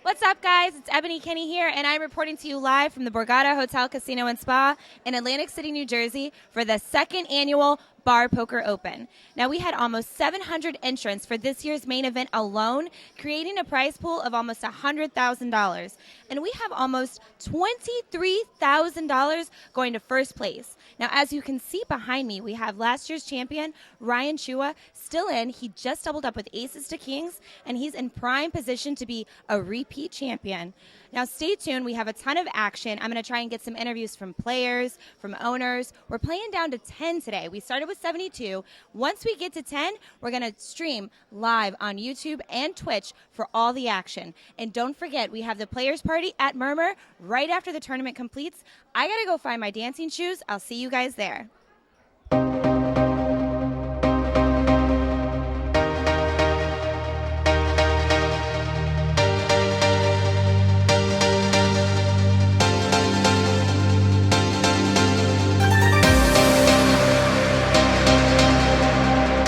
What's up, guys? It's Ebony Kenney here, and I'm reporting to you live from the Borgata Hotel, Casino, and Spa in Atlantic City, New Jersey for the second annual Bar Poker Open. Now, we had almost 700 entrants for this year's main event alone, creating a prize pool of almost $100,000. And we have almost $23,000 going to first place. Now, as you can see behind me, we have last year's champion, Ryan Chua, still in. He just doubled up with aces to kings, and he's in prime position to be a repeat champion. Now, stay tuned. We have a ton of action. I'm going to try and get some interviews from players, from owners. We're playing down to 10 today. We started with 72. Once we get to 10, we're going to stream live on YouTube and Twitch for all the action. And don't forget, we have the players party at Murmur right after the tournament completes. I got to go find my dancing shoes. I'll see you guys there.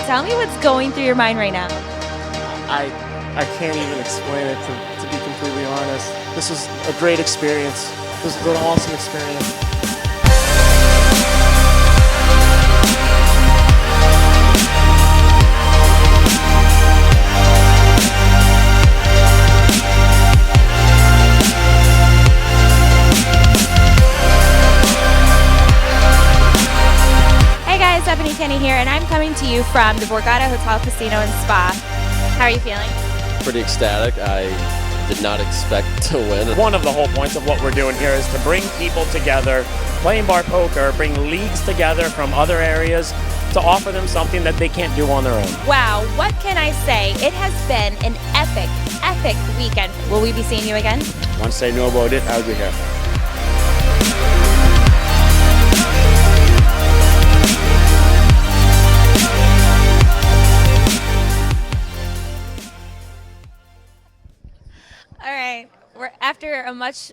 Tell me what's going through your mind right now. I can't even explain it, to be completely honest. This is a great experience. This is an awesome experience. Ebony Kenney here, and I'm coming to you from the Borgata Hotel, Casino, and Spa. How are you feeling? Pretty ecstatic. I did not expect to win. One of the whole points of what we're doing here is to bring people together, playing bar poker, bring leagues together from other areas to offer them something that they can't do on their own. Wow, what can I say? It has been an epic weekend. Will we be seeing you again? Once they know about it, I'll be here. All right. We're after a much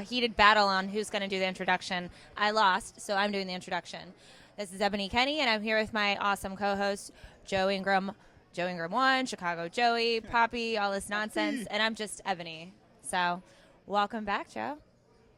heated battle on who's going to do the introduction. I lost, so I'm doing the introduction. This is Ebony Kenney, and I'm here with my awesome co-host, Joe Ingram. Joe Ingram 1, Chicago Joey, Poppy, all this nonsense, and I'm just Ebony. So, welcome back, Joe.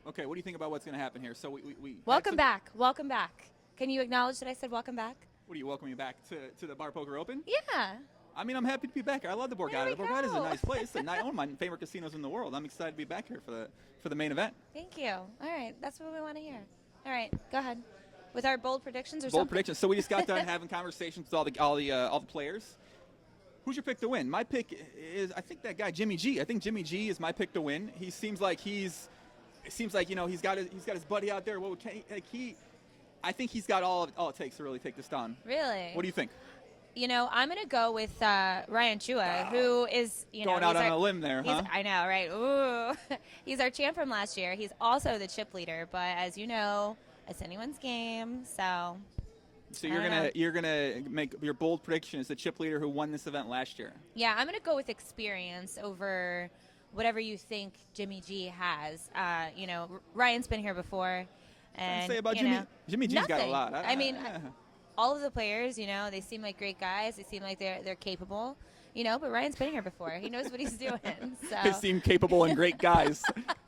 Okay, what do you think about what's going to happen here? So we welcome back. Welcome back. Can you acknowledge that I said welcome back? What are you welcoming me back to the Bar Poker Open? Yeah. I mean, I'm happy to be back here. I love the Borgata. The Borgata is a nice place. It's one of my favorite casinos in the world. I'm excited to be back here for the main event. Thank you. All right, that's what we want to hear. All right, go ahead. With our bold predictions or bold something? Predictions. So we just got done having conversations with all the players. Who's your pick to win? My pick is, I think, that guy Jimmy G. I think Jimmy G is my pick to win. He seems like he's got his buddy out there. I think he's got all it takes to really take this down. Really? What do you think? I'm going to go with Ryan Chua, who is, going out on a limb there, huh? I know, right? Ooh. He's our champ from last year. He's also the chip leader, but as you know, it's anyone's game, so you're gonna make your bold prediction as the chip leader who won this event last year. Yeah, I'm going to go with experience over whatever you think Jimmy G has. Ryan's been here before. And say about Jimmy? Jimmy G's got a lot. All of the players, they seem like great guys. They seem like they're capable, but Ryan's been here before. He knows what he's doing. So. They seem capable and great guys.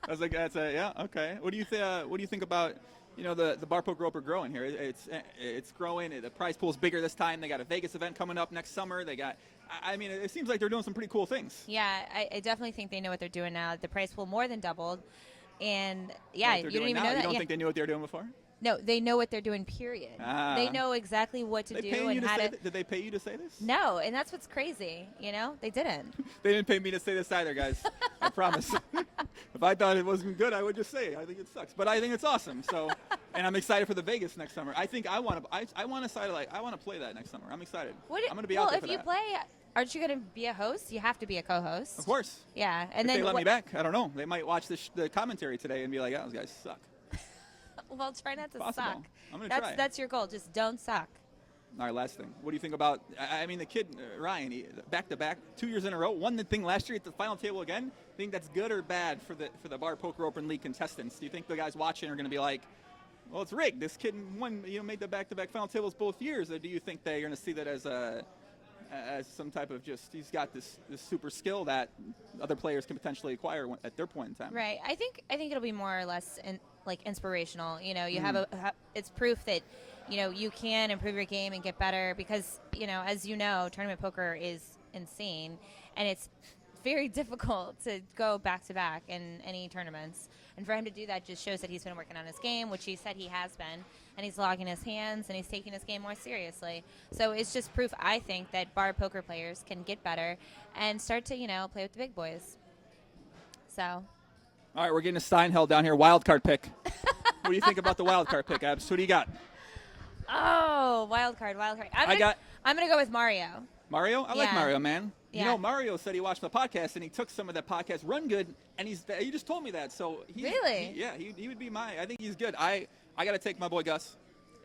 I was like, yeah, okay. What do you think about, the Bar Poker Open growing here? It's growing. The prize pool's bigger this time. They got a Vegas event coming up next summer. They got, it seems like they're doing some pretty cool things. Yeah, I definitely think they know what they're doing now. The prize pool more than doubled. And, yeah, you don't even know that. You don't think they knew what they were doing before? No, they know what they're doing, period. They know exactly what to do and how to. Did they pay you to say this? No, and that's what's crazy. They didn't. They didn't pay me to say this either, guys. I promise. If I thought it wasn't good, I would just say it. I think it sucks, but I think it's awesome. So, and I'm excited for the Vegas next summer. I think I want to play that next summer. I'm excited. I'm going to be out there for that. Well, if you play, aren't you going to be a host? You have to be a co-host. Of course. Yeah, and then they let me back. I don't know. They might watch the commentary today and be like, "Yeah, those guys suck." Well, try not to Possible. suck. I'm going to try. That's your goal. Just don't suck. All right, last thing. What do you think about, the kid, Ryan, back-to-back, 2 years in a row, won the thing last year at the final table again? Think that's good or bad for the Bar Poker Open League contestants? Do you think the guys watching are going to be like, well, it's rigged. This kid won, made the back-to-back final tables both years. Or do you think they're going to see that as as some type of he's got this super skill that other players can potentially acquire at their point in time. Right. I think it'll be more or less inspirational. You know, you have it's proof that you can improve your game and get better because as tournament poker is insane and it's very difficult to go back to back in any tournaments. And for him to do that just shows that he's been working on his game, which he said he has been, and he's logging his hands and he's taking his game more seriously. So it's just proof, I think, that bar poker players can get better and start to, play with the big boys. So. All right, we're getting a sign held down here. Wild card pick. What do you think about the wild card pick, Abs? Who do you got? Oh, wild card. I'm gonna go with Mario. Mario? I like Mario, man. Yeah. Mario said he watched my podcast and he took some of that podcast Run Good, and you just told me that. So really? He would be I think he's good. I got to take my boy Gus,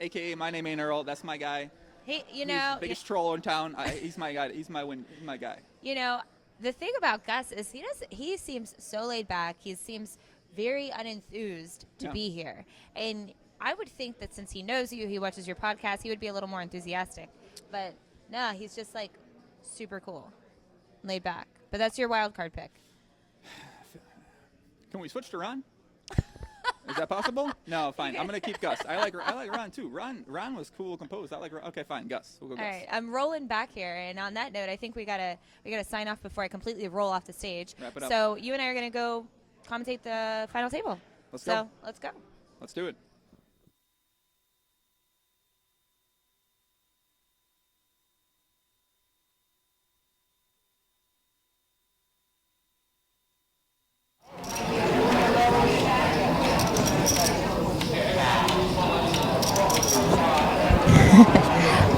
a.k.a. My Name Ain't Earl. That's my guy. He's the biggest troll in town. He's my guy. He's my guy. The thing about Gus is he seems so laid back. He seems very unenthused to be here. And I would think that since he knows you, he watches your podcast, he would be a little more enthusiastic. But no, he's just super cool, laid back. But that's your wild card pick. Can we switch to Ron? Is that possible? No, fine. I'm gonna keep Gus. I like Ron too. Ron was cool, composed. I like Ron. Okay, fine. Gus. We'll go Gus. All right, I'm rolling back here, and on that note, I think we gotta sign off before I completely roll off the stage. Wrap it up. So you and I are gonna go commentate the final table. Let's go. Let's go. Let's do it.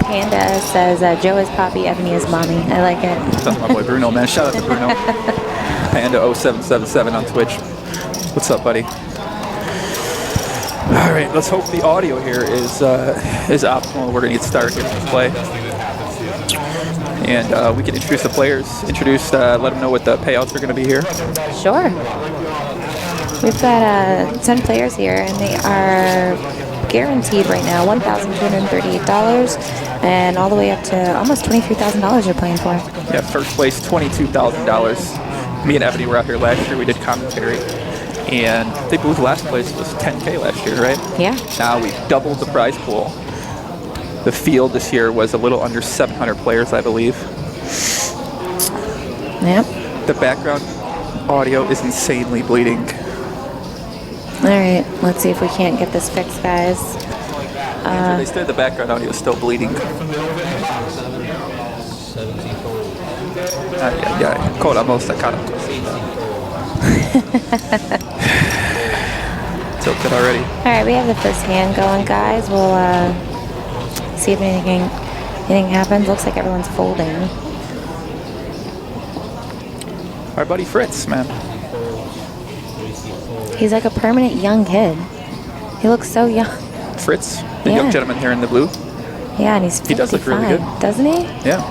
Panda says Joe is Poppy, Ebony is Mommy. I like it. That's my boy Bruno, man. Shout out to Bruno. Panda0777 on Twitch. What's up, buddy? All right, let's hope the audio here is optimal. We're gonna get started here with play, and we can introduce the players. Let them know what the payouts are gonna be here. Sure. We've got 10 players here, and they are guaranteed right now $1,238, and all the way up to almost $23,000 you're playing for. Yeah, first place $22,000. Me and Ebony were out here last year. We did commentary, and I believe last place was $10K last year, right? Yeah. Now we've doubled the prize pool. The field this year was a little under 700 players, I believe. Yep. The background audio is insanely bleeding. All right, let's see if we can't get this fixed, guys. They said the background audio is still bleeding. Coda most I caught tilted already. All right, we have the first hand going, guys. We'll see if anything happens. Looks like everyone's folding. Our buddy Fritz, man. He's like a permanent young kid. He looks so young. Fritz, the young gentleman here in the blue. Yeah, and he's 55, he does look really good, doesn't he? Yeah.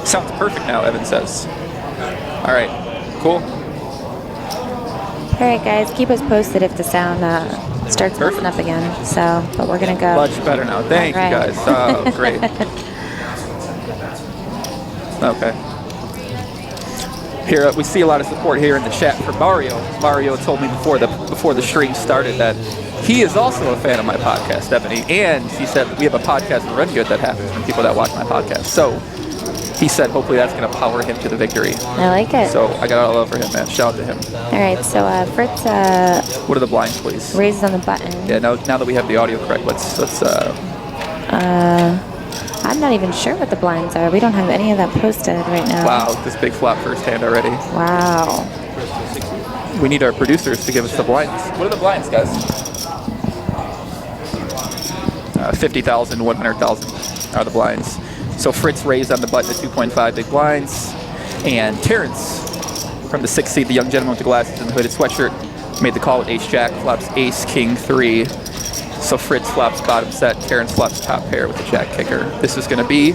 Sounds perfect now, Evan says. All right, cool. All right, guys, keep us posted if the sound starts messing up again. So, but we're gonna go. Much better now. Thank you, guys. Oh, great. Okay. Here we see a lot of support here in the chat for Mario. Mario told me before the stream started that he is also a fan of my podcast, Ebony, and he said we have a podcast in Run Good that happens from people that watch my podcast. So he said hopefully that's going to power him to the victory. I like it. So I got all love for him, man. Shout out to him. All right, so Fritz. What are the blinds, please? Raises on the button. Yeah. Now that we have the audio correct, let's. I'm not even sure what the blinds are. We don't have any of that posted right now. Wow, this big flop first hand already. Wow. We need our producers to give us the blinds. What are the blinds, guys? 50,000, 100,000 are the blinds. So Fritz raised on the button to 2.5 big blinds. And Terrence from the 6th seed, the young gentleman with the glasses and the hooded sweatshirt, made the call with ace-jack, flops ace-king 3. So Fritz flops bottom set, Terrence flops top pair with the jack kicker. This is going to be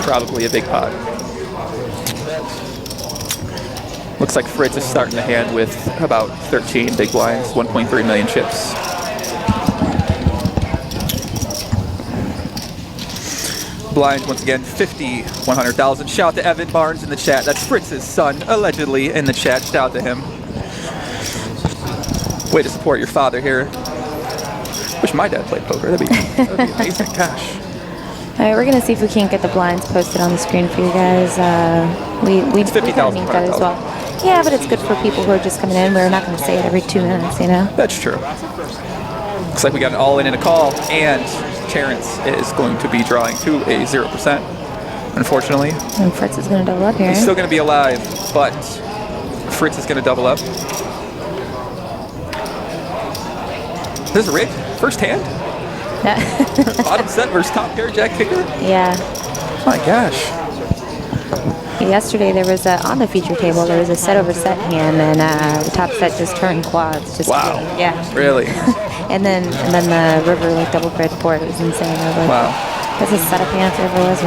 probably a big pot. Looks like Fritz is starting the hand with about 13 big blinds, 1.3 million chips. Blinds once again, 50, 100,000. Shout out to Evan Barnes in the chat. That's Fritz's son, allegedly, in the chat. Shout out to him. Way to support your father here. Wish my dad played poker. That'd be amazing. Gosh. All right, we're gonna see if we can't get the blinds posted on the screen for you guys. We It's 50,000, need that as well. Yeah, but it's good for people who are just coming in. We're not gonna say it every 2 minutes, you know. That's true. Looks like we got an all-in and a call, and Terrence is going to be drawing to a 0%, unfortunately. And Fritz is gonna double up here. He's still going to be alive, but Fritz is going to double up. This is rigged. First hand? Bottom set versus top pair, Jack Kicker? Yeah. My gosh. Yesterday there was on the feature table there was a set over set hand, and the top set just turned quads. Just Wow. Yeah. Really? and then the river like double paired board. It was insane. I was like, Wow. That's a setup hand if there ever was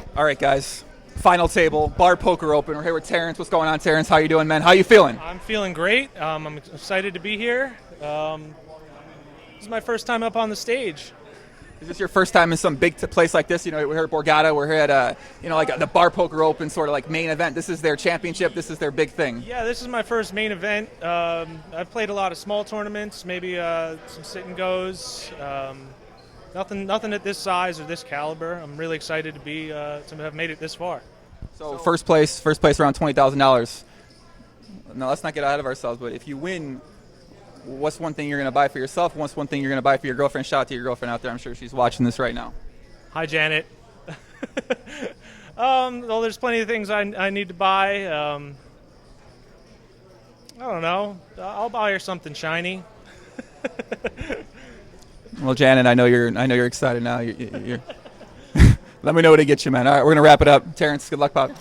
one. All right, guys. Final table, Bar Poker Open. We're here with Terrence. What's going on, Terrence? How you doing, man? How you feeling? I'm feeling great. I'm excited to be here. This is my first time up on the stage. Is this your first time in some big place like this? You know, we're here at Borgata. We're here at like the Bar Poker Open sort of like main event. This is their championship. This is their big thing. Yeah, this is my first main event. I've played a lot of small tournaments, maybe some sit and goes. Nothing at this size or this caliber. I'm really excited to have made it this far. So first place around $20,000. Now let's not get ahead of ourselves, but if you win, what's one thing you're going to buy for yourself? What's one thing you're going to buy for your girlfriend? Shout out to your girlfriend out there. I'm sure she's watching this right now. Hi, Janet. Well, there's plenty of things I need to buy. I don't know. I'll buy her something shiny. Well, Janet, I know you're excited now. You're Let me know what to get you, man. All right, we're gonna wrap it up. Terrence, good luck, pop.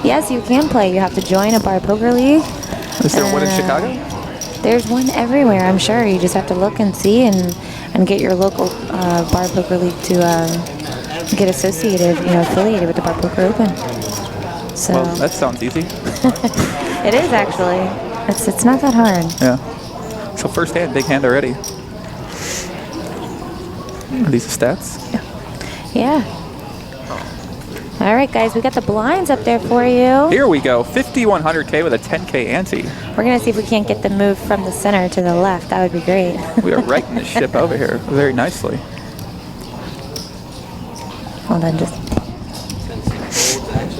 Yes, you can play. You have to join a bar poker league. Is there one in Chicago? There's one everywhere, I'm sure. You just have to look and see and get your local bar poker league to get associated, affiliated with the Bar Poker Open. So Well, that sounds easy. it is actually. It's not that hard. Yeah. So first hand, big hand already. Are these the stats? Yeah. All right, guys, we got the blinds up there for you. Here we go. 5,100K with a 10K ante. We're going to see if we can't get the move from the center to the left. That would be great. We are righting the ship over here very nicely. Hold on, just.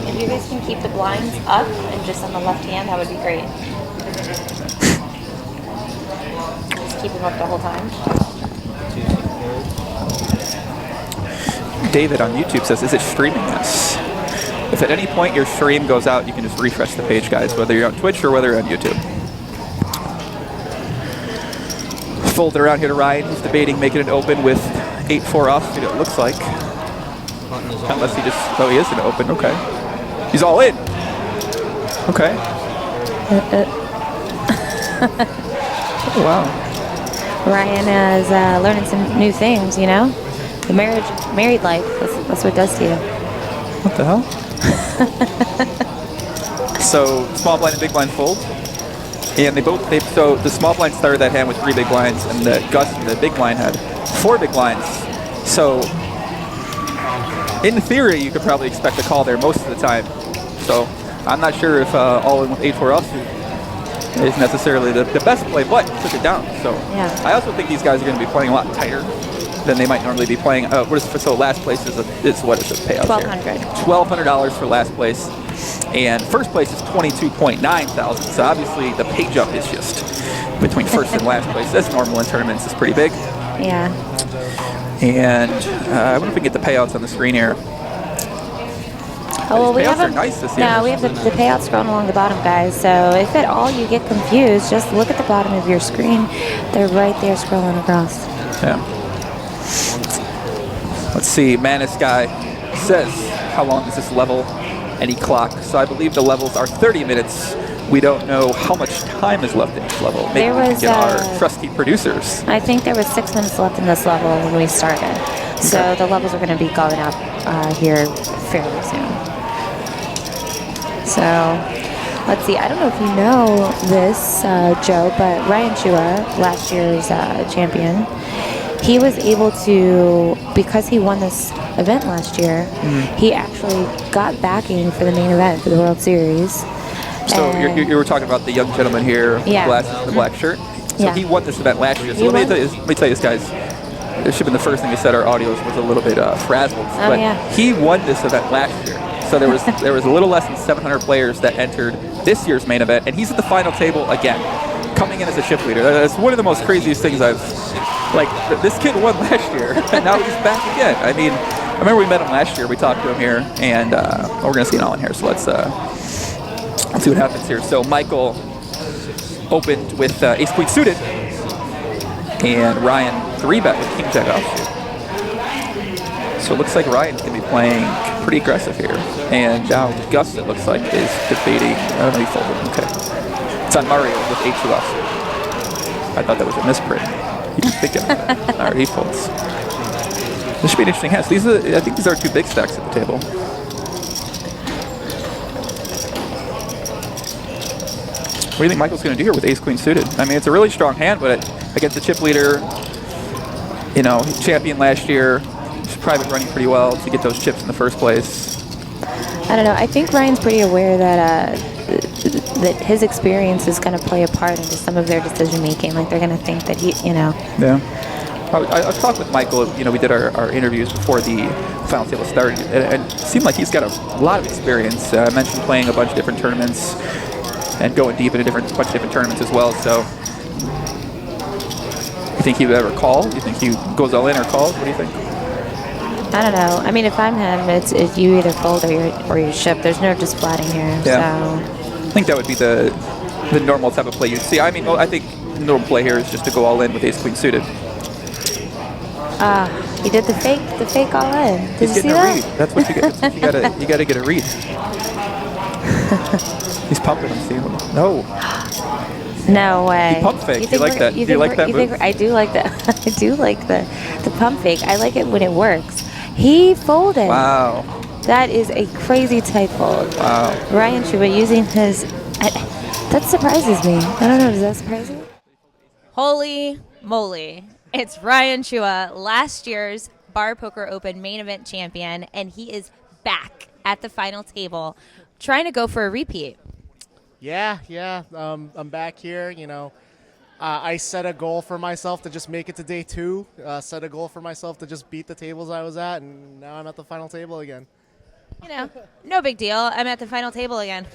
If you guys can keep the blinds up and just on the left hand, that would be great. Just keep them up the whole time. David on YouTube says, is it streaming this? If at any point your stream goes out, you can just refresh the page, guys, whether you're on Twitch or whether you're on YouTube. Folded around here to Ryan, who's debating making it open with 8-4 off, it looks like. Unless he he is an open, okay. He's all in. Okay. Oh, wow. Ryan is learning some new things, The married life, that's what it does to you. What the hell? So small blind and big blind fold. And so the small blind started that hand with 3 big blinds, and the big blind had 4 big blinds. So in theory, you could probably expect a call there most of the time. So I'm not sure if all in with 8-4 offsuit is necessarily the best play, but took it down. So Yeah. I also think these guys are going to be playing a lot tighter than they might normally be playing. So last place is what is the payout? $1,200. $1,200 for last place, and first place is $22,900. So obviously the pay jump is just between first and last place. That's normal in tournaments. It's pretty big. Yeah. And I wonder if we can get the payouts on the screen here. Oh, well, we These payouts have are nice this year. No, we have the payouts scrolling along the bottom, guys. So if at all you get confused, just look at the bottom of your screen. They're right there scrolling across. Yeah. Let's see. Manus guy says, how long is this level? Any clock? So I believe the levels are 30 minutes. We don't know how much time is left in each level. Maybe There we can was, get our trusty producers. I think there was 6 minutes left in this level when we started. So Okay. the levels are going to be going up here fairly soon. So let's see. I don't know if you know this, Joe, but Ryan Chua, last year's champion, he was able to, because he won this event last year, he actually got backing for the main event for the World Series. So you were talking about the young gentleman here, Yeah. glasses, the black shirt. So Yeah. he won this event last year. So He let me won. tell you this, guys. This should have been the first thing we said. Our audio was a little bit frazzled. Oh, but yeah. he won this event last year. So there was a little less than 700 players that entered this year's main event, and he's at the final table again, coming in as a shift leader. That's one of the most craziest things this kid won last year, and now he's back again. I mean, I remember we met him last year. We talked to him here, and we're going to see it all in here. So let's see what happens here. So Michael opened with ace queen suited, and Ryan 3-bet with king jack offsuit. So it looks like Ryan's going to be playing pretty aggressive here. And now Gus, it looks like, is debating. I don't know, he folded. Okay. It's on Mario with a2 offsuit. I thought that was a misprint. He was thinking of that. All right, he folds. This should be an interesting hand. So I think these are two big stacks at the table. What do you think Michael's going to do here with ace queen suited? I mean, it's a really strong hand, but against the chip leader, champion last year, he's probably been running pretty well to get those chips in the first place. I don't know. I think Ryan's pretty aware that that his experience is going to play a part into some of their decision making. Like they're going to think that Yeah. I've talked with Michael. We did our interviews before the final table started, and it seemed like he's got a lot of experience. I mentioned playing a bunch of different tournaments and going deep into bunch of different tournaments as well. So, you think he would ever call? Do you think he goes all in or calls? What do you think? I don't know. I mean, if I'm him, it's you either fold or you ship. There's no just flatting here. Yeah. So. I think that would be the normal type of play you'd see. I mean, I think the normal play here is just to go all in with ace queen suited. He did the fake all in. Did you see that? Read. That's what you get. You gotta get a read. He's pumping him. See him? No. No way. He pump fake. You like that? Do you like that move? I do like that. I do like the pump fake. I like it when it works. He folded. Wow. That is a crazy tight fold. Wow. Ryan Chuba using his. That surprises me. I don't know. Does that surprise you? Holy moly. It's Ryan Chua, last year's Bar Poker Open main event champion, and he is back at the final table trying to go for a repeat. Yeah. I'm back here. I set a goal for myself to just make it to day 2. Set a goal for myself to just beat the tables I was at, and now I'm at the final table again. No big deal. I'm at the final table again.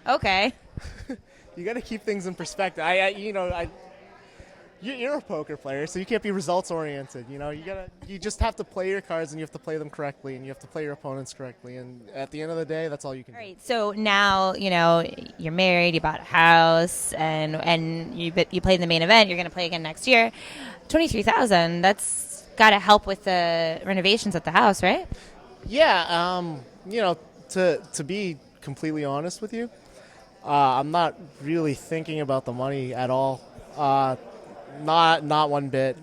Okay. You got to keep things in perspective. You're a poker player, so you can't be results oriented. You just have to play your cards, and you have to play them correctly, and you have to play your opponents correctly. And at the end of the day, that's all you can do. Right. So now you're married, you bought a house, and you played in the main event. You're going to play again next year. $23,000. That's got to help with the renovations at the house, right? Yeah. To be completely honest with you, I'm not really thinking about the money at all. Not one bit.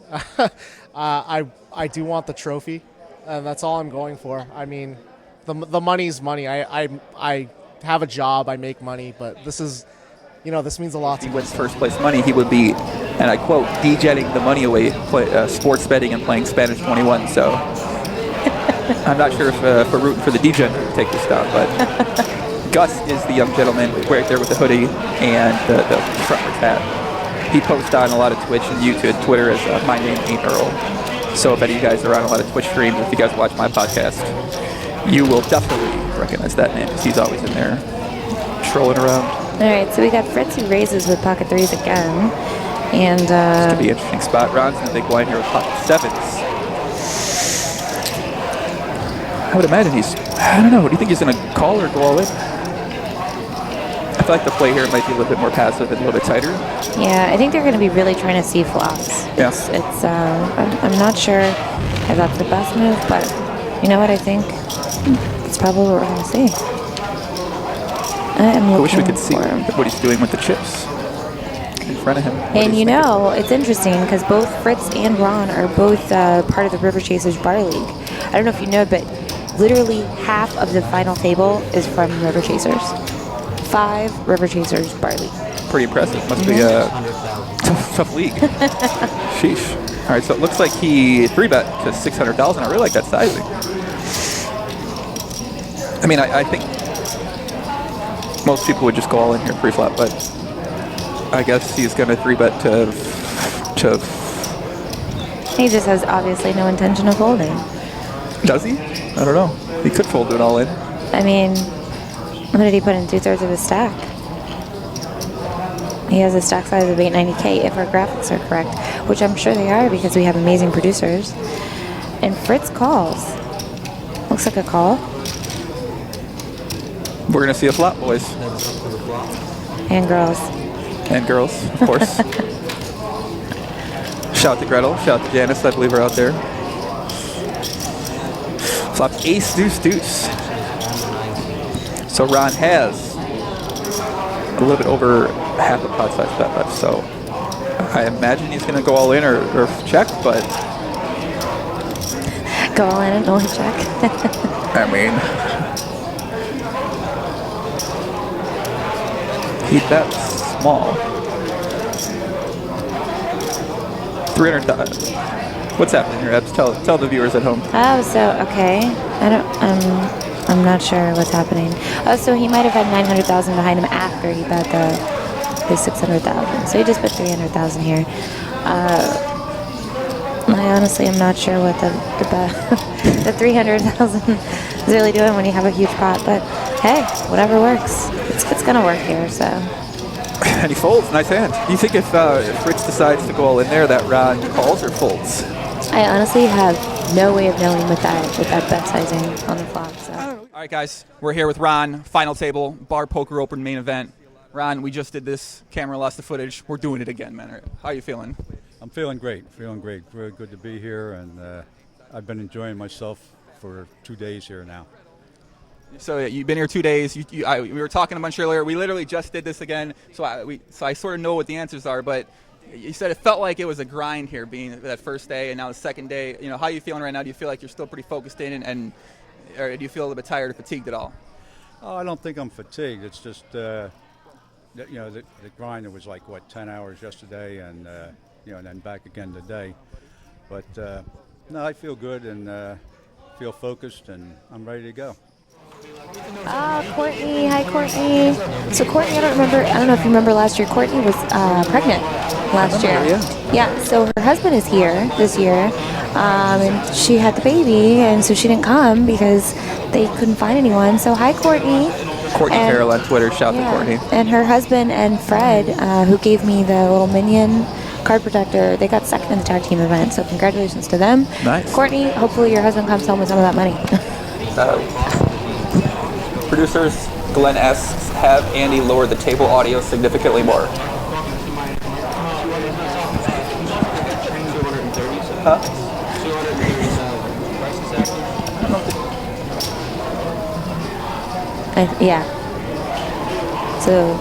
I do want the trophy, and that's all I'm going for. I mean, the money's money. I have a job. I make money, but this is, this means a lot to me. He wins first place money. He would be, and I quote, dejetting the money away, sports betting and playing Spanish 21. So I'm not sure if we're rooting for the degen to take this down, but Gus is the young gentleman right there with the hoodie and the frontwards hat. He posts on a lot of Twitch and YouTube and Twitter as my name ain't Earl. So if any of you guys are on a lot of Twitch streams, if you guys watch my podcast, you will definitely recognize that name because he's always in there trolling around. All right, so we got Fritz who raises with pocket 3s again. And this could be an interesting spot. Ron's in the big blind here with pocket 7s. I would imagine I don't know, do you think he's going to call or go all in? I feel like the play here might be a little bit more passive and a little bit tighter. yeah, I think they're going to be really trying to see flops. Yeah. I'm not sure if that's the best move, but you know what I think? It's probably what we're going to see. I wish we could see what he's doing with the chips in front of him. And it's interesting because both Fritz and Ron are both part of the River Chasers Bar League. I don't know if you know, but literally half of the final table is from River Chasers. 5 River Chasers barley. Pretty impressive. Must be a tough league. Sheesh. All right, so it looks like he 3-bet to 600,000. I really like that sizing. I mean, I think most people would just go all in here pre-flop, but I guess he's going to 3-bet to. He just has obviously no intention of folding. Does he? I don't know. He could fold it all in. I mean, what did he put in 2/3 of his stack? He has a stack size of 890K if our graphics are correct, which I'm sure they are because we have amazing producers. And Fritz calls. Looks like a call. We're going to see a flop, boys. And girls. And girls, of course. Shout out to Gretel. Shout out to Janice, I believe, are out there. Flop ace, deuce, deuce. So Ron has a little bit over half a pot size bet left, so I imagine he's going to go all in or check, but... Go all in and only check. I mean... he bets small. 300,000. What's happening here, Ebs? Tell the viewers at home. Oh, so, okay. I'm not sure what's happening. Oh, so he might have had 900,000 behind him after he bet the 600,000. So he just put 300,000 here. I honestly am not sure what the 300,000 is really doing when you have a huge pot, but hey, whatever works. It's gonna work here, so. And he folds, nice hand. Do you think if Fritz decides to go all in there, that Ron calls or folds? I honestly have no way of knowing with that bet sizing on the flop. So. All right, guys, we're here with Ron, final table, Bar Poker Open main event. Ron, we just did this, camera lost the footage. We're doing it again, man. How are you feeling? I'm feeling great, Very good to be here, and I've been enjoying myself for 2 days here now. So you've been here 2 days. We were talking a bunch earlier. We literally just did this again, so I sort of know what the answers are, but you said it felt like it was a grind here being that first day and now the second day. You know, how are you feeling right now? Do you feel like you're still pretty focused in, or do you feel a little bit tired or fatigued at all? Oh, I don't think I'm fatigued. It's just, the grind, it was like, 10 hours yesterday and, and then back again today. But, no, I feel good and feel focused, and I'm ready to go. Courtney. Hi, Courtney. So Courtney, I don't know if you remember last year, Courtney was pregnant last year. Yeah, so her husband is here this year, and she had the baby, and so she didn't come because they couldn't find anyone. So hi, Courtney. Courtney Carroll on Twitter, shout out to Courtney. And her husband and Fred, who gave me the little minion card protector, they got second in the tag team event, so congratulations to them. Nice. Courtney, hopefully your husband comes home with some of that money. Producers, Glenn asks, have Andy lower the table audio significantly more? Huh? Yeah. So.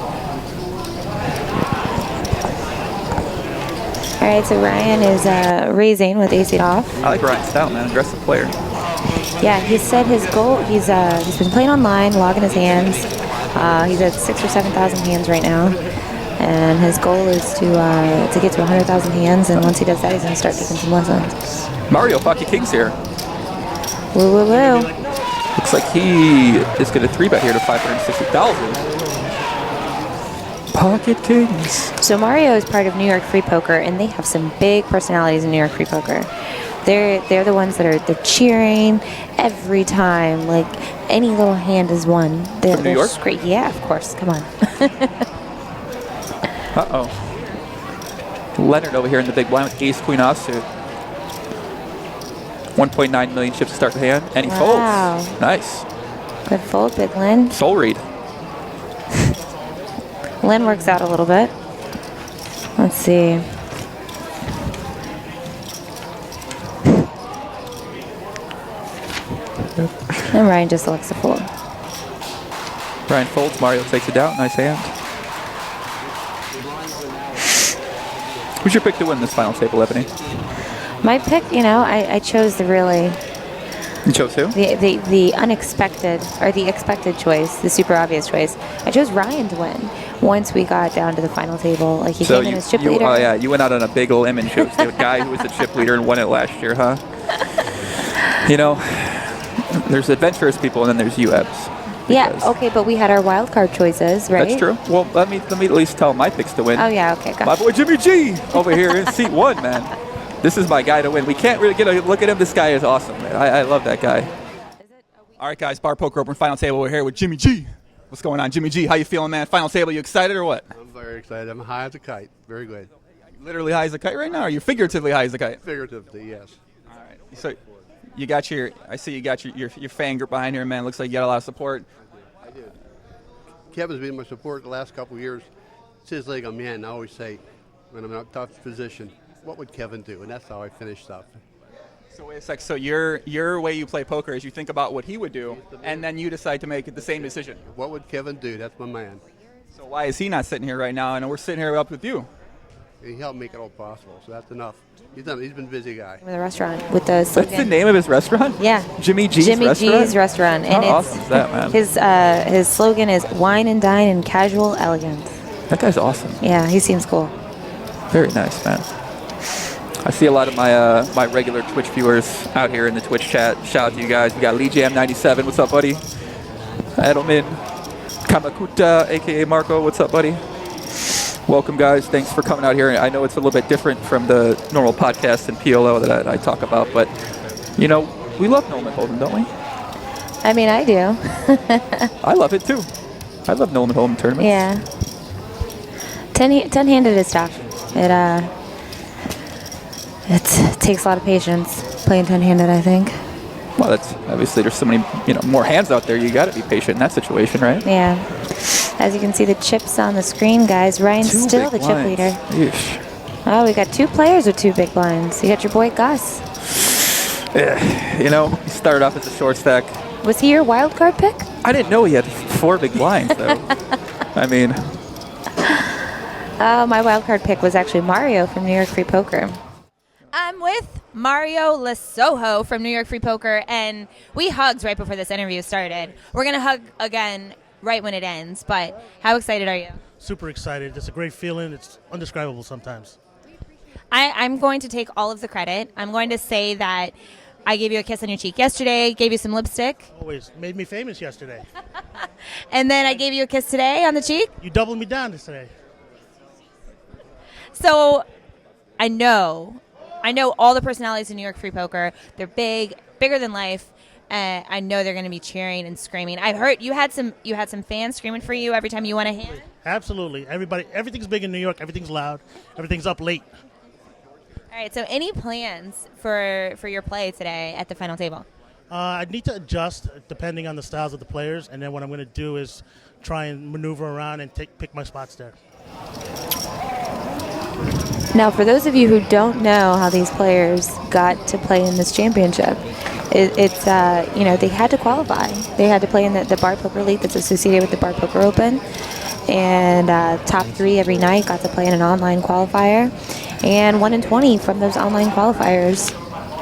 All right, so Ryan is raising with AC off. I like Ryan's style, man. Aggressive player. Yeah, he said his goal. He's been playing online, logging his hands. He's at 6,000 or 7,000 hands right now, and his goal is to get to 100,000 hands. And once he does that, he's gonna start taking some lessons. Mario Pocket Kings here. Woo woo woo. Looks like he is going to 3-bet here to 560,000. Pocket Kings. So Mario is part of New York Free Poker, and they have some big personalities in New York Free Poker. They're the ones that they're cheering every time. Like any little hand is won. They're New York? Great. Yeah, of course. Come on. Uh-oh. Leonard over here in the big blind with ace queen offsuit. 1.9 million chips to start the hand, and he folds. Nice. Good fold, big Lynn. Soul read. Lynn works out a little bit. Let's see. And Ryan just selects the fold. Ryan folds, Mario takes it down. Nice hand. Who's your pick to win this final table, Ebony? My pick, I chose the really You chose who? The unexpected, or the expected choice, the super obvious choice. I chose Ryan to win once we got down to the final table. Like, he came in as chip leader. Oh, yeah, you went out on a big limb and chose the guy who was the chip leader and won it last year, huh? You know, there's adventurous people and then there's you, Ebbs. Yeah, okay, but we had our wild card choices, right? That's true. Well, let me at least tell my picks to win. Oh, yeah, okay, go. My boy Jimmy G over here in seat 1, man. This is my guy to win. We can't really get a look at him. This guy is awesome, man. I love that guy. All right, guys, Bar Poker Open Final Table. We're here with Jimmy G. What's going on, Jimmy G? How you feeling, man? Final table, you excited or what? I'm very excited. I'm high as a kite. Very good. Are you literally high as a kite right now, or are you figuratively high as a kite? Figuratively, yes. All right. So you got I see you got your fan group behind here, man. Looks like you got a lot of support. I did. Kevin's been my support the last couple of years. It's his leg I'm in. I always say, when I'm in a tough position, what would Kevin do? And that's how I finished up. So wait a sec. So your way you play poker is you think about what he would do, and then you decide to make the same decision. What would Kevin do? That's my man. So why is he not sitting here right now, and we're sitting here up with you? He helped make it all possible, so that's enough. He's been a busy guy. With a restaurant with the slogan. That's the name of his restaurant? Yeah. Jimmy G's restaurant? Jimmy G's restaurant. And How awesome is that, man? His slogan is wine and dine in casual elegance. That guy's awesome. Yeah, he seems cool. Very nice, man. I see a lot of my regular Twitch viewers out here in the Twitch chat. Shout out to you guys. We got Lee Jam 97. What's up, buddy? Edelman. Kamakuta, a.k.a. Marco. What's up, buddy? Welcome, guys. Thanks for coming out here. I know it's a little bit different from the normal podcast and PLO that I talk about, but, you know, we love Nolan Holden, don't we? I mean, I do. I love it, too. I love Nolan Holden tournaments. Yeah. 10-handed is tough. It takes a lot of patience playing 10-handed, I think. Well, that's obviously there's so many, more hands out there. You got to be patient in that situation, right? Yeah. As you can see, the chips on the screen, guys. Ryan's still the chip leader. Yeesh. Oh, we got 2 players with 2 big blinds. You got your boy Gus. Yeah, he started off as a short stack. Was he your wild card pick? I didn't know he had 4 big blinds, though. I mean. My wild card pick was actually Mario from New York Free Poker. I'm with Mario Lasoho from New York Free Poker, and we hugged right before this interview started. We're going to hug again right when it ends, but how excited are you? Super excited. It's a great feeling. It's indescribable sometimes. I'm going to take all of the credit. I'm going to say that I gave you a kiss on your cheek yesterday, gave you some lipstick. Always made me famous yesterday. And then I gave you a kiss today on the cheek. You doubled me down today. So I know all the personalities in New York Free Poker. They're bigger than life. I know they're going to be cheering and screaming. I've heard you had some fans screaming for you every time you won a hand. Absolutely. Everything's big in New York. Everything's loud. Everything's up late. All right. So any plans for your play today at the final table? I need to adjust depending on the styles of the players, and then what I'm going to do is try and maneuver around and pick my spots there. Now, for those of you who don't know how these players got to play in this championship, it's they had to qualify. They had to play in the Bar Poker League that's associated with the Bar Poker Open, and top 3 every night got to play in an online qualifier, and 1 in 20 from those online qualifiers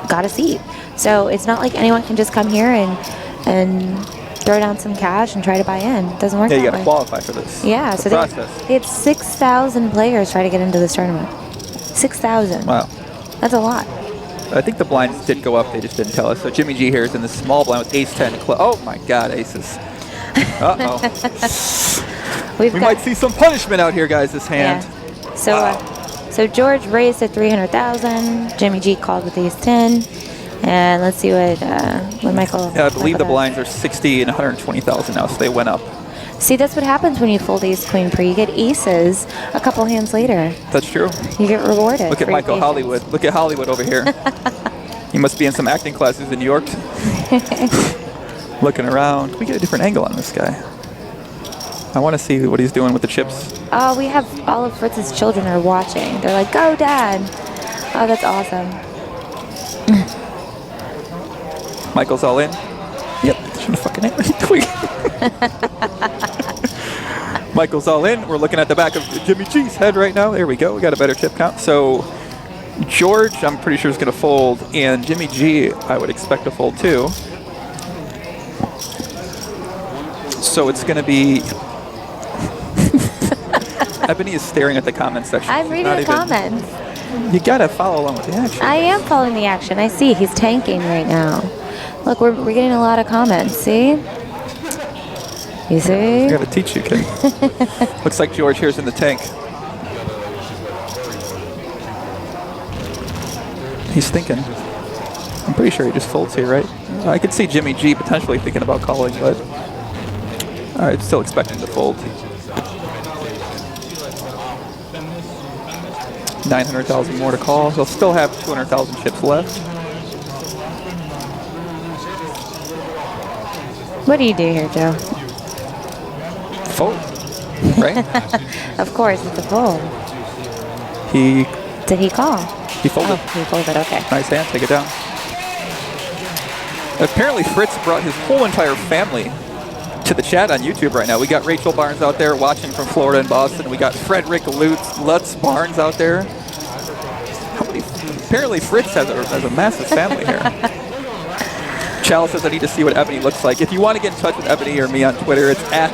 got a seat. So it's not like anyone can just come here and throw down some cash and try to buy in. It doesn't work that way. Yeah, you got to qualify for this. Yeah, so they had 6,000 players try to get into this tournament. 6,000. Wow. That's a lot. I think the blinds did go up. They just didn't tell us. So Jimmy G here is in the small blind with ace-10. Oh, my God, aces. Uh-oh. we might see some punishment out here, guys, this hand. Yeah. So, so George raised at 300,000. Jimmy G called with ace-10. And let's see what Michael... Yeah, I believe the blinds are 60 and 120,000 now, so they went up. See, that's what happens when you fold ace queen pre. You get aces a couple hands later. That's true. You get rewarded. Look at Michael Hollywood. Look at Hollywood over here. He must be in some acting classes in New York. Looking around. We get a different angle on this guy. I want to see what he's doing with the chips. Oh, we have all of Fritz's children are watching. They're like, "Go, Dad!" Oh, that's awesome. Michael's all in. Yep. Shouldn't fucking tweet. Michael's all in. We're looking at the back of Jimmy G's head right now. There we go. We got a better chip count. So George, I'm pretty sure, is going to fold, and Jimmy G, I would expect to fold too. So it's going to be... Ebony is staring at the comment section. I'm reading the comments. You got to follow along with the action. I am following the action. I see. He's tanking right now. Look, we're getting a lot of comments. See? You see? I got to teach you, kid. Looks like George here's in the tank. He's thinking. I'm pretty sure he just folds here, right? I could see Jimmy G potentially thinking about calling, but I'm still expecting to fold. 900,000 more to call. He'll still have 200,000 chips left. What do you do here, Joe? Fold, right? Of course, it's a fold. Did he call? He folded. Oh, he folded, okay. Nice hand, take it down. Apparently Fritz brought his whole entire family to the chat on YouTube right now. We got Rachel Barnes out there watching from Florida and Boston. We got Frederick Lutz Barnes out there. Apparently Fritz has a massive family here. Chalice says I need to see what Ebony looks like. If you want to get in touch with Ebony or me on Twitter, it's at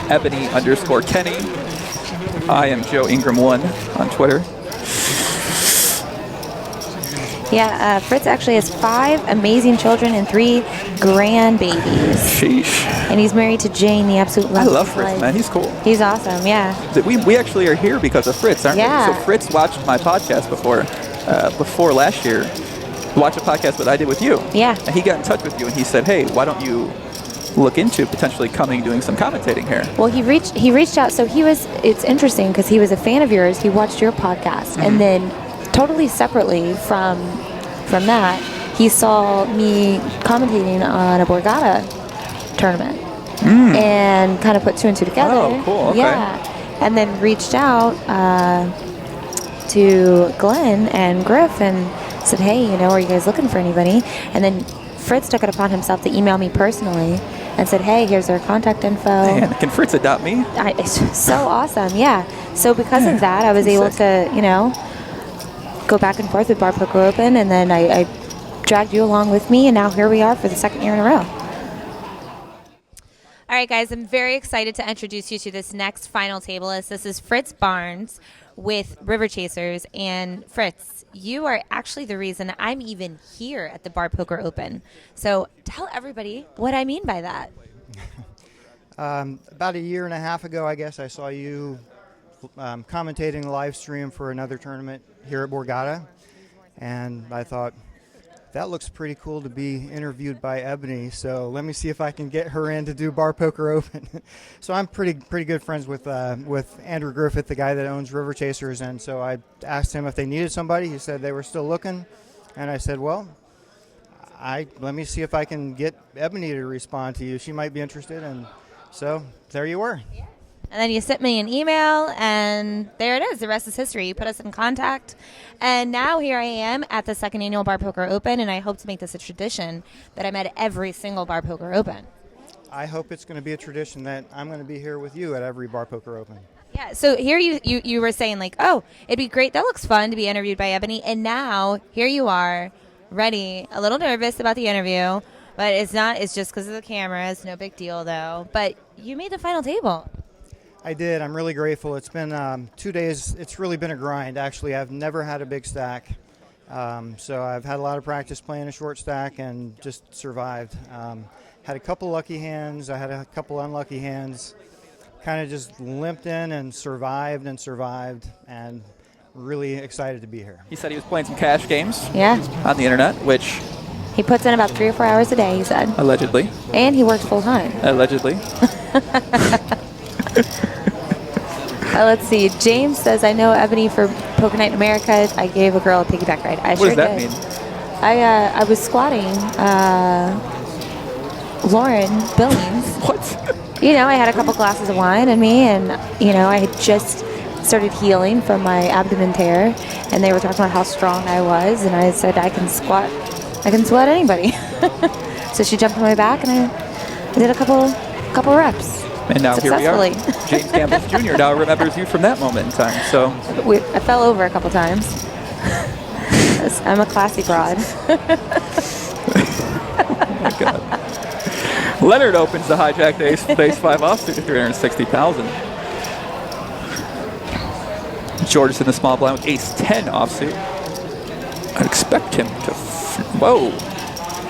Ebony_Kenney. I am Joe Ingram1 on Twitter. Yeah, Fritz actually has 5 amazing children and 3 grandbabies. Sheesh. And he's married to Jane, the absolute love. I love Fritz, man. He's cool. He's awesome, yeah. We actually are here because of Fritz, aren't we? So Fritz watched my podcast before last year. Watched a podcast that I did with you. Yeah. And he got in touch with you and he said, hey, why don't you look into potentially doing some commentating here? Well, he reached out. So it's interesting because he was a fan of yours. He watched your podcast. Mm-hmm. And then totally separately from that, he saw me commentating on a Borgata tournament and kind of put 2 and 2 together. Oh, cool. Okay. Yeah. And then reached out to Glenn and Griff and said, hey, are you guys looking for anybody? And then Fritz took it upon himself to email me personally and said, hey, here's their contact info. Man, can Fritz adopt me? It's so awesome, yeah. So because of that, I was able to, go back and forth with Bar Poker Open, and then I dragged you along with me, and now here we are for the 2nd year in a row. All right, guys, I'm very excited to introduce you to this next final tableist. This is Fritz Barnes with River Chasers. And Fritz, you are actually the reason I'm even here at the Bar Poker Open. So tell everybody what I mean by that. About a year and a half ago, I guess, I saw you commentating the live stream for another tournament here at Borgata, and I thought, that looks pretty cool to be interviewed by Ebony, so let me see if I can get her in to do Bar Poker Open. So I'm pretty good friends with Andrew Griffith, the guy that owns River Chasers, and so I asked him if they needed somebody. He said they were still looking, and I said, well, let me see if I can get Ebony to respond to you. She might be interested, and so there you were. Yeah. And then you sent me an email, and there it is. The rest is history. You put us in contact. And now here I am at the 2nd annual Bar Poker Open, and I hope to make this a tradition that I'm at every single Bar Poker Open. I hope it's going to be a tradition that I'm going to be here with you at every Bar Poker Open. Yeah, so here you were saying, like, oh, it'd be great. That looks fun to be interviewed by Ebony. And now here you are, ready, a little nervous about the interview. But it's just because of the camera. It's no big deal, though. But you made the final table. I did. I'm really grateful. It's been 2 days. It's really been a grind. Actually, I've never had a big stack. So I've had a lot of practice playing a short stack and just survived. Had a couple lucky hands. I had a couple unlucky hands. Kind of just limped in and survived, and really excited to be here. He said he was playing some cash games on the internet, which... He puts in about 3 or 4 hours a day, he said. Allegedly. And he works full time. Allegedly. Let's see. James says, I know Ebony for Poker Night in America. I gave a girl a piggyback ride. I what sure does that did. mean? I was squatting Lauren Billings. What? I had a couple glasses of wine in me, and, I had just started healing from my abdomen tear, and they were talking about how strong I was, and I said, I can squat anybody. So she jumped on my back, and I did a couple reps. And now here we are. James Campbell Jr. now remembers you from that moment in time. So I fell over a couple times. I'm a classy broad. Oh my God. Leonard opens the hijacked ace with ace 5 offsuit to 360,000. George is in the small blind with ace 10 offsuit. I'd expect him to, whoa.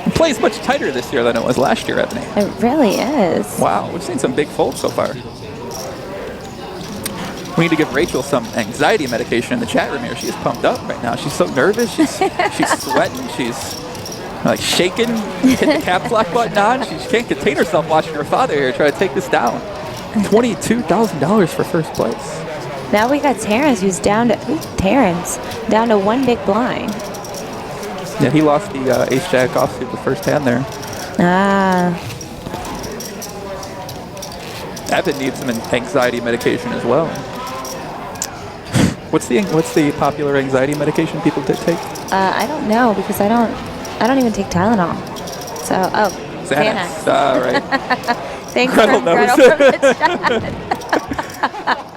It plays much tighter this year than it was last year, Ebony. It really is. Wow, we've seen some big folds so far. We need to give Rachel some anxiety medication in the chat room here. She is pumped up right now. She's so nervous. She's sweating. She's like shaking. Hit the caps lock button on. She can't contain herself watching her father here try to take this down. $22,000 for first place. Now we got Terrence, who's down to down to one big blind. Yeah, he lost the ace-jack offsuit the first hand there. Ah. Evan needs some anxiety medication as well. What's the popular anxiety medication people take? I don't know because I don't even take Tylenol. So Xanax. All right. Thanks Gretel for knows. Gretel from the chat.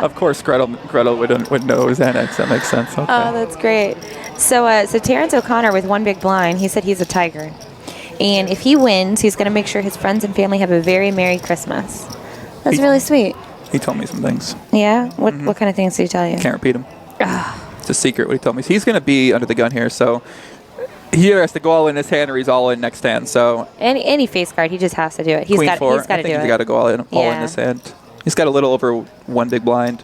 Of course, Gretel would know Xanax. That makes sense. Okay. Oh, that's great. So Terrence O'Connor with one big blind. He said he's a tiger, and if he wins, he's going to make sure his friends and family have a very Merry Christmas. That's really sweet. He told me some things. Yeah? What kind of things did he tell you? Can't repeat them. It's a secret what he told me. So he's going to be under the gun here, so he either has to go all in this hand or he's all in next hand. So any face card, he just has to do it. He's Queen got 4, to do it. he's got to go all in this hand. He's got a little over one big blind.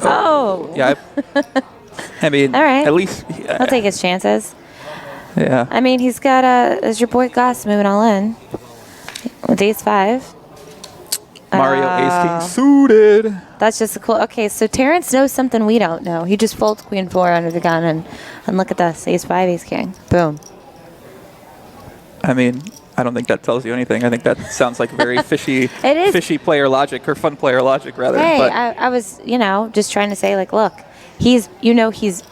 Oh. Yeah. I mean, all right. At least He'll take his chances. Yeah. I mean, he's got there's your boy Gus moving all in with ace 5. Mario ace king suited. That's just cool. Okay, so Terrence knows something we don't know. He just folds queen 4 under the gun, and look at this, ace 5, ace king. Boom. I mean, I don't think that tells you anything. I think that sounds like very fishy, It is. fishy player logic, or fun player logic, rather. Hey, but I was, just trying to say, like, look, he's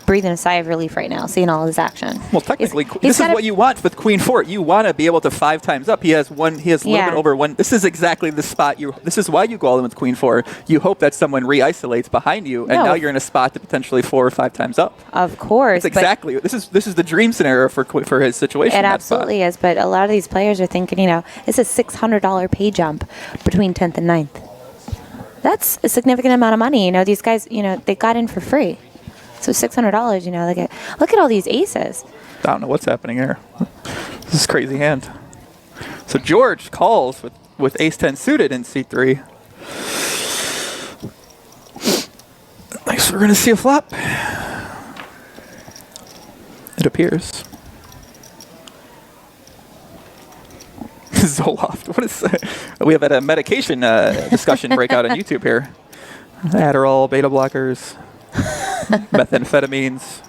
breathing a sigh of relief right now, seeing all this action. Well, technically, this is what you want with Queen 4. You want to be able to 5 times up. He has a little bit over one. This is exactly the spot this is why you go all in with Queen 4. You hope that someone re-isolates behind you, and now you're in a spot to potentially 4 or 5 times up. Of course. It's exactly. This is the dream scenario for his situation. It absolutely is, but a lot of these players are thinking, it's a $600 pay jump between 10th and 9th. That's a significant amount of money. These guys, they got in for free. So $600, they get. Look at all these aces. I don't know what's happening here. This is a crazy hand. So George calls with ace 10 suited in C3. Nice. We're going to see a flop. It appears. Zoloft. What is that? We have had a medication discussion breakout on YouTube here. Adderall, beta blockers, methamphetamines.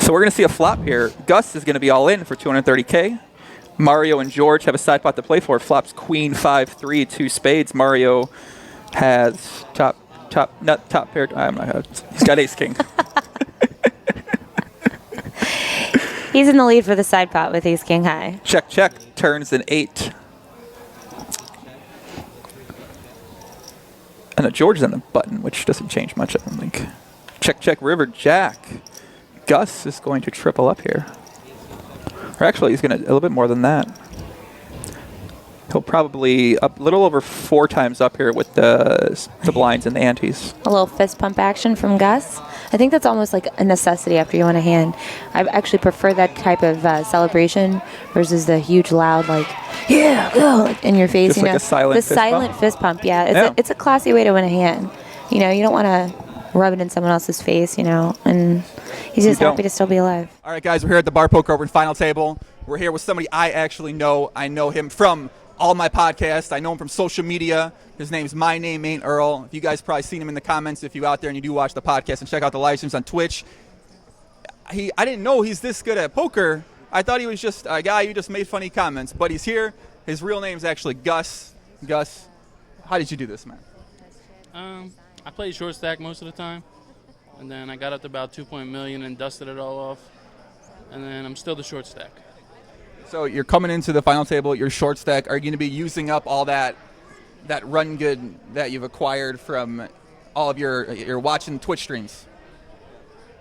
So we're going to see a flop here. Gus is going to be all in for $230K. Mario and George have a side pot to play for. Flops queen 5-3, 2 spades. Mario has top pair. He's got ace king. He's in the lead for the side pot with ace king high. Check, check. Turns an 8. And George is on the button, which doesn't change much, I don't think. Check, check, river, jack. Gus is going to triple up here. Or actually, he's going to a little bit more than that. He'll probably up a little over 4 times up here with the blinds and the antes. A little fist pump action from Gus. I think that's almost like a necessity after you win a hand. I actually prefer that type of celebration versus the huge, loud, like, yeah, go, like, in your face. Just like a silent fist pump? Fist pump, yeah. It's a classy way to win a hand. You don't want to rub it in someone else's face, and he's just happy to still be alive. All right, guys, we're here at the Bar Poker Open final table. We're here with somebody I actually know. I know him from all my podcasts. I know him from social media. His name's My Name Ain't Earl. You guys probably seen him in the comments if you're out there and you do watch the podcast and check out the live streams on Twitch. I didn't know he's this good at poker. I thought he was just a guy who just made funny comments, but he's here. His real name's actually Gus. Gus, how did you do this, man? I played short stack most of the time, and then I got up to about 2 million and dusted it all off, and then I'm still the short stack. So you're coming into the final table, you're short stack. Are you going to be using up all that run good that you've acquired from all of your watching Twitch streams?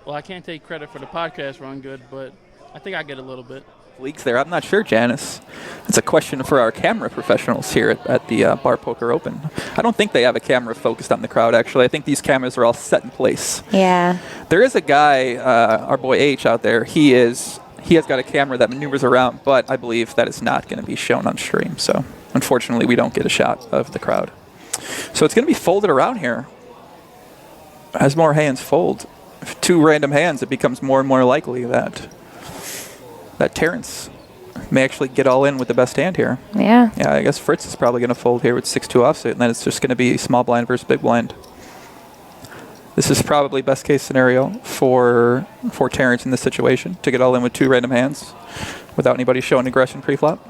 Well, I can't take credit for the podcast run good, but I think I get a little bit. leagues there. I'm not sure, Janice. It's a question for our camera professionals here at the Bar Poker Open. I don't think they have a camera focused on the crowd, actually. I think these cameras are all set in place. Yeah. There is a guy, our boy H out there. He has got a camera that maneuvers around, but I believe that is not going to be shown on stream. So unfortunately, we don't get a shot of the crowd. So it's going to be folded around here. As more hands fold, 2 random hands, it becomes more and more likely that Terrence may actually get all in with the best hand here. Yeah. Yeah, I guess Fritz is probably going to fold here with 6-2 offsuit, and then it's just going to be small blind versus big blind. This is probably best case scenario for Terrence in this situation, to get all in with 2 random hands without anybody showing aggression pre-flop.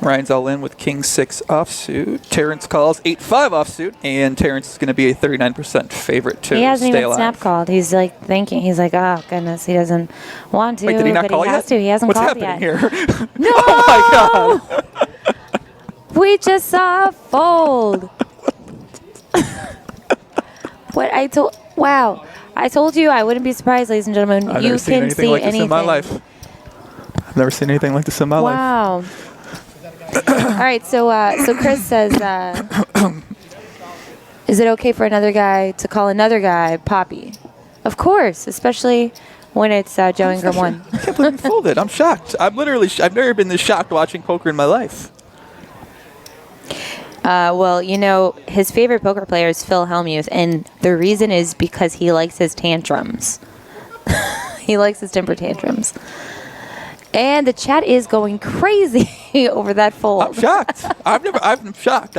Ryan's all in with king-6 offsuit. Terrence calls 8-5 offsuit, and Terrence is going to be a 39% favorite to He hasn't stay even alive. snap called. He's like thinking. He's like, oh goodness, he doesn't want to. Wait, did he not but call he yet? has to. He hasn't What's called happening yet. here? No! Oh my God! We just saw a fold. What I told? Wow, I told you I wouldn't be surprised, ladies and gentlemen. I've you never seen can anything see like this anything. in my life. I've never seen anything like this in my life. Wow. All right, so Chris says, is it okay for another guy to call another guy Poppy? Of course, especially when it's Joe Ingram 1. I can't believe he folded. I'm shocked. I'm literally. I've never been this shocked watching poker in my life. Well, you know, his favorite poker player is Phil Hellmuth, and the reason is because he likes his tantrums. He likes his temper tantrums. And the chat is going crazy over that fold. I'm shocked. I'm shocked.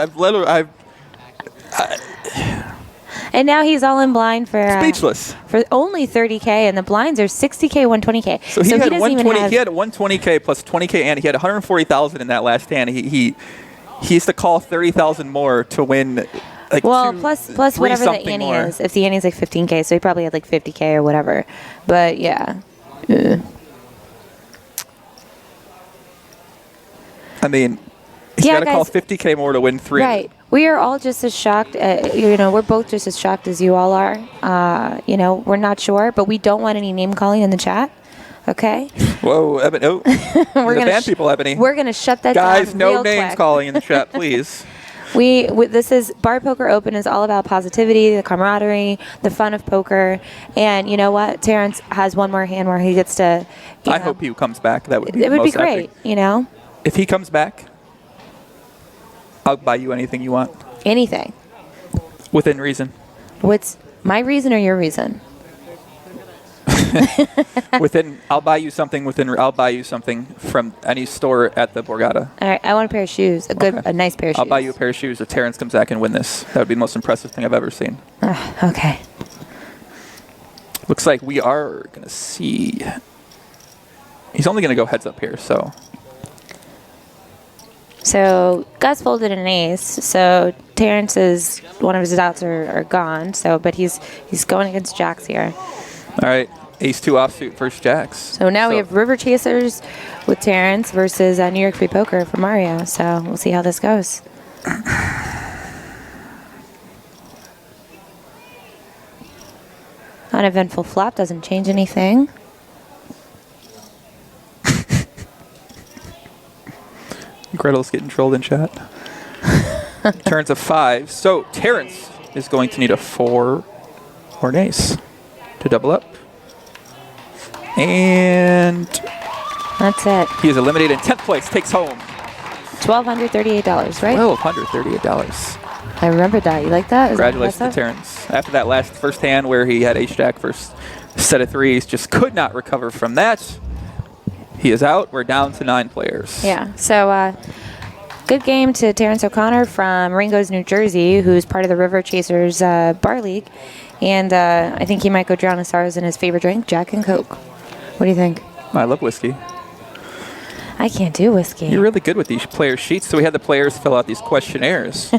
And now he's all in blind for Speechless. For only 30K, and the blinds are 60K, 120K. So he had doesn't 120. even have, He had 120K plus 20K, and he had 140,000 in that last hand. He used to call 30,000 more to win. Like well, plus whatever the ante more. is. If the ante is like 15K, so he probably had like 50K or whatever. But yeah. I mean, he's got to call 50K more to win 3. Right. We are all just as shocked. We're both just as shocked as you all are. We're not sure, but we don't want any name calling in the chat. Okay. Whoa, Ebony. Oh, we're going to ban people, Ebony. We're going to shut that Guys, down. no real names quick. calling in the chat, please. This is Bar Poker Open is all about positivity, the camaraderie, the fun of poker, and you know what? Terrence has one more hand where he gets to. I hope he comes back. That would be. It would be most great, epic. If he comes back, I'll buy you anything you want. Anything. Within reason. What's my reason or your reason? I'll buy you something I'll buy you something from any store at the Borgata. All right, I want a pair of shoes, a nice pair of shoes. I'll buy you a pair of shoes if Terrence comes back and win this. That would be the most impressive thing I've ever seen. Okay. Looks like we are going to see. He's only going to go heads up here, so. So Gus folded an ace. So Terrence's one of his dots are gone. So, but he's going against jacks here. All right, ace-2 offsuit versus jacks. So now we have River Chasers with Terrence versus New York Free Poker for Mario. So we'll see how this goes. Uneventful flop doesn't change anything. Gretel's getting trolled in chat. Turns a 5. So Terrence is going to need a 4 or an ace to double up. And that's it. He is eliminated in 10th place, takes home $1,238, right? $1,238. I remember that. You like that? Congratulations to Terrence. After that first hand where he had ace-jack first set of threes, just could not recover from that. He is out. We're down to 9 players. Yeah. So good game to Terrence O'Connor from Ringo's, New Jersey, who's part of the River Chasers Bar League. And I think he might go drown his sorrows in his favorite drink, Jack and Coke. What do you think? I love whiskey. I can't do whiskey. You're really good with these player sheets. So we had the players fill out these questionnaires.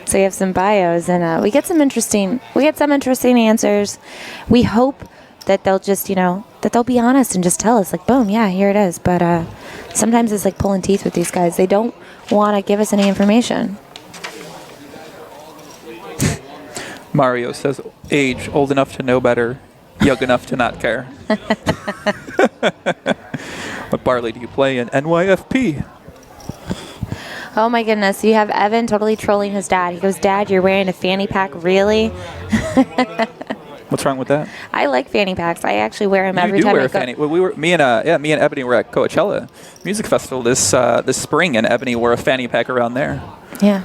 So we have some bios, and we get some interesting answers. We hope that they'll just, that they'll be honest and just tell us, like, boom, yeah, here it is. But sometimes it's like pulling teeth with these guys. They don't want to give us any information. Mario says, age, old enough to know better, young enough to not care. What barley do you play in? NYFP. Oh my goodness, you have Evan totally trolling his dad. He goes, Dad, you're wearing a fanny pack, really? What's wrong with that? I like fanny packs. I actually wear them every You do time wear I a go. fanny. Well, me and Ebony were at Coachella Music Festival this spring, and Ebony wore a fanny pack around there. Yeah.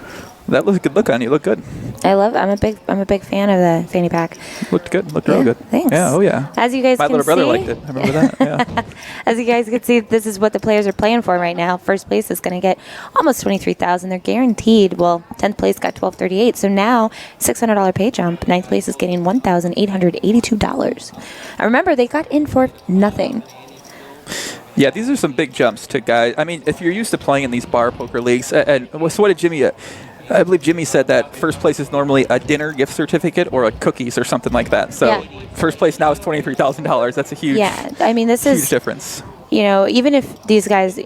That was a good look on you. Look good. I'm a big fan of the fanny pack. Looked good. Looked real good. Thanks. Yeah. Oh yeah. As you guys My can little brother see, liked it. I remember that. Yeah. As you guys can see, this is what the players are playing for right now. First place is going to get almost $23,000. They're guaranteed. Well, 10th place got $1,238. So now $600 pay jump. 9th place is getting $1,882. I remember they got in for nothing. Yeah, these are some big jumps to guys. I mean, if you're used to playing in these bar poker leagues, and so what did Jimmy? I believe Jimmy said that first place is normally a dinner gift certificate or a cookies or something like that. So first place now is $23,000. That's a huge, I mean, this is huge difference. You know, even if these guys,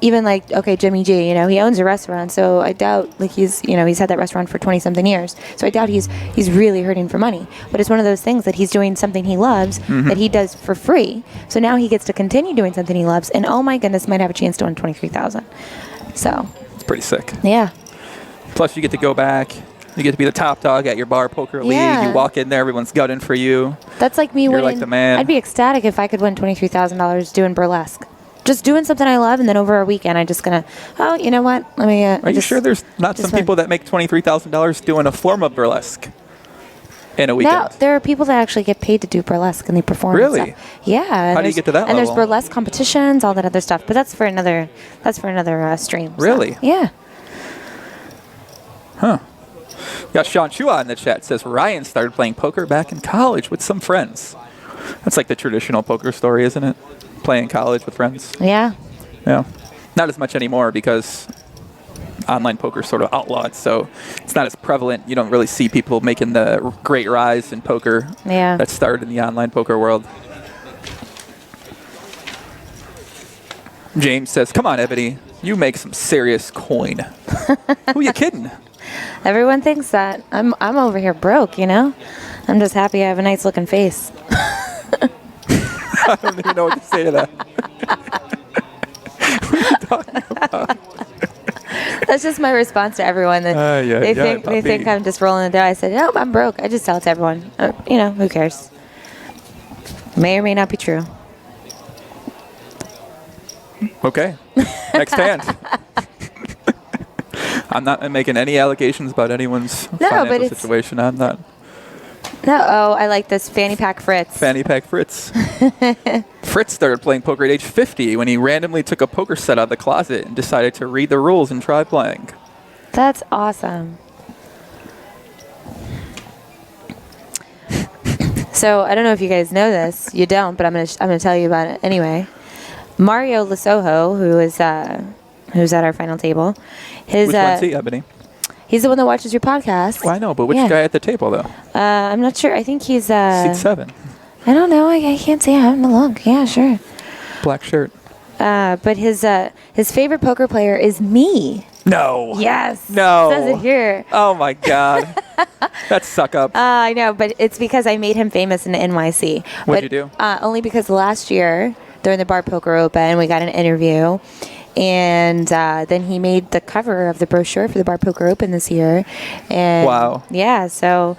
even like, okay, Jimmy G, you know, he owns a restaurant, so I doubt, like he's had that restaurant for 20-something years, so I doubt he's really hurting for money. But it's one of those things that he's doing something he loves that he does for free. So now he gets to continue doing something he loves, and oh my goodness, might have a chance to win $23,000. So it's pretty sick. Yeah. Plus, you get to go back. You get to be the top dog at your bar poker league. You walk in there, everyone's gutting for you. That's like me You're winning. like the man. I'd be ecstatic if I could win $23,000 doing burlesque. Just doing something I love, and then over a weekend, I'm just gonna. Oh, you know what? Let me. Are you sure there's not some people that make $23,000 doing a form of burlesque in a weekend? No, there are people that actually get paid to do burlesque and they perform. Really? And stuff. Yeah. How do you get to that And level? there's burlesque competitions, all that other stuff. But that's for another. Stream. Really? So, yeah. Huh. Got Sean Chua in the chat. Says Ryan started playing poker back in college with some friends. That's like the traditional poker story, isn't it? Playing college with friends. Yeah. Yeah. Not as much anymore because online poker is sort of outlawed, so it's not as prevalent. You don't really see people making the great rise in poker that started in the online poker world. James says, come on, Ebony. You make some serious coin. Who you kidding? Everyone thinks that. I'm over here broke, you know? I'm just happy I have a nice looking face. I don't even know what to say to that. What are you talking about? That's just my response to everyone. They think I'm just rolling it down. I said, no, I'm broke. I just tell it to everyone. You know, who cares? May or may not be true. Okay. Next hand. I'm not making any allegations about anyone's financial situation. I'm not. No, I like this Fanny Pack Fritz. Fanny Pack Fritz. Fritz started playing poker at age 50 when he randomly took a poker set out of the closet and decided to read the rules and try playing. That's awesome. So I don't know if you guys know this. You don't, but I'm gonna tell you about it anyway. Mario Lasoho, who's at our final table, Which one's he, Ebony? He's the one that watches your podcast. Well, I know, but which guy at the table, though? I'm not sure. I think he's... Seat 7. I don't know. I can't say. I haven't look. Yeah, sure. Black shirt. But his favorite poker player is me. No. Yes. No. It says it here. Oh, my God. That's suck up. I know, but it's because I made him famous in the NYC. What'd you do? Only because last year, during the Bar Poker Open, we got an interview. And then he made the cover of the brochure for the Bar Poker Open this year. And wow. Yeah, so,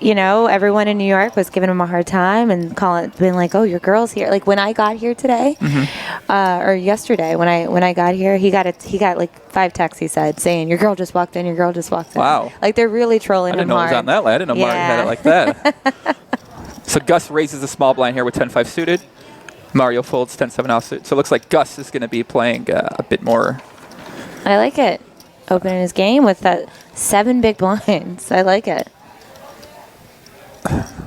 you know, everyone in New York was giving him a hard time and being like, oh, your girl's here. Like when I got here today, or yesterday when I got here, he got like 5 texts, he said, saying, your girl just walked in, your girl just walked in. Wow. Like they're really trolling him I didn't know hard. it was on that line. I didn't know Mario had it like that. So Gus raises a small blind here with 10-5 suited. Mario folds 10-7 offsuit. So it looks like Gus is going to be playing a bit more. I like it. Opening his game with that 7 big blinds. I like it.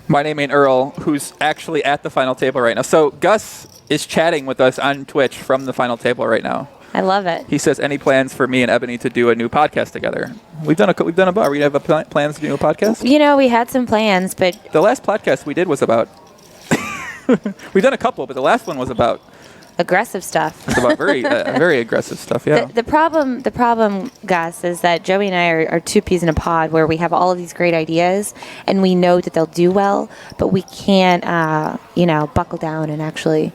My name ain't Earl, who's actually at the final table right now. So Gus is chatting with us on Twitch from the final table right now. I love it. He says, any plans for me and Ebony to do a new podcast together? We've done a bar. We have plans to do a podcast? You know, we had some plans, but... The last podcast we did was about... We've done a couple, but the last one was about aggressive stuff. It's about very aggressive stuff. Yeah. The problem, Gus, is that Joey and I are two peas in a pod where we have all of these great ideas and we know that they'll do well, but we can't, buckle down and actually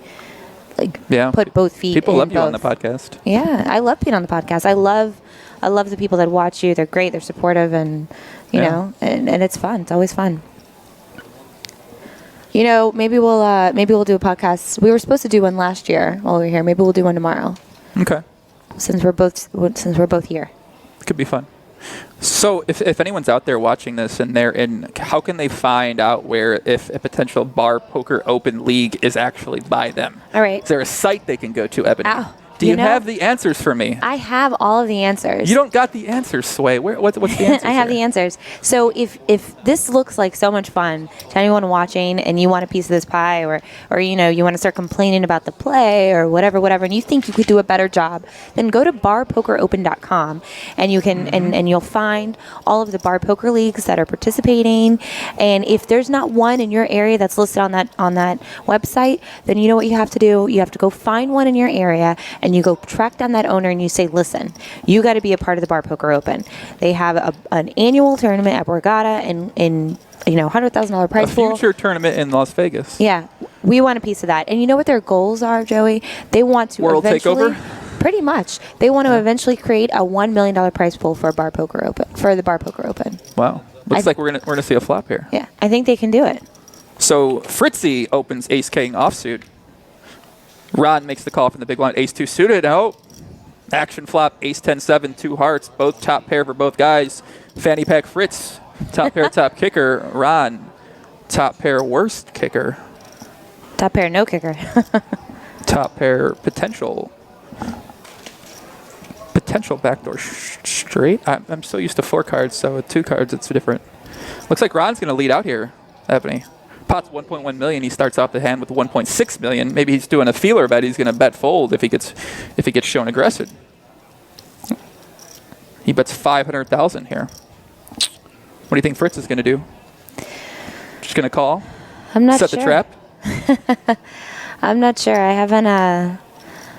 put both feet. People in love you both. on the podcast. Yeah, I love being on the podcast. I love the people that watch you. They're great. They're supportive, and you know, and it's fun. It's always fun. You know, maybe we'll do a podcast. We were supposed to do one last year while we were here. Maybe we'll do one tomorrow. Okay. Since we're both here. It could be fun. So if anyone's out there watching this and they're in, how can they find out if a potential Bar Poker Open League is actually by them? All right. Is there a site they can go to, Ebony? Ow. Do you have the answers for me? I have all of the answers. You don't got the answers, Sway. What's the answers? I have the answers. So if this looks like so much fun to anyone watching and you want a piece of this pie or you want to start complaining about the play or whatever, and you think you could do a better job, then go to barpokeropen.com and you can and you'll find all of the bar poker leagues that are participating. And if there's not one in your area that's listed on that website, then you know what you have to do? You have to go find one in your area and you go track down that owner and you say, listen, you got to be a part of the Bar Poker Open. They have an annual tournament at Borgata and $100,000 prize pool. A future tournament in Las Vegas. Yeah, we want a piece of that. And you know what their goals are, Joey? They want to World eventually, takeover? Pretty much. They want to eventually create a $1 million prize pool for the Bar Poker Open. Wow, looks like we're gonna see a flop here. Yeah, I think they can do it. So Fritzy opens Ace King offsuit. Ron makes the call from the big blind. Ace 2 suited. Oh, action flop. Ace 10-7, 2 hearts. Both top pair for both guys. Fanny pack Fritz, top pair, top kicker. Ron, top pair, worst kicker. Top pair, no kicker. Top pair, potential backdoor straight. I'm so used to 4 cards, so with 2 cards, it's different. Looks like Ron's going to lead out here, Ebony. Pot's 1.1 million. He starts off the hand with 1.6 million. Maybe he's doing a feeler bet. He's going to bet fold if he gets shown aggressive. He bets 500,000 here. What do you think Fritz is going to do? Just going to call? I'm not sure. Set the trap? I'm not sure. I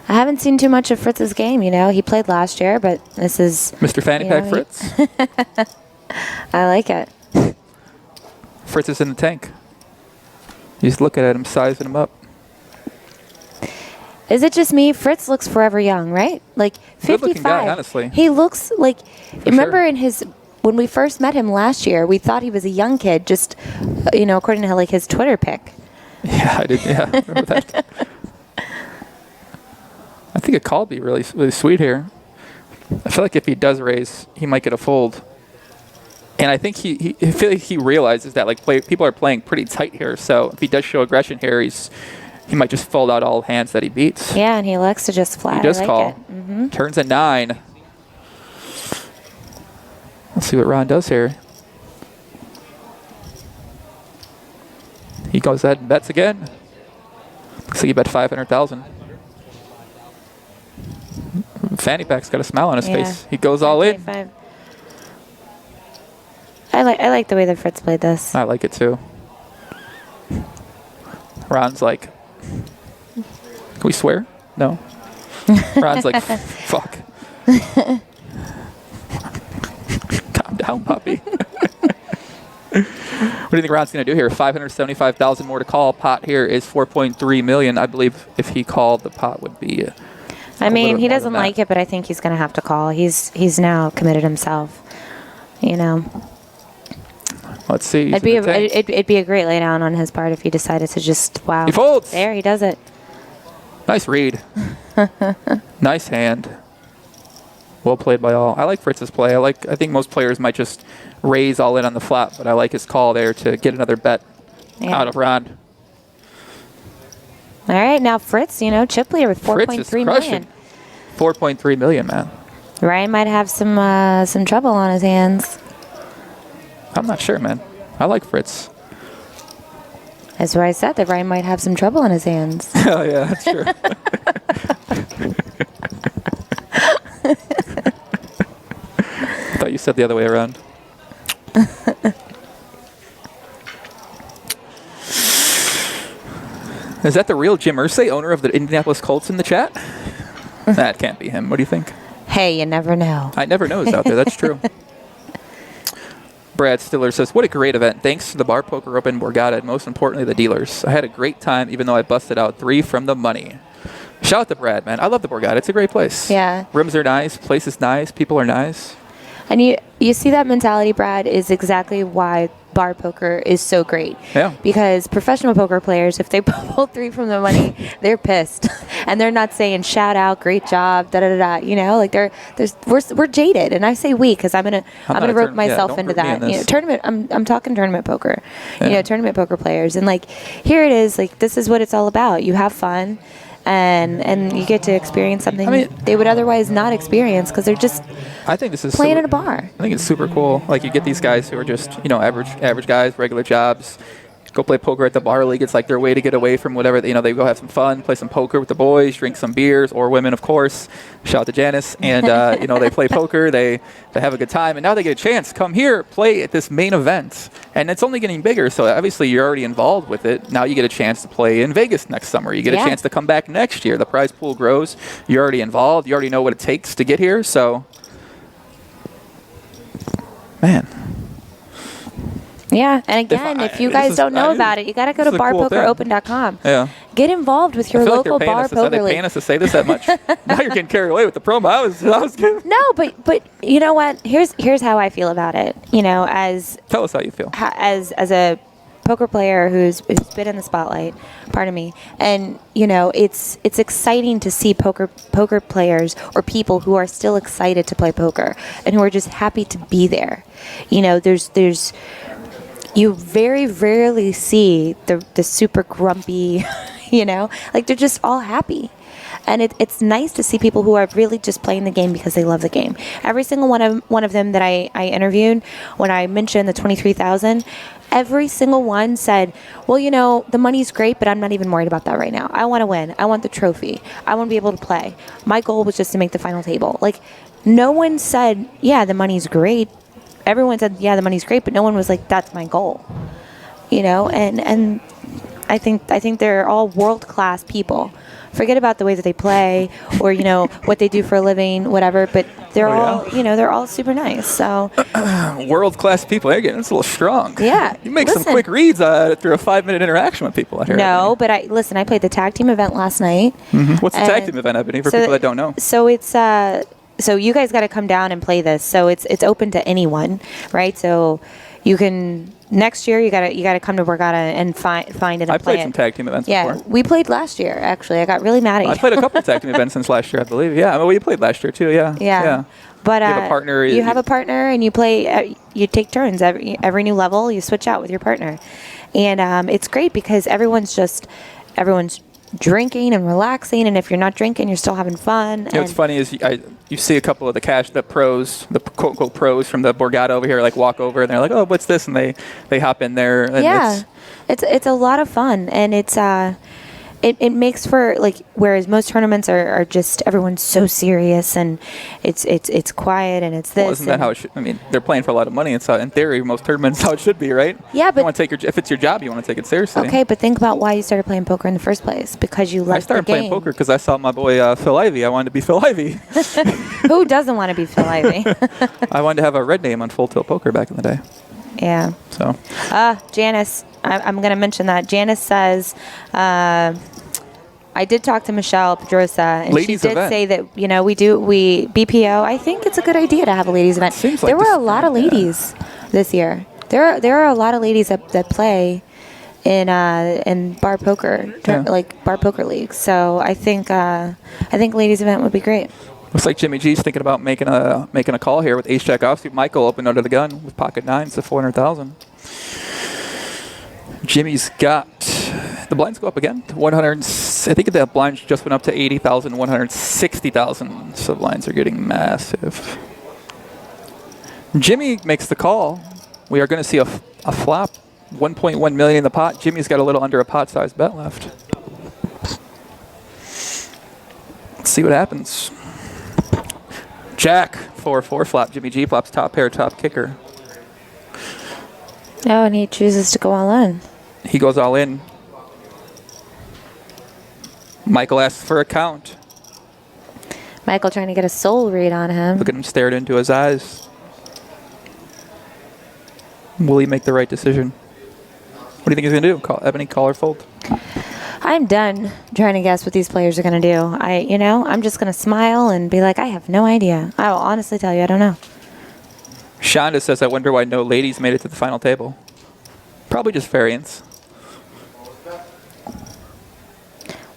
haven't seen too much of Fritz's game. He played last year, but this is Mr. Fanny Pack Fritz. I like it. Fritz is in the tank. You just looking at him, sizing him up. Is it just me? Fritz looks forever young, right? Like 55. Good-looking guy, honestly. He looks like. For remember sure. when we first met him last year, we thought he was a young kid. Just according to his Twitter pic. Yeah, I did. Yeah, remember that. I think a call would be really, really sweet here. I feel like if he does raise, he might get a fold. And I think I feel like he realizes that people are playing pretty tight here. So if he does show aggression here, he might just fold out all hands that he beats. Yeah, and he likes to just flat. He does call. Mm-hmm. Turns a 9. Let's see what Ron does here. He goes ahead and bets again. Looks like he bet 500,000. Fanny Pack's got a smile on his face. He goes all in. I like the way that Fritz played this. I like it too. Ron's like, can we swear? No. Ron's like, fuck. Calm down, puppy. What do you think Ron's going to do here? 575,000 more to call. Pot here is 4.3 million. I believe if he called, the pot would be. He doesn't like it, but I think he's going to have to call. He's now committed himself. Let's see. It'd be a great laydown on his part if he decided to just He folds. There, he does it. Nice read. Nice hand. Well played by all. I like Fritz's play. I think most players might just raise all in on the flop, but I like his call there to get another bet out of Ron. All right, now Fritz, chip leader with 4.3 million. 4.3 million, man. Ryan might have some trouble on his hands. I'm not sure, man. I like Fritz. That's why I said that Ryan might have some trouble on his hands. Oh, yeah, that's true. I thought you said the other way around. Is that the real Jim Irsay, owner of the Indianapolis Colts, in the chat? That can't be him. What do you think? Hey, you never know. I never know who's out there. That's true. Brad Stiller says, what a great event. Thanks to the Bar Poker Open Borgata, and most importantly, the dealers. I had a great time, even though I busted out 3 from the money. Shout out to Brad, man. I love the Borgata. It's a great place. Yeah. Rooms are nice. Place is nice. People are nice. And you see that mentality, Brad, is exactly why bar poker is so great. Yeah. Because professional poker players, if they pull 3 from the money, they're pissed. And they're not saying shout out, great job, da da da da. You know, like we're jaded. And I say we because I'm gonna rope myself into that. You know, tournament. I'm talking tournament poker. Yeah. You know, tournament poker players. And like here it is. Like this is what it's all about. You have fun. And you get to experience something they would otherwise not experience because they're just I think this is playing in a bar. I think it's super cool. Like you get these guys who are just, average guys, regular jobs, go play poker at the bar league. It's like their way to get away from whatever, they go have some fun, play some poker with the boys, drink some beers, or women, of course. Shout out to Janice. And, they play poker, they have a good time. And now they get a chance to come here, play at this main event. And it's only getting bigger, so obviously you're already involved with it. Now you get a chance to play in Vegas next summer. You get a chance to come back next year. The prize pool grows. You're already involved. You already know what it takes to get here. So, man. Yeah, and again, if you guys don't know about it, you got to go to barpokeropen.com. Yeah. Get involved with your local bar poker league. They're paying us to say this that much. Now you're getting carried away with the promo. I was kidding. No, but you know what? Here's how I feel about it. You know, tell us how you feel. As a poker player who's been in the spotlight, pardon me, and it's exciting to see poker players or people who are still excited to play poker and who are just happy to be there. You know, there's you very rarely see the super grumpy, like they're just all happy. And it's nice to see people who are really just playing the game because they love the game. Every single one of them that I interviewed, when I mentioned the 23,000, every single one said, well, the money's great, but I'm not even worried about that right now. I want to win. I want the trophy. I want to be able to play. My goal was just to make the final table. Like, no one said, yeah, the money's great. Everyone said, yeah, the money's great, but no one was like, that's my goal. And I think they're all world-class people. Forget about the way that they play or, what they do for a living, whatever, but they're they're all super nice. So world-class people. Again, it's a little strong. Yeah. You make some quick reads through a 5-minute interaction with people out here. No, but I played the tag team event last night. Mm-hmm. What's the tag team event, Ebony, for people that don't know? So it's so you guys got to come down and play this. So it's open to anyone, right? So you can next year you gotta come to Borgata and find it and play it. I played some tag team events before. Yeah, we played last year actually. I got really mad at you. I played a couple of tag team events since last year, I believe. Yeah, you played last year too. Yeah. Yeah. But you have a partner. You have a partner, and you play. You take turns every new level. You switch out with your partner, and it's great because everyone's drinking and relaxing, and if you're not drinking, you're still having fun. What's funny is you see a couple of the pros, the quote unquote pros from the Borgata over here, like walk over and they're like, oh, what's this? And they hop in there. And it's a lot of fun, and it makes for like, whereas most tournaments are just everyone's so serious and it's quiet and it's this. Well, isn't that how it should? I mean, they're playing for a lot of money. It's in theory most tournaments how it should be, right? Yeah, but you want to if it's your job, you want to take it seriously. Okay, but think about why you started playing poker in the first place. Because you liked the game. I started playing poker because I saw my boy Phil Ivey. I wanted to be Phil Ivey. Who doesn't want to be Phil Ivey? I wanted to have a red name on Full Tilt Poker back in the day. Yeah. So. Janice, I'm going to mention that. Janice says. I did talk to Michelle Pedrosa, and ladies she did event. say that, we BPO. I think it's a good idea to have a ladies event. Seems like there were a lot of ladies this year. There are a lot of ladies that play in bar poker, like bar poker leagues. So I think ladies event would be great. Looks like Jimmy G's thinking about making a call here with ace jack offsuit. Michael opened under the gun with pocket nines to 400,000. Jimmy's got the blinds go up again to 100. I think the blinds just went up to 80,000, 160,000. So the blinds are getting massive. Jimmy makes the call. We are going to see a flop. 1.1 million in the pot. Jimmy's got a little under a pot-sized bet left. Let's see what happens. Jack 4-4 flop. Jimmy G flops top pair, top kicker. Oh, and he chooses to go all in. He goes all in. Michael asks for a count. Michael trying to get a soul read on him. Look at him stared into his eyes. Will he make the right decision? What do you think he's going to do? Ebony, call or fold? I'm done trying to guess what these players are going to do. I'm just going to smile and be like, I have no idea. I will honestly tell you, I don't know. Shonda says, I wonder why no ladies made it to the final table. Probably just variance.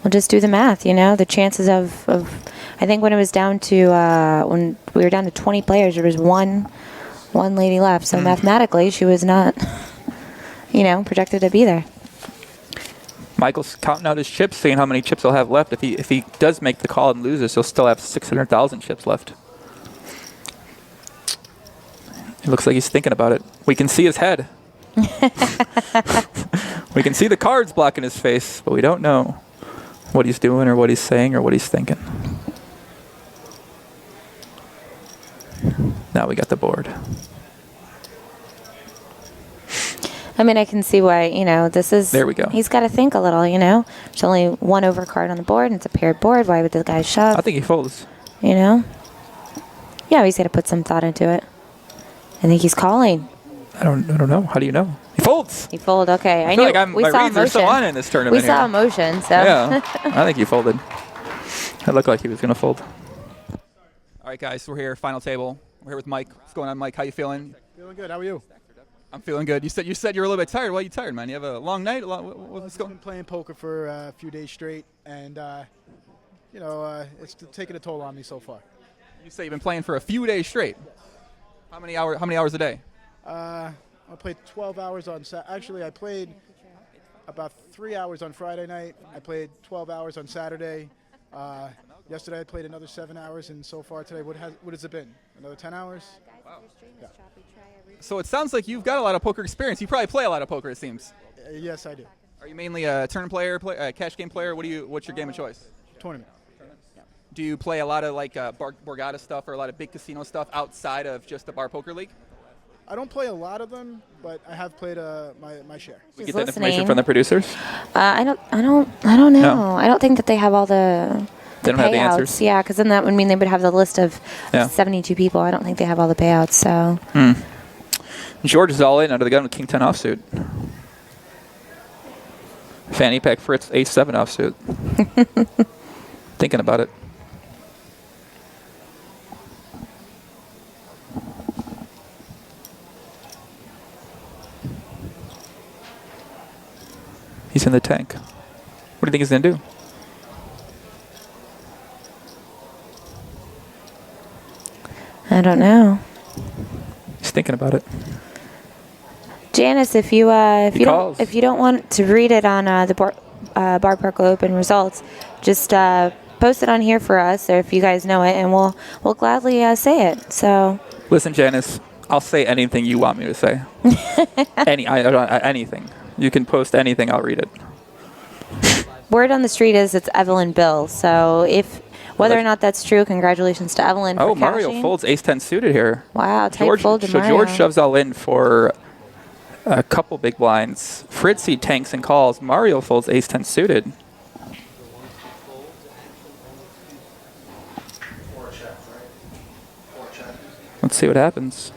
We'll just do the math, the chances of I think when it was down to, when we were down to 20 players, there was one lady left. So mathematically, she was not, projected to be there. Michael's counting out his chips, seeing how many chips he'll have left. If he does make the call and loses, he'll still have 600,000 chips left. It looks like he's thinking about it. We can see his head. We can see the cards blocking his face, but we don't know what he's doing or what he's saying or what he's thinking. Now we got the board. I mean, I can see why, this is... There we go. He's got to think a little, There's only one over card on the board, and it's a paired board. Why would the guy shove? I think he folds. Yeah, he's got to put some thought into it. I think he's calling. I don't know. How do you know? He folds. He folded. Okay, I feel like my reads are so on in this tournament. We saw emotion, so. Yeah, I think he folded. It looked like he was going to fold. All right, guys, we're here, final table. We're here with Mike. What's going on, Mike? How you feeling? Feeling good. How are you? I'm feeling good. You said you're a little bit tired. Why are you tired, man? You have a long night? What's going on? I've been playing poker for a few days straight, and it's taking a toll on me so far. You say you've been playing for a few days straight. How many hours a day? I played 12 hours on Actually, I played about 3 hours on Friday night. I played 12 hours on Saturday. Yesterday I played another 7 hours, and so far today, what has it been? Another 10 hours? Wow. Yeah. So it sounds like you've got a lot of poker experience. You probably play a lot of poker, it seems. Yes, I do. Are you mainly a tournament player, cash game player? What's your game of choice? Tournament. Do you play a lot of Borgata stuff or a lot of big casino stuff outside of just the bar poker league? I don't play a lot of them, but I have played my share. We get that information from the producers? I don't know. No. I don't think that they have all the They don't have the payouts. answers? Yeah, because then that would mean they would have the list of 72 people. I don't think they have all the payouts. So. George is all in under the gun with King 10 offsuit. Fanny pack Fritz Ace 7 offsuit. Thinking about it. He's in the tank. What do you think he's going to do? I don't know. He's thinking about it. Janice, if you don't want to read it on the Bar Park Open results, just post it on here for us, or if you guys know it, and we'll gladly say it. So. Listen, Janice, I'll say anything you want me to say. Anything. You can post anything. I'll read it. Word on the street is it's Evelyn Bill. So whether or not that's true, congratulations to Evelyn. Oh, for Mario cashing. folds Ace 10 suited here. Wow, tight fold to Mario. George shoves all in for a couple big blinds. Fritzy tanks and calls. Mario folds Ace 10 suited. Let's see what happens.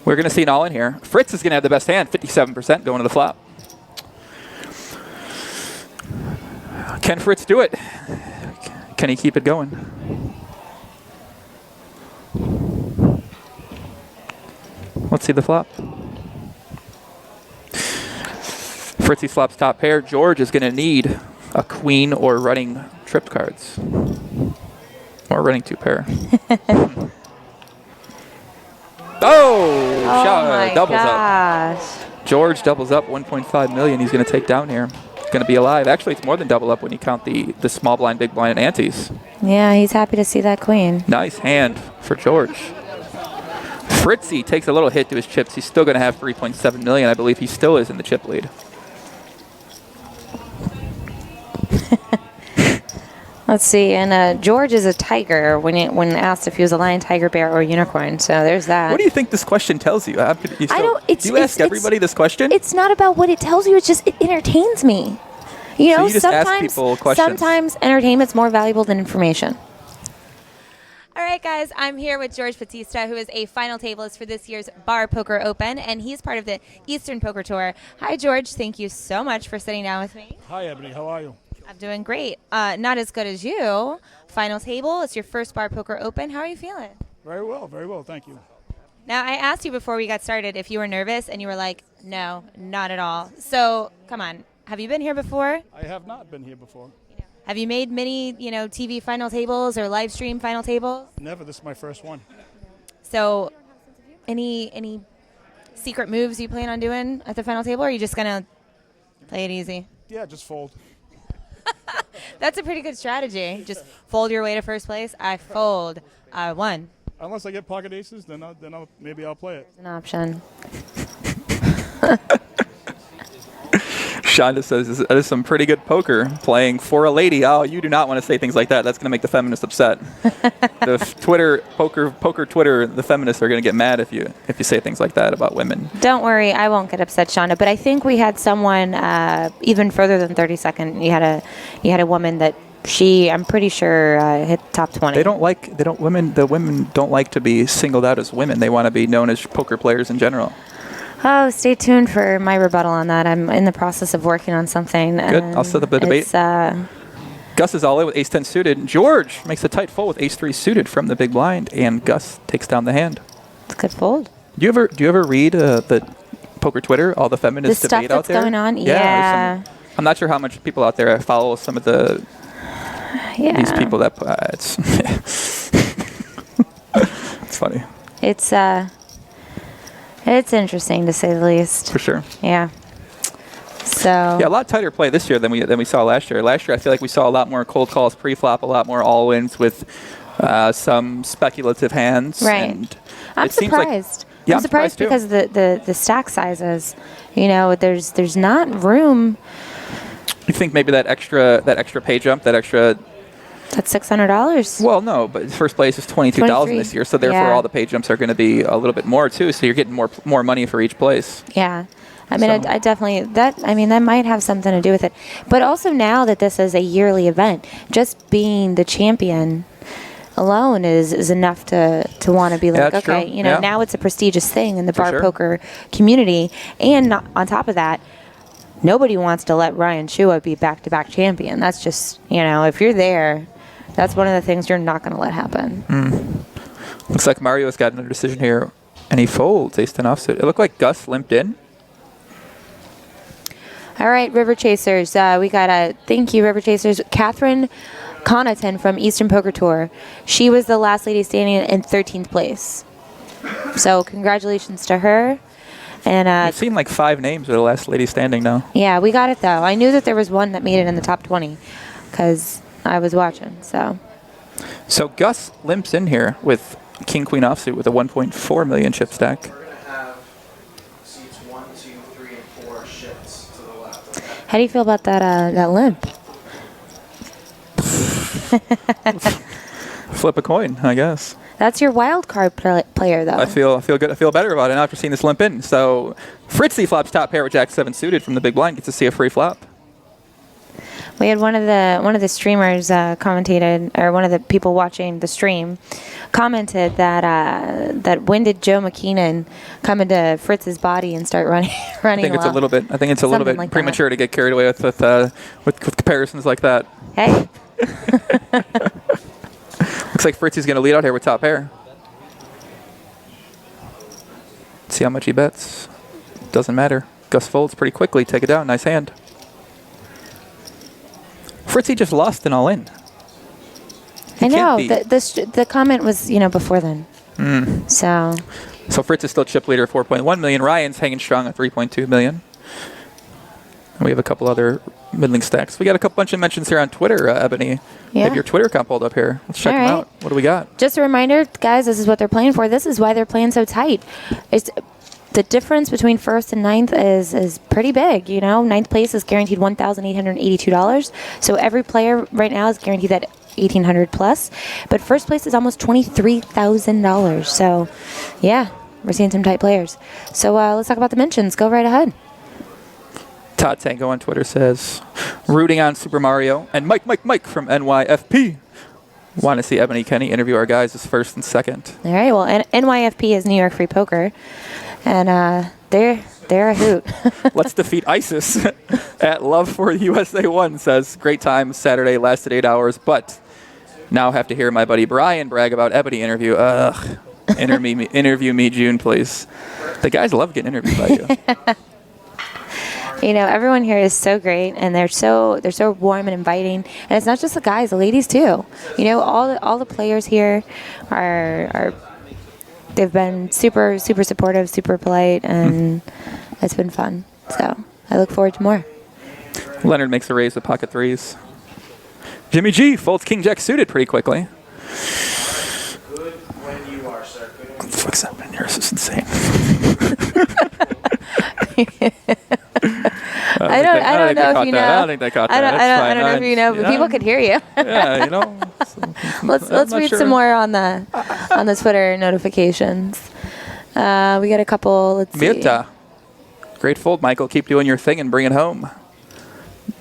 We're going to see an all in here. Fritz is going to have the best hand, 57% going to the flop. Can Fritz do it? Can he keep it going? Let's see the flop. Fritzy flops top pair. George is going to need a queen or running tripped cards. Or running two pair. Oh, doubles gosh. up. George doubles up 1.5 million. He's going to take down here. Going to be alive. Actually, it's more than double up when you count the small blind, big blind, and antes. Yeah, he's happy to see that queen. Nice hand for George. Fritzy takes a little hit to his chips. He's still going to have 3.7 million. I believe he still is in the chip lead. Let's see, and George is a tiger when asked if he was a lion, tiger, bear, or unicorn. So there's that. What do you think this question tells you? Do you ask everybody this question? It's not about what it tells you. It's just it entertains me. You So know, you just ask people questions. sometimes entertainment's more valuable than information. All right, guys, I'm here with George Batista, who is a final tableist for this year's Bar Poker Open, and he's part of the Eastern Poker Tour. Hi, George. Thank you so much for sitting down with me. Hi, Ebony. How are you? I'm doing great. Not as good as you. Final table. It's your first Bar Poker Open. How are you feeling? Very well. Very well. Thank you. Now, I asked you before we got started if you were nervous, and you were like, no, not at all. So, come on. Have you been here before? I have not been here before. Have you made many, TV final tables or live stream final tables? Never. This is my first one. So, any secret moves you plan on doing at the final table, or are you just going to play it easy? Yeah, just fold. That's a pretty good strategy. Just fold your way to first place. I fold. I won. Unless I get pocket aces, then maybe I'll play it. An option. Shonda says that is some pretty good poker playing for a lady. Oh, you do not want to say things like that. That's going to make the feminists upset. The Twitter poker Twitter, the feminists are going to get mad if you say things like that about women. Don't worry, I won't get upset, Shonda. But I think we had someone even further than 32nd. You had a woman that I'm pretty sure hit top 20. The women don't like to be singled out as women. They want to be known as poker players in general. Oh, stay tuned for my rebuttal on that. I'm in the process of working on something. Good. I'll set up the debate. Gus is all in with ace-10 suited. George makes a tight fold with ace-3 suited from the big blind, and Gus takes down the hand. It's a good fold. Do you ever read the poker Twitter, all the feminist the debate out there? Stuff that's going on? Yeah. I'm not sure how much people out there follow some of these people that it's funny. It's interesting to say the least. For sure. Yeah. So. Yeah, a lot tighter play this year than we saw last year. Last year, I feel like we saw a lot more cold calls pre-flop, a lot more all-ins with some speculative hands. Right. And I'm surprised. I'm surprised because of the stack sizes. There's not room. You think maybe that extra pay jump, That's $600. Well, no, but first place is $22,000 this year, so therefore all the pay jumps are going to be a little bit more too. So you're getting more money for each place. Yeah, I mean, I definitely that might have something to do with it. But also now that this is a yearly event, just being the champion alone is enough to want to be like, okay, true. Now it's a prestigious thing in the bar poker community, and on top of that. Nobody wants to let Ryan Shua be back-to-back champion. That's just, if you're there, that's one of the things you're not going to let happen. Looks like Mario's got another decision here, and he folds ace-10 offsuit. It looked like Gus limped in. All right, River Chasers. We got thank you, River Chasers. Catherine Connaughton from Eastern Poker Tour. She was the last lady standing in 13th place. So congratulations to her. And You've seen like 5 names of the last lady standing now. Yeah, we got it though. I knew that there was one that made it in the top 20 because I was watching. So Gus limps in here with King Queen offsuit with a 1.4 million chip stack. How do you feel about that limp? Flip a coin, I guess. That's your wild card player, though. I feel good. I feel better about it now after seeing this limp in. So Fritzy flops top pair with Jack-7 suited from the big blind. Gets to see a free flop. We had one of the streamers commentated, or one of the people watching the stream commented that when did Joe McKeenan come into Fritz's body and start running? I think it's a little bit. Like premature to get carried away with comparisons like that. Hey. Looks like Fritzy's going to lead out here with top pair. See how much he bets. Doesn't matter. Gus folds pretty quickly. Take it down. Nice hand. Fritzy just lost an all-in. I know. The comment was, before then. So Fritz is still chip leader at 4.1 million. Ryan's hanging strong at 3.2 million. And we have a couple other middling stacks. We got a bunch of mentions here on Twitter, Ebony. Yeah. You have your Twitter account pulled up here. Let's check them out. What do we got? Just a reminder, guys, this is what they're playing for. This is why they're playing so tight. The difference between first and ninth is pretty big. Ninth place is guaranteed $1,882. So every player right now is guaranteed that $1,800 plus. But first place is almost $23,000. So, yeah, we're seeing some tight players. So let's talk about the mentions. Go right ahead. Todd Tango on Twitter says, rooting on Super Mario. And Mike from NYFP. Want to see Ebony Kenney interview our guys as first and second. All right. Well, NYFP is New York Free Poker, and they're a hoot. Let's defeat ISIS at Love for USA 1 says, great time Saturday, lasted 8 hours, but now have to hear my buddy Brian brag about Ebony interview. Ugh. Interview me June, please. The guys love getting interviewed by you. You know, everyone here is so great, and they're so warm and inviting. And it's not just the guys, the ladies too. You know, all the players here are they've been super supportive, super polite, and it's been fun. So I look forward to more. Leonard makes a raise with pocket threes. Jimmy G folds King Jack suited pretty quickly. What the fuck's happening here? This is insane. I don't know if you know. I don't think they caught that. I don't know if you know, but people could hear you. Yeah, you know. Let's read some more on the Twitter notifications. We got a couple. Let's see. Mirta. Great fold, Michael. Keep doing your thing and bring it home.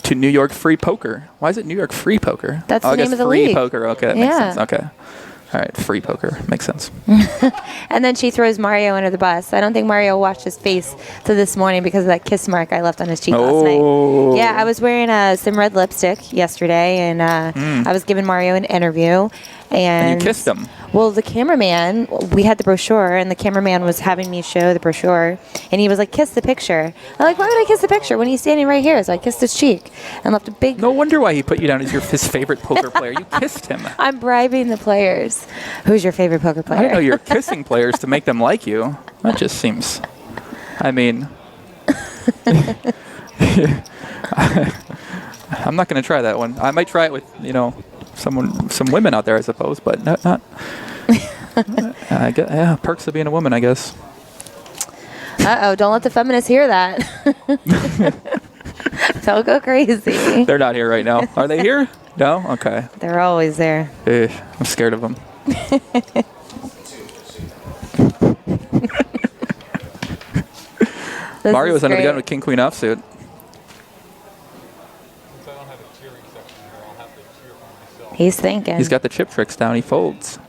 To New York Free Poker. Why is it New York Free Poker? That's the name of the free league. Poker. Okay, that makes sense. Okay. All right, free poker. Makes sense. And then she throws Mario under the bus. I don't think Mario washed his face to this morning because of that kiss mark I left on his cheek last night. Yeah, I was wearing some red lipstick yesterday, and I was giving Mario an interview. And you kissed him. Well, the cameraman, we had the brochure, and the cameraman was having me show the brochure, and he was like, kiss the picture. I'm like, why would I kiss the picture when he's standing right here? So I kissed his cheek and left a big... No wonder why he put you down as his favorite poker player. You kissed him. I'm bribing the players. Who's your favorite poker player? I don't know. You're kissing players to make them like you. That just seems... I mean... I'm not going to try that one. I might try it with, some women out there, I suppose, but not. Perks of being a woman, I guess. Uh-oh, don't let the feminists hear that. They'll go crazy. They're not here right now. Are they here? No? Okay. They're always there. I'm scared of them. Mario's under the gun with King Queen offsuit. He's thinking. He's got the chip tricks down. He folds.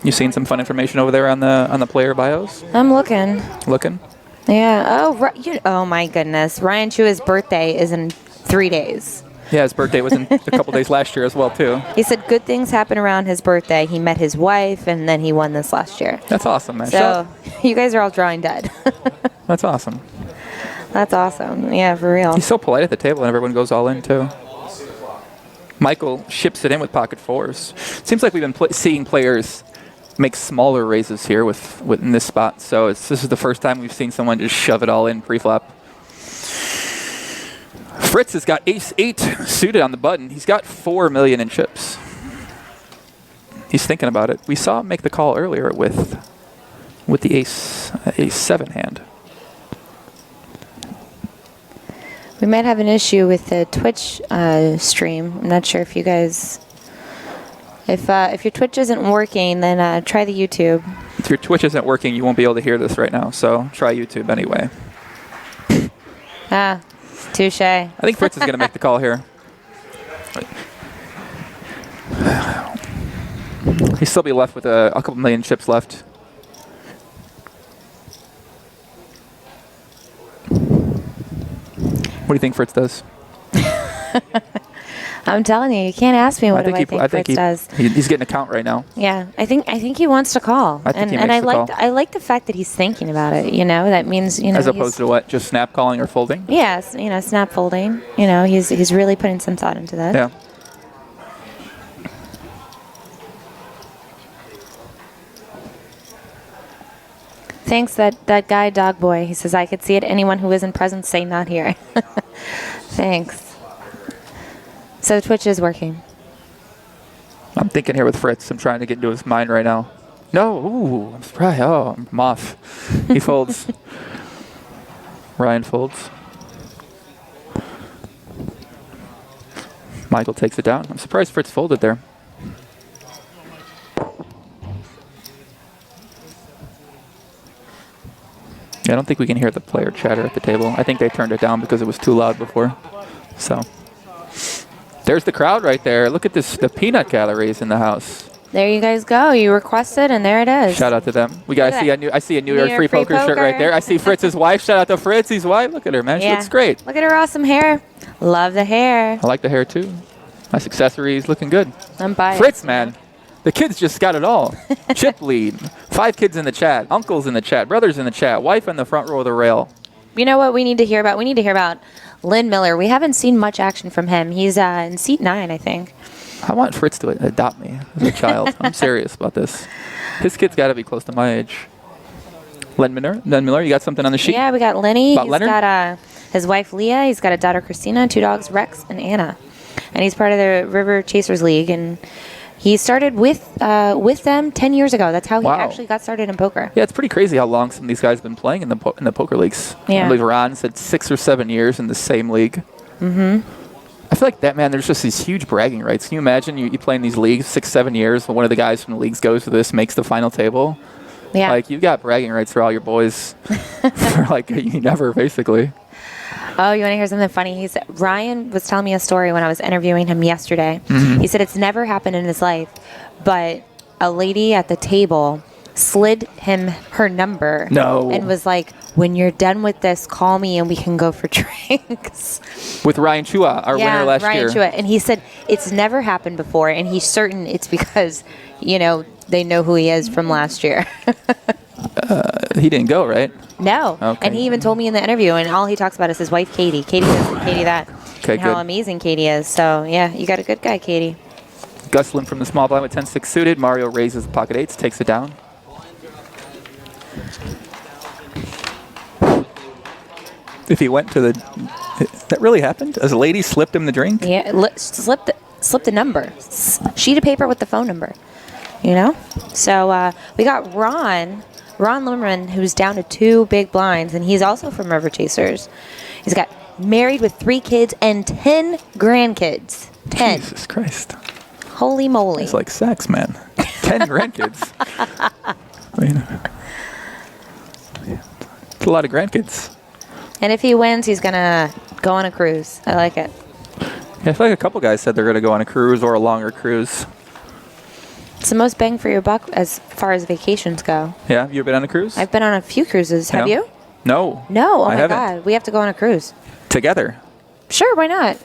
You seen some fun information over there on the player bios? I'm looking. Looking? Yeah. Oh, oh my goodness. Ryan Chua's birthday is in 3 days. Yeah, his birthday was in a couple days last year as well, too. He said good things happen around his birthday. He met his wife, and then he won this last year. That's awesome, man. So you guys are all drawing dead. That's awesome. That's awesome. Yeah, for real. He's so polite at the table, and everyone goes all in, too. Michael ships it in with pocket fours. Seems like we've been seeing players make smaller raises here in this spot. So this is the first time we've seen someone just shove it all in pre-flop. Fritz has got ace-8 suited on the button. He's got 4 million in chips. He's thinking about it. We saw him make the call earlier with the ace-7 hand. We might have an issue with the Twitch stream. I'm not sure if you guys... If your Twitch isn't working, then try the YouTube. If your Twitch isn't working, you won't be able to hear this right now, so try YouTube anyway. Touche. I think Fritz is going to make the call here. He'll still be left with a couple million chips left. What do you think Fritz does? I'm telling you, you can't ask me what I think Fritz does. He's getting a count right now. Yeah, I think he wants to call. I like the fact that he's thinking about it. That means as opposed to what, just snap calling or folding? Yes, snap folding. He's really putting some thought into that. Yeah. Thanks, that guy, Dog Boy. He says, I could see it. Anyone who isn't present, say not here. Thanks. So Twitch is working. I'm thinking here with Fritz. I'm trying to get into his mind right now. No. Ooh, I'm surprised. Oh, I'm off. He folds. Ryan folds. Michael takes it down. I'm surprised Fritz folded there. Yeah, I don't think we can hear the player chatter at the table. I think they turned it down because it was too loud before. So there's the crowd right there. Look at this, the peanut galleries in the house. There you guys go. You requested, and there it is. Shout out to them. We got to see I see a New York Free Poker shirt right there. I see Fritz's wife. Shout out to Fritz. His wife. Look at her, man. She looks great. Look at her awesome hair. Love the hair. I like the hair too. Nice accessories. Looking good. I'm biased. Fritz, man. The kids just got it all. Chip lead. 5 kids in the chat. Uncles in the chat. Brothers in the chat. Wife in the front row of the rail. You know what we need to hear about? We need to hear about Lynn Miller. We haven't seen much action from him. He's in seat 9, I think. I want Fritz to adopt me as a child. I'm serious about this. His kid's got to be close to my age. Len Miller, you got something on the sheet? Yeah, we got Lenny. About He's Leonard? got his wife Leah. He's got a daughter Christina, 2 dogs Rex and Anna, and he's part of the River Chasers League. And he started with them 10 years ago. That's how he actually got started in poker. Yeah, it's pretty crazy how long some of these guys have been playing in the poker leagues. Yeah. I believe Ron said 6 or 7 years in the same league. Mm-hmm. I feel like that, man, there's just these huge bragging rights. Can you imagine you play in these leagues 6, 7 years, when one of the guys from the leagues goes to this, makes the final table? Yeah. Like, you've got bragging rights for all your boys for, like, never, basically. Oh, you want to hear something funny? Ryan was telling me a story when I was interviewing him yesterday. Mhm. He said it's never happened in his life, but a lady at the table slid him her number. No. And was like, when you're done with this, call me and we can go for drinks. With Ryan Chua, our winner last Ryan year. Chua. And he said it's never happened before, and he's certain it's because, they know who he is from last year. He didn't go, right? No. Okay. And he even told me in the interview, and all he talks about is his wife, Katie. Katie this and Katie that. Okay, and how good. amazing Katie is. So, yeah, you got a good guy, Katie. Gusslin from the small blind with 10-6 suited. Mario raises the pocket 8s, takes it down. If he went to the... That really happened? As a lady slipped him the drink? Yeah, slipped the number. Sheet of paper with the phone number. So we got Ron Limmerman, who's down to 2 big blinds, and he's also from River Chasers. He's got married with 3 kids and 10 grandkids. 10. Jesus Christ. Holy moly. It's like sex, man. 10 grandkids. I mean, it's a lot of grandkids. And if he wins, he's going to go on a cruise. I like it. Yeah, I feel like a couple guys said they're going to go on a cruise or a longer cruise. It's the most bang for your buck as far as vacations go. Yeah, you ever been on a cruise? I've been on a few cruises. Have you? No. No. Oh, I my haven't. God. We have to go on a cruise. Together? Sure, why not?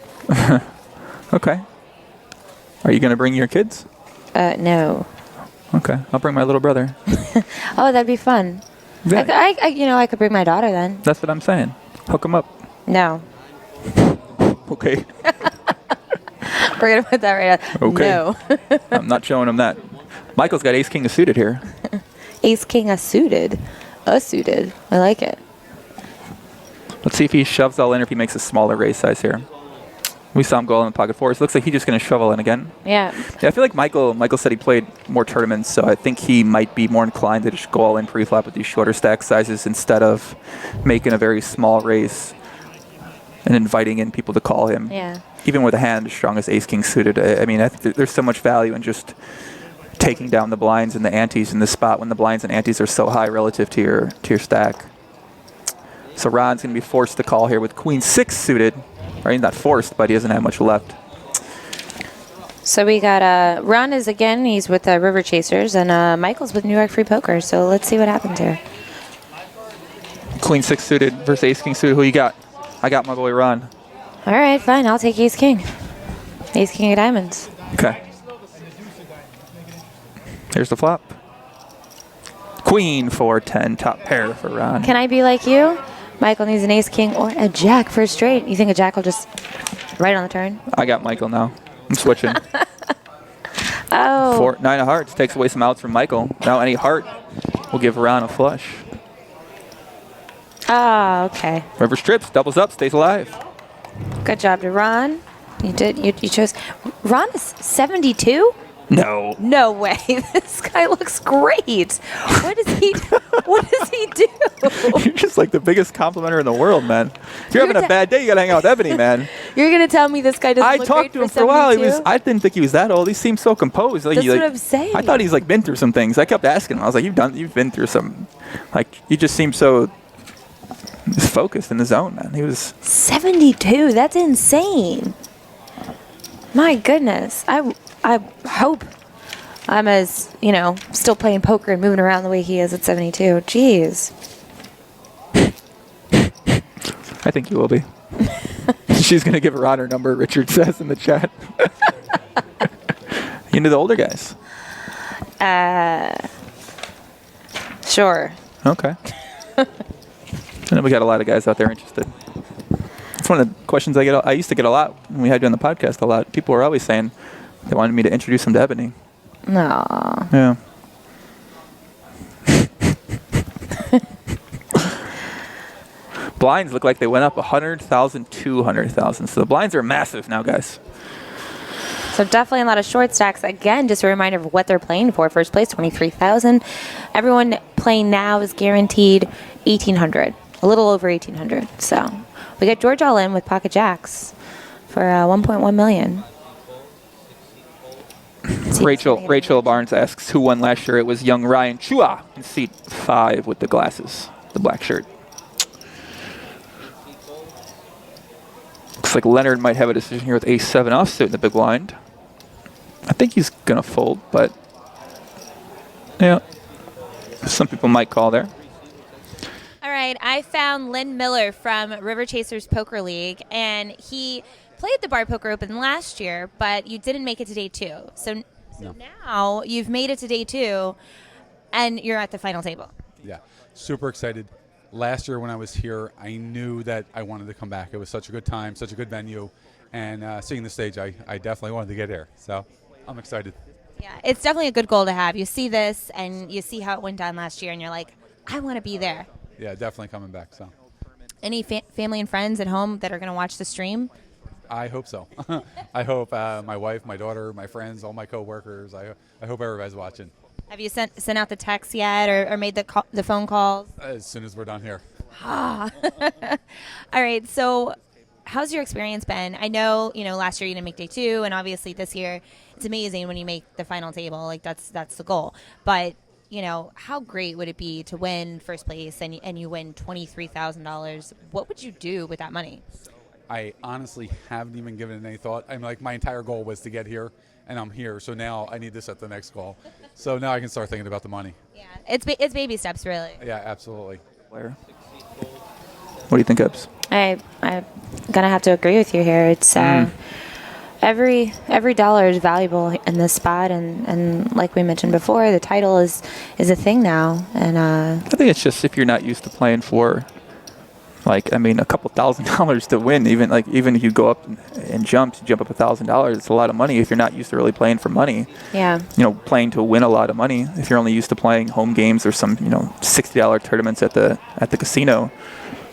Okay. Are you going to bring your kids? No. Okay, I'll bring my little brother. Oh, that'd be fun. Yeah. I could bring my daughter then. That's what I'm saying. Hook them up. No. Okay. We're going to put that right out. Okay. No. I'm not showing him that. Michael's got ace-king suited here. Ace-king suited. I like it. Let's see if he shoves all in or if he makes a smaller raise size here. We saw him go all in the pocket 4s. Looks like he's just going to shovel in again. Yeah. Yeah, I feel like Michael said he played more tournaments, so I think he might be more inclined to just go all in pre-flop with these shorter stack sizes instead of making a very small raise and inviting in people to call him. Yeah. Even with a hand as strong as ace-king suited. I mean, I think there's so much value in just taking down the blinds and the antes in this spot when the blinds and antes are so high relative to your stack. So Ron's going to be forced to call here with queen 6 suited. Right, not forced, but he doesn't have much left. So we got Ron is again, he's with River Chasers, and Michael's with New York Free Poker. So let's see what happens here. Queen 6 suited versus ace-king suited. Who you got? I got my boy Ron. All right, fine. I'll take ace-king. Ace-king of diamonds. Okay. Here's the flop. Queen 4-10, top pair for Ron. Can I be like you? Michael needs an ace-king or a jack for a straight. You think a jack will just right on the turn? I got Michael now. I'm switching. Oh. 9 of hearts takes away some outs from Michael. Now any heart will give Ron a flush. Oh, okay. River strips, doubles up, stays alive. Good job to Ron. You did. You chose. Ron is 72? No. No way. This guy looks great. What does he do? You're just like the biggest complimenter in the world, man. If you're having a bad day, you gotta hang out with Ebony, man. You're gonna tell me this guy doesn't look great talked to him for a while. I didn't think he was that old. He seems so composed. Like, That's what I'm saying. I thought he's like been through some things. I kept asking him. I was like, you've been through some. Like, you just seem so He's focused in the zone, man. He was 72. That's insane. My goodness. I hope I'm as, still playing poker and moving around the way he is at 72. Jeez. I think you will be. She's going to give Ron her number, Richard says in the chat. You into the older guys? Sure. Okay. I know we got a lot of guys out there interested. It's one of the questions I used to get a lot when we had you on the podcast a lot. People were always saying they wanted me to introduce them to Ebony. No. Yeah. Blinds look like they went up 100,000, 200,000. So the blinds are massive now, guys. So definitely a lot of short stacks. Again, just a reminder of what they're playing for. First place, 23,000. Everyone playing now is guaranteed 1,800, a little over 1,800. So we got George all in with pocket jacks for 1.1 million. Rachel Barnes asks who won last year. It was young Ryan Chua in seat 5 with the glasses, the black shirt. Looks like Leonard might have a decision here with ace-7 offsuit in the big blind. I think he's going to fold, but yeah, some people might call there. All right, I found Lynn Miller from River Chasers Poker League, and he played the Bar Poker Open last year, but you didn't make it to day 2. So now you've made it to day 2, and you're at the final table. Yeah, super excited. Last year when I was here, I knew that I wanted to come back. It was such a good time, such a good venue, and seeing the stage, I definitely wanted to get here. So I'm excited. Yeah, it's definitely a good goal to have. You see this, and you see how it went down last year, and you're like, I want to be there. Yeah, definitely coming back. So, any family and friends at home that are going to watch the stream? I hope so. I hope my wife, my daughter, my friends, all my coworkers. I hope everybody's watching. Have you sent out the text yet, or made the phone calls? As soon as we're done here. All right. So, how's your experience been? I know last year you didn't make day 2, and obviously this year it's amazing when you make the final table. Like that's the goal. But how great would it be to win first place and you win $23,000? What would you do with that money? I honestly haven't even given it any thought. I'm like, my entire goal was to get here, and I'm here. So now I need to set the next goal. So now I can start thinking about the money. Yeah, it's baby steps, really. Yeah, absolutely. What do you think, Ebbs? I'm gonna have to agree with you here. It's every dollar is valuable in this spot, and like we mentioned before, the title is a thing now. And I think it's just if you're not used to playing for, a couple $1,000s to win. Even if you go up and jump up $1,000, it's a lot of money if you're not used to really playing for money. Yeah. Playing to win a lot of money. If you're only used to playing home games or some $60 tournaments at the casino.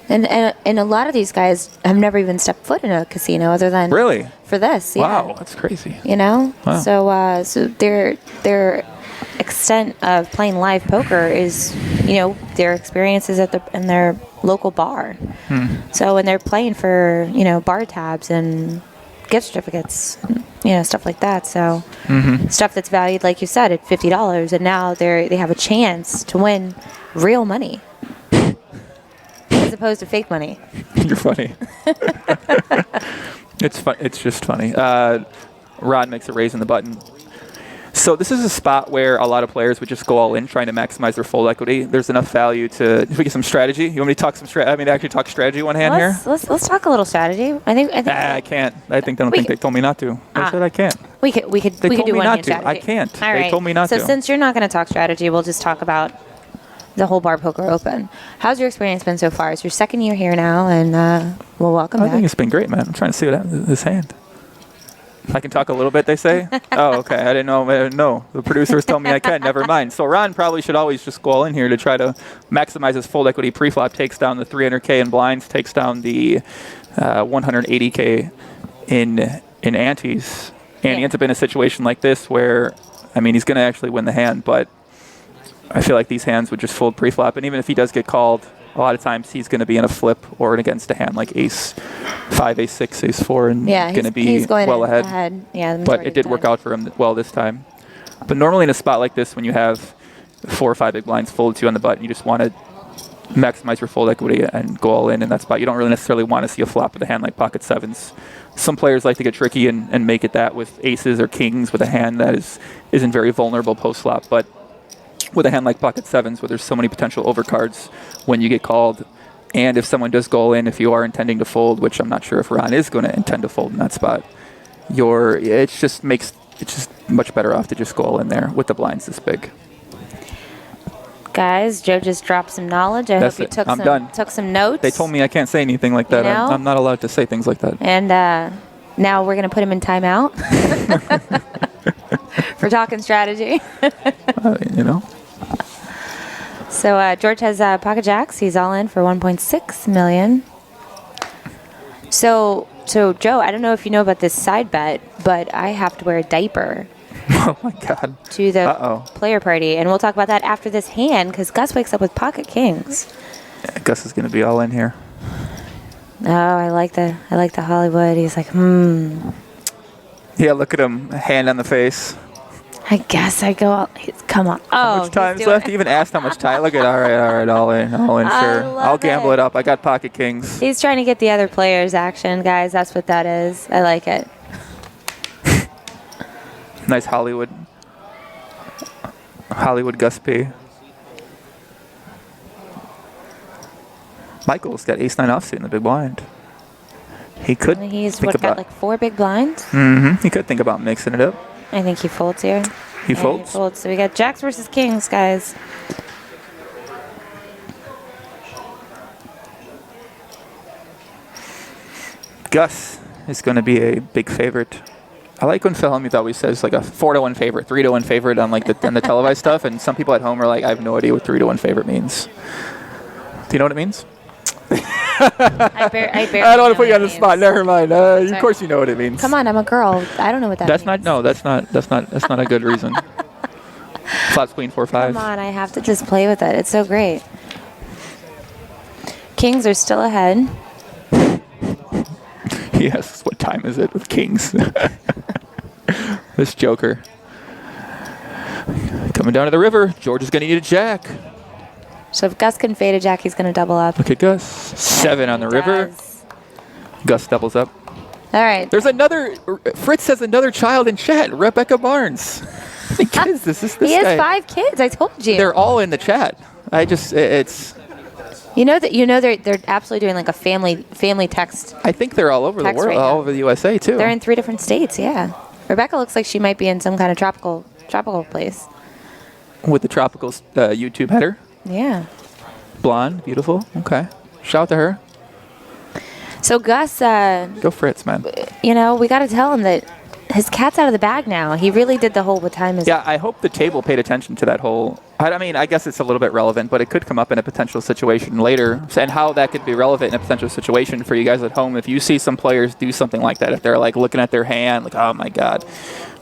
And a lot of these guys have never even stepped foot in a casino other than really for this. Yeah. Wow, that's crazy. Wow. So their extent of playing live poker is their experiences in their local bar. So when they're playing for bar tabs and gift certificates, stuff like that. So stuff that's valued, like you said, at $50, and now they have a chance to win real money. As opposed to fake money. You're funny. It's fun. It's just funny. Ron makes a raise in the button. So this is a spot where a lot of players would just go all in, trying to maximize their full equity. There's enough value to. If we get some strategy, you want me to talk some strategy? Actually talk strategy one hand here. Let's talk a little strategy. I think. I can't. I think they told me not to. I said I can't. We could They told do me one not hand to. strategy. I can't. All right. They told me not to. So since you're not going to talk strategy, we'll just talk about the whole Bar Poker Open. How's your experience been so far? It's your second year here now, and well, welcome back. I think it's been great, man. I'm trying to see what happens with this hand. I can talk a little bit, they say? Oh, okay. I didn't know. No, the producers told me I can. Never mind. So Ron probably should always just go all in here to try to maximize his full equity pre-flop. Takes down the 300K in blinds. Takes down the 180K in antes. And he ends up in a situation like this where, he's going to actually win the hand, but I feel like these hands would just fold pre-flop. And even if he does get called, a lot of times he's going to be in a flip or against a hand like ace 5, ace 6, ace 4, and going to be well ahead. Yeah, but it did work out for him well this time. But normally in a spot like this, when you have 4 or 5 big blinds folded to you on the button, you just want to maximize your fold equity and go all in that spot. You don't really necessarily want to see a flop with a hand like pocket sevens. Some players like to get tricky and make it that with aces or kings with a hand that isn't very vulnerable post flop. But with a hand like pocket sevens, where there's so many potential overcards when you get called, and if someone does go all in, if you are intending to fold, which I'm not sure if Ron is going to intend to fold in that spot, it's just much better off to just go all in there with the blinds this big. Guys, Joe just dropped some knowledge. I hope you took some notes. They told me I can't say anything like that. You know? I'm not allowed to say things like that. And now we're going to put him in timeout for talking strategy. You know. So George has pocket jacks. He's all in for 1.6 million. So Joe, I don't know if you know about this side bet, but I have to wear a diaper. Oh my God. To the player party, and we'll talk about that after this hand because Gus wakes up with pocket kings. Yeah, Gus is going to be all in here. Oh, I like the Hollywood. He's like, Yeah, look at him, hand on the face. I guess I go out. Come on. How much time's left? He even asked how much time. Look at all right, all in, sure. I'll gamble it up. I got pocket kings. He's trying to get the other players' action, guys. That's what that is. I like it. Nice Hollywood Gus P. Michael's got ace-9 offsuit in the big blind. He could He's got like 4 big blinds? Mm-hmm. He could think about mixing it up. I think he folds here. He folds? He folds. So we got jacks versus kings, guys. Gus is going to be a big favorite. I like when Phil Hellmuth always says like a 4-1 favorite, 3-1 favorite on like the televised stuff, and some people at home are like, I have no idea what 3-1 favorite means. Do you know what it means? I barely I don't want to put you on the spot. Never mind. Of course you know what it means. Come on, I'm a girl. I don't know what that means. That's not a good reason. Flats queen 4-5. Come on, I have to just play with it. It's so great. Kings are still ahead. Yes, what time is it with kings? This joker. Coming down to the river. George is going to need a jack. So if Gus can fade a jack, he's going to double up. Look at Gus. 7 on the river. Gus doubles up. All right. There's another. Fritz has another child in chat. Rebecca Barnes. How many kids is this He guy? has 5 kids. I told you. They're all in the chat. It's. You know they're absolutely doing like a family text. I think they're all over the world, right all over the USA too. They're in 3 different states. Yeah. Rebecca looks like she might be in some kind of tropical place. With the tropical YouTube header. Yeah. Blonde, beautiful. Okay. Shout out to her. So Gus. Go Fritz, man. You know, we got to tell him that his cat's out of the bag now. He really did the whole what time is it? Yeah, I hope the table paid attention to that whole. I mean, I guess it's a little bit relevant, but it could come up in a potential situation later. And how that could be relevant in a potential situation for you guys at home. If you see some players do something like that, if they're like looking at their hand, like, oh my God,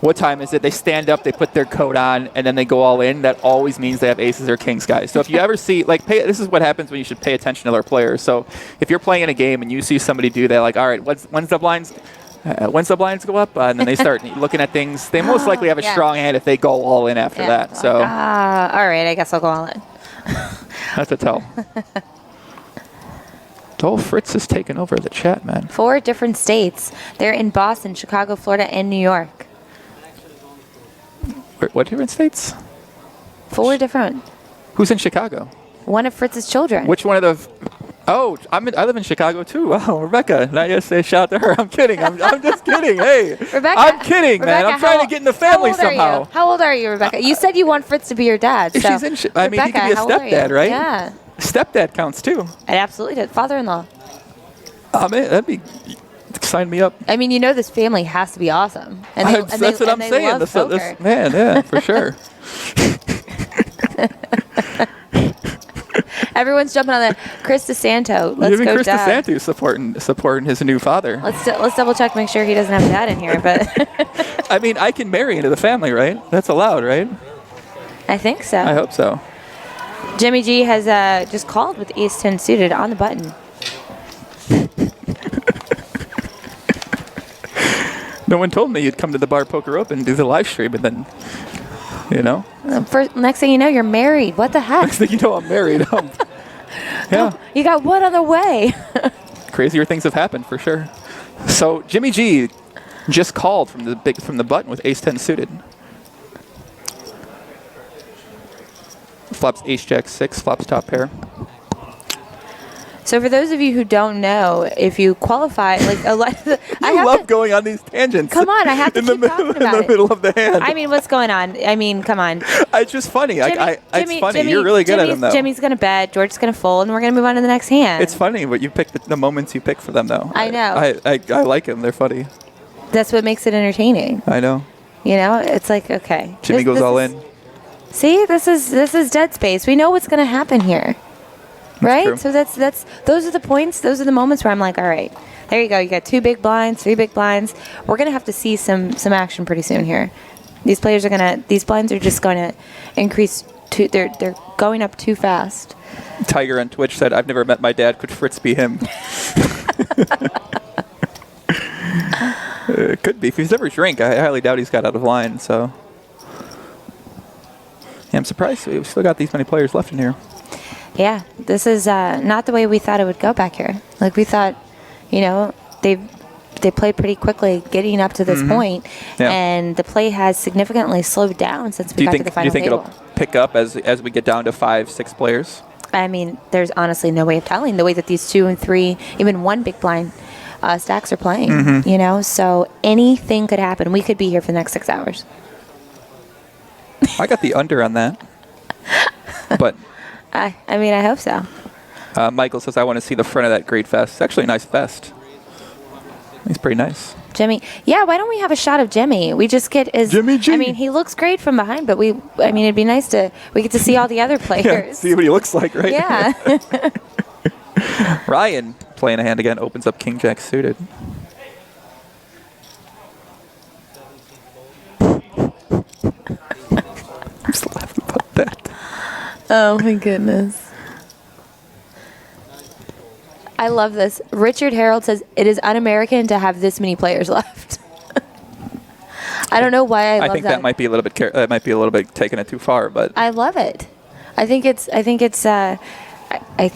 what time is it? They stand up, they put their coat on, and then they go all in. That always means they have aces or kings, guys. So if you ever see, like, this is what happens when you should pay attention to other players. So if you're playing in a game and you see somebody do that, like, all right, when's the blinds go up? And then they start looking at things. They most likely have a strong hand if they go all in after that. So, all right, I guess I'll go all in. That's a tell. Fritz has taken over the chat, man. 4 different states. They're in Boston, Chicago, Florida, and New York. What different states? 4 different. Who's in Chicago? One of Fritz's children. Which one of the... Oh, I live in Chicago too. Oh, Rebecca. Not yet say shout to her. I'm kidding. I'm just kidding. Hey, Rebecca, I'm kidding, man. I'm trying to get in the family somehow. How old are you, Rebecca? You said you want Fritz to be your dad. So. She's in. I mean, he could be a stepdad, right? Yeah. Stepdad counts too. It absolutely did. Father-in-law. Man, that'd be. Sign me up. I mean, you know this family has to be awesome. And that's what I'm saying. This, man, yeah, for sure. Everyone's jumping on that. Chris DeSanto. Let's Even go, Chris Dad. DeSanto supporting his new father. Let's double check, make sure he doesn't have dad in here. But I mean, I can marry into the family, right? That's allowed, right? I think so. I hope so. Jimmy G has just called with ace-10 suited on the button. No one told me you'd come to the Bar Poker Open and do the live stream, and then, you know. Next thing you know, you're married. What the heck? Next thing you know, I'm married. Oh, you got one on the way. Crazier things have happened for sure. So Jimmy G just called from the button with ace-10 suited. Flops ace-jack 6, flops top pair. So for those of you who don't know, if you qualify, like a lot, I love going on these tangents. Come on, I have to keep talking about in the middle of the hand. I mean, what's going on? I mean, come on. It's just funny. It's funny. Jimmy, You're really good at them, though. Jimmy's going to bet, George's going to fold, and we're going to move on to the next hand. It's funny, but you pick the moments you pick for them, though. I know. I like them. They're funny. That's what makes it entertaining. I know. You know, it's like, okay. Jimmy goes all in. See, this is dead space. We know what's going to happen here. Right? True. So those are the points, those are the moments where I'm like, all right, there you go. You got 2 big blinds, 3 big blinds. We're going to have to see some action pretty soon here. These blinds are just going to increase they're going up too fast. Tiger on Twitch said, "I've never met my dad. Could Fritz be him?" It could be. If he's never drank, I highly doubt he's got out of line, so. Yeah, I'm surprised we've still got these many players left in here. Yeah, this is not the way we thought it would go back here. Like we thought, you know, they played pretty quickly getting up to this point, and the play has significantly slowed down since we got to the final Do you think table. it'll pick up as we get down to 5, 6 players? I mean, there's honestly no way of telling the way that these 2 and 3, even 1 big blind stacks are playing. You know, so anything could happen. We could be here for the next 6 hours. I got the under on that, but. I mean, I hope so. Michael says, I want to see the front of that great vest. It's actually a nice vest. He's pretty nice. Jimmy. Yeah, why don't we have a shot of Jimmy? We just get his... Jimmy G. I mean, he looks great from behind, but it'd be nice we get to see all the other players. Yeah, see what he looks like, right? Yeah. Ryan, playing a hand again, opens up King Jack suited. I'm just laughing about that. Oh my goodness. I love this. Richard Harold says it is un-American to have this many players left. I don't know why I love that. I think that might be a little bit taking it too far, but I love it. I think it's I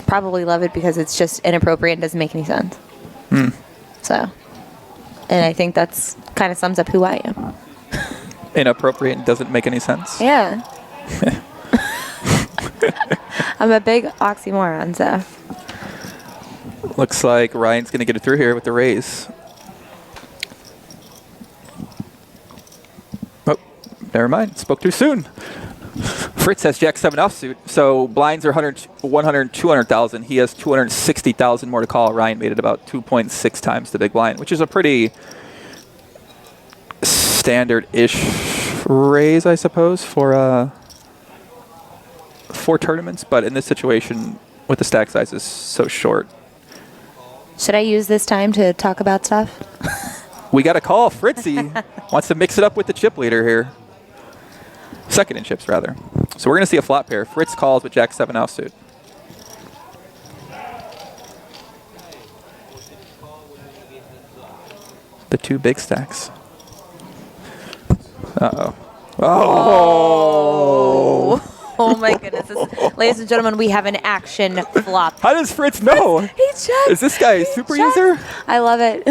probably love it because it's just inappropriate and doesn't make any sense. So, and I think that's kind of sums up who I am. Inappropriate and doesn't make any sense. Yeah. I'm a big oxymoron, so. Looks like Ryan's going to get it through here with the raise. Oh, never mind. Spoke too soon. Fritz has Jack 7 offsuit, so blinds are 100, 200,000. He has 260,000 more to call. Ryan made it about 2.6 times the big blind, which is a pretty standard-ish raise, I suppose, for tournaments. But in this situation, with the stack size is so short. Should I use this time to talk about stuff? We got a call. Fritzy wants to mix it up with the chip leader here. Second in chips, rather. So we're going to see a flop pair. Fritz calls with Jack 7 offsuit. The 2 big stacks. Uh-oh. Oh! Oh my goodness. Ladies and gentlemen, we have an action flop. How does Fritz know? He checked. Is this guy a super user? I love it.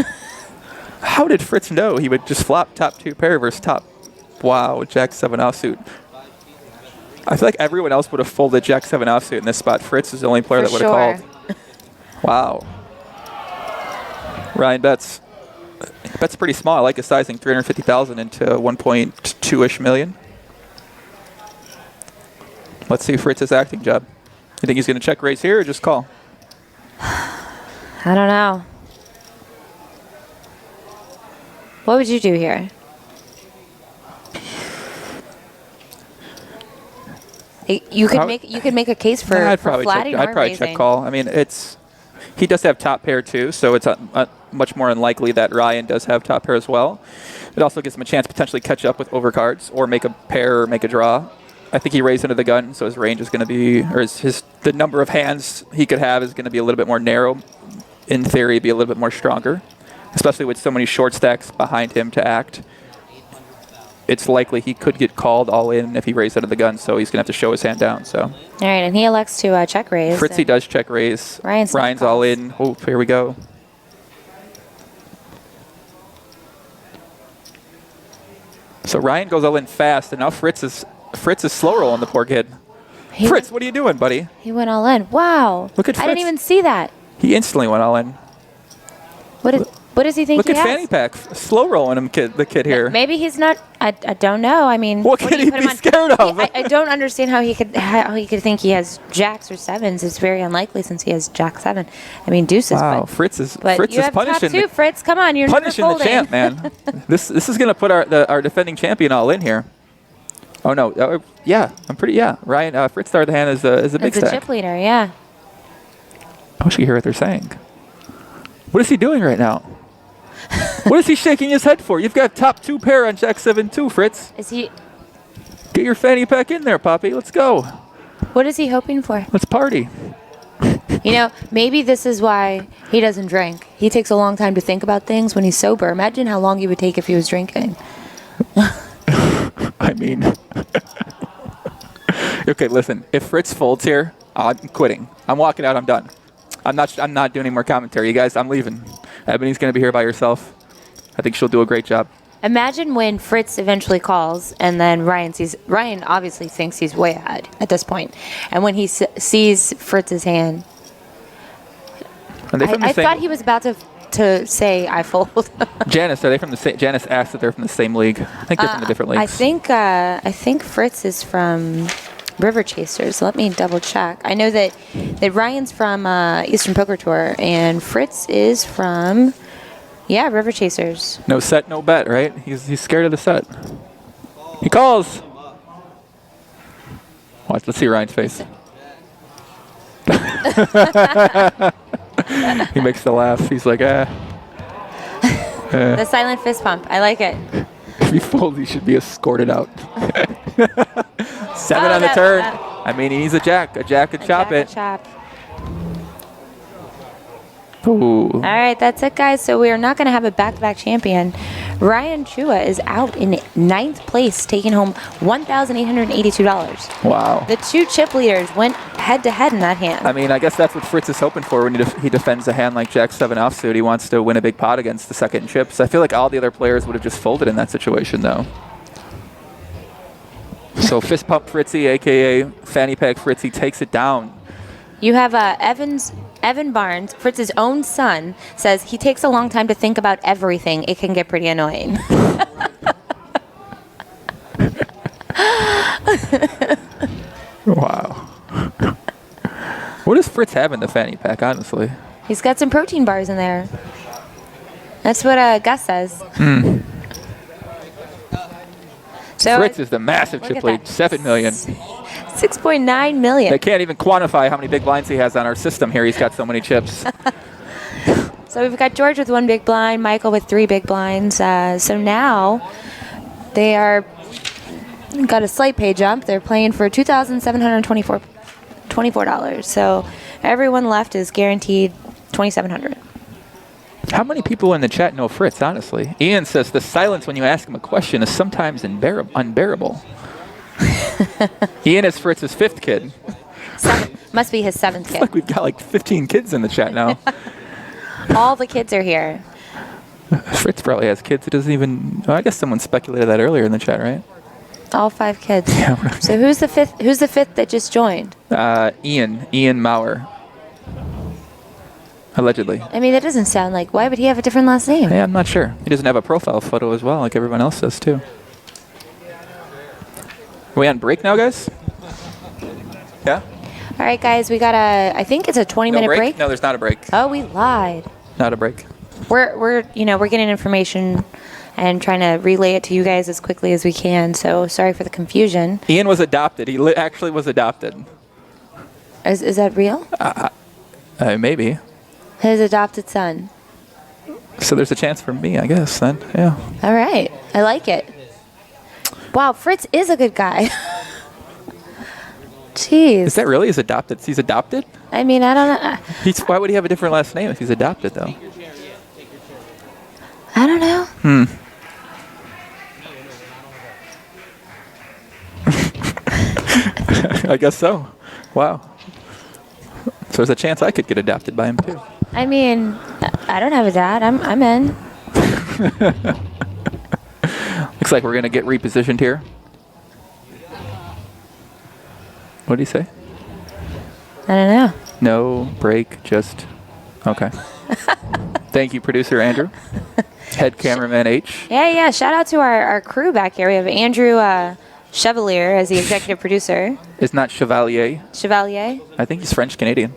How did Fritz know he would just flop top 2 pair versus top? Wow, Jack 7 offsuit. I feel like everyone else would have folded Jack 7 offsuit in this spot. Fritz is the only player that would have called. Wow. Ryan bets pretty small. I like his sizing, 350,000 into 1.2-ish million. Let's see Fritz's acting job. You think he's going to check raise here or just call? I don't know. What would you do here? You could make a case for flatting or I'd probably raising. check call. I mean, he does have top pair too, so it's much more unlikely that Ryan does have top pair as well. It also gives him a chance to potentially catch up with overcards or make a pair or make a draw. I think he raised into the gun, so his range is going to be, or the number of hands he could have is going to be a little bit more narrow. In theory, be a little bit more stronger, especially with so many short stacks behind him to act. it's likely he could get called all in if he raised out of the gun, so he's going to have to show his hand down. So. All right, and he elects to check raise. Fritzy does check raise. Ryan's all in. Oh, here we go. So Ryan goes all in fast, and now Fritz is slow rolling the poor kid. Fritz, what are you doing, buddy? He went all in. Wow. Look at I didn't Fritz. even see that. He instantly went all in. What does he think Look he at has? Fanny Pack, slow rolling him, the kid here. Maybe he's not. I don't know. I mean, What could do you he put him be on? scared of? I don't understand how he could think he has jacks or sevens. It's very unlikely since he has jack 7. I mean deuces. Wow, but, Fritz is but you have punishing top 2, Fritz. Come on, you're punishing never the folding. champ, man. This is going to put our defending champion all in here. Oh no, yeah, Ryan Fritz started the hand is a big It's a stack. chip leader, yeah. I wish you could hear what they're saying. What is he doing right now? What is he shaking his head for? You've got top 2 pair on Jack 7-2, Fritz. Is he? Get your fanny pack in there, Poppy. Let's go. What is he hoping for? Let's party. You know, maybe this is why he doesn't drink. He takes a long time to think about things when he's sober. Imagine how long he would take if he was drinking. I mean, okay, listen. If Fritz folds here, I'm quitting. I'm walking out. I'm done. I'm not doing any more commentary. You guys, I'm leaving. Ebony's going to be here by herself. I think she'll do a great job. Imagine when Fritz eventually calls, and then Ryan obviously thinks he's way ahead at this point, and when he sees Fritz's hand, I thought he was about to say I fold. Janice, are they from the same? Janice asked if they're from the same league. I think they're from the different leagues. I think Fritz is from River Chasers. Let me double check. I know that Ryan's from Eastern Poker Tour, and Fritz is from River Chasers. No set, no bet, right? He's scared of the set. He calls. Watch. Let's see Ryan's face. He makes the laugh. He's like, The silent fist pump. I like it. If he folds, he should be escorted out. 7 on the turn. I mean, he needs a jack. A jack could chop it. Ooh. All right, that's it, guys. So we are not going to have a back-to-back champion. Ryan Chua is out in 9th place, taking home $1,882. Wow. The 2 chip leaders went head-to-head in that hand. I mean, I guess that's what Fritz is hoping for when he defends a hand like Jack 7 offsuit. He wants to win a big pot against the second chips. I feel like all the other players would have just folded in that situation, though. So fist pump Fritzy, a.k.a. fanny pack Fritzy, takes it down. You have Evan Barnes, Fritz's own son, says he takes a long time to think about everything. It can get pretty annoying. Wow. What does Fritz have in the fanny pack, honestly? He's got some protein bars in there. That's what Gus says. So Fritz is the massive chip lead, $7 million. 6.9 million. They can't even quantify how many big blinds he has on our system here. He's got so many chips. So we've got George with 1 big blind, Michael with 3 big blinds. So now they are got a slight pay jump. They're playing for $2,724. So everyone left is guaranteed $2,700. How many people in the chat know Fritz, honestly? Ian says the silence when you ask him a question is sometimes unbearable. Ian is Fritz's 5th kid. Must be his 7th kid. Like we've got like 15 kids in the chat now. All the kids are here. Fritz probably has kids. He doesn't even. Oh, I guess someone speculated that earlier in the chat, right? All 5 kids. Yeah. So who's the 5th? Who's the 5th that just joined? Ian Maurer. Allegedly. I mean, that doesn't sound like. Why would he have a different last name? Yeah, I'm not sure. He doesn't have a profile photo as well, like everyone else does too. Are we on break now, guys? Yeah? All right, guys, we got I think it's a 20-minute break. No, there's not a break. Oh, we lied. Not a break. We're getting information and trying to relay it to you guys as quickly as we can. So sorry for the confusion. Ian was adopted. He actually was adopted. Is that real? Maybe. His adopted son. So there's a chance for me, I guess, then. Yeah. All right. I like it. Wow, Fritz is a good guy. Jeez. Is that really his adopted? He's adopted? I mean, I don't know. Why would he have a different last name if he's adopted, though? I don't know. I guess so. Wow. So there's a chance I could get adopted by him too. I mean, I don't have a dad. I'm in. Looks like we're gonna get repositioned here. What did he say? I don't know. No break, just okay. Thank you, producer Andrew. Head cameraman H. Yeah. Shout out to our crew back here. We have Andrew Chevalier as the executive producer. It's not Chevalier. Chevalier? I think he's French Canadian.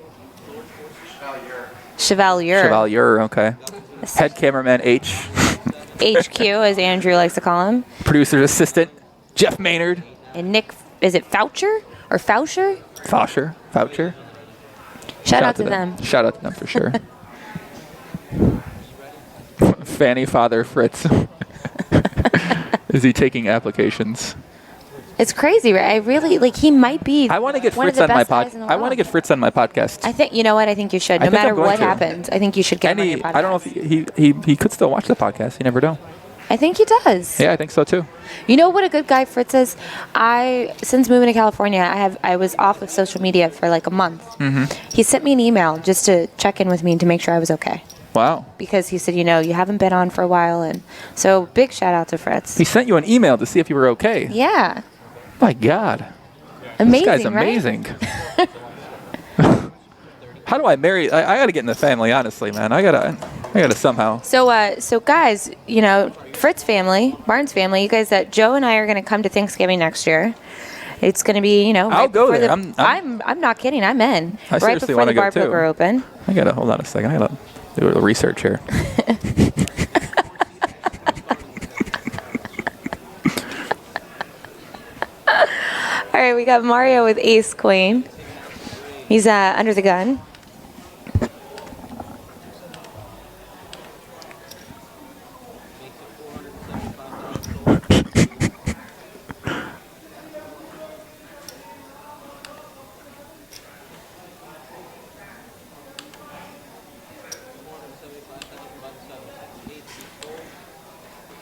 Chevalier. Chevalier, okay. Head cameraman H. HQ, as Andrew likes to call him. Producer's assistant Jeff Maynard. And Nick, is it Foucher or Foucher? Foucher. Shout out to them. Shout out to them for sure. Fanny Father Fritz. Is he taking applications? It's crazy, right? I really he might be. I want to get one Fritz of the on my best guys in the I want to world. get Fritz on my podcast. I think you know what? I think you should. No I think matter I'm going what to. happens, I think you should get him on your Kenney, podcast. I don't know if he could still watch the podcast. You never know. I think he does. Yeah, I think so too. You know what a good guy Fritz is? Since moving to California, I was off of social media for like a month. Mm-hmm. He sent me an email just to check in with me and to make sure I was okay. Wow. Because he said, you haven't been on for a while, and so big shout out to Fritz. He sent you an email to see if you were okay. Yeah. My God. Amazing, This guy's right? amazing. How do I marry? I got to get in the family, honestly, man. I gotta somehow. So guys, Fritz family, Barnes family, you guys, that Joe and I are going to come to Thanksgiving next year. It's going to be, I'll go there. I'm not kidding. I'm in. I right seriously before want the to go bar too. poker open. I gotta hold on a second. I gotta do a little research here. All right, we got Mario with Ace Queen. He's under the gun.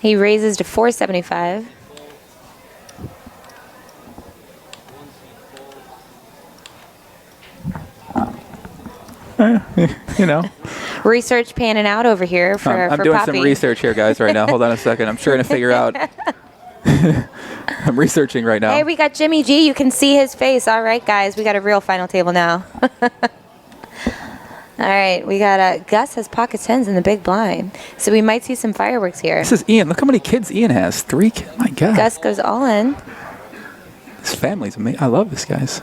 He raises to 475. Research panning out over here for I'm for doing Poppy. some research here, guys, right now. Hold on a second. I'm trying to figure out. I'm researching right now. Hey, we got Jimmy G. You can see his face. All right, guys, we got a real final table now. All right, we got Gus has pocket tens in the big blind, so we might see some fireworks here. This is Ian. Look how many kids Ian has. 3 kids. My God. Gus goes all in. His family's amazing. I love this, guys.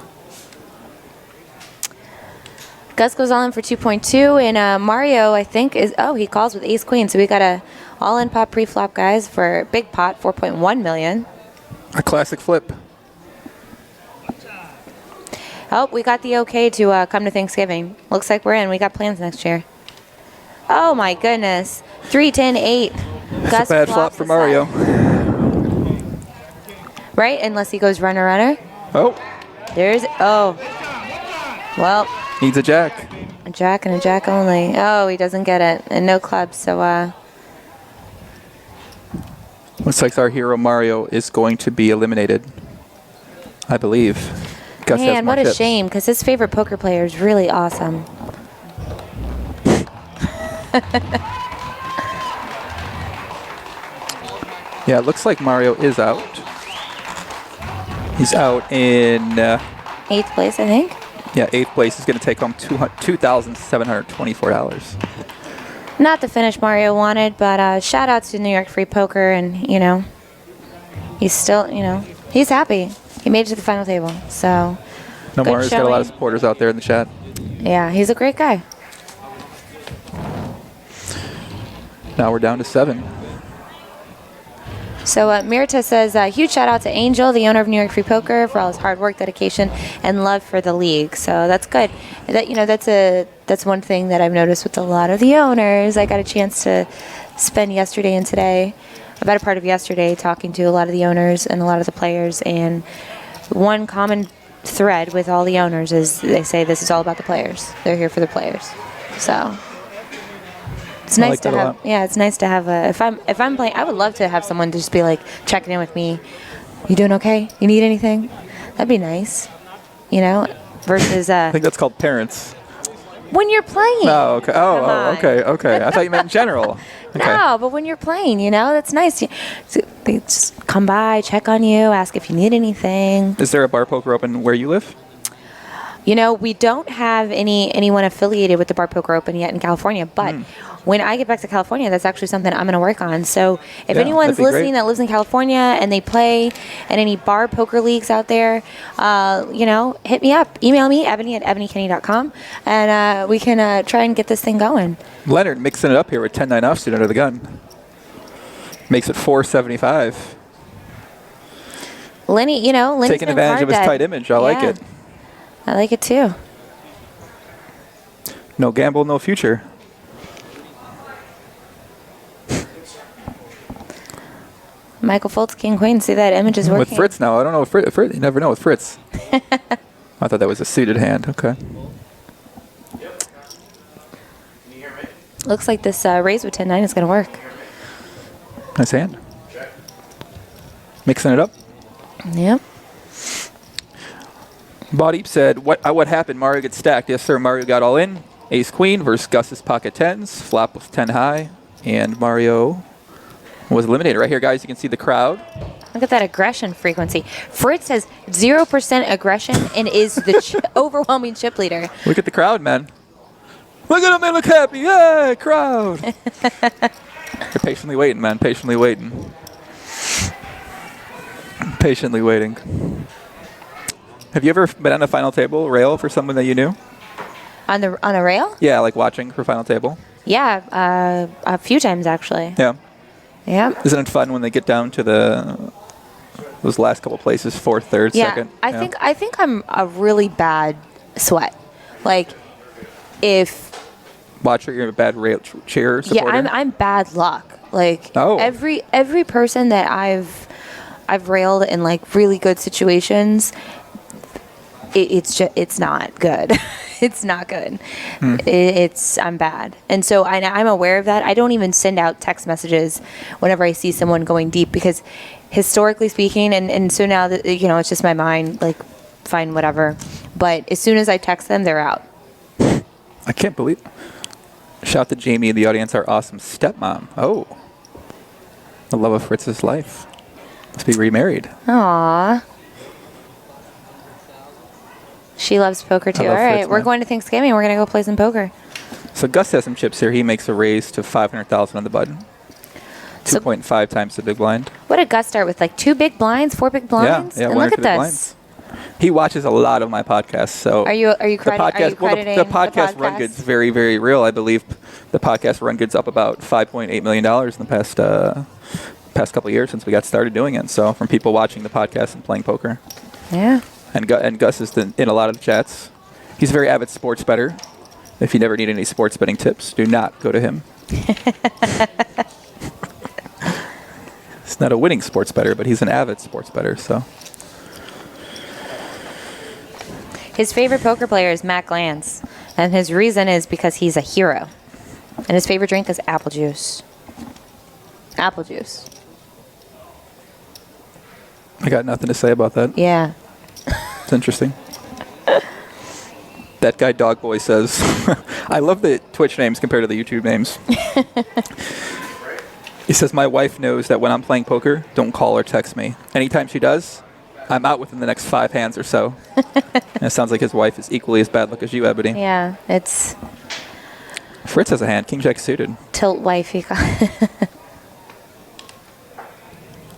Gus goes all in for 2.2, and Mario, I think, he calls with ace queen, so we got a all-in pot pre-flop, guys, for big pot, 4.1 million. A classic flip. Oh, we got the okay to come to Thanksgiving. Looks like we're in. We got plans next year. Oh, my goodness. 3, 10, 8. That's Gus a bad flop flops for the Mario. set. Right? Unless he goes runner. Oh. Well. Needs a jack. A jack and a jack only. Oh, he doesn't get it. And no clubs, so Looks like our hero Mario is going to be eliminated, I believe. Gus has man, more what a chips. shame, because his favorite poker player is really awesome. Yeah, it looks like Mario is out. He's out in 8th place, I think. Yeah, 8th place. Is going to take home $2,724. Not the finish Mario wanted, but shout out to New York Free Poker, and he's still, he's happy. He made it to the final table, so. No, good Mario's got a lot of showing. supporters out there in the chat. Yeah, he's a great guy. Now we're down to 7. So Mirta says, huge shout out to Angel, the owner of New York Free Poker, for all his hard work, dedication, and love for the league. So that's good. That's one thing that I've noticed with a lot of the owners. I got a chance to spend yesterday and today, a better part of yesterday, talking to a lot of the owners and a lot of the players. And one common thread with all the owners is they say this is all about the players. They're here for the players. So. It's nice to have. Yeah, it's nice to have a. If I'm playing, I would love to have someone just be like checking in with me. You doing okay? You need anything? That'd be nice. you know, versus I think that's called parents. when you're playing. Oh, okay. Come Oh, on. okay. I thought you meant in general. Okay. No, but when you're playing, you know, that's nice. They just come by, check on you, ask if you need anything. Is there a bar poker open where you live? You know, we don't have anyone affiliated with the Bar Poker Open yet in California, but when I get back to California, that's actually something I'm going to work on. So if Yeah, anyone's that'd be great. listening that lives in California and they play in any bar poker leagues out there, you know, hit me up. Email me, ebony@ebonykenney.com, and we can try and get this thing going. Leonard mixing it up here with 10-9 offsuit under the gun. Makes it 475. Lenny, you know, Lenny's Taking been advantage card of his dead. tight image. I like Yeah. it. I like it too. No gamble, no future. Michael Foltz, King Queen. See, that image is working. With Fritz now. I don't know if Fritz, you never know with Fritz. I thought that was a suited hand. Okay. Looks like this raise with 10-9 is going to work. Nice hand. Mixing it up. Yep. Bodeep said, what happened? Mario gets stacked. Yes, sir. Mario got all in. Ace Queen versus Gus's pocket tens. Flop was 10 high. And Mario was eliminated. Right here, guys, you can see the crowd. Look at that aggression frequency. Fritz has 0% aggression and is the overwhelming chip leader. Look at the crowd, man. Look at them. They look happy. Yeah, crowd. They're patiently waiting, man. Patiently waiting. Patiently waiting. Have you ever been on a final table rail for someone that you knew? On a rail? Yeah, like watching for final table. Yeah, a few times actually. Yeah. Yeah. Isn't it fun when they get down to those last couple places, fourth, third, Yeah, second? I think I'm a really bad sweat. Like, if Watcher, you're a bad rail cheer supporter. yeah, I'm bad luck. Like Oh. every person that I've railed in like really good situations, it's not good. It's not good. I'm bad, and so I'm aware of that. I don't even send out text messages whenever I see someone going deep because, historically speaking, and so now that you know, it's just my mind. Like, fine, whatever. But as soon as I text them, they're out. I can't believe. Shout to Jamie in the audience, our awesome stepmom. Oh, the love of Fritz's life. Must be remarried. Aww. She loves poker too. I All love right, Fritz, we're man. going to Thanksgiving. We're gonna go play some poker. So Gus has some chips here. He makes a raise to 500,000 on the button. So- 2.5 times the big blind. What did Gus start with? Like 2 big blinds, 4 big blinds? Yeah, And one or look two at big this. blinds. He watches a lot of my podcasts. So Are you the podcast, crediting the podcast run good's very, very real. I believe the podcast run good's up about $5.8 million in the past couple of years since we got started doing it. So from people watching the podcast and playing poker. Yeah. And Gus is in a lot of the chats. He's a very avid sports bettor. If you never need any sports betting tips, do not go to him. He's not a winning sports bettor, but he's an avid sports bettor. So His favorite poker player is Matt Glantz, and his reason is because he's a hero. And his favorite drink is apple juice. Apple juice. I got nothing to say about that. Yeah. It's interesting. That guy Dog Boy says, I love the Twitch names compared to the YouTube names. He says, my wife knows that when I'm playing poker, don't call or text me. Anytime she does, I'm out within the next 5 hands or so. And it sounds like his wife is equally as bad luck as you, Ebony. Yeah, it's Fritz has a hand, King Jack suited. tilt wifey.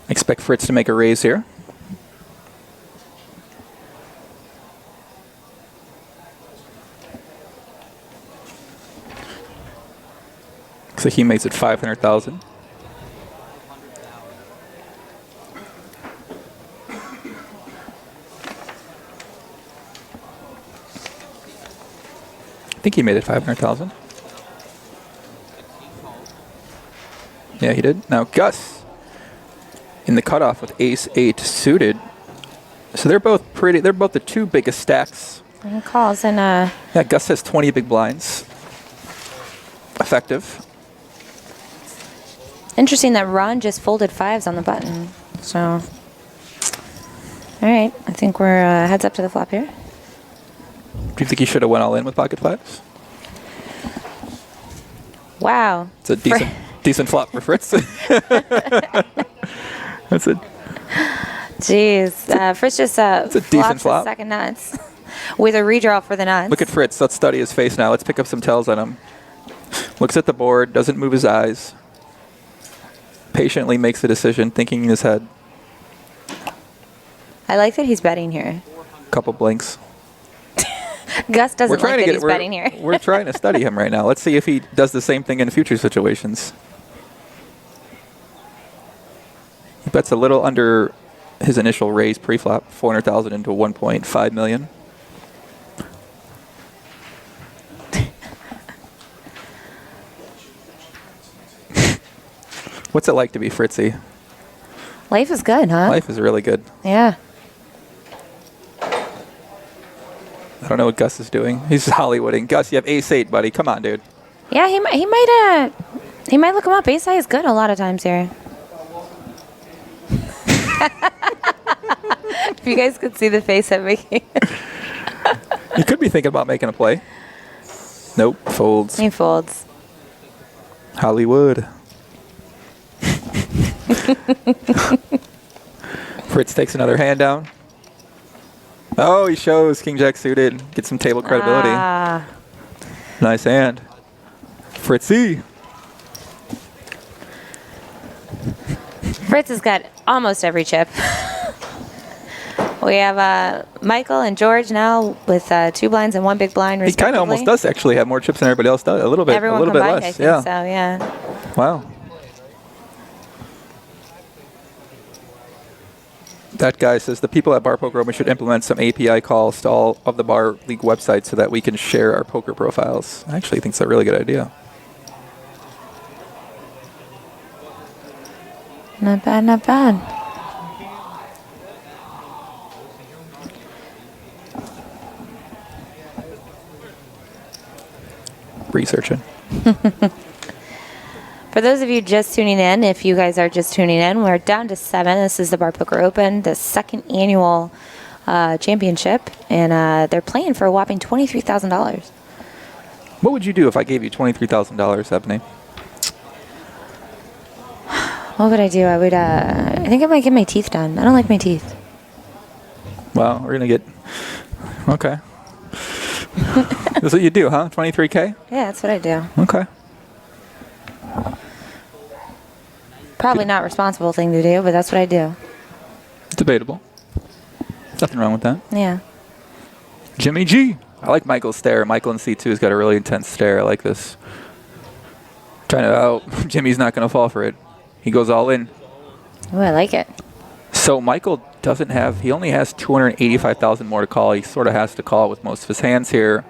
Expect Fritz to make a raise here. Looks like he makes it 500,000. I think he made it 500,000. Yeah, he did. Now Gus in the cutoff with ace-8 suited. So they're both pretty. They're both the 2 biggest stacks. And calls and Yeah, Gus has 20 big blinds. Effective. interesting that Ron just folded 5s on the button. So, all right, I think we're heads up to the flop here. Do you think he should have went all in with pocket fives? Wow. It's a decent flop for Fritz. That's it. Jeez. Fritz just it's a decent flop. Second nuts with a redraw for the nuts. Look at Fritz. Let's study his face now. Let's pick up some tells on him. Looks at the board, doesn't move his eyes. Patiently makes a decision, thinking in his head. I like that he's betting here. Couple blinks. Gus doesn't like that he's betting here. We're trying to study him right now. Let's see if he does the same thing in future situations. He bets a little under his initial raise pre-flop, 400,000 into 1.5 million. What's it like to be Fritzy? Life is good, huh? Life is really good. Yeah. I don't know what Gus is doing. He's Hollywooding. Gus, you have ace-8, buddy. Come on, dude. Yeah, he might look him up. Ace high is good a lot of times here. If you guys could see the face I'm making. You could be thinking about making a play. Nope, folds. He folds. Hollywood. Fritz takes another hand down. Oh, he shows King Jack suited. Get some table credibility. Ah. Nice hand. Fritzy. Fritz has got almost every chip. We have Michael and George now with 2 blinds and 1 big blind, respectively. He kind of almost does actually have more chips than everybody else does. A little bit, Everyone a little bit combined, less. I think so, yeah. Wow. That guy says the people at Bar Poker Open should implement some API calls to all of the Bar League websites so that we can share our poker profiles. I actually think it's a really good idea. Not bad, not bad. Researching. For those of you just tuning in, if you guys are just tuning in, we're down to 7. This is the Bar Poker Open, the 2nd annual championship, and they're playing for a whopping $23,000. What would you do if I gave you $23,000, Ebony? What would I do? I would, I think I might get my teeth done. I don't like my teeth. Well, we're going to get, okay. That's what you do, huh? 23K? Yeah, that's what I do. Okay. Probably not a responsible thing to do, but that's what I do. Debatable. Nothing wrong with that. Yeah. Jimmy G. I like Michael's stare. Michael in C2 has got a really intense stare. I like this. Trying to out. Jimmy's not going to fall for it. He goes all in. Oh, I like it. So Michael doesn't have, he only has 285,000 more to call. He sort of has to call with most of his hands here.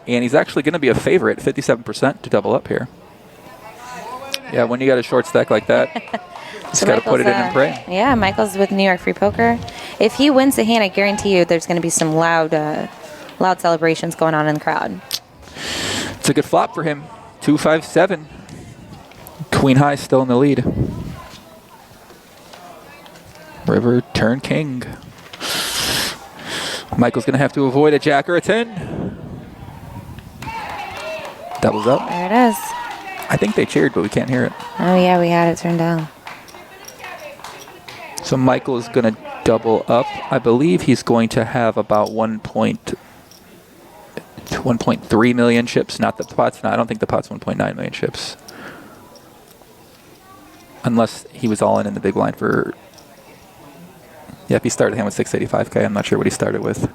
And he's actually going to be a favorite, 57% to double up here. Yeah, when you got a short stack like that, just got to put it in and pray. Yeah, Michael's with New York Free Poker. If he wins the hand, I guarantee you there's going to be some loud celebrations going on in the crowd. It's a good flop for him. 257. Queen high still in the lead. River, turn king. Michael's going to have to avoid a jack or a 10. Doubles up. There it is. I think they cheered, but we can't hear it. Oh, yeah, we had it turned down. So Michael is going to double up. I believe he's going to have about 1.3 million chips. Not the pot's not. I don't think the pot's 1.9 million chips. Unless he was all in the big line for... Yep, he started him with 685K. I'm not sure what he started with.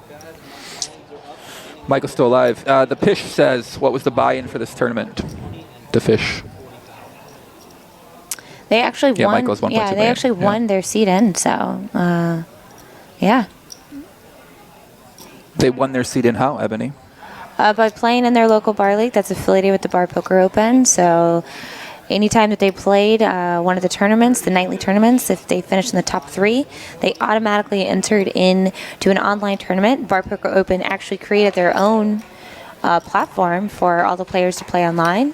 Michael's still alive. The Pish says, what was the buy-in for this tournament? The Fish. They actually won. Michael's 1.2 yeah, they million. actually won their seat in, so, yeah. They won their seat in how, Ebony? By playing in their local bar league that's affiliated with the Bar Poker Open. So anytime that they played one of the tournaments, the nightly tournaments, if they finished in the top 3, they automatically entered into an online tournament. Bar Poker Open actually created their own platform for all the players to play online,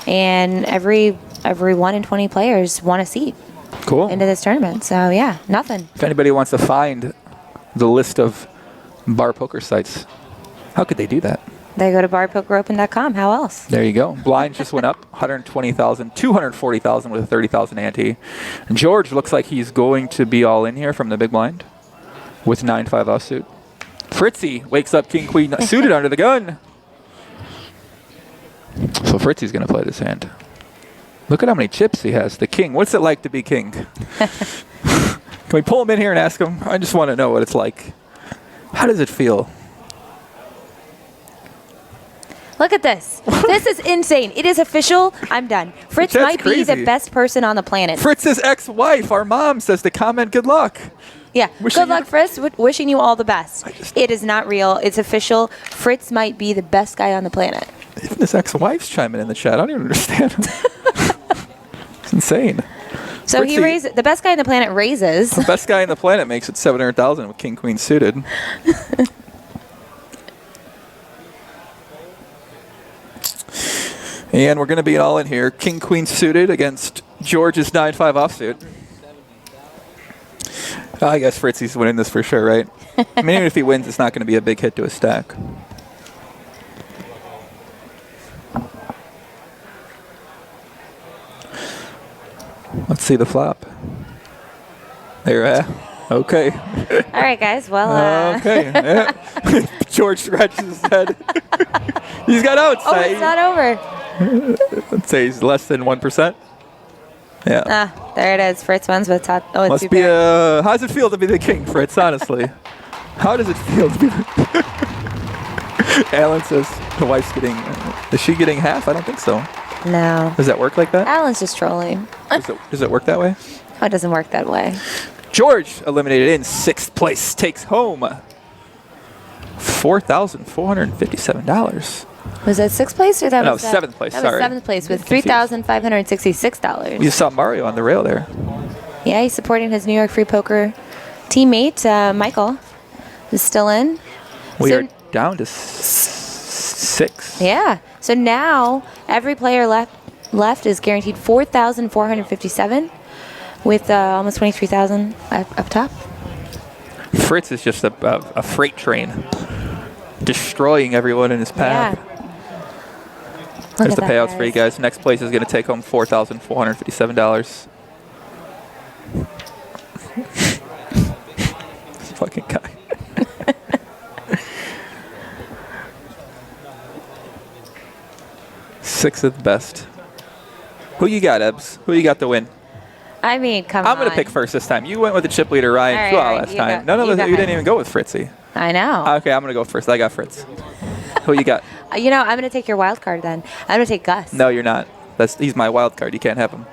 and every 1 in 20 players won a seat into this tournament. So yeah, nothing. If anybody wants to find the list of bar poker sites, How could they do that? They go to barpokeropen.com. How else? There you go. Blinds just went up 120,000, 240,000 with a 30,000 ante. And George looks like he's going to be all in here from the big blind with 9-5 offsuit. Fritzy wakes up king queen suited under the gun. So Fritzy's going to play this hand. Look at how many chips he has. The king. What's it like to be king? Can we pull him in here and ask him? I just want to know what it's like. How does it feel? Look at this. This is insane. It is official. I'm done. Fritz That's might be the crazy. best person on the planet. Fritz's ex-wife, our mom, says to comment good luck. Yeah. Wishing Good luck, Fritz. Wishing you all the best. It is not real. It's official. Fritz might be the best guy on the planet. Even his ex-wife's chiming in the chat. I don't even understand. It's insane. So Fritzy, he raises. The best guy on the planet raises. the best guy on the planet makes it 700,000 with king queen suited. And we're going to be all in here. King queen suited against George's 9-5 offsuit. I guess Fritzy's winning this for sure, right? I mean, even if he wins, it's not going to be a big hit to his stack. Let's see the flop. There, okay. All right, guys. Well. Okay. Yeah. George scratches his head. He's got outs. Oh, it's not over. Let's say he's less than 1%. Yeah. Ah, there it is. Fritz wins with top. Oh, it's Must super. be how does it feel to be the king, Fritz? Honestly, how does it feel to be? Alan says the wife's getting. Is she getting half? I don't think so. No. Does that work like that? Alan's just trolling. Does it work that way? Oh, it doesn't work that way. George eliminated in 6th place, takes home $4,457. Was that 6th place or that No, was 7th place, That sorry. was 7th place with Confused. $3,566. You saw Mario on the rail there. Yeah, he's supporting his New York Free Poker teammate, Michael, who's still in. We So- are down to 6. Yeah. So now every player left is guaranteed 4,457 with almost 23,000 up top. Fritz is just a freight train, destroying everyone in his path. Yeah. There's at the that, payouts for you guys. guys. Next place is going to take home $4,457. This fucking guy. Six of the best. Who you got, Ebbs? Who you got to win? I mean, come on. I'm going to pick first this time. You went with the chip leader, Ryan All right, Schwal all right, last you time. go- No, you go you didn't ahead. even go with Fritzy. I know. Okay, I'm going to go first. I got Fritz. Who you got? You know, I'm going to take your wild card then. I'm going to take Gus. No, you're not. He's my wild card. You can't have him.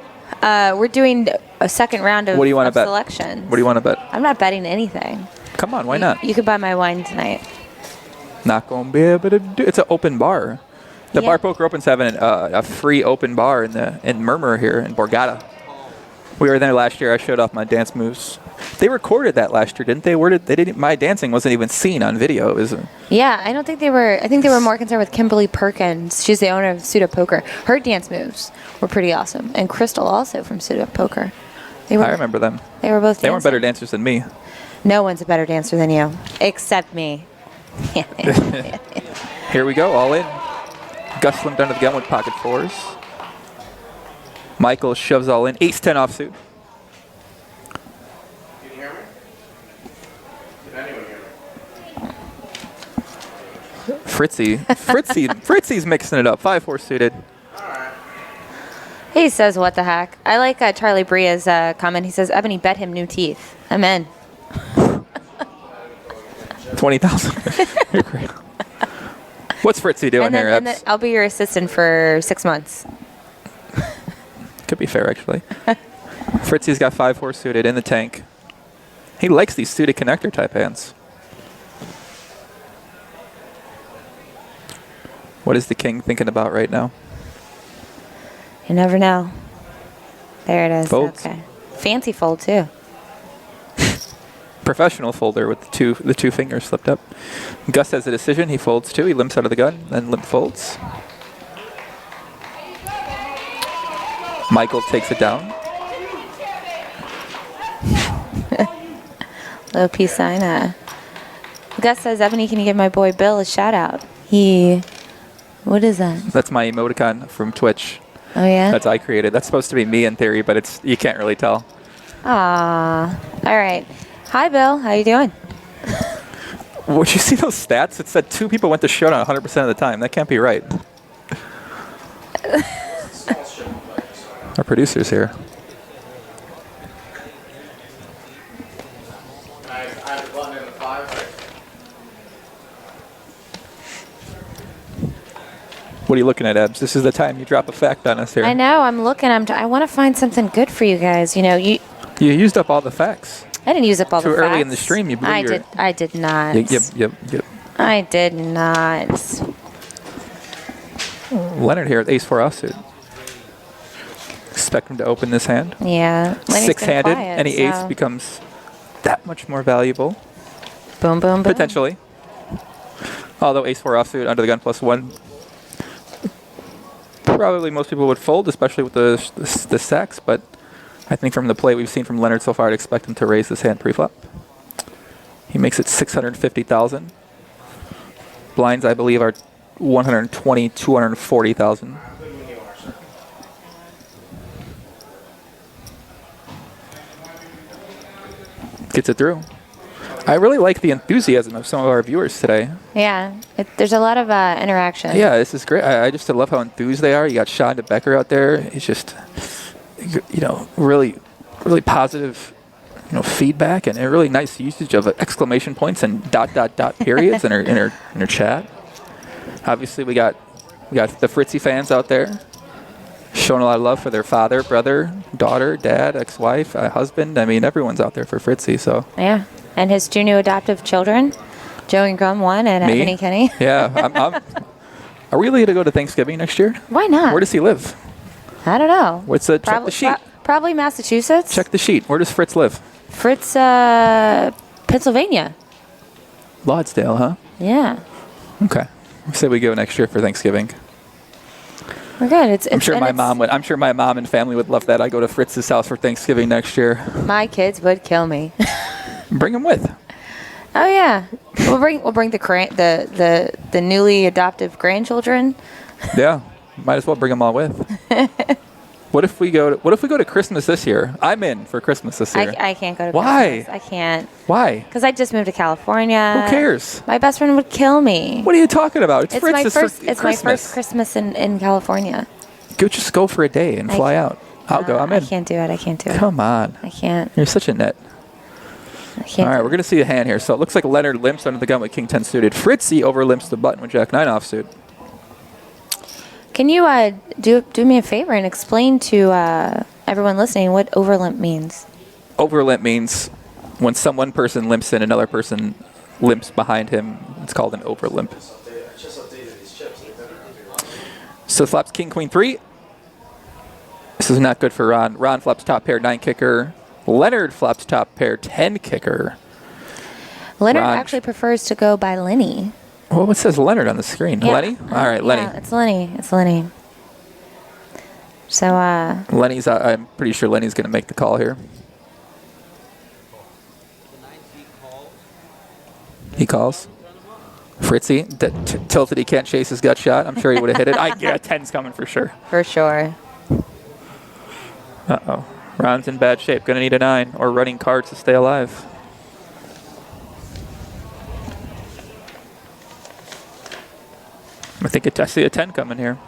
We're doing a second round of, What do you want to bet? selections. What do you want to bet? I'm not betting anything. Come on, why not? You could buy my wine tonight. Not going to be able to do. It's an open bar. The Yeah. Bar Poker Open's having a free open bar in Murmur here in Borgata. We were there last year. I showed off my dance moves. They recorded that last year, didn't they? They didn't. My dancing wasn't even seen on video. Is it? Yeah, I don't think they were. I think they were more concerned with Kimberly Perkins. She's the owner of Suda Poker. Her dance moves were pretty awesome, and Crystal also from Suda Poker. They were. I remember them. They were both. They weren't dancing. better dancers than me. No one's a better dancer than you, except me. Here we go, all in. Gus slimmed under the gun with pocket fours. Michael shoves all in. Ace-10 offsuit. Fritzy's mixing it up. 5-4 suited. He says, "What the heck?" I like Charlie Bria's comment. He says, "Ebony bet him new teeth." I'm in. 20,000. What's Fritzy doing And then, here, and then Ebbs? I'll be your assistant for 6 months. Could be fair, actually. Fritzy's got 5-4 suited in the tank. He likes these suited connector type hands. What is the king thinking about right now? You never know. There it is. Folds. Okay. Fancy fold too. Professional folder with the two fingers slipped up. Gus has a decision. He folds too. He limps out of the gun, then limp folds. Michael takes it down. Little peace sign. Gus says, Ebony, can you give my boy Bill a shout out? What is that? That's my emoticon from Twitch. Oh, yeah? That's I created. That's supposed to be me in theory, but you can't really tell. Ah. All right. Hi, Bill. How you doing? Would you see those stats? It said 2 people went to showdown 100% of the time. That can't be right. Our producer's here. What are you looking at, Ebs? This is the time you drop a fact on us here. I know. I'm looking. I want to find something good for you guys. You used up all the facts. I didn't use up all the facts. Too early in the stream, you blew I did not. Yep. I did not. Leonard here at ace-4 offsuit. Expect him to open this hand. Yeah. Six-handed. Any ace becomes that much more valuable. Boom, boom, boom. Potentially. Although ace-4 offsuit under the gun +1. Probably most people would fold, especially with the stacks, but I think from the play we've seen from Leonard so far, I'd expect him to raise this hand pre-flop. He makes it 650,000. Blinds, I believe, are 120, 240,000. Gets it through. I really like the enthusiasm of some of our viewers today. Yeah, there's a lot of interaction. Yeah, this is great. I just love how enthused they are. You got Shonda Becker out there. He's just, really, really positive, feedback and a really nice usage of exclamation points and ... periods in her chat. Obviously, we got the Fritzy fans out there showing a lot of love for their father, brother, daughter, dad, ex-wife, husband. I mean, everyone's out there for Fritzy. So yeah. And his 2 new adoptive children, Joe Ingram, 1, and Ebony Kenney. Yeah. Are we really going to go to Thanksgiving next year? Why not? Where does he live? I don't know. Check the sheet. Probably Massachusetts. Check the sheet. Where does Fritz live? Fritz, Pennsylvania. Lawsdale, huh? Yeah. Okay. I say we go next year for Thanksgiving. We're good. I'm sure my mom and family would love that. I go to Fritz's house for Thanksgiving next year. My kids would kill me. Bring them with. Oh yeah, we'll bring the newly adoptive grandchildren. Yeah, might as well bring them all with. What if we go to Christmas this year? I'm in for Christmas this year. I can't go to Why? Christmas. I can't. Why? Because I just moved to California. Who cares? My best friend would kill me. What are you talking about? It's my Christmas. first Christmas in California. Just go for a day and fly out. I'll go. I'm in. I can't do it. Come on. I can't. You're such a net. All right, we're going to see a hand here. So it looks like Leonard limps under the gun with King 10 suited. Fritzy over limps the button with Jack 9 offsuit. Can you do me a favor and explain to everyone listening what overlimp means? Overlimp means when one person limps in, another person limps behind him. It's called an overlimp. So flops King Queen 3. This is not good for Ron. Ron flops top pair 9 kicker. Leonard flops top pair 10 kicker. Leonard actually prefers to go by Lenny. Well, what says Leonard on the screen? Yeah. Lenny? All right, Lenny. Yeah, it's Lenny. It's Lenny. So, Lenny's, I'm pretty sure Lenny's going to make the call here. He calls. Fritzy, tilted, he can't chase his gut shot. I'm sure he would have hit it. Yeah, 10's coming for sure. For sure. Uh-oh. Ron's in bad shape. Going to need a 9 or running cards to stay alive. I see a 10 coming here.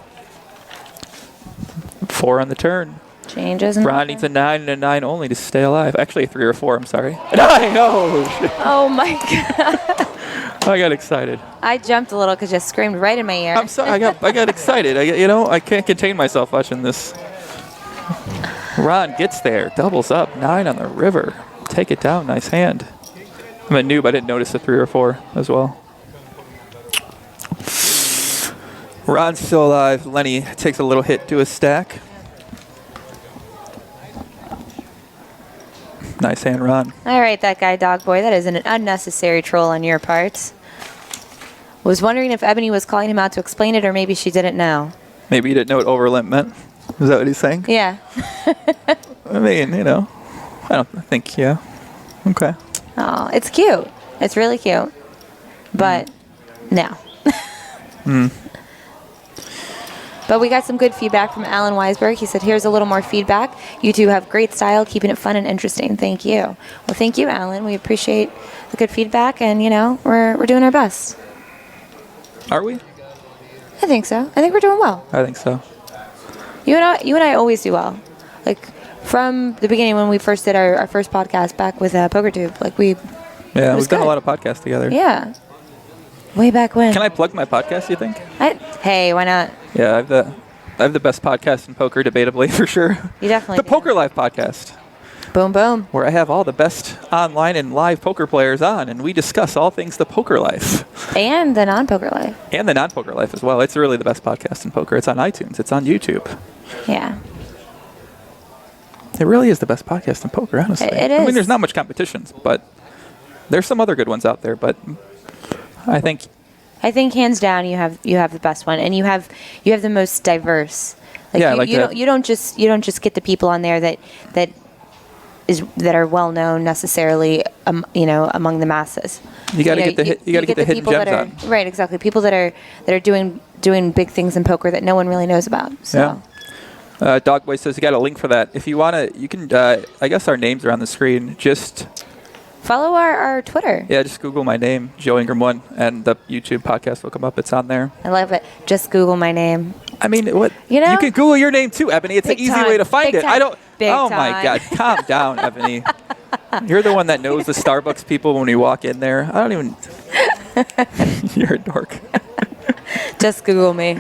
4 on the turn. Changes. Ron needs a 9 and a 9 only to stay alive. Actually, a 3 or 4, I'm sorry. 9! Oh, shit. Oh, my God. I got excited. I jumped a little because you screamed right in my ear. I'm sorry. I got excited. I can't contain myself watching this. Ron gets there. Doubles up. 9 on the river. Take it down. Nice hand. I'm a noob. I didn't notice the 3 or 4 as well. Ron's still alive. Lenny takes a little hit to his stack. Nice hand, Ron. All right, that guy, Dog Boy. That is an unnecessary troll on your part. Was wondering if Ebony was calling him out to explain it, or maybe she didn't know. Maybe you didn't know what overlimp meant. Is that what he's saying? Yeah. I mean, I think, yeah. Okay. Oh, it's cute. It's really cute. But no. Mm. But we got some good feedback from Alan Weisberg. He said, here's a little more feedback. You two have great style, keeping it fun and interesting. Thank you. Well, thank you, Alan. We appreciate the good feedback, and, we're doing our best. Are we? I think so. I think we're doing well. I think so. You and I always do well. Like, from the beginning when we first did our first podcast back with PokerTube, Yeah, we've done a lot of podcasts together. Yeah. Way back when. Can I plug my podcast, you think? Hey, why not? Yeah, I have the best podcast in poker, debatably, for sure. You definitely The Poker Live podcast. Boom, boom. Where I have all the best online and live poker players on, and we discuss all things the poker life. And the non-poker life. And the non-poker life as well. It's really the best podcast in poker. It's on iTunes. It's on YouTube. Yeah. It really is the best podcast in poker, honestly. It I is. mean, there's not much competition, but there's some other good ones out there. But I think hands down you have the best one, and you have the most diverse. You don't just get the people on there that are well known necessarily, among the masses. You got to get the hidden people gems that are, on. Right, exactly. People that are doing big things in poker that no one really knows about. So. Yeah. Dogboy says you got a link for that. If you want to, you can. I guess our names are on the screen. Just follow our Twitter. Yeah, just Google my name, Joe Ingram 1, and the YouTube podcast will come up. It's on there. I love it. Just Google my name. I mean, what? You can Google your name too, Ebony. It's an easy way to find it. I don't. Oh my God! Calm down, Ebony. You're the one that knows the Starbucks people when we walk in there. I don't even. You're a dork. Just Google me.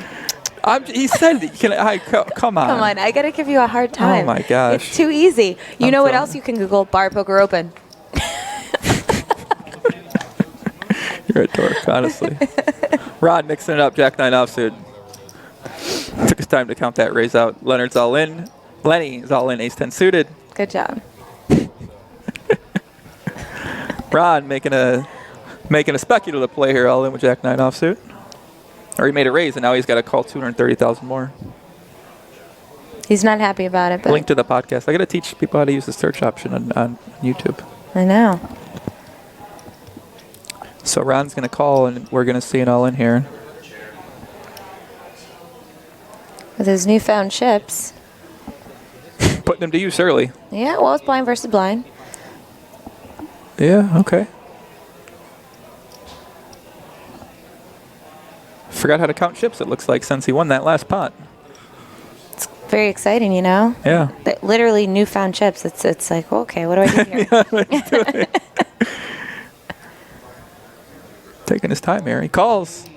He said, come on. Come on, I gotta give you a hard time. Oh my gosh. It's too easy. You know what else you can Google? Bar Poker Open. You're a dork, honestly. Rod mixing it up, Jack 9 offsuit. Took his time to count that raise out. Leonard's all in. Lenny is all in, ace 10 suited. Good job. Rod making a speculative play here, all in with Jack 9 offsuit. Or he made a raise, and now he's got to call 230,000 more. He's not happy about it. But Link to the podcast. I got to teach people how to use the search option on YouTube. I know. So Ron's going to call, and we're going to see an all in here. With his newfound chips. Putting them to use early. Yeah, well, it's blind versus blind. Yeah, okay. Forgot how to count chips, it looks like, since he won that last pot. It's very exciting, Yeah. Literally newfound chips. It's like, okay, what do I do here? Yeah, let's do it. Taking his time here. He calls.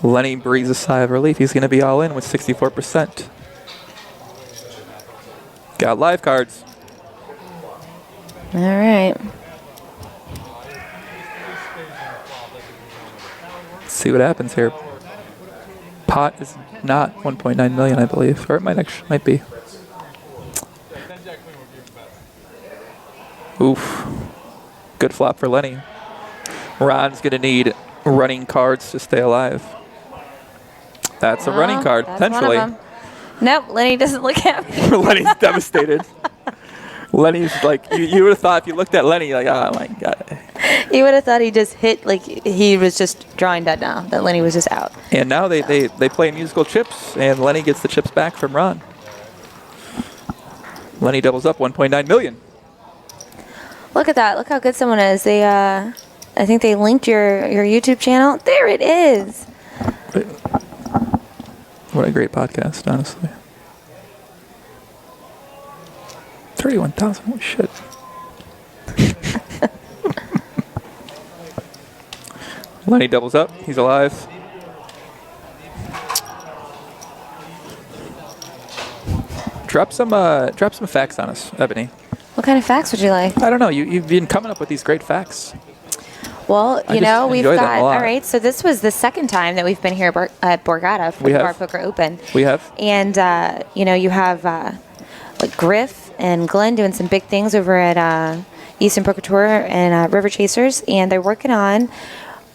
Lenny breathes a sigh of relief. He's going to be all in with 64%. Got live cards. All right. Let's see what happens here. Pot is not 1.9 million, I believe, or it might be. Oof. Good flop for Lenny. Ron's going to need running cards to stay alive. That's a running card, potentially. Nope, Lenny doesn't look at me. Lenny's devastated. Lenny's like, you would have thought if you looked at Lenny, you're like, oh my God. You would have thought he just hit, like he was just drawing dead now, that Lenny was just out. And now they play musical chips, and Lenny gets the chips back from Ron. Lenny doubles up 1.9 million. Look at that. Look how good someone is. They, I think they linked your YouTube channel. There it is. What a great podcast, honestly. 31,000, holy shit. Lenny doubles up, he's alive. Drop some facts on us, Ebony. What kind of facts would you like? I don't know, you've been coming up with these great facts. Well, I just we've enjoy them got, a lot. all right, so this was the second time that we've been here at Borgata for the Bar Poker Open. We have. And, you have like Griff and Glenn doing some big things over at Eastern Poker Tour and River Chasers, and they're working on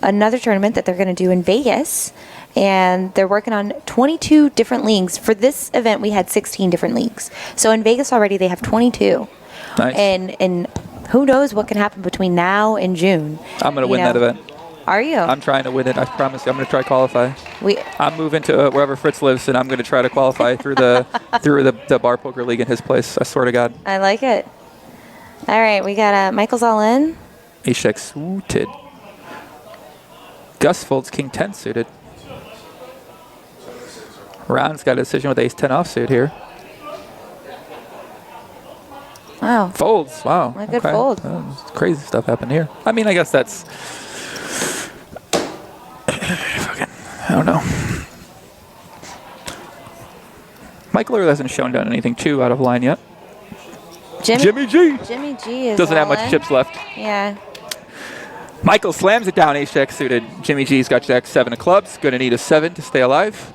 another tournament that they're going to do in Vegas, and they're working on 22 different leagues. For this event, we had 16 different leagues. So in Vegas already, they have 22. Nice. And who knows what can happen between now and June. I'm going to win that event. Are you? I'm trying to win it. I promise you. I'm going to try to qualify. I'm moving to wherever Fritz lives, and I'm going to try to qualify through the bar poker league in his place. I swear to God. I like it. All right, we got Michael's all in. Ace-Jack suited. Gus folds King 10 suited. Ron's got a decision with Ace 10 offsuit here. Wow. Folds. Wow. A good fold. Crazy stuff happened here. I mean, I guess that's. I don't know. Michael hasn't shown done anything too out of line yet. Jimmy G. Jimmy G is doesn't have all much in. chips left. Yeah. Michael slams it down, ace-jack suited. Jimmy G's got jack 7 of clubs. Going to need a 7 to stay alive.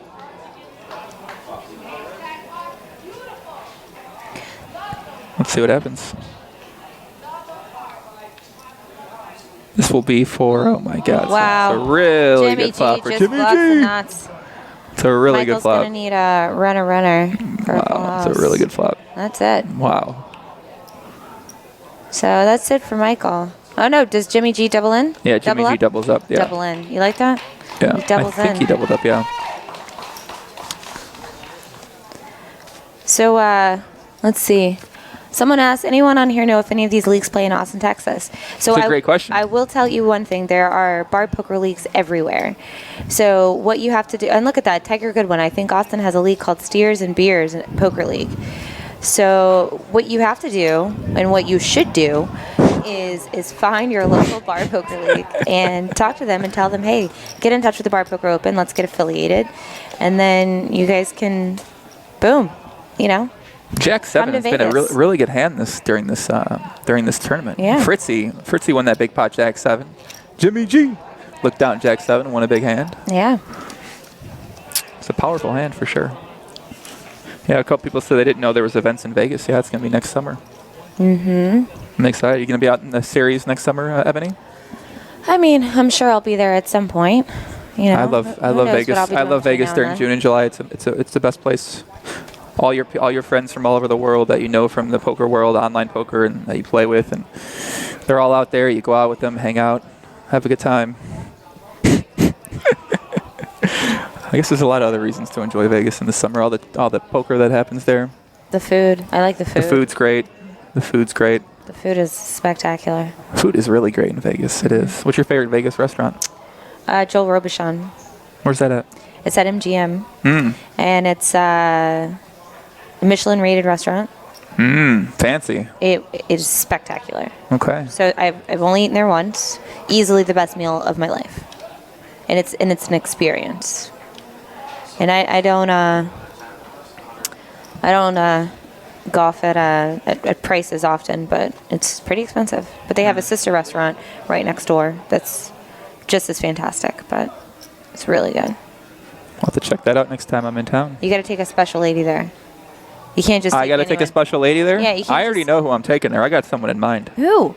Let's see what happens. This will be for, oh my God. Wow. It's a really Jimmy good flop G for just Jimmy loves the G. nuts. It's a really good Michael's flop. going to need a runner. For Wow, it's a really good flop. That's it. Wow. So that's it for Michael. Oh, no. Does Jimmy G double in? Yeah, Jimmy G doubles up. Yeah. Double in. You like that? Yeah. He doubles I think in. he doubled up, yeah. So let's see. Someone asked, anyone on here know if any of these leagues play in Austin, Texas? So That's a great question. I will tell you one thing. There are bar poker leagues everywhere. So what you have to do, and look at that, Tiger Goodwin. I think Austin has a league called Steers and Beers Poker League. So what you have to do, and what you should do, is find your local bar poker league and talk to them and tell them, hey, get in touch with the Bar Poker Open. Let's get affiliated. And then you guys can, boom, you know. Jack 7 has been a really good hand during this tournament. Yeah. Fritzy won that big pot Jack 7. Jimmy G looked down Jack 7, won a big hand. Yeah. It's a powerful hand for sure. Yeah, a couple people said they didn't know there was events in Vegas. Yeah, it's going to be next summer. Mm-hmm. I'm excited. You going to be out in the series next summer, Ebony? I mean, I'm sure I'll be there at some point. You know, I love Vegas. I love Vegas during June and July. It's the best place. All your friends from all over the world that you know from the poker world, online poker, and that you play with, and they're all out there. You go out with them, hang out, have a good time. I guess there's a lot of other reasons to enjoy Vegas in the summer. All the poker that happens there. The food. I like the food. The food's great. The food's great. The food is spectacular. Food is really great in Vegas. It is. What's your favorite Vegas restaurant? Joel Robuchon. Where's that at? It's at MGM. Mm. And it's a Michelin-rated restaurant. Fancy. It is spectacular. Okay. So I've only eaten there once. Easily the best meal of my life. And it's an experience. And I don't golf at prices often, but it's pretty expensive. But they have a sister restaurant right next door that's just as fantastic, but it's really good. I'll have to check that out next time I'm in town. You got to take a special lady there. You can't just. I got to take a special lady there? Yeah, you can't I already know who I'm taking there. I got someone in mind. Who?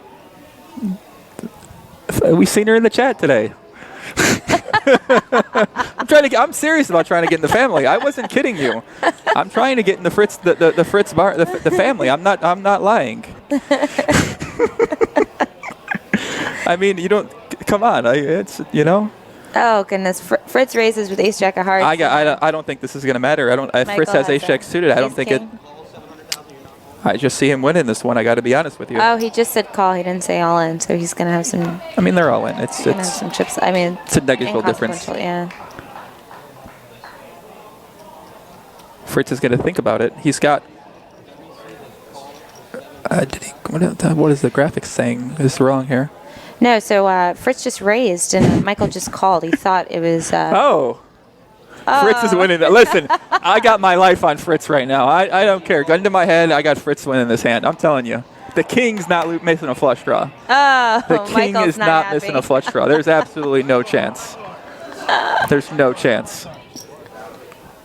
We seen her in the chat today. I'm serious about trying to get in the family. I wasn't kidding you. I'm trying to get in the Fritz bar, the family. I'm not lying. I mean, you don't. Come on, it's you know. Oh goodness, Fritz raises with Ace Jack of Hearts. I don't think this is gonna matter. If Fritz has Ace Jack suited, I don't think it. I just see him winning this one. I got to be honest with you. Oh, he just said call. He didn't say all in, so he's gonna have some. I mean, they're all in. It's have some chips. I mean, it's a negligible difference. Yeah. Fritz is gonna think about it. He's got. What is the graphics saying is wrong here? No, so Fritz just raised and Michael just called. He thought it was. Fritz is winning. Listen, I got my life on Fritz right now. I don't care. Gun to my head, I got Fritz winning this hand. I'm telling you. The king's not missing a flush draw. Oh, the king Michael's is not missing a flush draw. There's absolutely no chance. There's no chance.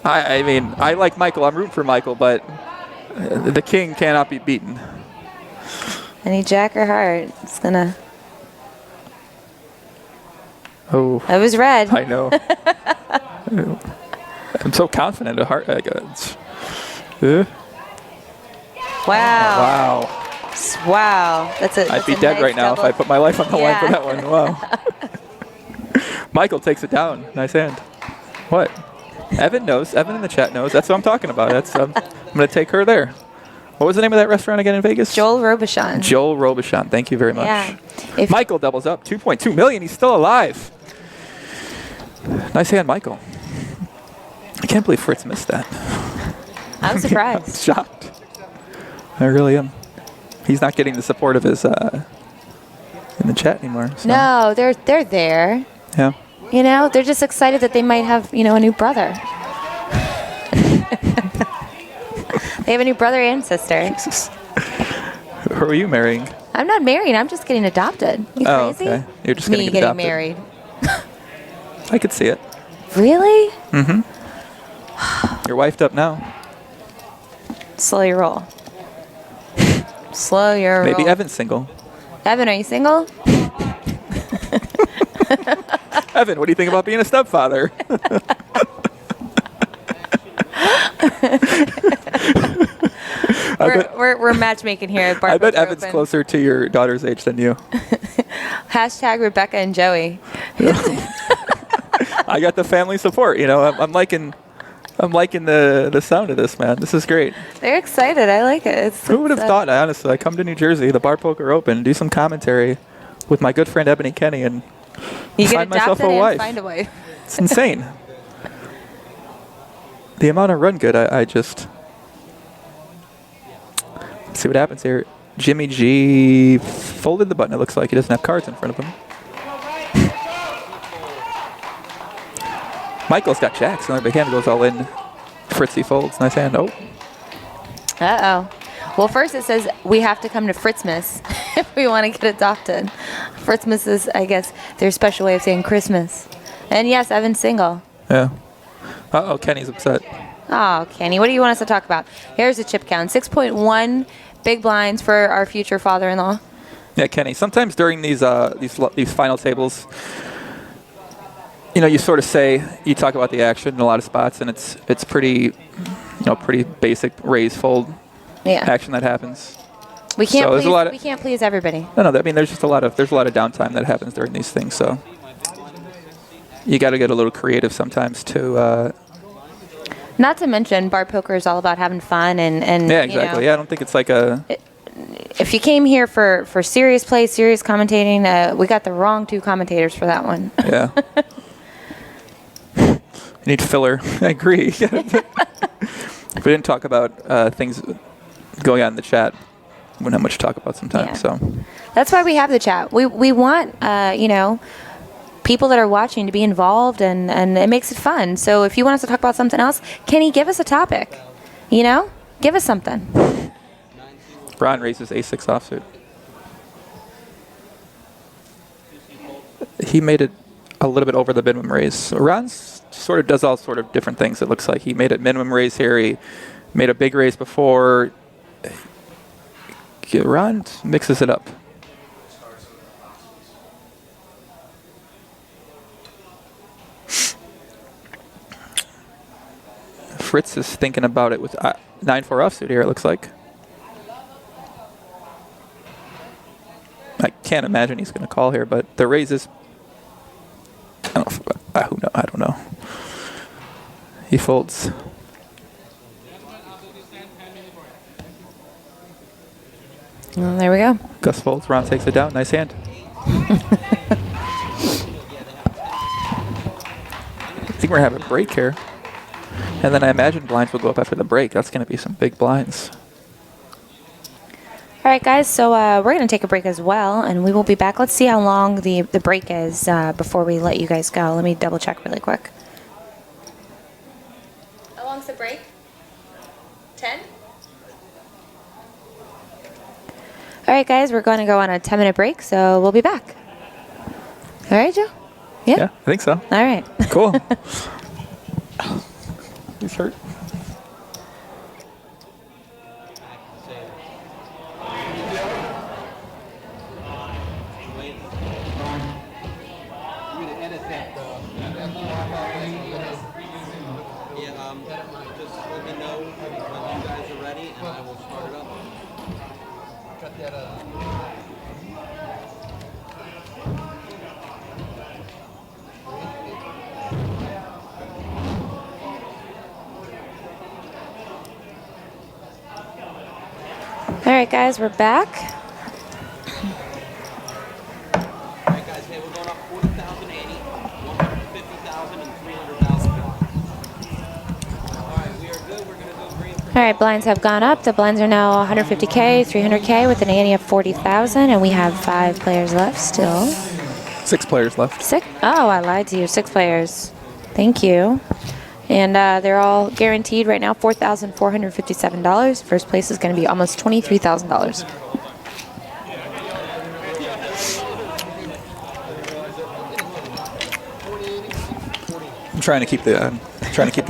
I mean, I like Michael. I'm rooting for Michael, but the king cannot be beaten. Any Jack or heart? It's gonna. Oh. It was red. I know. I'm so confident. A heart. Wow. Wow. That's a. I'd be dead right now if I put my life on the line for that one. Wow. Michael takes it down. Nice hand. What? Evan knows. Evan in the chat knows. That's what I'm talking about. That's I'm going to take her there. What was the name of that restaurant again in Vegas? Joel Robuchon. Joel Robuchon. Thank you very much. Yeah. Michael doubles up. 2.2 million. He's still alive. Nice hand, Michael. I can't believe Fritz missed that. I'm surprised. I'm shocked. I really am. He's not getting the support of his in the chat anymore. So. No, they're there. Yeah. You know, they're just excited that they might have, you know, a new brother. They have a new brother and sister. Jesus. Who are you marrying? I'm not married. I'm just getting adopted. You crazy? Okay. You're just Me getting getting adopted. married. I could see it. Really? Mm-hmm. You're wifed up now. Slow your roll. Slow your roll. Maybe Evan's single. Evan, are you single? Evan, what do you think about being a stepfather? We're matchmaking here at Bar I bet Poker Evan's Open. closer to your daughter's age than you. Hashtag Rebecca and Joey. I got the family support. You know, I'm liking the sound of this, man. This is great. They're excited. I like it. Who would have thought? Honestly, I come to New Jersey, the Bar Poker Open, do some commentary with my good friend Ebony Kenney, and you get find myself adopted a and wife. find a wife. It's insane. The amount of run good, I just let's see what happens here. Jimmy G folded the button. It looks like he doesn't have cards in front of him. Michael's got jacks. Another big hand goes all in. Fritzy folds. Nice hand. Oh. Uh-oh. Well, first it says we have to come to Fritzmas if we want to get adopted. Fritzmas is, I guess, their special way of saying Christmas. And yes, Evan's single. Yeah. Uh-oh, Kenny's upset. Oh, Kenny, what do you want us to talk about? Here's the chip count. 6.1 big blinds for our future father-in-law. Yeah, Kenny. Sometimes during these final tables, you know, you sort of say, you talk about the action in a lot of spots, and it's pretty, pretty basic raise fold action that happens. We can't so we can't please everybody. No, I mean, there's a lot of downtime that happens during these things, so you got to get a little creative sometimes to. Not to mention, bar poker is all about having fun and yeah, exactly. Yeah, I don't think it's like a. If you came here for serious play, serious commentating, we got the wrong two commentators for that one. Yeah. You need filler. I agree. We didn't talk about things going on in the chat. We don't have much to talk about sometimes. So that's why we have the chat. We want people that are watching to be involved, and it makes it fun. So if you want us to talk about something else, Kenny, give us a topic. Give us something. Ron raises a6 offsuit. He made it a little bit over the minimum raise. Ron sort of does all sort of different things, it looks like. He made a minimum raise here. He made a big raise before. Ron mixes it up. Fritz is thinking about it with 9-4 offsuit here, it looks like. I can't imagine he's going to call here, but the raise is. I don't know. He folds. Well, there we go. Gus folds. Ron takes it down. Nice hand. I think we're going to have a break here. And then I imagine blinds will go up after the break. That's going to be some big blinds. All right, guys, so we're going to take a break as well, and we will be back. Let's see how long the break is before we let you guys go. Let me double check really quick. How long's the break? 10? All right, guys, we're going to go on a 10-minute break, so we'll be back. All right, Joe? Yeah, I think so. All right. Cool. He's hurt. right, guys, we're back. All right, blinds have gone up. The blinds are now 150K, 300K with an ante of 40,000, and we have 5 players left still. 6 players left. 6? Oh, I lied to you. 6 players. Thank you. And they're all guaranteed right now, $4,457. First place is going to be almost $23,000. I'm trying to keep the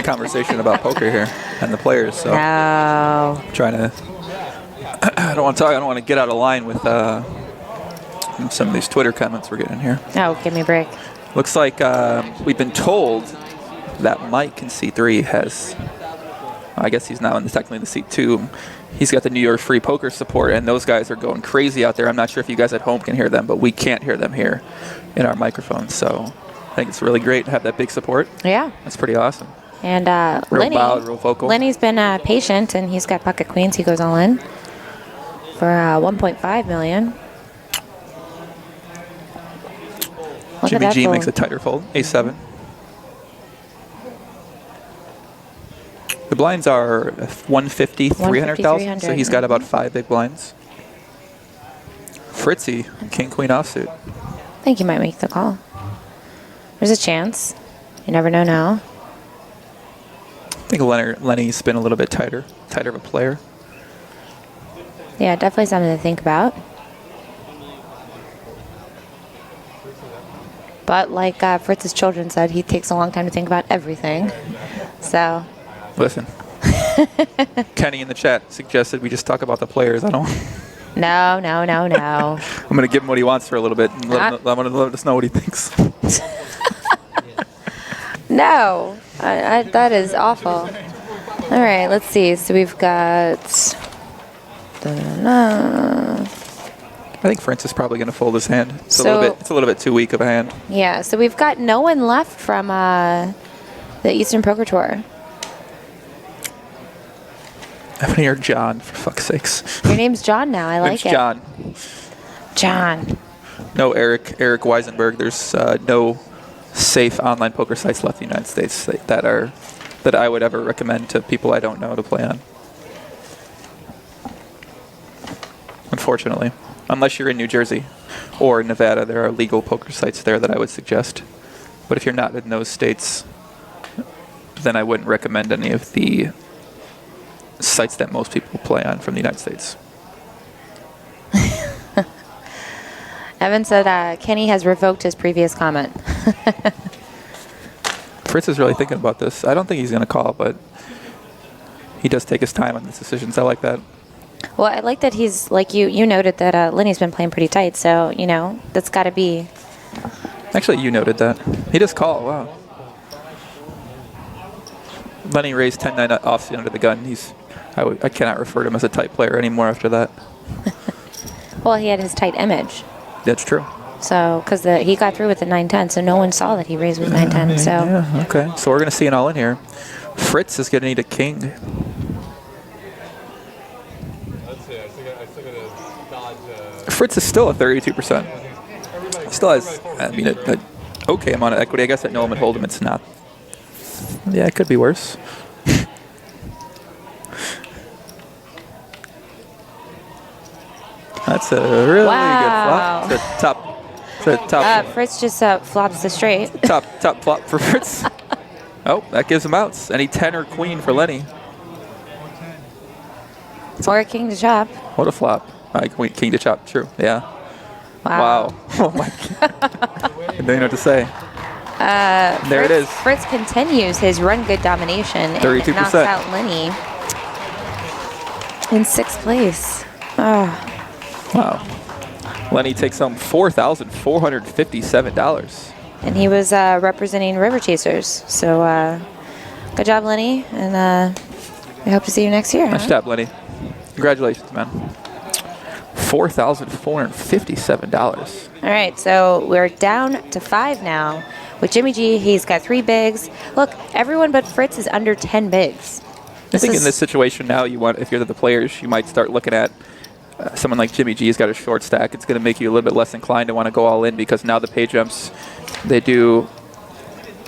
conversation about poker here and the players. So no. Trying to. I don't want to talk. I don't want to get out of line with some of these Twitter comments we're getting here. Oh, give me a break. Looks like we've been told that Mike in C3 has. I guess he's now technically in the C2. He's got the New York Free Poker support, and those guys are going crazy out there. I'm not sure if you guys at home can hear them, but we can't hear them here in our microphones. So I think it's really great to have that big support. Yeah. That's pretty awesome. And real loud, real vocal. Lenny's been patient, and he's got pocket queens. He goes all in for $1.5 million. Jimmy G makes a tighter fold, A7. The blinds are 150, 300,000, so he's got about 5 big blinds. Fritzy, king, queen offsuit. I think he might make the call. There's a chance. You never know now. I think Lenny's been a little bit tighter of a player. Yeah, definitely something to think about. But like Fritz's children said, he takes a long time to think about everything. So. Listen. Kenny in the chat suggested we just talk about the players. I don't. No. I'm going to give him what he wants for a little bit and let us know what he thinks. No, that is awful. All right, let's see. So we've got. I think Fritz is probably going to fold his hand. It's a little bit too weak of a hand. Yeah. So we've got no one left from the Eastern Poker Tour. Ebony or John, for fuck's sakes. Your name's John now. I like it. It's John. John. No Eric Weisenberg. There's no safe online poker sites left in the United States that I would ever recommend to people I don't know to play on. Unfortunately. Unless you're in New Jersey or Nevada, there are legal poker sites there that I would suggest. But if you're not in those states, then I wouldn't recommend any of the sites that most people play on from the United States. Evan said Kenny has revoked his previous comment. Fritz is really thinking about this. I don't think he's going to call, but he does take his time on these decisions. I like that. Well, I like that he's, like you noted that Lenny's been playing pretty tight, so, you know, that's got to be. Actually, you noted that. He does call, wow. Lenny raised 10-9 offsuit under the gun. I cannot refer to him as a tight player anymore after that. Well, he had his tight image. That's true. So, because he got through with the 9-10, so no one saw that he raised with 9-10. So. Yeah, okay. So we're going to see an all in here. Fritz is going to need a king. Fritz is still at 32%. Still has, an okay amount of equity. I guess at no limit hold'em, it's not. Yeah, it could be worse. That's a really good flop. It's a top. Fritz just flops the straight. top flop for Fritz. Oh, that gives him outs. Any 10 or queen for Lenny. Or a king to chop. What a flop. King to chop, true. Yeah. Wow. Oh my God. I don't know what to say. There it is. Fritz continues his run good domination 32%. and knocks out Lenny in 6th place. Oh. Wow. Lenny takes home $4,457. And he was representing River Chasers. So good job, Lenny. And we hope to see you next year. Nice job, Lenny. Congratulations, man. $4,457. All right, so we're down to 5 now. With Jimmy G, he's got 3 bigs. Look, everyone but Fritz is under 10 bigs. I think in this situation now, if you're the players, you might start looking at someone like Jimmy G's got a short stack, it's going to make you a little bit less inclined to want to go all in, because now the pay jumps, they do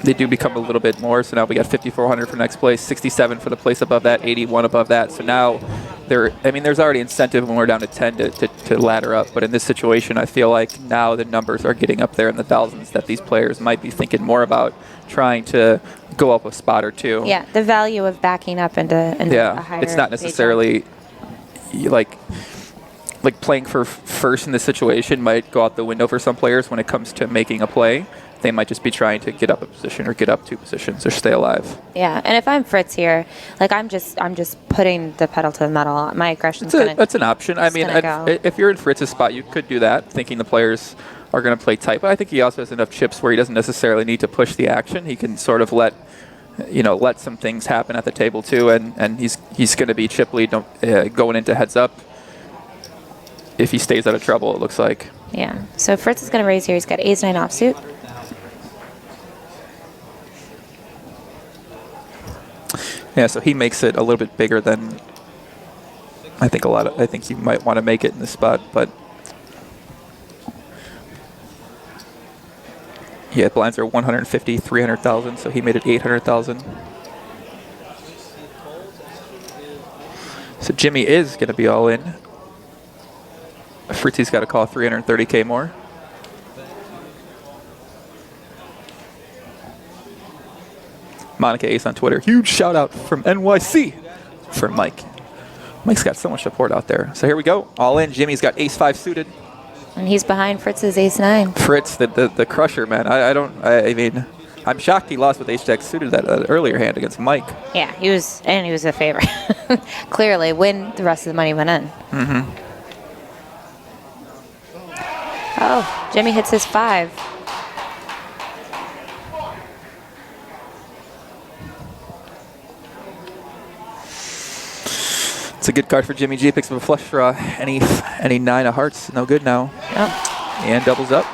become a little bit more. So now we got 5,400 for next place, 67 for the place above that, 81 above that. So now there's already incentive when we're down to 10 to ladder up. But in this situation, I feel like now the numbers are getting up there in the thousands that these players might be thinking more about trying to go up a spot or two. Yeah, the value of backing up into a higher it's not necessarily like playing for first in this situation might go out the window for some players when it comes to making a play. They might just be trying to get up a position or get up 2 positions or stay alive. Yeah, and if I'm Fritz here, like I'm just putting the pedal to the metal. My aggression's gonna. That's an option. I mean, if you're in Fritz's spot, you could do that, thinking the players are going to play tight. But I think he also has enough chips where he doesn't necessarily need to push the action. He can sort of let some things happen at the table too, and he's going to be chip lead going into heads up if he stays out of trouble. It looks like. Yeah. So Fritz is going to raise here. He's got ace-9 offsuit. Yeah, so he makes it a little bit bigger than I think I think he might want to make it in this spot, but yeah, blinds are 150, 300,000, so he made it 800,000. So Jimmy is going to be all in. Fritzy's got to call 330K more. Monica Ace on Twitter. Huge shout out from NYC for Mike. Mike's got so much support out there. So here we go. All in. Jimmy's got ace-5 suited. And he's behind Fritz's ace-9. Fritz, the crusher, man. I mean, I'm shocked he lost with ace-jack suited that earlier hand against Mike. Yeah, he was a favorite. Clearly, when the rest of the money went in. Mm-hmm. Oh, Jimmy hits his 5. It's a good card for Jimmy G. Picks up a flush draw. Any 9 of hearts, no good now. Yep. And doubles up.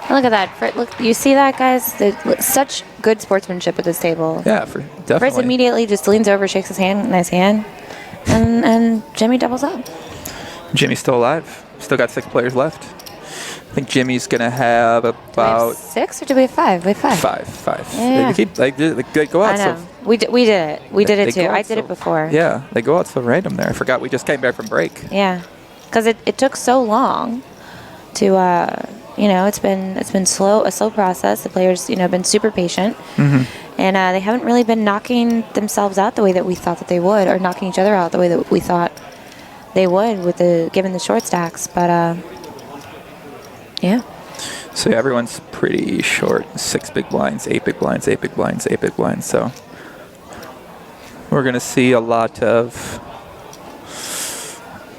Look at that. Look, you see that, guys? Such good sportsmanship at this table. Yeah, definitely. Fritz immediately just leans over, shakes his hand, nice hand, and Jimmy doubles up. Jimmy's still alive. Still got 6 players left. I think Jimmy's going to have about... 6 or do we have 5? We have 5. 5. Yeah. They go out. I know. So we did it. We did it too. I did it before. Yeah, they go out so random there. I forgot we just came back from break. Yeah, because it took so long to, it's been a slow process. The players, been super patient. Mm-hmm. And they haven't really been knocking themselves out the way that we thought that they would, or knocking each other out the way that we thought they would given the short stacks. But, yeah. So yeah, everyone's pretty short. 6 big blinds, 8 big blinds, 8 big blinds, 8 big blinds. So we're going to see a lot of...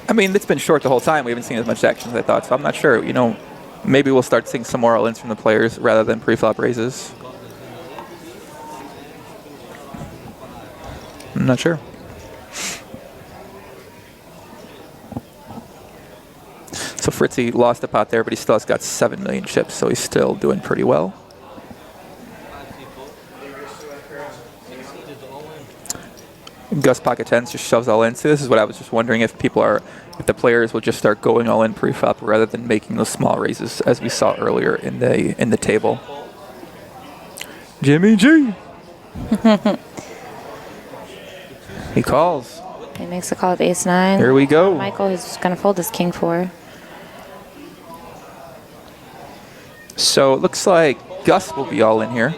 I mean, it's been short the whole time. We haven't seen as much action as I thought. So I'm not sure. Maybe we'll start seeing some more all-ins from the players rather than pre-flop raises. I'm not sure. So Fritzy lost a pot there, but he still has got 7 million chips, so he's still doing pretty well. Gus pocket 10s just shoves all in. So this is what I was just wondering, if the players will just start going all in pre-flop rather than making those small raises as we saw earlier in the table. Jimmy G. He calls. He makes a call of ace-9. Here we go. Michael is going to fold his king-4. So it looks like Gus will be all in here.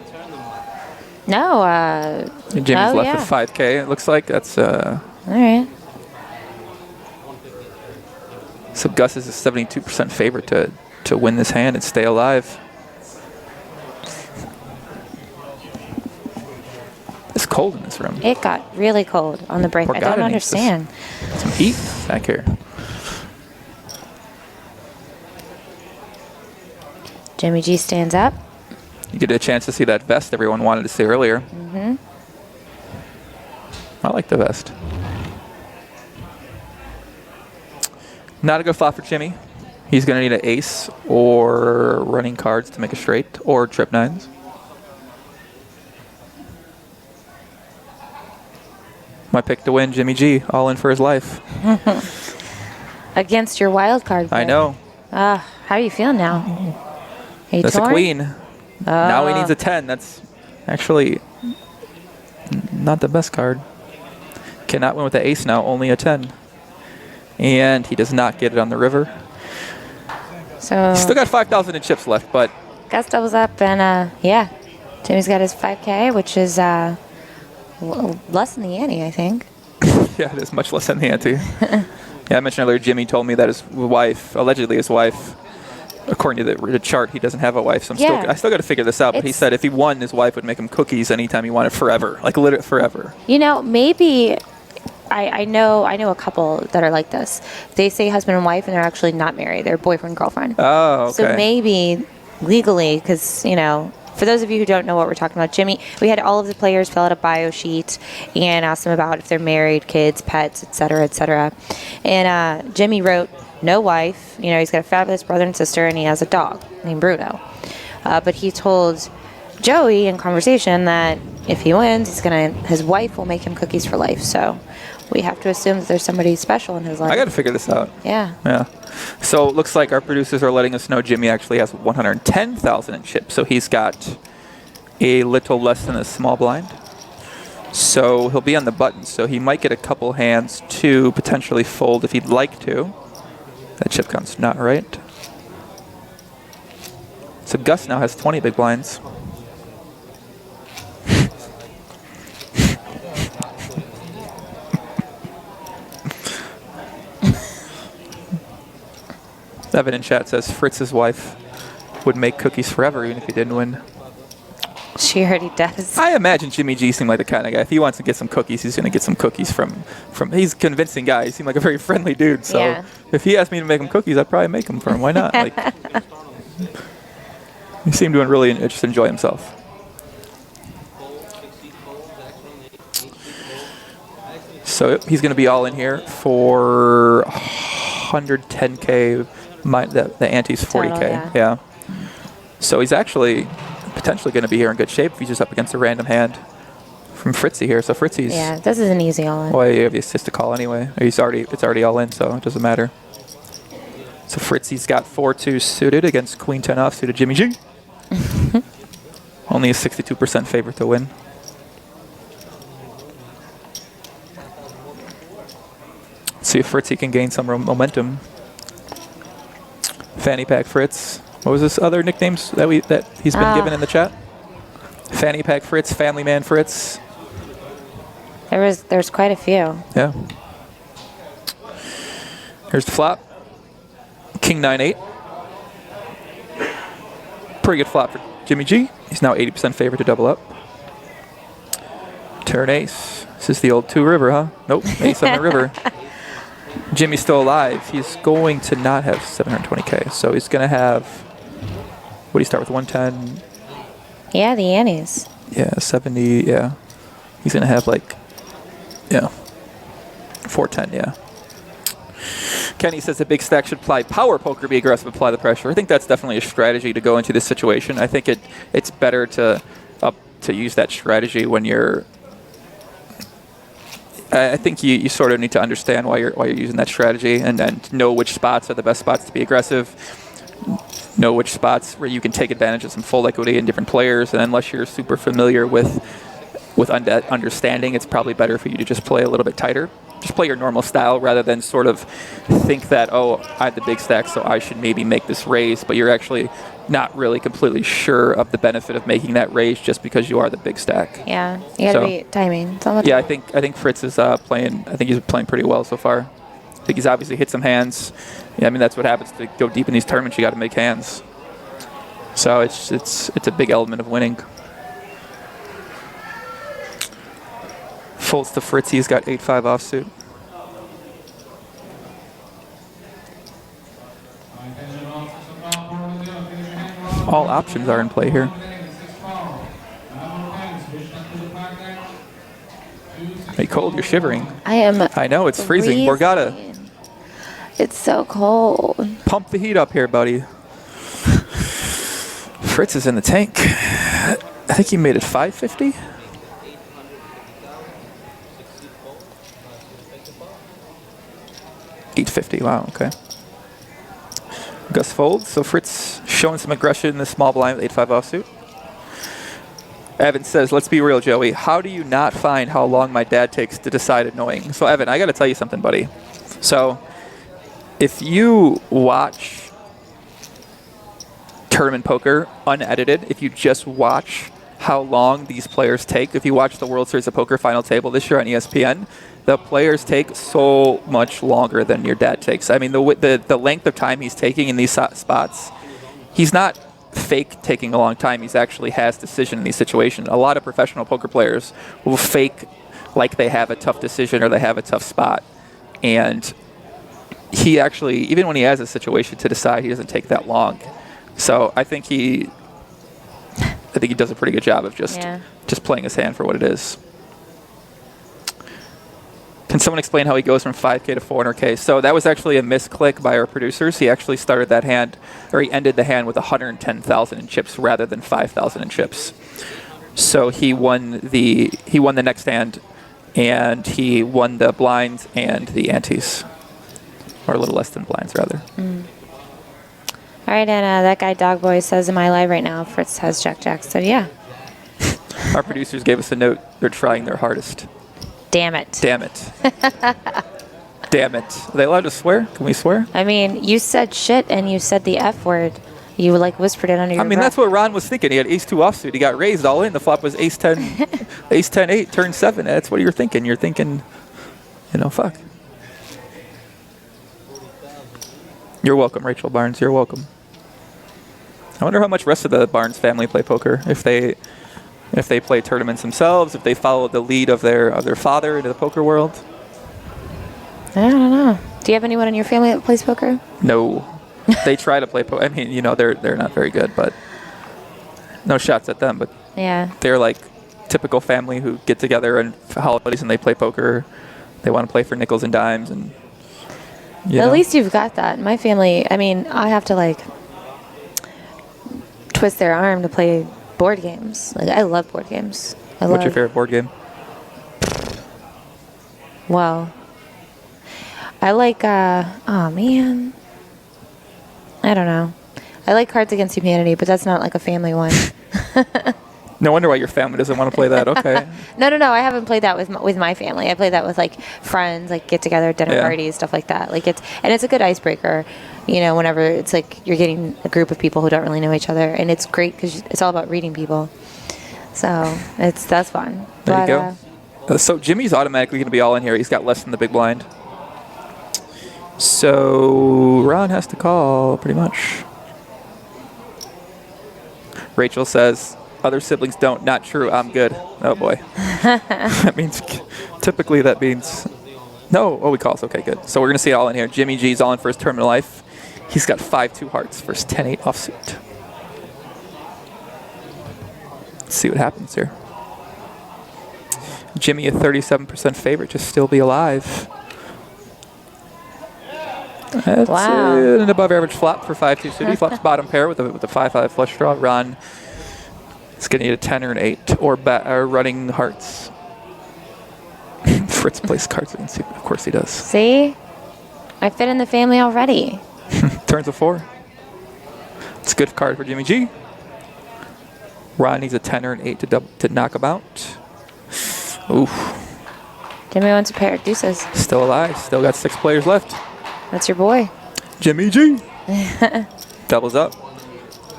No. Jimmy's left with 5K. It looks like that's. All right. So Gus is a 72% favorite to win this hand and stay alive. It's cold in this room. It got really cold on the break. I don't understand. Some heat back here. Jimmy G stands up. You get a chance to see that vest everyone wanted to see earlier. Mm-hmm. I like the vest. Not a good flop for Jimmy. He's going to need an ace or running cards to make a straight or trip 9s. My pick to win, Jimmy G, all in for his life. against your wild card. I pick. know. How are you feeling now? Are you That's torn? a queen. Now he needs a 10. That's actually not the best card. Cannot win with the ace now, only a 10. And he does not get it on the river. So He's still got 5,000 in chips left, but Gus doubles up, and yeah, Jimmy's got his 5K, which is less than the ante, I think. yeah, it is much less than the ante. Yeah, I mentioned earlier, Jimmy told me that his wife, allegedly his wife, according to the chart, he doesn't have a wife. So I still got to figure this out. But he said if he won, his wife would make him cookies anytime he wanted forever, like literally forever. You know, maybe I know a couple that are like this. They say husband and wife, and they're actually not married. They're boyfriend girlfriend. Oh, okay. So maybe legally, because for those of you who don't know what we're talking about, Jimmy, we had all of the players fill out a bio sheet and ask them about if they're married, kids, pets, et cetera, et cetera. And Jimmy wrote, no wife. He's got a fabulous brother and sister, and he has a dog named Bruno. But he told Joey in conversation that if he wins, his wife will make him cookies for life. So we have to assume that there's somebody special in his life. I got to figure this out. Yeah. Yeah. So it looks like our producers are letting us know Jimmy actually has 110,000 in chips. So he's got a little less than a small blind. So he'll be on the button. So he might get a couple hands to potentially fold if he'd like to. That chip count's not right. So Gus now has 20 big blinds. Evan in chat says Fritz's wife would make cookies forever even if he didn't win. She already does. I imagine Jimmy G seemed like the kind of guy, if he wants to get some cookies, he's going to get some cookies from he's a convincing guy. He seemed like a very friendly dude. So Yeah. if he asked me to make him cookies, I'd probably make them for him. Why not? He seemed to really just enjoy himself. So he's going to be all in here for 110K. The ante's 40K. Total, Yeah. So he's actually potentially going to be here in good shape if he's just up against a random hand from Fritzy here. So Fritzy's. Yeah, this is an easy all-in. Well, you have the assist to call anyway. It's already all in, so it doesn't matter. So Fritzy's got 4-2 suited against Queen 10 off suited Jimmy G. Only a 62% favorite to win. Let's see if Fritzy can gain some momentum. Fanny Pack Fritz. What was this other nicknames that he's been given in the chat? Fanny Pack Fritz, Family Man Fritz. There's quite a few. Yeah. Here's the flop. King 9-8. Pretty good flop for Jimmy G. He's now 80% favorite to double up. Turn ace. This is the old 2 river, huh? Nope, ace on the river. Jimmy's still alive. He's going to not have 720K. So he's going to have, what do you start with, 110? Yeah, the antes. Yeah, 70, yeah. He's going to have 410, yeah. Kenny says the big stack should apply power poker, be aggressive, apply the pressure. I think that's definitely a strategy to go into this situation. I think it's better to use that strategy when you're. I think you sort of need to understand why you're using that strategy and know which spots are the best spots to be aggressive. Know which spots where you can take advantage of some full equity in different players, and unless you're super familiar with understanding, it's probably better for you to just play a little bit tighter. Just play your normal style rather than sort of think that, oh, I have the big stack, so I should maybe make this raise, but you're actually not really completely sure of the benefit of making that raise just because you are the big stack. Yeah, you got to be timing. Yeah, I think Fritz is playing. I think he's playing pretty well so far. I think he's obviously hit some hands. Yeah, I mean that's what happens to go deep in these tournaments. You got to make hands. So it's a big element of winning. Folds to Fritz. He's got 8-5 offsuit. All options are in play here. Hey, cold, you're shivering. I am. I know, it's freezing. Borgata. It's so cold. Pump the heat up here, buddy. Fritz is in the tank. I think he made it 550. 850. Wow. Okay. Gus folds. So Fritz showing some aggression in the small blind with 8-5 offsuit. Evan says, let's be real, Joey. How do you not find how long my dad takes to decide annoying? So, Evan, I got to tell you something, buddy. So, if you watch tournament poker unedited, if you just watch how long these players take, if you watch the World Series of Poker final table this year on ESPN, the players take so much longer than your dad takes. I mean, the length of time he's taking in these spots, he's not fake taking a long time. He's actually has decision in these situations. A lot of professional poker players will fake like they have a tough decision or they have a tough spot. And he actually, even when he has a situation to decide, he doesn't take that long. So I think he does a pretty good job of just playing his hand for what it is. Can someone explain how he goes from 5K to 400K? So that was actually a misclick by our producers. He actually started that hand, or he ended the hand with 110,000 in chips rather than 5,000 in chips. So he won the next hand, and he won the blinds and the antes, or a little less than blinds rather. All right, and that guy Dogboy says, am I live right now? Fritz has Jack. So yeah. Our producers gave us a note. They're trying their hardest. Damn it. Damn it. Damn it. Are they allowed to swear? Can we swear? I mean, you said shit and you said the F word. You like whispered it under your breath. That's what Ron was thinking. He had ace-2 offsuit. He got raised all in. The flop was ace-10, ace-10-8, turn 7. That's what you're thinking. You're thinking, fuck. You're welcome, Rachel Barnes. You're welcome. I wonder how much rest of the Barnes family play poker. If they play tournaments themselves, if they follow the lead of their father into the poker world. I don't know. Do you have anyone in your family that plays poker? No. They try to play poker. I mean, they're not very good, but no shots at them. But yeah, they're like typical family who get together on holidays and they play poker. They want to play for nickels and dimes, and at least you've got that. My family, I mean, I have to twist their arm to play board games. I love board games. What's your favorite board game? Well, I like, oh man, I don't know. I like Cards Against Humanity, but that's not like a family one. No wonder why your family doesn't want to play that. Okay. No. I haven't played that with my family. I played that with friends, get together, dinner parties, stuff like that. It's a good icebreaker, whenever it's you're getting a group of people who don't really know each other, and it's great because it's all about reading people. So that's fun. There you go. So Jimmy's automatically going to be all in here. He's got less than the big blind. So Ron has to call pretty much. Rachel says, other siblings don't. Not true. I'm good. Oh, boy. Typically that means no. Oh, we calls. Okay, good. So we're going to see it all in here. Jimmy G's all in for his tournament of life. He's got 5-2 hearts for his 10-8 offsuit. Let's see what happens here. Jimmy, a 37% favorite to still be alive. That's an above average flop for 5-2 suited. He flops bottom pair with a 5-5 flush draw. Ron is going to need a 10 or an 8 or running hearts. Fritz plays cards against you. Of course he does. See? I fit in the family already. Turns a 4. It's a good card for Jimmy G. Ron needs a 10 or an 8 to knock him out. Oof. Jimmy wants a pair of deuces. Still alive. Still got 6 players left. That's your boy. Jimmy G. Doubles up.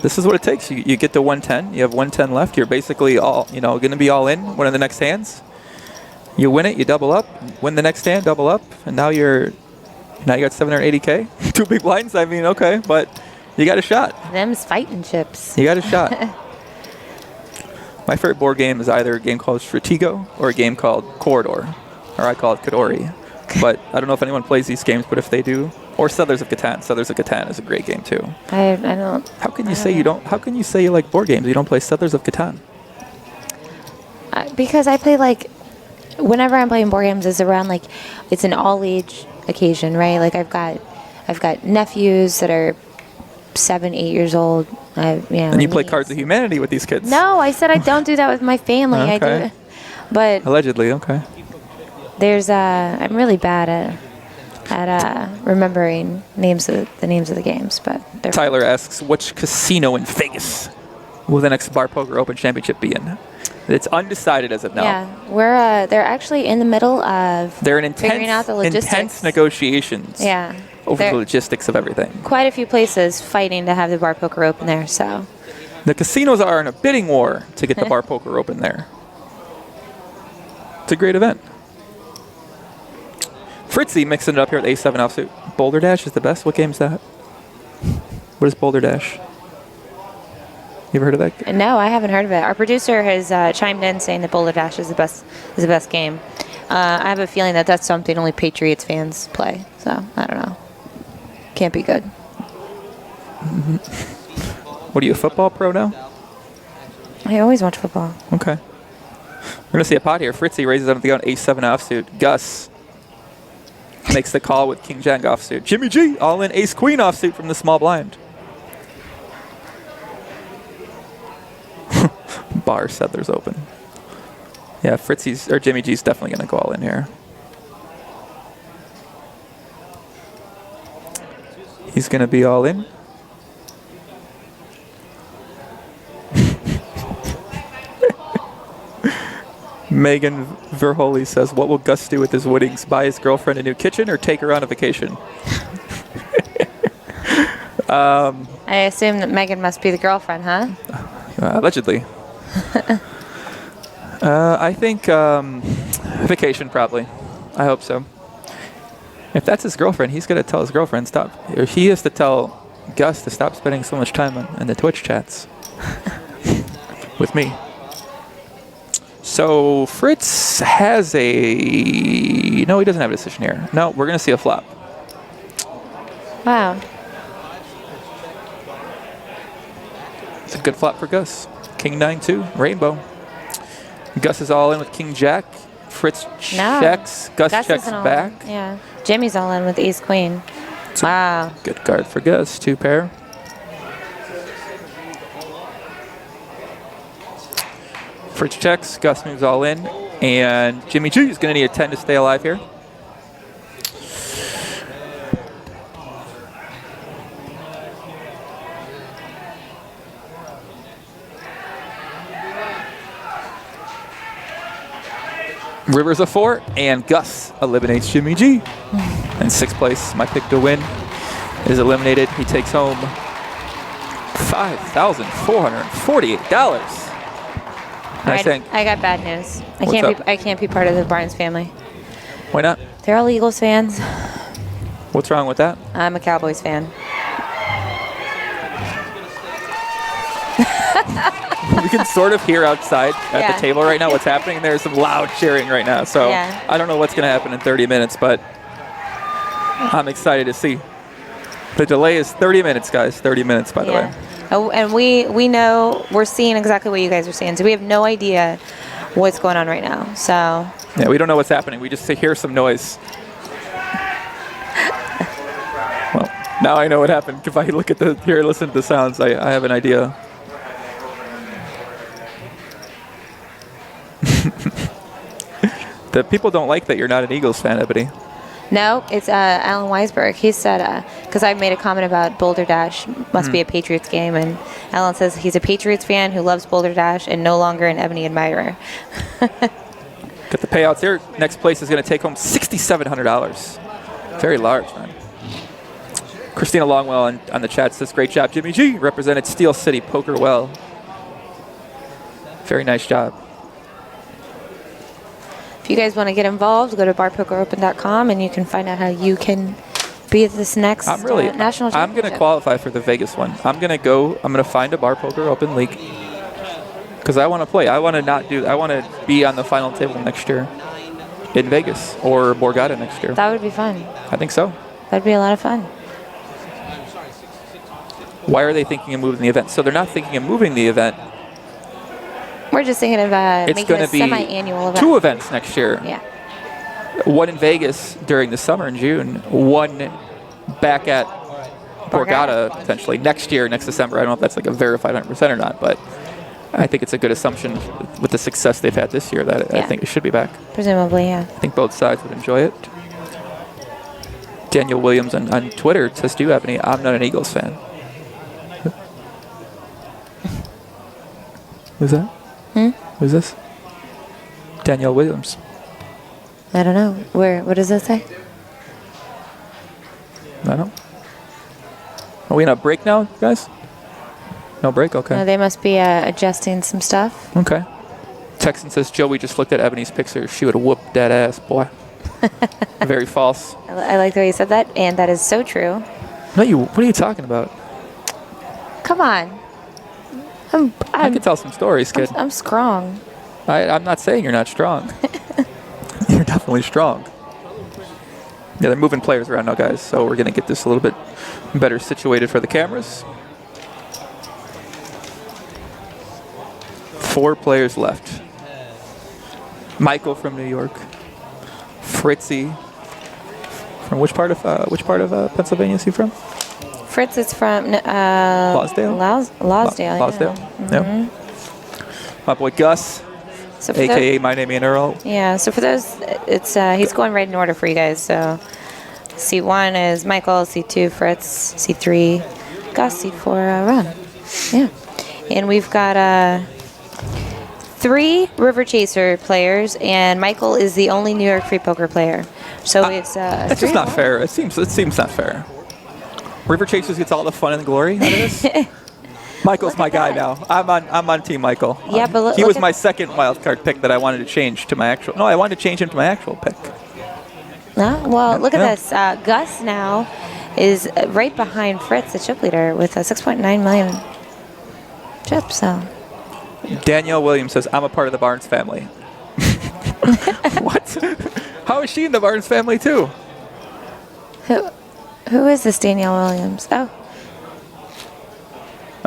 This is what it takes. You get to 110. You have 110 left. You're basically going to be all in one of the next hands. You win it, you double up. Win the next hand, double up, and now you got 780K. 2 big blinds. I mean, okay, but you got a shot. Them's fighting chips. You got a shot. My favorite board game is either a game called Stratego or a game called Corridor, or I call it Kadori. But I don't know if anyone plays these games, but if they do, or Settlers of Catan. Settlers of Catan is a great game too. I don't. How can you say you don't? How can you say you like board games? You don't play Settlers of Catan? Because I play whenever I'm playing board games, it's around it's an all age occasion, right? I've got nephews that are 7, 8 years old. And you play Cards of Humanity with these kids? No, I said I don't do that with my family. Okay. I do it, but allegedly, okay. I'm really bad at at remembering the names of the games, but Tyler asks, which casino in Vegas will the next Bar Poker Open Championship be in? It's undecided as of now. Yeah, they're actually in the middle of They're in figuring out the logistics. intense negotiations. Yeah. Over the logistics of everything. Quite a few places fighting to have the Bar Poker Open there, so. The casinos are in a bidding war to get the Bar Poker Open there. It's a great event. Fritzy mixing it up here with A7 offsuit. Boulder Dash is the best? What game is that? What is Boulder Dash? You ever heard of that? No, I haven't heard of it. Our producer has chimed in saying that Boulder Dash is the best game. I have a feeling that that's something only Patriots fans play, so I don't know. Can't be good. What are you, a football pro now? I always watch football. Okay. We're going to see a pot here. Fritzy raises under the gun, A7 offsuit. Gus makes the call with King Jack offsuit. Jimmy G, all in Ace Queen offsuit from the small blind. Bar Settlers open. Yeah, Fritzy's or Jimmy G's definitely going to go all in here. He's going to be all in. Megan Verholy says, what will Gus do with his winnings? Buy his girlfriend a new kitchen or take her on a vacation? I assume that Megan must be the girlfriend, huh? Allegedly. I think vacation probably. I hope so. If that's his girlfriend, he's going to tell his girlfriend stop. Or he has to tell Gus to stop spending so much time in the Twitch chats with me. So Fritz has a... No, he doesn't have a decision here. No, we're going to see a flop. Wow. It's a good flop for Gus. King 9-2, rainbow. Gus is all in with King Jack. Fritz checks. Gus checks back. Yeah. Jimmy's all in with Ace Queen. Wow. Good card for Gus. 2 pair. Fritz checks. Gus moves all in. And Jimmy G is going to need a 10 to stay alive here. River's a 4, and Gus eliminates Jimmy G. In 6th place, my pick to win is eliminated. He takes home $5,448. Nice thing. I got bad news. What's I can't be part of the Barnes family. Why not? They're all Eagles fans. What's wrong with that? I'm a Cowboys fan. We can sort of hear outside at the table right now what's happening. There's some loud cheering right now. So I don't know what's going to happen in 30 minutes, but I'm excited to see. The delay is 30 minutes, guys. 30 minutes, by the way. Oh, and we know we're seeing exactly what you guys are seeing. So we have no idea what's going on right now. So yeah, we don't know what's happening. We just hear some noise. Well, now I know what happened. If I look at listen to the sounds, I have an idea. The people don't like that you're not an Eagles fan, Ebony. no, it's Alan Weisberg. He said, because I made a comment about Boulder Dash must be a Patriots game, and Alan says he's a Patriots fan who loves Boulder Dash and no longer an Ebony admirer. Got the payouts here. Next place is going to take home $6,700. Very large, man. Christina Longwell on the chat says, great job, Jimmy G. Represented Steel City Poker well. Very nice job. If you guys want to get involved, go to barpokeropen.com and you can find out how you can be at this next national championship. I'm going to qualify for the Vegas one. I'm going to find a Bar Poker Open league because I want to play. I want to be on the final table next year in Vegas or Borgata next year. That would be fun. I think so. That'd be a lot of fun. Why are they thinking of moving the event? So they're not thinking of moving the event. We're just thinking of making it a semi-annual event. 2 events next year. Yeah. One in Vegas during the summer in June. One back at Borgata potentially next year, next December. I don't know if that's like a verified 100% or not, but I think it's a good assumption with the success they've had this year that I think it should be back. Presumably, yeah. I think both sides would enjoy it. Daniel Williams on Twitter says, "Do you have any? I'm not an Eagles fan." Who's that? Who's this? Danielle Williams. I don't know. What does that say? I don't. Are we in a break now, guys? No break? Okay. No, they must be adjusting some stuff. Okay. Texan says, Joey just looked at Ebony's picture. She would have whooped that ass, boy. Very false. I like the way you said that, and that is so true. No, what are you talking about? Come on. I can tell some stories, kid. I'm strong. I'm not saying you're not strong. You're definitely strong. Yeah, they're moving players around now, guys, so we're going to get this a little bit better situated for the cameras. 4 players left. Michael from New York. Fritzy. From which part of Pennsylvania is he from? Fritz is from Losdale. Losdale. Yeah. My boy Gus, So aka My Name Ain't Earl. Yeah. So for those, it's he's going right in order for you guys. So C1 is Michael, C2 Fritz, C3 Gus, C4 Ron. Yeah. And we've got 3 River Chaser players, and Michael is the only New York Free Poker player. So it's That's just not fair. It seems not fair. River Chasers gets all the fun and glory out of this. Michael's my guy now. I'm on Team Michael. Yeah, but he was my second wild card pick that I wanted to change to my actual. No, I wanted to change him to my actual pick. Well, look at this. Gus now is right behind Fritz, the chip leader, with a 6.9 million chips. So. Danielle Williams says, I'm a part of the Barnes family. What? How is she in the Barnes family too? Who is this Danielle Williams?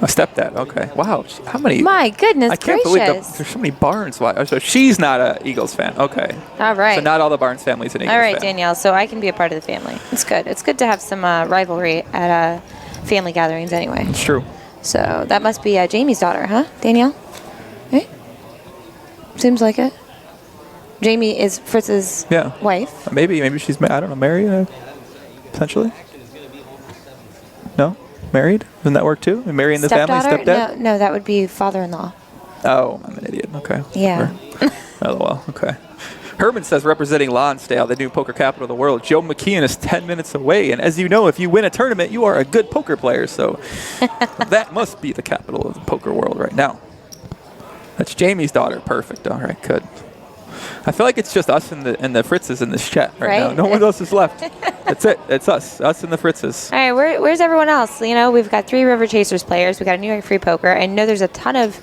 Oh, stepdad. Okay. Wow. How many? My goodness I can't gracious. believe there's so many Barnes. So she's not an Eagles fan. Okay. All right. So not all the Barnes families an Eagles All right, fan. Danielle. So I can be a part of the family. It's good. It's good to have some rivalry at family gatherings anyway. It's true. So that must be Jamie's daughter, huh, Danielle? Right? Seems like it. Jamie is Fritz's wife. Maybe she's, I don't know, married potentially? No? Married? Doesn't that work too? Marrying the family, stepdad? No, that would be father-in-law. Oh, I'm an idiot. Okay. Yeah. Oh, well, okay. Herman says, representing Lonsdale, the new poker capital of the world, Joe McKeon is 10 minutes away. And as you know, if you win a tournament, you are a good poker player. So that must be the capital of the poker world right now. That's Jamie's daughter. Perfect. All right, good. I feel like it's just us and the Fritzes in this chat right now. No one else is left. That's it. It's us and the Fritzes. All right, where's everyone else? You know, we've got 3 River Chasers players. We've got a New York Free Poker. I know there's a ton of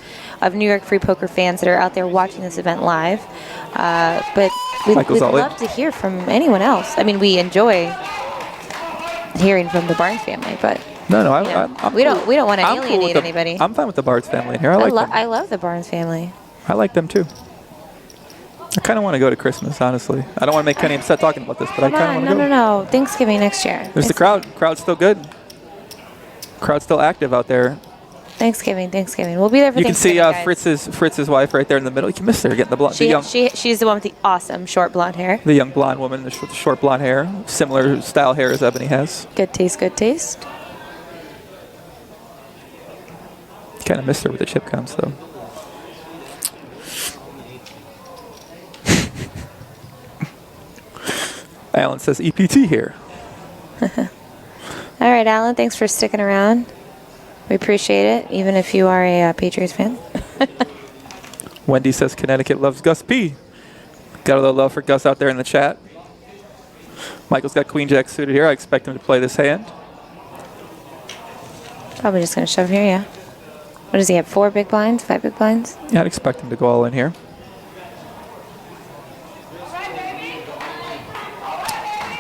New York Free Poker fans that are out there watching this event live. But we'd love to hear from anyone else. I mean, we enjoy hearing from the Barnes family, but we don't want to alienate anybody. I'm fine with the Barnes family in here. I love the Barnes family. I like them too. I kind of want to go to Christmas, honestly. I don't want to make Kenney upset talking about this, but I kind of want to go. No. Thanksgiving next year. There's the crowd. Crowd's still good. Crowd's still active out there. Thanksgiving. We'll be there for Thanksgiving. You can see Fritz's wife right there in the middle. You can miss her getting the blonde. She's the one with the awesome short blonde hair. The young blonde woman with the short blonde hair. Similar style hair as Ebony has. Good taste. Kind of missed her with the chip counts, though. Alan says EPT here. All right, Alan, thanks for sticking around. We appreciate it, even if you are a Patriots fan. Wendy says Connecticut loves Gus P. Got a little love for Gus out there in the chat. Michael's got Queen Jack suited here. I expect him to play this hand. Probably just going to shove here, yeah. What does he have, 4 big blinds, 5 big blinds? Yeah, I'd expect him to go all in here.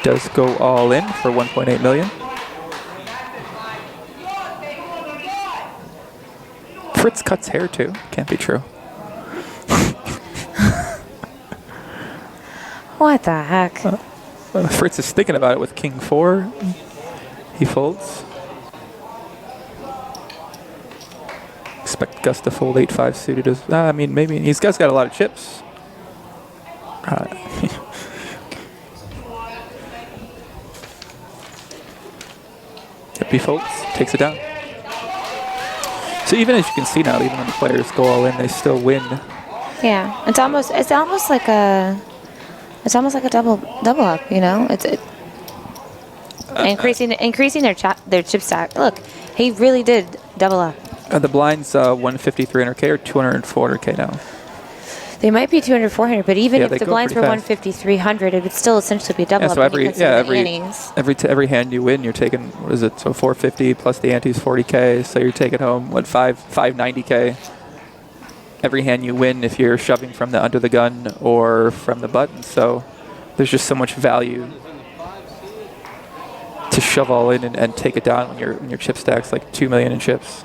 Does go all in for 1.8 million. Fritz cuts hair too. Can't be true. What the heck? Fritz is thinking about it with King 4. He folds. Expect Gus to fold 8-5 suited as. I mean, maybe he's got a lot of chips. He folds, takes it down. So even as you can see now, even when the players go all in, they still win. Yeah, it's almost like a double up. You know, increasing their chip stack. Look, he really did double up. The blinds 150, 300K or 200, 400K now. They might be 200, 400, but even if they the go blinds were pretty fast. 150, 300, it would still essentially be a double Yeah, up. so when you consider the antes. every hand you win, you're taking, what is it? So 450 plus the antes, 40K. So you're taking home what 590K. Every hand you win if you're shoving from the under the gun or from the button. So there's just so much value to shove all in and take it down when your chip stack's like 2 million in chips.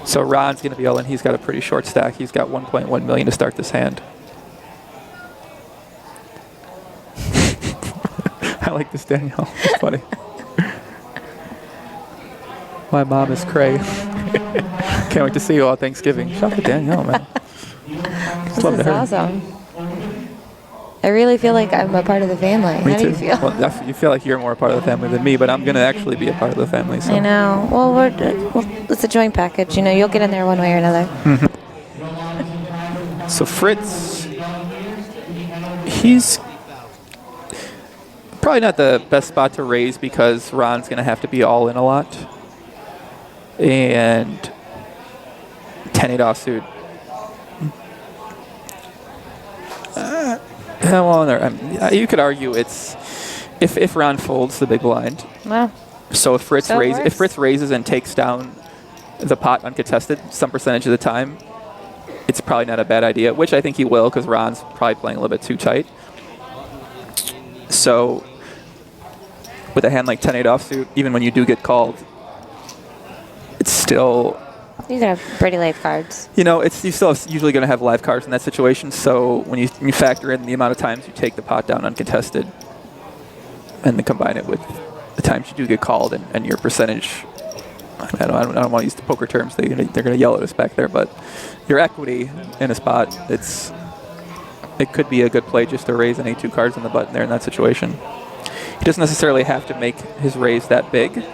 So Ron's going to be all in. He's got a pretty short stack. He's got 1.1 million to start this hand. I like this, Danielle. It's funny. My mom is cray. Can't wait to see you all Thanksgiving. Shout out to Danielle, man. This is awesome. I really feel like I'm a part of the family. Me How too. do you feel? Well, you feel like you're more a part of the family than me, but I'm going to actually be a part of the family. So. I know. Well, it's a joint package. You know, you'll get in there one way or another. So Fritz, he's probably not the best spot to raise because Ron's going to have to be all in a lot. And 10-8 offsuit. You could argue it's if Ron folds the big blind. Well, so if Fritz raises and takes down the pot uncontested some percentage of the time, it's probably not a bad idea, which I think he will because Ron's probably playing a little bit too tight. So with a hand like 10-8 offsuit, even when you do get called, it's still... You're going to have pretty live cards. You know, you're still usually going to have live cards in that situation, so when you factor in the amount of times you take the pot down uncontested and then combine it with the times you do get called and your percentage, I don't want to use the poker terms, they're going to yell at us back there, but your equity in a spot, it could be a good play just to raise any 2 cards in the button there in that situation. He doesn't necessarily have to make his raise that big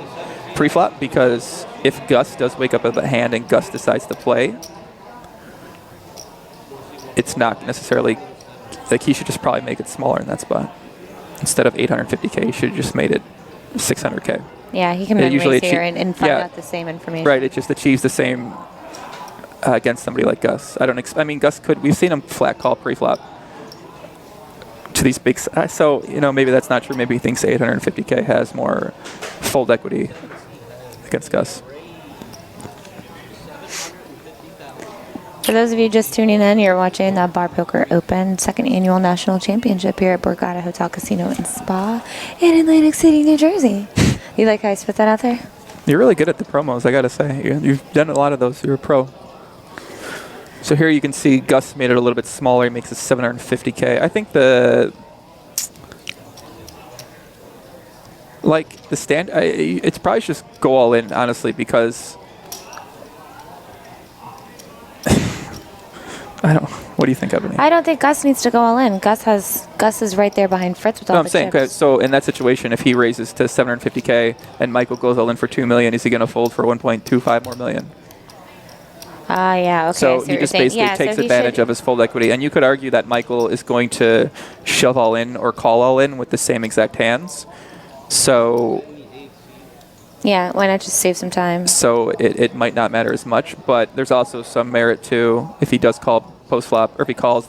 pre-flop because if Gus does wake up with a hand and Gus decides to play, it's not necessarily, like he should just probably make it smaller in that spot. Instead of 850K, he should have just made it 600K. Yeah, he can raise here and find out the same information. Right, it just achieves the same against somebody like Gus. I mean, Gus we've seen him flat call pre-flop to these big, so, you know, maybe that's not true. Maybe he thinks 850K has more fold equity against Gus. For those of you just tuning in, you're watching the Bar Poker Open 2nd Annual National Championship here at Borgata Hotel Casino and Spa in Atlantic City, New Jersey. You like how I spit that out there? You're really good at the promos, I got to say. You've done a lot of those. You're a pro. So here you can see Gus made it a little bit smaller. He makes it 750K. I think it's probably just go all in, honestly, because what do you think, Ebony? I don't think Gus needs to go all in. Gus is right there behind Fritz with all the saying, chips. so in that situation, if he raises to 750K and Michael goes all in for 2 million, is he going to fold for 1.25 more million? Yeah, okay. So he just basically takes advantage of his fold equity. And you could argue that Michael is going to shove all in or call all in with the same exact hands. So yeah, why not just save some time? So it might not matter as much, but there's also some merit to if he does call post-flop, or if he calls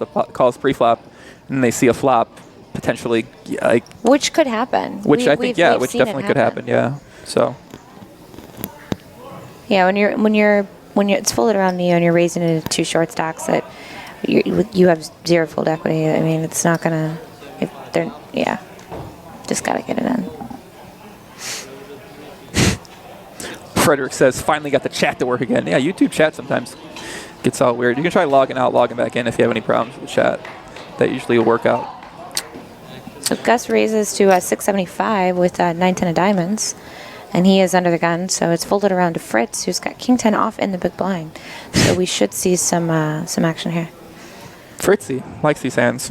pre-flop, and they see a flop, potentially, which could happen. Which I think, which definitely could happen. Yeah. So. Yeah, when it's folded around you and you're raising it into 2 short stacks, that you have 0 fold equity. I mean, it's not gonna. Just gotta get it in. Frederick says, finally got the chat to work again. Yeah, YouTube chat sometimes gets all weird. You can try logging out, logging back in if you have any problems with the chat. That usually will work out. So Gus raises to 675 with 9-10 of diamonds, and he is under the gun. So it's folded around to Fritz, who's got King 10 off in the big blind. So we should see some action here. Fritzy likes these hands.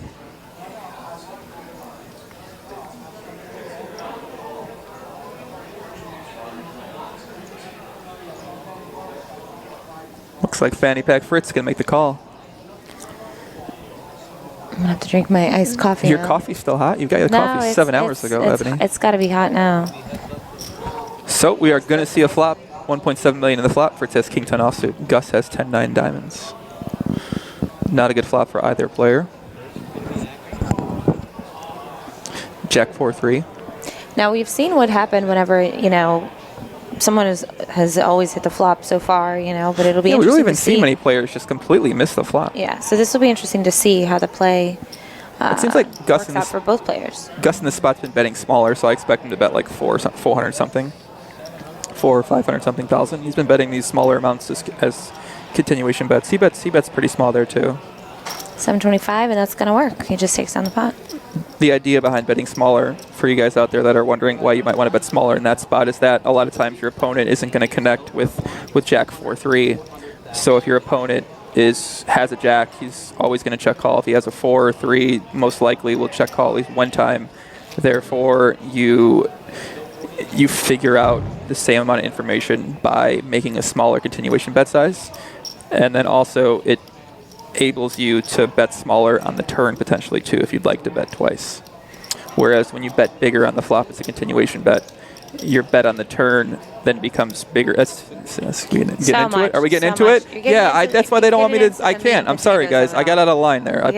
Looks like Fanny Pack Fritz going to make the call. I'm going to have to drink my iced coffee Your now. coffee's still hot? You got your coffee 7 hours ago, Ebony. It's got to be hot now. So we are going to see a flop. 1.7 million in the flop. Fritz has King 10 offsuit. Gus has 10-9 diamonds. Not a good flop for either player. Jack 4-3. Now, we've seen what happened whenever, someone has always hit the flop so far, but it'll be Yeah, we interesting don't even to see. see many players just completely miss the flop. Yeah, so this will be interesting to see how the play It seems like Gus works in out this for both players. Gus in this spot's been betting smaller, so I expect him to bet like 400 something, 400 or 500 something thousand. He's been betting these smaller amounts as continuation bets. He bets pretty small there too. 725, and that's going to work. He just takes down the pot. The idea behind betting smaller, for you guys out there that are wondering why you might want to bet smaller in that spot, is that a lot of times your opponent isn't going to connect with Jack 4-3. So if your opponent has a jack, he's always going to check call. If he has a 4 or 3, most likely will check call at least one time. Therefore, you figure out the same amount of information by making a smaller continuation bet size. And then also it enables you to bet smaller on the turn potentially too if you'd like to bet twice. Whereas when you bet bigger on the flop, it's a continuation bet. Your bet on the turn then becomes bigger. Getting into it? Are we getting into it? Yeah, that's why they don't want me to. I can't. I'm sorry, guys. I got out of line there. I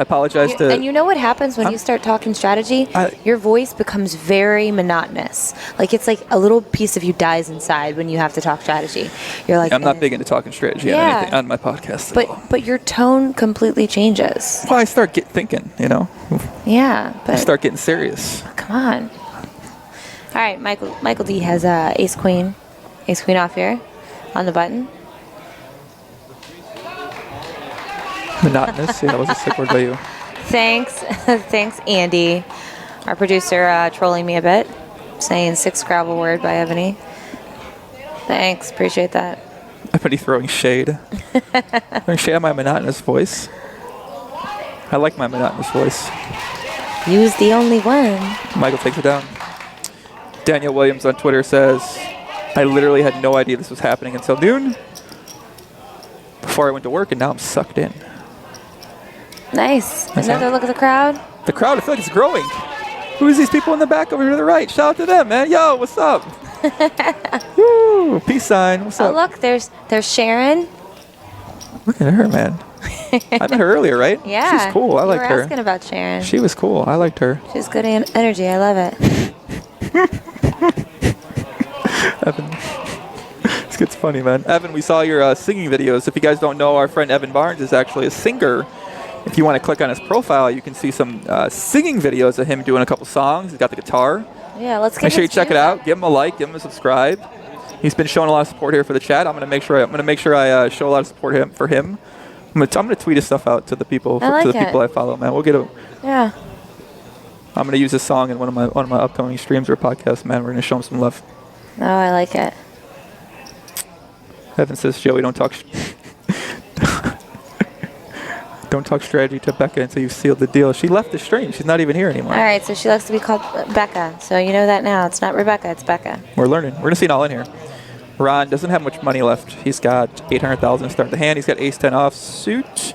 apologize to. And you know what happens when you start talking strategy? Your voice becomes very monotonous. Like it's like a little piece of you dies inside when you have to talk strategy. You're like, I'm not big into talking strategy on anything on my podcast. But your tone completely changes. Well, I start thinking, Yeah, I but start getting serious. come on. All right, Michael D has ace queen off here on the button. Monotonous. Yeah, that was a sick word by you. Thanks, Andy, our producer, trolling me a bit, saying 6 Scrabble word by Ebony. Thanks, appreciate that. Ebony throwing shade. Throwing shade on my monotonous voice. I like my monotonous voice. Use the only one. Michael takes it down. Daniel Williams on Twitter says, I literally had no idea this was happening until noon before I went to work, and now I'm sucked in. Nice. Another look at the crowd. The crowd, I feel like it's growing. Who's these people in the back over here to the right? Shout out to them, man. Yo, what's up? Woo, peace sign. What's up? Oh, look, there's Sharon. Look at her, man. I met her earlier, right? Yeah. She's cool. I liked her. You were asking about Sharon. She was cool. I liked her. She's good energy. I love it. Evan. This gets funny, man. Evan, we saw your singing videos. If you guys don't know, our friend Evan Barnes is actually a singer. If you want to click on his profile, you can see some singing videos of him doing a couple songs. He's got the guitar. Yeah, let's get Make sure you check it out. Give him a like. Give him a subscribe. He's been showing a lot of support here for the chat. I'm gonna make sure I show a lot of support for him. I'm gonna tweet his stuff out to the people people I follow, man. We'll get a. Yeah. I'm gonna use this song in one of my upcoming streams or podcasts, man. We're gonna show him some love. Oh, I like it. Evan says, Joey, don't talk strategy to Becca until you've sealed the deal. She left the stream. She's not even here anymore. All right, so she likes to be called Becca. So you know that now. It's not Rebecca, it's Becca. We're learning. We're gonna see it all in here. Ron doesn't have much money left. He's got 800,000 to start the hand. He's got ace 10 off suit.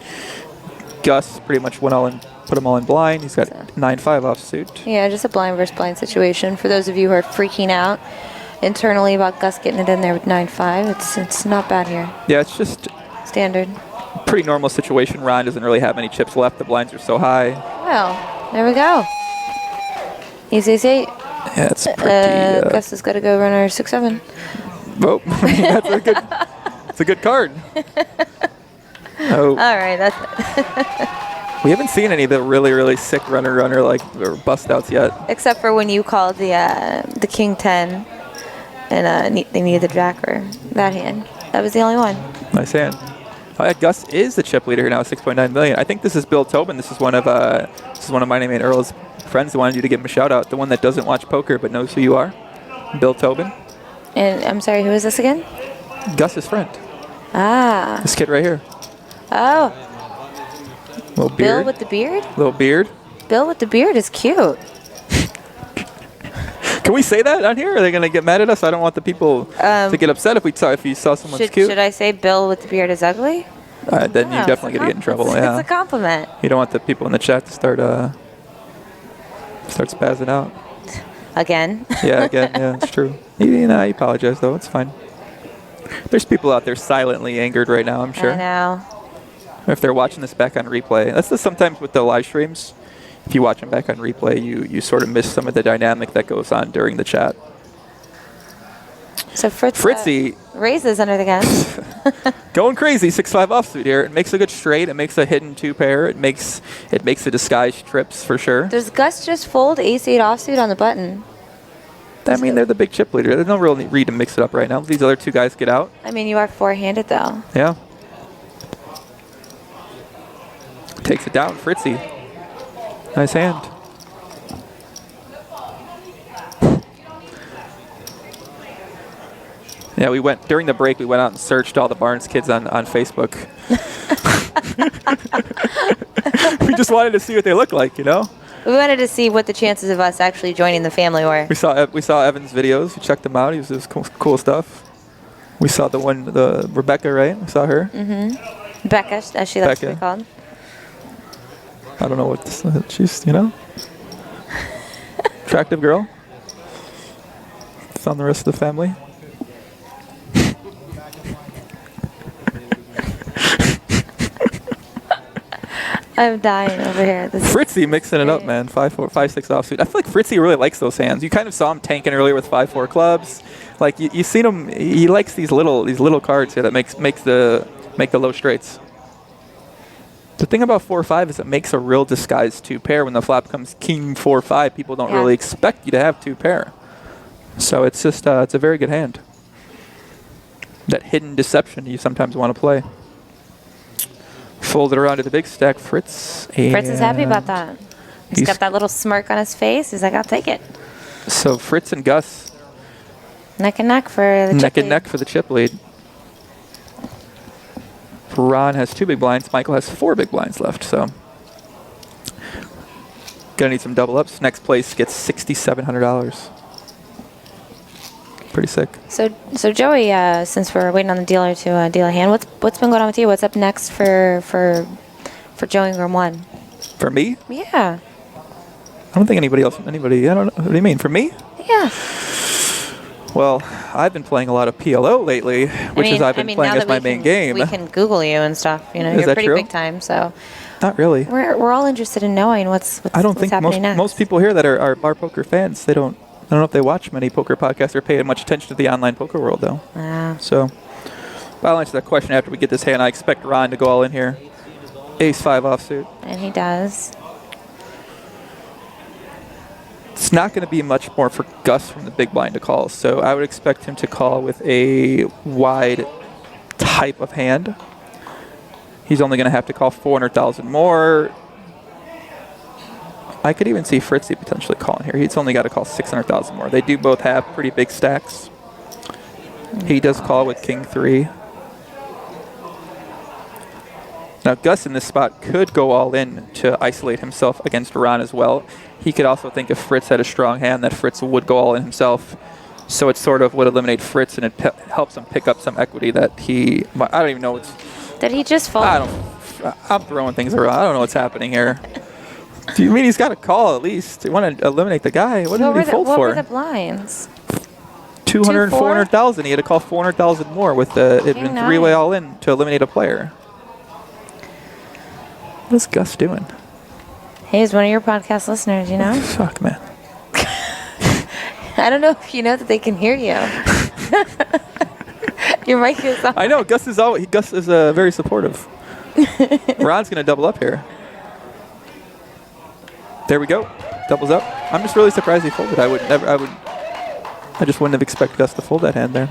Gus pretty much went all in, put them all in blind. He's got 9-5 off suit. Yeah, just a blind versus blind situation. For those of you who are freaking out internally about Gus getting it in there with 9-5, it's not bad here. Yeah, it's just standard. Pretty normal situation. Ron doesn't really have any chips left. The blinds are so high. Well, there we go. Easy as 8. Yeah, it's pretty. Gus has got to go runner 6-7. Oh, that's a good card. Oh. All right, that's We haven't seen any of the really sick runner like or bust outs yet. except for when you called the King 10 and they needed the jack or that hand. That was the only one. Nice hand. Oh, yeah, Gus is the chip leader here now, 6.9 million. I think this is Bill Tobin. This is one of my name and Earl's friends who wanted you to give him a shout out. The one that doesn't watch poker but knows who you are. Bill Tobin. And I'm sorry, who is this again? Gus's friend. Ah. This kid right here. Oh. Little beard. Bill with the beard? Little beard. Bill with the beard is cute. Can Can we say that on here? Are they going to get mad at us? I don't want the people to get upset if you saw someone's cute. Should I say Bill with the beard is ugly? Then you definitely going to get in trouble. It's a compliment. You don't want the people in the chat to start spazzing out. Again? Yeah, it's true. You apologize, though. It's fine. There's people out there silently angered right now, I'm sure. I know. If they're watching this back on replay. That's sometimes with the live streams. If you watch them back on replay, you sort of miss some of the dynamic that goes on during the chat. So Fritzy raises under the gun. going crazy, 6-5 offsuit here. It makes a good straight. It makes a hidden 2-pair. It makes a disguised trips for sure. Does Gus just fold ace-8 offsuit on the button? I mean, they're the big chip leader. There's no real need to mix it up right now. These other two guys get out. I mean, you are four-handed though. Yeah. Takes it down, Fritzy. Nice hand. Yeah, during the break, we went out and searched all the Barnes kids on Facebook. We just wanted to see what they look like, We wanted to see what the chances of us actually joining the family were. We saw Evan's videos. We checked them out. He was cool stuff. We saw the Rebecca, right? We saw her. Mm-hmm. Becca, as she likes to be called. I don't know what she's, attractive girl. Found the rest of the family. I'm dying over here. Fritzy mixing it up, man. 5-4, 5-6 offsuit. I feel like Fritzy really likes those hands. You kind of saw him tanking earlier with 5-4 clubs. Like you seen him. He likes these little cards here that make the low straights. The thing about 4-5 is it makes a real disguised 2-pair. When the flop comes king 4-5, people don't really expect you to have 2-pair. So it's just it's a very good hand. That hidden deception you sometimes want to play. Fold it around to the big stack, Fritz. Fritz is happy about that. He's got that little smirk on his face. He's like, I'll take it. So Fritz and Gus. Neck and neck for the chip lead. Neck and neck for the chip lead. Ron has 2 big blinds. Michael has 4 big blinds left. So gonna need some double ups. Next place gets $6,700. Pretty sick. So Joey, since we're waiting on the dealer to deal a hand, what's been going on with you? What's up next for Joey Ingram 1? For me? Yeah. I don't think anybody. I don't know. What do you mean? For me? Yeah. Well, I've been playing a lot of PLO lately, which I've been playing as my main game. We can Google you and stuff. You're pretty big time, so. Not really. We're all interested in knowing what's I don't think most people here that are bar poker fans, I don't know if they watch many poker podcasts or pay much attention to the online poker world, though. So, I'll answer that question after we get this hand. I expect Ron to go all in here. Ace-5 offsuit. And he does. It's not going to be much more for Gus from the big blind to call, so I would expect him to call with a wide type of hand. He's only going to have to call 400,000 more. I could even see Fritzy potentially calling here. He's only got to call 600,000 more. They do both have pretty big stacks. He does call with King 3. Now, Gus in this spot could go all in to isolate himself against Ron as well. He could also think if Fritz had a strong hand that Fritz would go all in himself. So it sort of would eliminate Fritz, and it helps him pick up some equity that he... I don't even know what's... Did he just fold? I'm throwing things around. I don't know what's happening here. Do you mean he's got a call at least? You want to eliminate the guy? What did he fold for? What were the blinds? 200 and 400,000. He had to call 400,000 more with the three-way all in to eliminate a player. What is Gus doing? He's one of your podcast listeners, Fuck, man. I don't know if you know that they can hear you. Your mic is on. I know. Gus is very supportive. Ron's going to double up here. There we go. Doubles up. I'm just really surprised he folded. I just wouldn't have expected Gus to fold that hand there.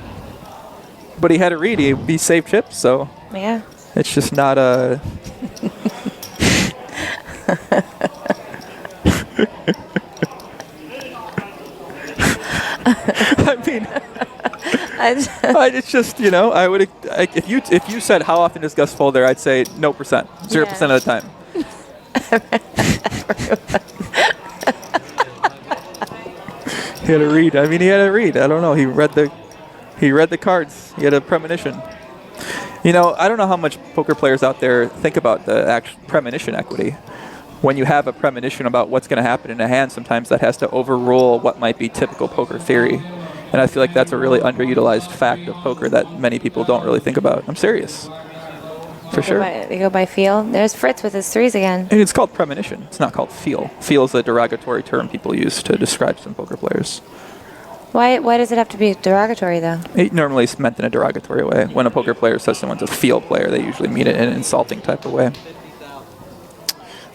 But he had a read. He saved chips, so. Yeah. It's just not a. I mean, it's just, I would, if you said how often does Gus fold there, I'd say no percent, 0% of the time. He had to read. I mean, he had to read. I don't know. He read the cards. He had a premonition. You know, I don't know how much poker players out there think about the actual premonition equity. When you have a premonition about what's going to happen in a hand, sometimes that has to overrule what might be typical poker theory. And I feel like that's a really underutilized fact of poker that many people don't really think about. I'm serious. For sure. You go by feel. There's Fritz with his threes again. And it's called premonition. It's not called feel. Feel is a derogatory term people use to describe some poker players. Why does it have to be derogatory, though? It normally is meant in a derogatory way. When a poker player says someone's a feel player, they usually mean it in an insulting type of way.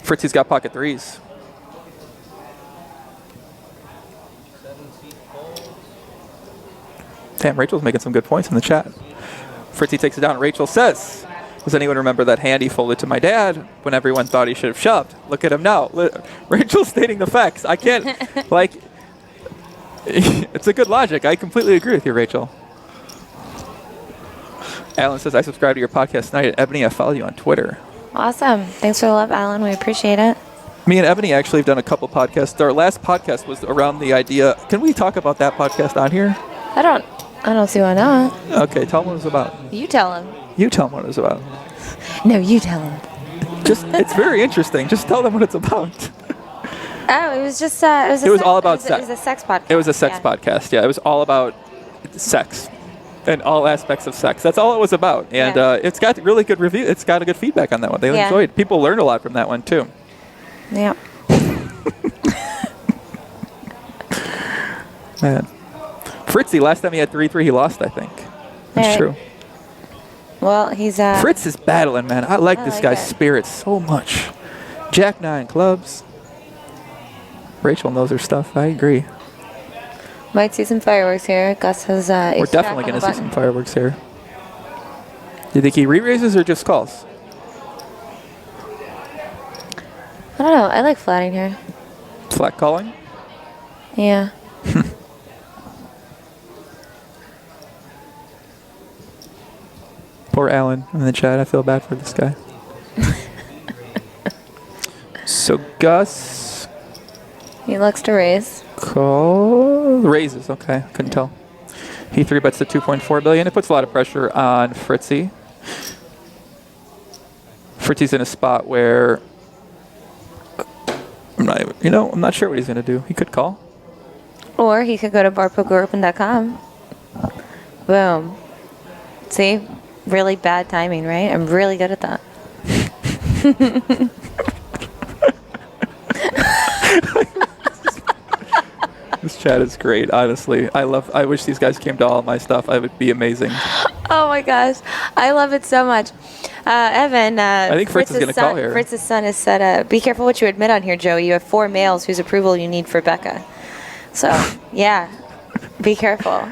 Fritzy's got pocket threes. Damn, Rachel's making some good points in the chat. Fritzy takes it down. Rachel says, does anyone remember that hand he folded to my dad when everyone thought he should have shoved? Look at him now. Rachel's stating the facts. I can't, like, it's a good logic. I completely agree with you, Rachel. Alan says, I subscribe to your podcast tonight at Ebony. I follow you on Twitter. Awesome. Thanks for the love, Alan. We appreciate it. Me and Ebony actually have done a couple podcasts. Our last podcast was around the idea. Can we talk about that podcast on here? I don't see why not. Okay, tell them what it was about. You tell him. You tell them what it was about. No, you tell him. It's very interesting. Just tell them what it's about. Oh, it was just it was all about sex. It was a sex podcast. It was a sex podcast. Yeah, it was all about sex and all aspects of sex. That's all it was about. And it's got really good review. It's got a good feedback on that one. They enjoyed it. People learned a lot from that one too. Yeah. Man. Fritzy, last time he had 3-3, he lost, I think. That's true. Well, he's Fritz is battling, man. I like this guy's spirit so much. Jack 9 clubs. Rachel knows her stuff. I agree. Might see some fireworks here. Gus has We're definitely going to see some fireworks here. Do you think he re-raises or just calls? I don't know. I like flatting here. Flat calling? Yeah. Poor Alan in the chat. I feel bad for this guy. So Gus. He likes to raise. Call. Raises. Okay. Couldn't tell. He 3-bets to 2.4 billion. It puts a lot of pressure on Fritzy. Fritzy's in a spot where I'm not sure what he's going to do. He could call. Or he could go to barpokeropen.com. Boom. See? Really bad timing, right? I'm really good at that. This chat is great, honestly. I wish these guys came to all my stuff. I would be amazing. Oh my gosh. I love it so much. Evan, I think Fritz is going to call here. Fritz's son has said, be careful what you admit on here, Joey. You have 4 males whose approval you need for Becca. So, yeah, be careful.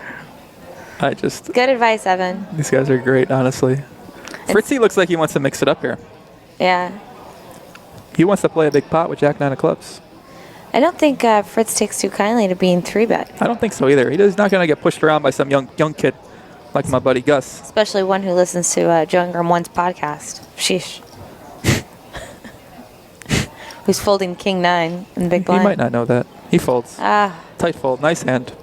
Good advice, Evan. These guys are great, honestly. Fritzy looks like he wants to mix it up here. Yeah. He wants to play a big pot with Jack 9 of clubs. I don't think Fritz takes too kindly to being 3-bet. I don't think so either. He's not going to get pushed around by some young kid like my buddy Gus. Especially one who listens to Joe Ingram 1's podcast. Sheesh. Who's folding King 9 in the big blind. He might not know that. He folds. Ah. Tight fold. Nice hand.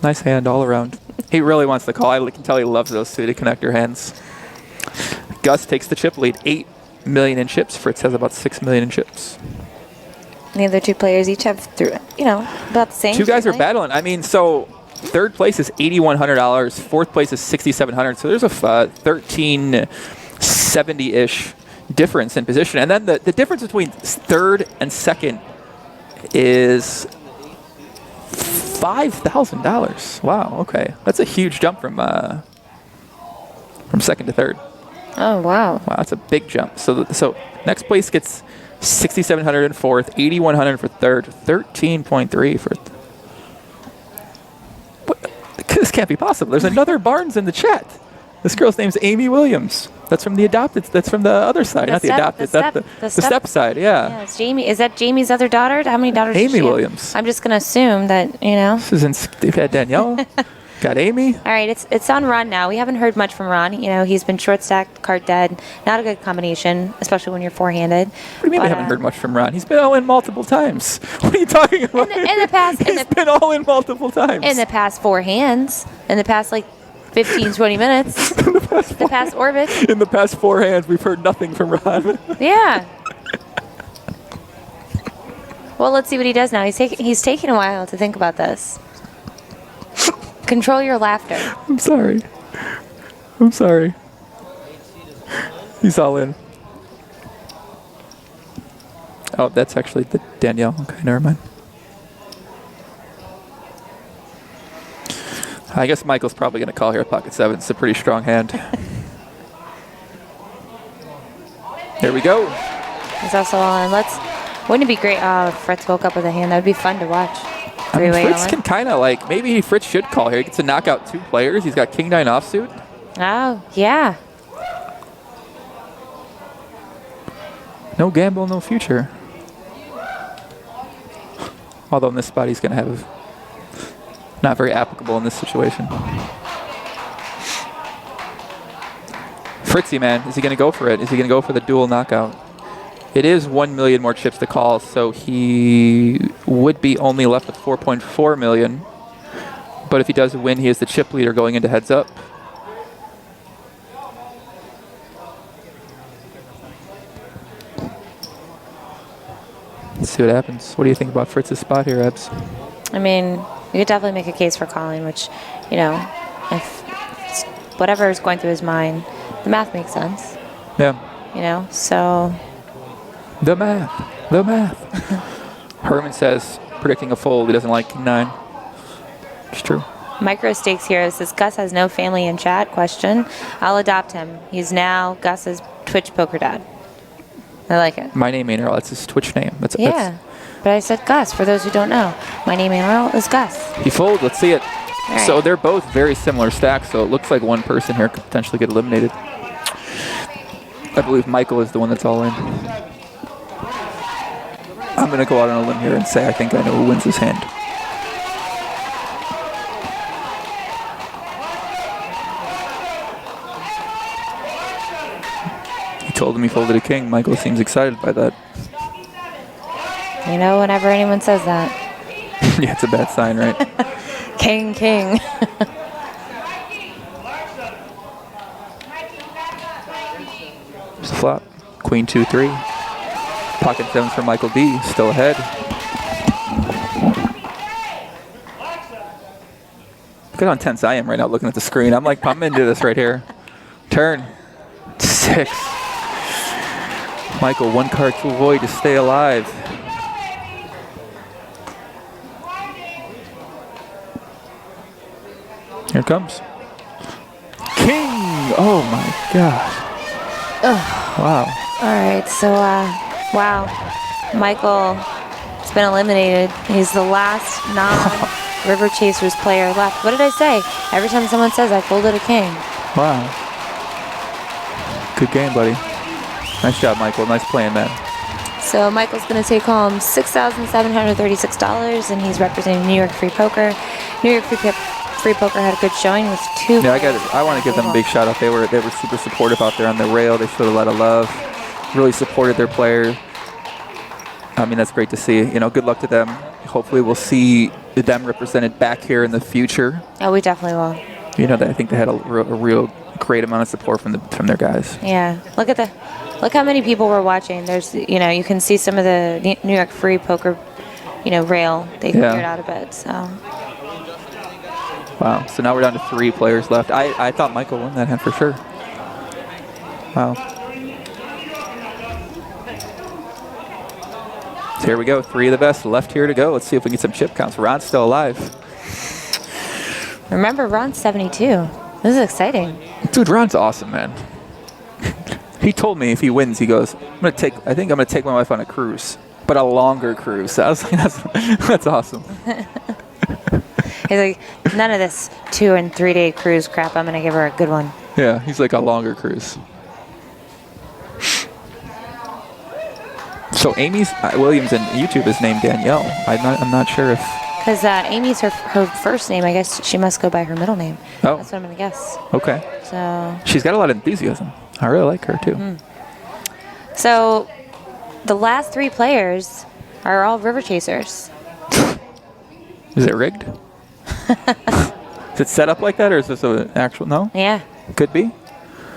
Nice hand all around. He really wants to call. I can tell he loves those suited connector hands. Gus takes the chip lead. 8 million in chips. Fritz has about 6 million in chips. The other 2 players each have, about the same. 2 guys are battling. I mean, so third place is $8,100. Fourth place is $6,700. So there's a 1370-ish difference in position. And then the difference between third and second is $5,000. Wow. Okay, that's a huge jump from second to third. Oh wow. Wow, that's a big jump. So next place gets 6,700 in fourth, 8,100 for third, 13.3 for. This can't be possible. There's another Barnes in the chat. This girl's name's Amy Williams. That's from the adopted. That's from the other side, not the adopted. The step side. Yeah. Yeah, it's Jamie. Is that Jamie's other daughter? How many daughters? Amy does she Williams. have? I'm just gonna assume that This is they've had Danielle. Got Amy. All right, it's on Ron now. We haven't heard much from Ron. You know, he's been short stacked, card dead. Not a good combination, especially when you're four-handed. What do you mean we haven't heard much from Ron? He's been all in multiple times. What are you talking about? In the past, He's been all in multiple times. In the past 4 hands. In the past, like, 15, 20 minutes. the past orbit. In the past 4 hands, we've heard nothing from Ron. Yeah. Well, let's see what he does now. He's taking a while to think about this. Control your laughter. I'm sorry. I'm sorry. He's all in. Oh, that's actually the Danielle. Okay, never mind. I guess Michael's probably going to call here at pocket 7. It's a pretty strong hand. There we go. He's also all in. Wouldn't it be great if Fritz woke up with a hand? That would be fun to watch. I mean, Three-way Fritz all in. can kind of like, maybe Fritz should call here. He gets to knock out 2 players. He's got King 9 offsuit. Oh, yeah. No gamble, no future. Although in this spot, he's going to have not very applicable in this situation. Fritzy, man, is he going to go for it? Is he going to go for the dual knockout? It is 1 million more chips to call, so he would be only left with 4.4 million. But if he does win, he is the chip leader going into heads up. Let's see what happens. What do you think about Fritz's spot here, Ebbs? I mean, you could definitely make a case for calling, which, you know, if it's whatever is going through his mind, the math makes sense. Yeah. You know, so. The math. The math. Herman says, predicting a fold, he doesn't like King 9. It's true. Micro Stakes here says Gus has no family in chat. Question. I'll adopt him. He's now Gus's Twitch poker dad. I like it. My name ain't Earl. That's his Twitch name. Yeah. But I said Gus, for those who don't know. My name ain't Earl is Gus. He folds. Let's see it. All right. So they're both very similar stacks, so it looks like one person here could potentially get eliminated. I believe Michael is the one that's all in. I'm going to go out on a limb here and say I think I know who wins this hand. He told him he folded a king. Michael seems excited by that. You know, whenever anyone says that. Yeah, it's a bad sign, right? King, king. There's a flop. Queen 2-3. Pocket 7s for Michael D. Still ahead. Look at how intense I am right now looking at the screen. I'm like, I'm into this right here. Turn. 6. Michael, 1 card to avoid to stay alive. Here it comes. King! Oh my gosh. Ugh. Wow. All right, so, wow. Michael has been eliminated. He's the last non-River Chasers player left. What did I say? Every time someone says I folded a king. Wow. Good game, buddy. Nice job, Michael. Nice playing, man. So Michael's going to take home $6,736, and he's representing New York Free Poker. New York Free Poker had a good showing with 2. Yeah, I want to give them a big shout out. They were super supportive out there on the rail. They showed a lot of love. Really supported their player. I mean, that's great to see. You know, good luck to them. Hopefully, we'll see them represented back here in the future. Oh, we definitely will. You know, I think they had a real great amount of support from their guys. Yeah, look how many people were watching. There's, you know, you can see some of the New York Free Poker, you know, rail. They cleared out a bit. So. Wow. So now we're down to 3 players left. I thought Michael won that hand for sure. Wow. So here we go. 3 of the best left here to go. Let's see if we can get some chip counts. Ron's still alive. Remember, Ron's 72. This is exciting. Dude, Ron's awesome, man. He told me if he wins, he goes, I think I'm gonna take my wife on a cruise, but a longer cruise. So I was like, that's awesome. He's like, none of this 2- and 3-day cruise crap. I'm gonna give her a good one. Yeah, he's like a longer cruise. So Amy's Williams in YouTube is named Danielle. I'm not sure if Because Amy's her first name. I guess she must go by her middle name. Oh. That's what I'm going to guess. Okay. So. She's got a lot of enthusiasm. I really like her, too. Mm. So, the last 3 players are all river chasers. Is it rigged? Is it set up like that, or is this an actual? No. Yeah. Could be.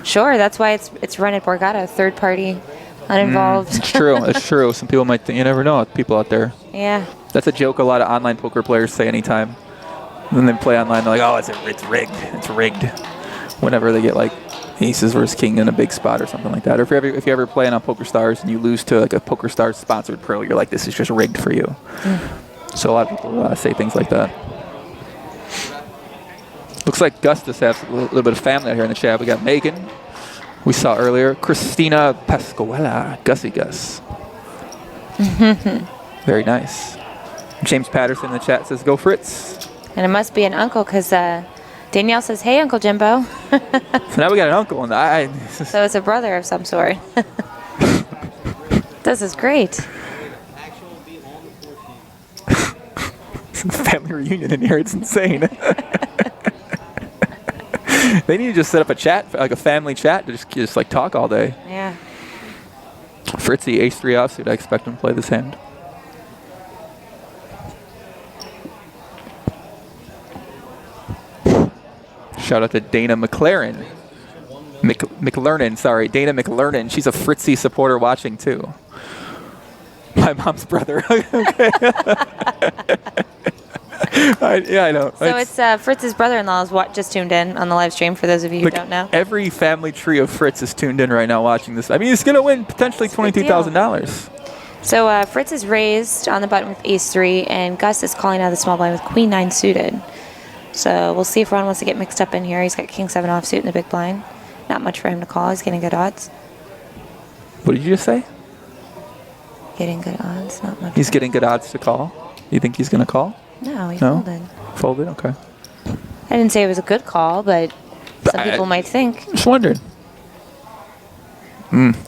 Sure. That's why it's run at Borgata, third party, uninvolved. It's true. It's true. Some people might think, you never know, people out there. Yeah. That's a joke a lot of online poker players say anytime. When they play online, they're like, oh, it's rigged. It's rigged. Whenever they get like aces versus king in a big spot or something like that. Or if you ever play on Poker Stars and you lose to like a Poker Stars sponsored pro, you're like, this is just rigged for you. So a lot of people say things like that. Looks like Gus just has a little bit of family out here in the chat. We got Megan, we saw earlier. Christina Pascuala, Gussie Gus. Very nice. James Patterson in the chat says, go Fritz. And it must be an uncle because Danielle says, hey, Uncle Jimbo. So now we got an uncle. And so it's a brother of some sort. This is great. Family reunion in here. It's insane. They need to just set up a chat, like a family chat, to just like talk all day. Yeah. Fritzy, ace-3 offsuit. I expect him to play this hand. Shout out to Dana McLaren. McLernan, sorry. Dana McLernan. She's a Fritzy supporter watching too. My mom's brother. Okay. Yeah, I know. So it's Fritz's brother-in-law is just tuned in on the live stream, for those of you who don't know. Every family tree of Fritz is tuned in right now watching this. I mean, he's going to win potentially $22,000. So Fritz is raised on the button with ace-3, and Gus is calling out of the small blind with queen-9 suited. So we'll see if Ron wants to get mixed up in here. He's got king-7 offsuit in the big blind. Not much for him to call. He's getting good odds. What did you just say? Getting good odds, not much. He's getting good odds to call. You think he's going to call? No, he folded. Folded? Okay. I didn't say it was a good call, but some people might think. Just wondered.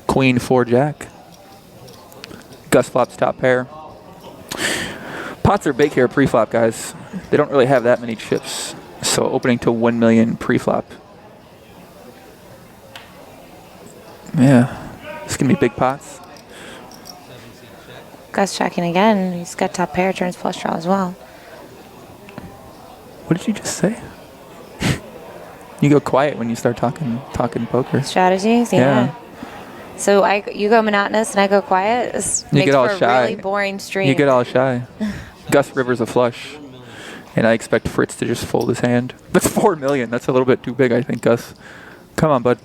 Queen 4 jack. Gus flops top pair. Pots are big here pre-flop, guys. They don't really have that many chips. So opening to 1 million pre-flop. Yeah. It's going to be big pots. Gus checking again. He's got top pair, turns flush draw as well. What did you just say? You go quiet when you start talking poker. Strategies, yeah. So you go monotonous and I go quiet. This You makes get all for shy. a really boring stream. You get all shy. Gus Rivers a flush, and I expect Fritz to just fold his hand. That's 4 million. That's a little bit too big, I think, Gus. Come on, bud.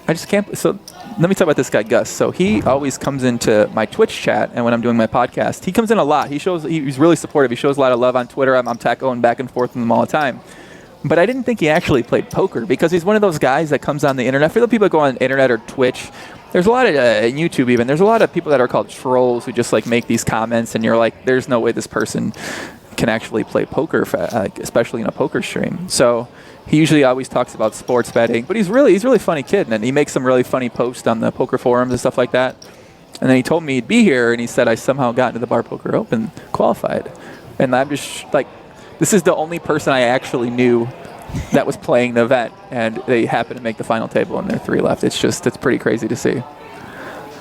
I just can't. So let me talk about this guy, Gus. So he always comes into my Twitch chat, and when I'm doing my podcast, he comes in a lot. He's really supportive. He shows a lot of love on Twitter. I'm going back and forth with him all the time. But I didn't think he actually played poker, because he's one of those guys that comes on the internet. For the people that go on the internet or Twitch, there's a lot of YouTube even. There's a lot of people that are called trolls who just like make these comments, and you're like, there's no way this person can actually play poker, especially in a poker stream. So he usually always talks about sports betting, but he's really funny kid, and he makes some really funny posts on the poker forums and stuff like that. And then he told me he'd be here, and he said I somehow got into the Bar Poker Open, qualified. And I'm just like, this is the only person I actually knew that was playing the event, and they happened to make the final table, and there are 3 left. It's pretty crazy to see.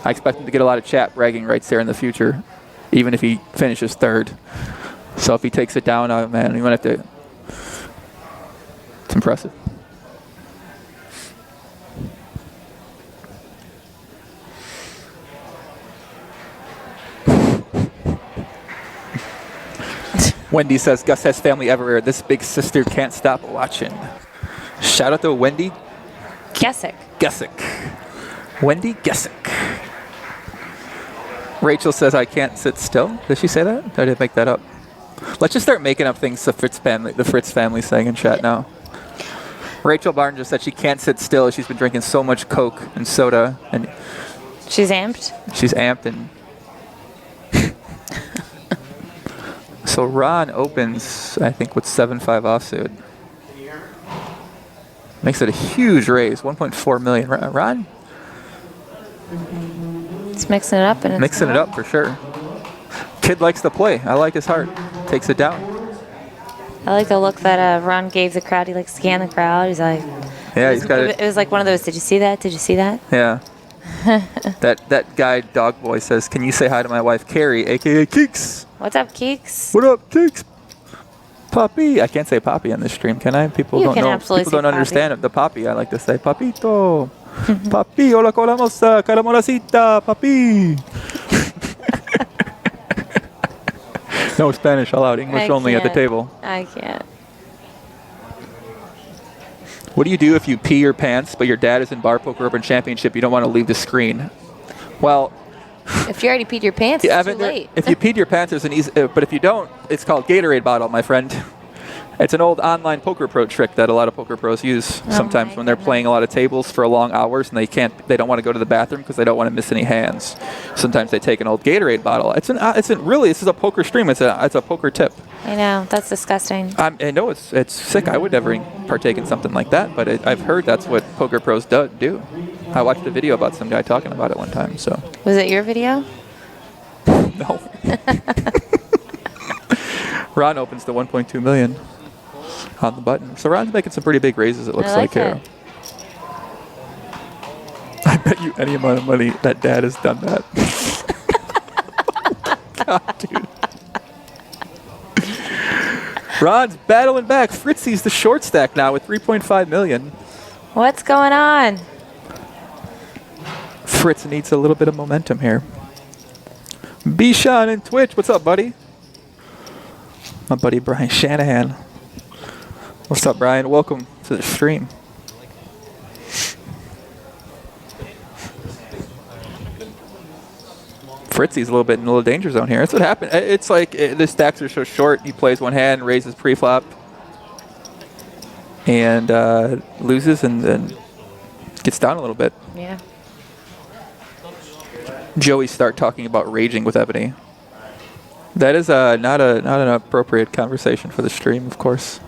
I expect him to get a lot of chat bragging rights there in the future, even if he finishes 3rd. So if he takes it down, oh man, you might have to. It's impressive. Wendy says, Gus has family everywhere. This big sister can't stop watching. Shout out to Wendy Gessick. Wendy Gessick. Rachel says, I can't sit still. Did she say that? Or did I make that up? Let's just start making up things the Fritz family saying in chat now. Rachel Barnes just said she can't sit still. She's been drinking so much Coke and soda. And she's amped? She's amped. And so Ron opens, I think, with 7-5 offsuit. Makes it a huge raise, 1.4 million. Ron? It's Just mixing it up. And Mixing it up for sure. Kid likes to play. I like his heart. Takes it down. I like the look that Ron gave the crowd. He like scanned the crowd. He's like, Yeah, he's got it. It was like one of those. Did you see that? Did you see that? Yeah. that guy, Dog Boy, says, "Can you say hi to my wife, Carrie, aka Keeks?" What's up, Keeks? What up, Keeks? Poppy. I can't say Poppy on this stream, can I? People You don't can know. absolutely People don't say understand it. The Poppy. I like to say Papito. Papi, hola colamosa, caramolacita, papi. No Spanish allowed. English only at the table. I can't. What do you do if you pee your pants, but your dad is in Bar Poker Open Championship? You don't want to leave the screen. Well, If you already peed your pants, it's too late. if you peed your pants, there's an easy. But if you don't, it's called Gatorade bottle, my friend. It's an old online poker pro trick that a lot of poker pros use sometimes when they're playing a lot of tables for long hours and they don't want to go to the bathroom because they don't want to miss any hands. Sometimes they take an old Gatorade bottle. This is a poker stream. It's a poker tip. I know, that's disgusting. I know it's sick. I would never partake in something like that, but I've heard that's what poker pros do. I watched a video about some guy talking about it one time. So Was it your video? no. Ron opens to 1.2 million on the button. So Ron's making some pretty big raises, it looks like here. I bet you any amount of money that dad has done that. God, dude. Ron's battling back. Fritzy's the short stack now with 3.5 million. What's going on? Fritz needs a little bit of momentum here. Bishan and Twitch, what's up, buddy? My buddy Brian Shanahan. What's up, Brian? Welcome to the stream. Fritzy's a little bit in a little danger zone here. That's what happened. It's like the stacks are so short. He plays one hand, raises pre-flop, and loses, and then gets down a little bit. Yeah. Joey start talking about raging with Ebony. That is not an appropriate conversation for the stream, of course.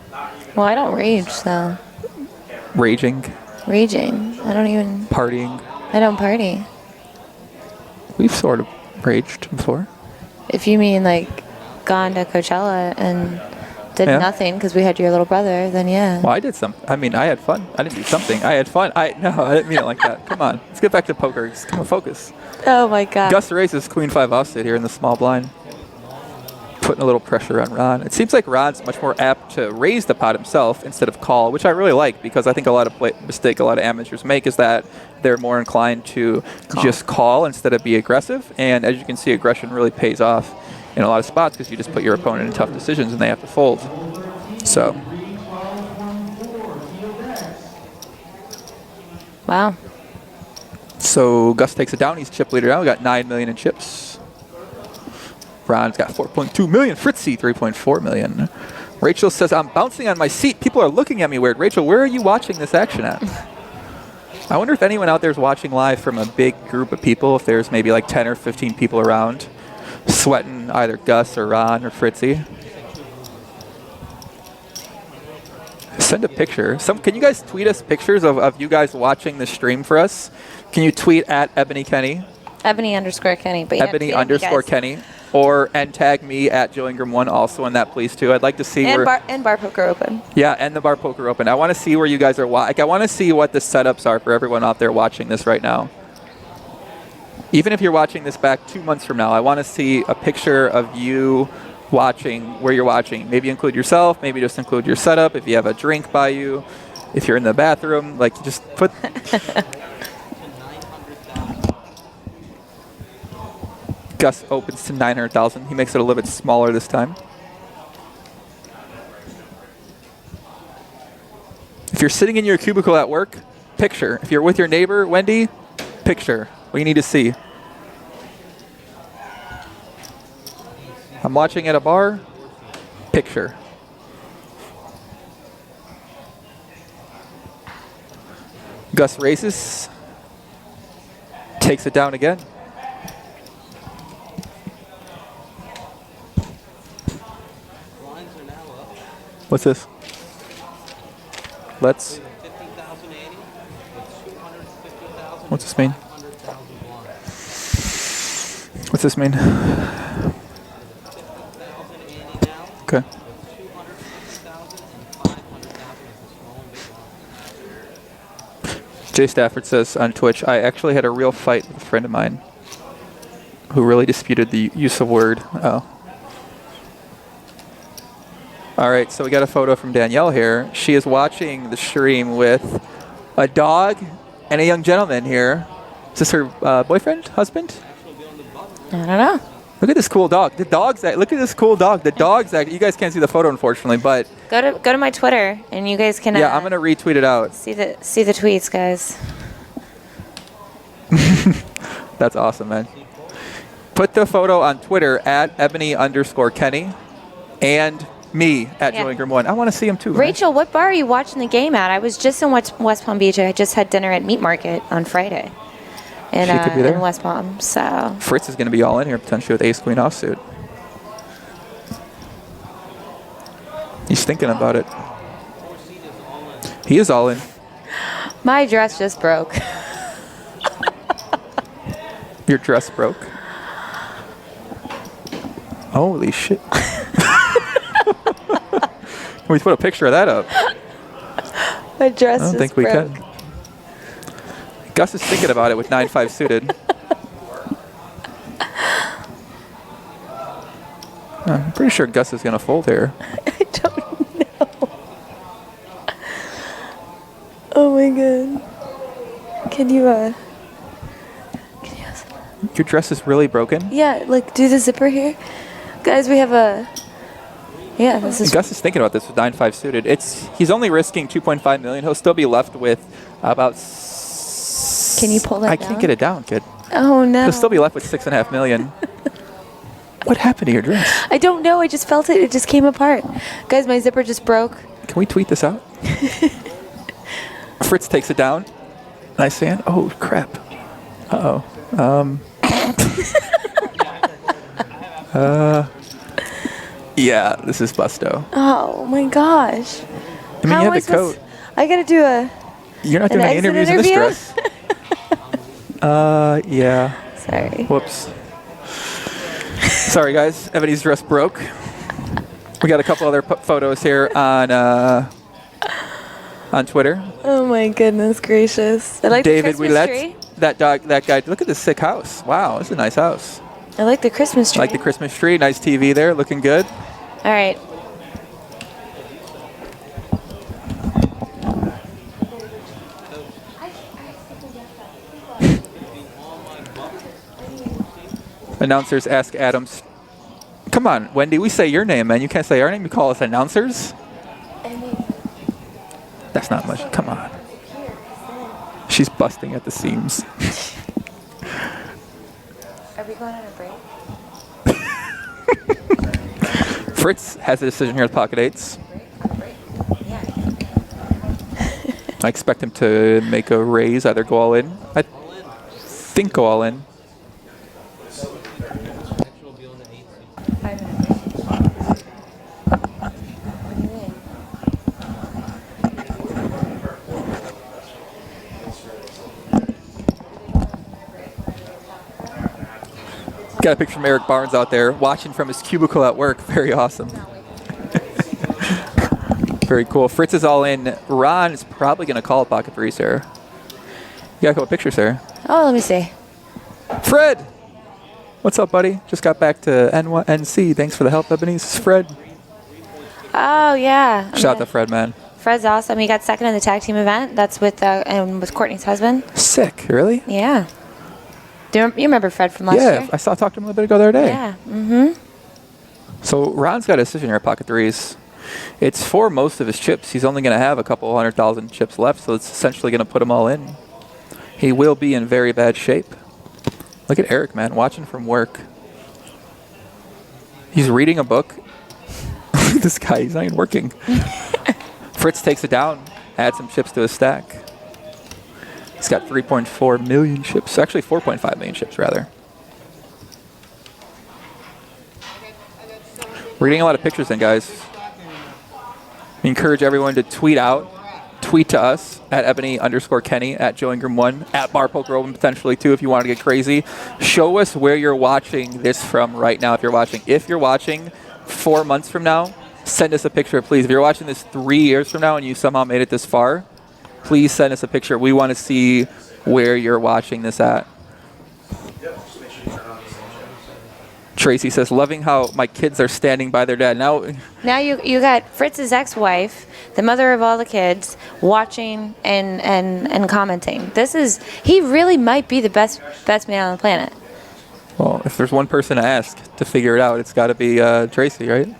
Well, I don't rage, so. Raging. Raging. I don't even. Partying. I don't party. We've sort of raged before. If you mean like gone to Coachella and did Yeah. nothing because we had your little brother, then yeah. Well, I did something. I mean, I had fun. I didn't do something. I had fun. No, I didn't mean it like that. Come on. Let's get back to poker. Just come on, focus. Oh my God. Gus raises Queen 5 offsuit here in the small blind. Putting a little pressure on Ron. It seems like Ron's much more apt to raise the pot himself instead of call, which I really like because I think a lot of mistake a lot of amateurs make is that they're more inclined to just call instead of be aggressive. And as you can see, aggression really pays off in a lot of spots because you just put your opponent in tough decisions and they have to fold. So. Wow. So Gus takes it down. He's chip leader now. We got 9 million in chips. Ron's got 4.2 million. Fritzy, 3.4 million. Rachel says, I'm bouncing on my seat. People are looking at me weird. Rachel, where are you watching this action at? I wonder if anyone out there is watching live from a big group of people, if there's maybe like 10 or 15 people around sweating either Gus or Ron or Fritzy. Send a picture. Can you guys tweet us pictures of you guys watching the stream for us? Can you tweet at Ebony Kenney? Ebony_Kenney. But yeah, Ebony_Kenney. And tag me at Joe Ingram 1 also on that, please, too. I'd like to see and Bar Poker Open. Yeah, and the Bar Poker Open. I want to see where you guys are I want to see what the setups are for everyone out there watching this right now. Even if you're watching this back 2 months from now, I want to see a picture of you watching where you're watching. Maybe include yourself. Maybe just include your setup. If you have a drink by you. If you're in the bathroom, like just put... Gus opens to 900,000. He makes it a little bit smaller this time. If you're sitting in your cubicle at work, picture. If you're with your neighbor, Wendy, picture. What you need to see. I'm watching at a bar, picture. Gus races, takes it down again. What's this? Let's. What's this mean? What's this mean? Okay. Jay Stafford says on Twitch, I actually had a real fight with a friend of mine who really disputed the use of word. Oh. All right, so we got a photo from Danielle here. She is watching the stream with a dog and a young gentleman here. Is this her boyfriend, husband? I don't know. Look at this cool dog. The dog's look at this cool dog. The dog's you guys can't see the photo unfortunately, but Go to my Twitter and you guys can. yeah, I'm gonna retweet it out. See the tweets, guys. That's awesome, man. Put the photo on Twitter at Ebony_Kenney and me at Yeah. Joe Ingram 1. I want to see him too. man. Rachel, what bar are you watching the game at? I was just in West Palm Beach. I just had dinner at Meat Market on Friday. She could be there. In West Palm, so. Fritz is going to be all in here potentially with Ace Queen offsuit. He's thinking about it. He is all in. My dress just broke. Your dress broke. Holy shit. Can we put a picture of that up? My dress I don't just think we broke. can. Gus is thinking about it with 9-5 suited. I'm pretty sure Gus is going to fold here. I don't know. Oh my god. Can you Your dress is really broken? yeah, like do the zipper here? Guys, we have a yeah, this is Gus is thinking about this with 9-5 suited. He's only risking 2.5 million. He'll still be left with about. Can you pull that I down? can't get it down, kid. Oh no. He'll still be left with 6.5 million. What happened to your dress? I don't know. I just felt it. It just came apart. Guys, my zipper just broke. Can we tweet this out? Fritz takes it down. Nice hand. Oh crap. Uh oh. Yeah, this is Busto. Oh my gosh. I mean, you have the coat. I gotta do a. You're not an doing any exit interviews in this interview? dress. Yeah. Sorry. Whoops. Sorry, guys. Ebony's dress broke. We got a couple other photos here on Twitter. Oh my goodness gracious! I like David the Christmas Willett, tree. that guy. Look at this sick house. Wow, this is a nice house. I like the Christmas tree. Like the Christmas tree. Nice TV there, looking good. All right. Announcers ask Adams. Come on, Wendy, we say your name, man. You can't say our name. You call us announcers? That's not much. Come on. She's busting at the seams. Are we going on a break? Fritz has a decision here with pocket eights. I expect him to make a raise, either go all in. I think go all in. Got a picture from Eric Barnes out there watching from his cubicle at work. Very awesome. Very cool. Fritz is all in. Ron is probably going to call pocket threes here. You got a couple pictures here. Oh, let me see. Fred! What's up, buddy? Just got back to NC. Thanks for the help, Ebony. This is Fred. Oh yeah. Shout out to Fred, man. Fred's awesome. He got second in the tag team event. That's with Courtney's husband. Sick. Really? Yeah. Do you remember Fred from last year? Yeah, I talked to him a little bit ago the other day. Yeah. Mm-hmm. So Ron's got a decision here at pocket threes. It's for most of his chips. He's only going to have a couple 100,000 chips left, so it's essentially going to put them all in. He will be in very bad shape. Look at Eric, man, watching from work. He's reading a book. This guy, he's not even working. Fritz takes it down, adds some chips to his stack. He's got 3.4 million chips. Actually, 4.5 million chips, rather. We're getting a lot of pictures in, guys. We encourage everyone to tweet tweet to us at Ebony_Kenney, at Joe Ingram 1, at Bar Poker Open potentially too if you want to get crazy. Show us where you're watching this from right now if you're watching. If you're watching 4 months from now, send us a picture, please. If you're watching this 3 years from now and you somehow made it this far, please send us a picture. We want to see where you're watching this at. Tracy says, loving how my kids are standing by their dad. Now you got Fritz's ex-wife, the mother of all the kids, watching and commenting. He really might be the best man on the planet. Well, if there's one person to ask to figure it out, it's got to be Tracy, right?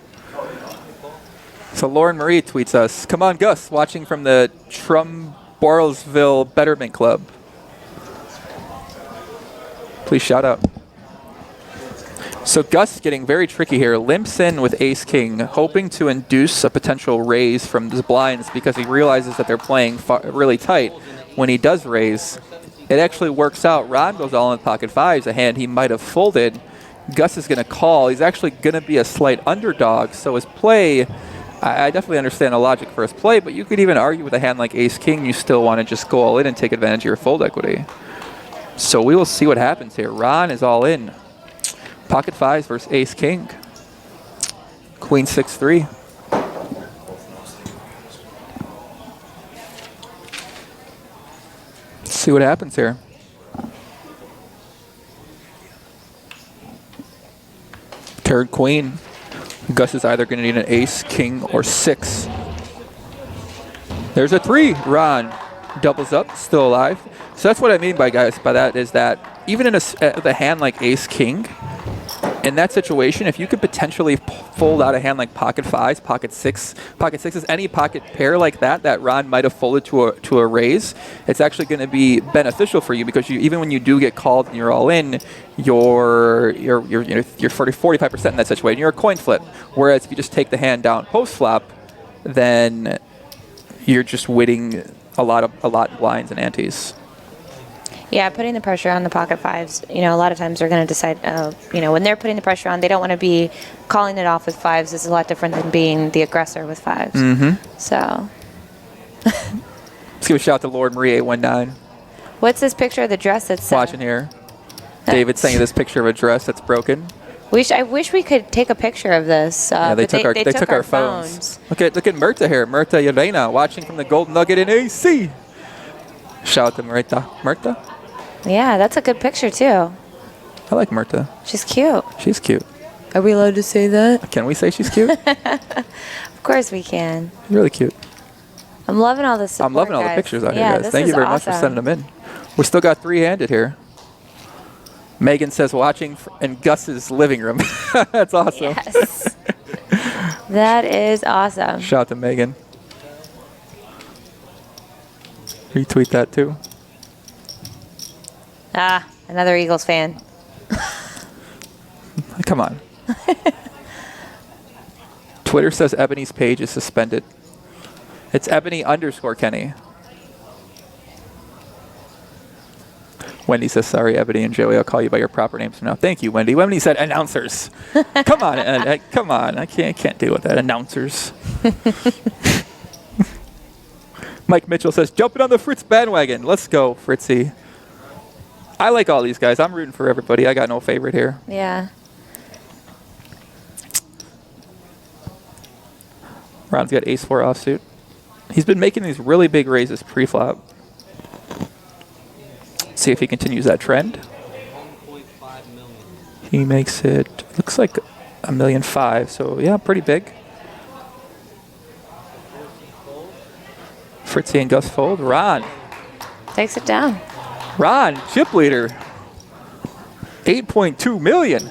So Lauren Marie tweets us, come on, Gus, watching from the Trumborlsville Betterment Club. Please shout out. So Gus getting very tricky here. Limps in with ace-king, hoping to induce a potential raise from the blinds because he realizes that they're playing really tight. When he does raise, it actually works out. Ron goes all in pocket fives, a hand he might have folded. Gus is going to call. He's actually going to be a slight underdog, so his play, I definitely understand the logic for his play, but you could even argue with a hand like ace-king, you still want to just go all in and take advantage of your fold equity. So we will see what happens here. Ron is all in. Pocket fives versus ace-king. Queen 6-3. Let's see what happens here. Third queen. Gus is either going to need an ace, king, or 6. There's a 3. Ron doubles up, still alive. So that's what I mean by that is that even in a hand like ace-king, in that situation, if you could potentially fold out a hand like pocket fives, pocket sixes, any pocket pair like that Ron might have folded to a raise, it's actually going to be beneficial for you because even when you do get called and you're all in, you're 45% in that situation. You're a coin flip. Whereas if you just take the hand down post flop, then you're just winning a lot blinds and antes. Yeah, putting the pressure on the pocket fives, a lot of times they're going to decide, when they're putting the pressure on, they don't want to be calling it off with fives. It's a lot different than being the aggressor with fives. Mm-hmm. So. Let's give a shout out to Lord Marie 819. What's this picture of the dress that's watching here? David sent you this picture of a dress that's broken. I wish we could take a picture of this. Yeah, they took our phones. Look at Myrta here. Myrta Yelena watching from the Golden Nugget in AC. Shout out to Myrta. Yeah, that's a good picture too. I like Myrta. She's cute. She's cute. Are we allowed to say that? Can we say she's cute? Of course we can. Really cute. I'm loving all this support, I'm loving all the pictures out here, guys. Thank you very much for sending them in. We still got 3-handed here. Megan says watching in Gus's living room. That's awesome. Yes. That is awesome. Shout out to Megan. Retweet that too. Another Eagles fan. Come on. Twitter says Ebony's page is suspended. It's Ebony_Kenney. Wendy says, sorry, Ebony and Joey, I'll call you by your proper names from now. Thank you, Wendy. Wendy said announcers. Come on, come on. I can't deal with that. Announcers. Mike Mitchell says, jumping on the Fritz bandwagon. Let's go, Fritzy. I like all these guys. I'm rooting for everybody. I got no favorite here. Yeah. Ron's got ace-4 offsuit. He's been making these really big raises pre-flop. See if he continues that trend. He makes it, looks like $1.5 million, so yeah, pretty big. Fritzy and Gus fold. Ron takes it down. Ron, chip leader. 8.2 million.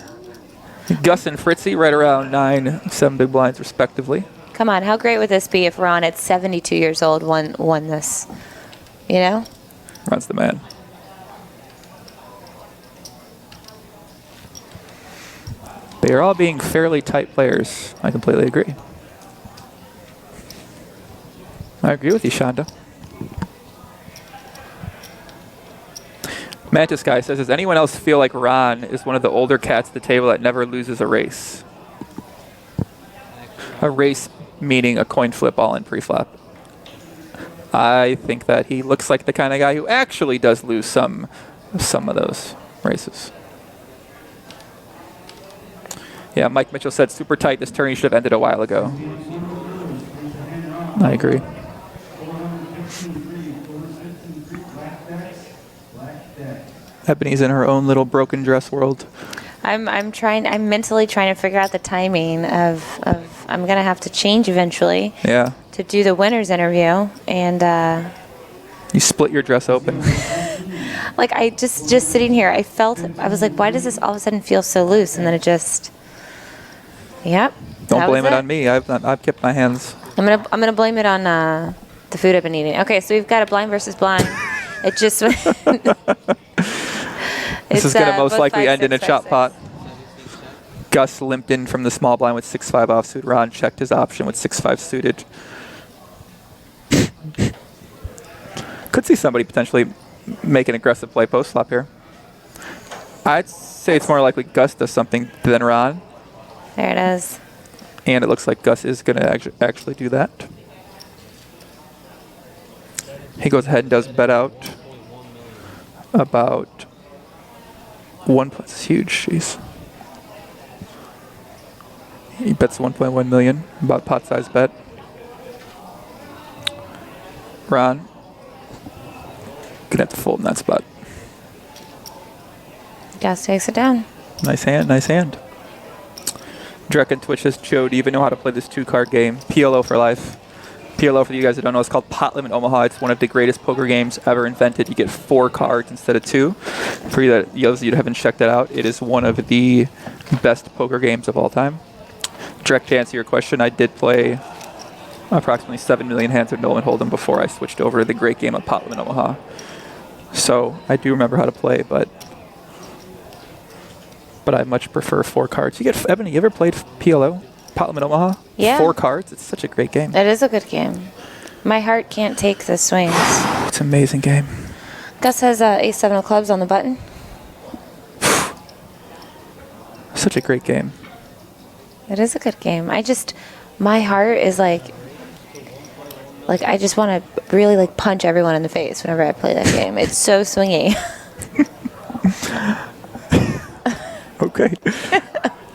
Gus and Fritzy right around 9-7 big blinds respectively. Come on, how great would this be if Ron at 72 years old won this? You know? Ron's the man. They are all being fairly tight players. I completely agree. I agree with you, Shonda. Mantis Guy says, does anyone else feel like Ron is one of the older cats at the table that never loses a race? A race meaning a coin flip all in pre-flop. I think that he looks like the kind of guy who actually does lose some of those races. Yeah, Mike Mitchell said super tight. This tourney should have ended a while ago. I agree. Ebony's in her own little broken dress world. I'm mentally trying to figure out the timing of I'm gonna have to change eventually. Yeah. To do the winners interview, and you split your dress open. like I just sitting here, I was like, why does this all of a sudden feel so loose? And then it just, yep. Don't blame it on me. I've kept my hands. I'm gonna blame it on the food I've been eating. Okay, so we've got a blind versus blind. It just. This is going to most likely end in a chop pot. Gus limped in from the small blind with 6-5 offsuit. Ron checked his option with 6-5 suited. Could see somebody potentially make an aggressive play post flop here. I'd say it's more likely Gus does something than Ron. There it is. And it looks like Gus is going to actually do that. He goes ahead and does bet out about 1. It's huge, jeez. He bets 1.1 million, about pot size bet. Ron gonna have to fold in that spot. Gus takes it down. Nice hand, nice hand. Drek and Twitch says, Joe, do you even know how to play this 2-card game? PLO for life. PLO, for you guys that don't know, it's called Pot Limit Omaha. It's one of the greatest poker games ever invented. You get 4 cards instead of 2. For you those of you that haven't checked it out, it is one of the best poker games of all time. Direct to answer your question, I did play approximately 7 million hands of Nolan Hold'em before I switched over to the great game of Pot Limit Omaha. So I do remember how to play, but I much prefer 4 cards. Ebony, you ever played PLO? Pot Limit Omaha? Yeah. 4 cards. It's such a great game. It is a good game. My heart can't take the swings. It's an amazing game. Gus has ace-7 of clubs on the button. Such a great game. It is a good game. My heart is like I just want to really punch everyone in the face whenever I play that game. It's so swingy. Okay.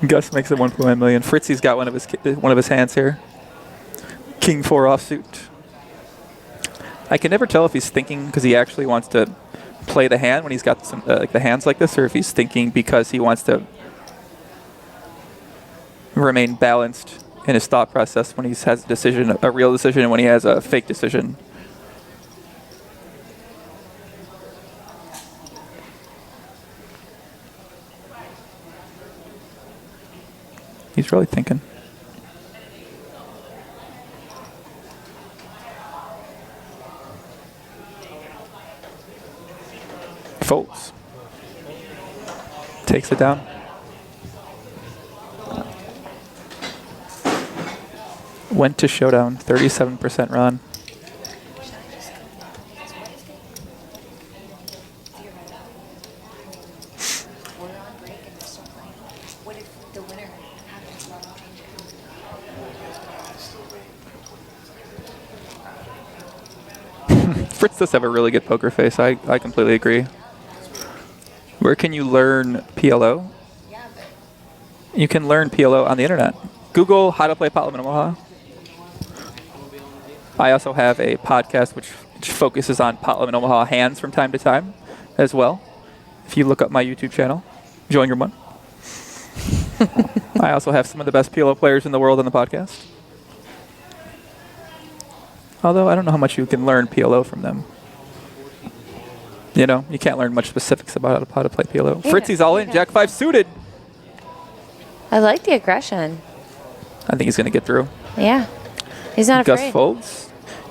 Gus makes it 1.1 million. Fritzy's got one of his hands here. King 4 offsuit. I can never tell if he's thinking because he actually wants to play the hand when he's got some the hands like this, or if he's thinking because he wants to remain balanced in his thought process when he has a real decision, and when he has a fake decision. He's really thinking. Folds. Takes it down. Went to showdown, 37% Ron. Fritz does have a really good poker face. I completely agree. Where can you learn PLO? You can learn PLO on the internet. Google how to play Pot Limit Omaha. I also have a podcast which focuses on Pot Limit Omaha hands from time to time as well. If you look up my YouTube channel, join your one. I also have some of the best PLO players in the world on the podcast. Although I don't know how much you can learn PLO from them. You know, you can't learn much specifics about how to play PLO. Yeah, Fritzy's all in, Jack 5 suited. I like the aggression. I think he's going to get through. Yeah. He's not afraid. Gus folds.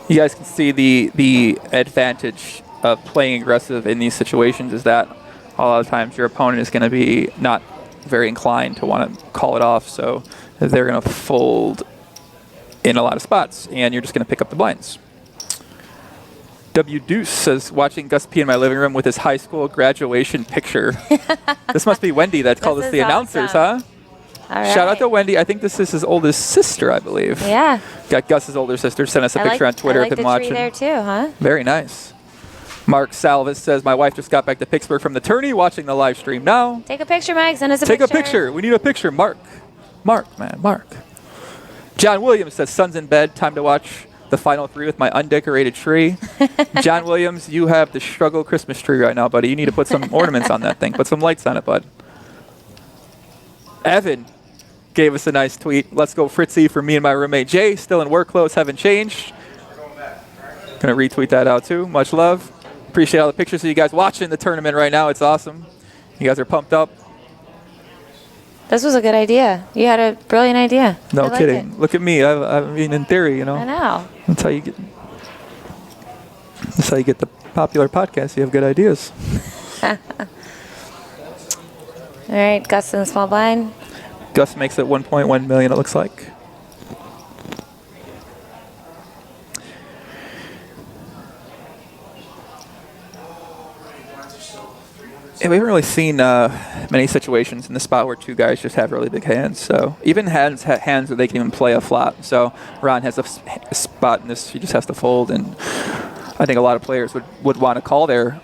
You guys can see the advantage of playing aggressive in these situations is that a lot of times your opponent is going to be not very inclined to want to call it off, so they're going to fold in a lot of spots, and you're just going to pick up the blinds. W. Deuce says, watching Gus pee in my living room with his high school graduation picture. This must be Wendy that called us the announcers, huh? All Shout out right. to Wendy. I think this is his oldest sister, I believe. Yeah. Got Gus's older sister. Sent us a I picture like, on Twitter. I like Been the watching. tree there too, huh? Very nice. Mark Salvis says, my wife just got back to Pittsburgh from the tourney, watching the live stream now. Take a picture, Mike. Send us a Take picture. a picture. We need a picture. Mark, man, Mark. John Williams says, son's in bed. Time to watch the final 3 with my undecorated tree. John Williams, you have the struggle Christmas tree right now, buddy. You need to put some ornaments on that thing. Put some lights on it, bud. Evan gave us a nice tweet. Let's go Fritzy for me and my roommate Jay. Still in work clothes, haven't changed. Gonna retweet that out too. Much love. Appreciate all the pictures of you guys watching the tournament right now. It's awesome. You guys are pumped up. This was a good idea. You had a brilliant idea. No I like kidding. Look at me. I mean, in theory, you know. I know. That's how you get. That's how you get the popular podcast. You have good ideas. All right, Gus in the small blind. Gus makes it 1.1 million. It looks like. Yeah, we haven't really seen many situations in the spot where 2 guys just have really big hands. So even hands where they can even play a flop. So Ron has a spot in this; he just has to fold, and I think a lot of players would want to call there,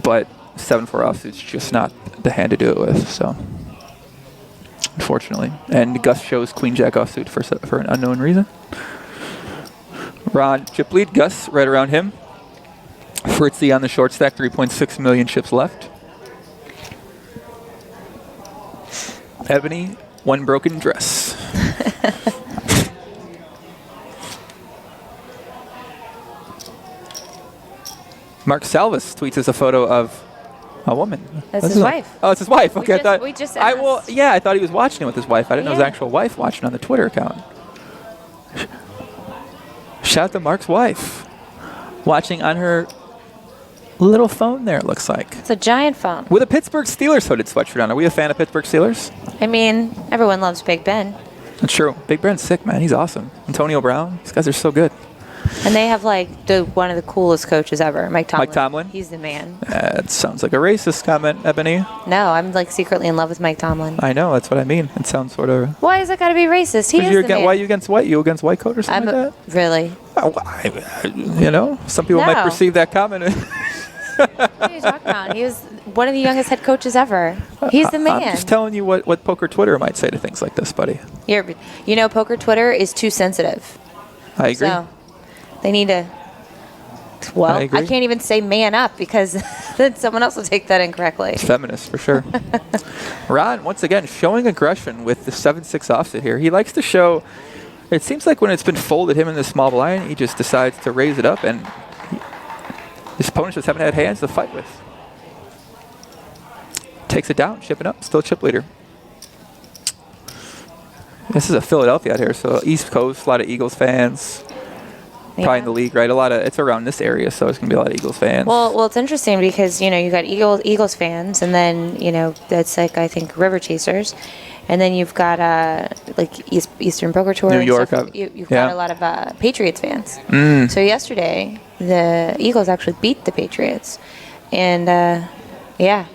but 7-4 offsuit's just not the hand to do it with. So unfortunately, and Gus shows Queen Jack offsuit for an unknown reason. Ron chip lead, Gus right around him. Fritzy on the short stack, 3.6 million chips left. Ebony, 1 broken dress. Mark Salvis tweets us a photo of a woman. That's his wife. Oh, it's his wife. Okay, I thought. We just yeah, I thought he was watching it with his wife. I didn't know his Yeah. actual wife watching on the Twitter account. Shout out to Mark's wife. Watching on her little phone there, it looks like. It's a giant phone. With a Pittsburgh Steelers hooded sweatshirt on. Are we a fan of Pittsburgh Steelers? I mean, everyone loves Big Ben. That's true. Big Ben's sick, man. He's awesome. Antonio Brown. These guys are so good. And they have like one of the coolest coaches ever, Mike Tomlin. Mike Tomlin? He's the man. That sounds like a racist comment, Ebony. No, I'm like secretly in love with Mike Tomlin. I know. That's what I mean. It sounds sort of... Why is that got to be racist? He is the man. Why are you against white? You against white coat or something like that? Really? You know, some people might No. perceive that comment. What are you talking about? He was one of the youngest head coaches ever. He's the man. I'm just telling you what poker Twitter might say to things like this, buddy. You know, poker Twitter is too sensitive. I agree. So they need to. Well, I agree. I can't even say man up because then someone else will take that incorrectly. It's feminist for sure. Ron, once again, showing aggression with the 7-6 offset here. He likes to show. It seems like when it's been folded him in the small blind, he just decides to raise it up, and his opponents just haven't had hands to fight with. Takes it down, chipping up, still chip leader. This is a Philadelphia out here, so East Coast, a lot of Eagles fans. Probably in the league, right? It's around this area, so it's gonna be a lot of Eagles fans. Well, it's interesting because you got Eagles fans, and then that's like I think River Chasers, and then you've got like Eastern Poker Tour. New and York, stuff. You've got a lot of Patriots fans. Mm. So yesterday, the Eagles actually beat the Patriots, and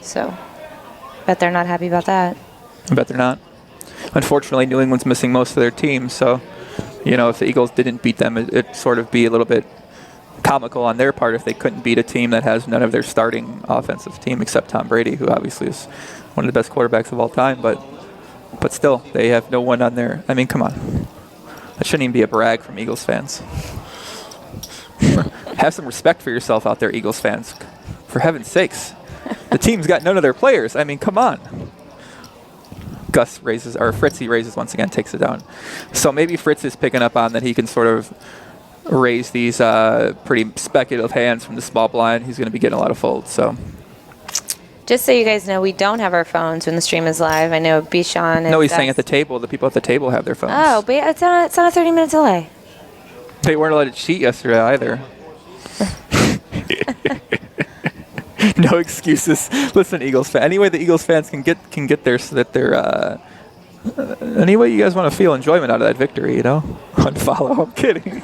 so bet they're not happy about that. I bet they're not. Unfortunately, New England's missing most of their team, so if the Eagles didn't beat them, it'd sort of be a little bit comical on their part if they couldn't beat a team that has none of their starting offensive team except Tom Brady, who obviously is one of the best quarterbacks of all time. But still, they have no one on there. I mean, come on. That shouldn't even be a brag from Eagles fans. Have some respect for yourself out there, Eagles fans. For heaven's sakes. The team's got none of their players. I mean, come on. Fritzy raises once again, takes it down. So maybe Fritz is picking up on that he can sort of raise these pretty speculative hands from the small blind. He's going to be getting a lot of folds. So Just so you guys know, we don't have our phones when the stream is live. I know Bishan. No, he's saying at the table. The people at the table have their phones. Oh, but it's on a 30-minute delay. They weren't allowed to cheat yesterday either. No excuses. Listen, Eagles fan. Any way the Eagles fans can get their any way you guys want to feel enjoyment out of that victory, Unfollow. I'm kidding.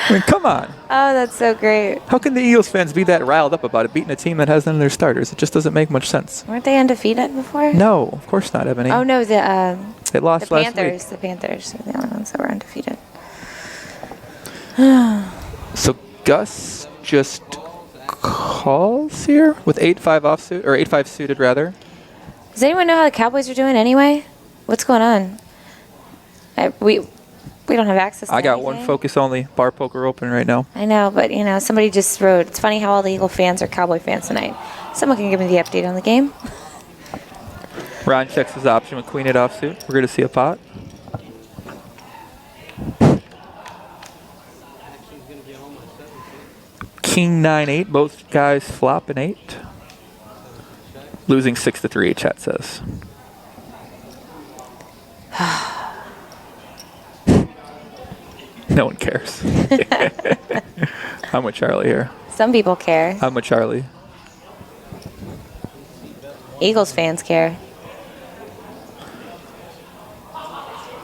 I mean, come on. Oh, that's so great. How can the Eagles fans be that riled up about it, beating a team that has none of their starters? It just doesn't make much sense. Weren't they undefeated before? No, of course not, Ebony. Oh, no, They lost the last Panthers. week. The Panthers are the only ones that were undefeated. So Gus just calls here with 8-5 offsuit, or 8-5 suited rather. Does anyone know how the Cowboys are doing anyway? What's going on? We don't have access to I got anything. one focus only bar poker open right now. I know, but somebody just wrote, it's funny how all the Eagle fans are Cowboy fans tonight. Someone can give me the update on the game. Ron checks his option with queen 8 offsuit. We're going to see a pot. King 9-8, both guys flop an 8. Losing 6-3, chat says. No one cares. I'm with Charlie here. Some people care. I'm with Charlie. Eagles fans care.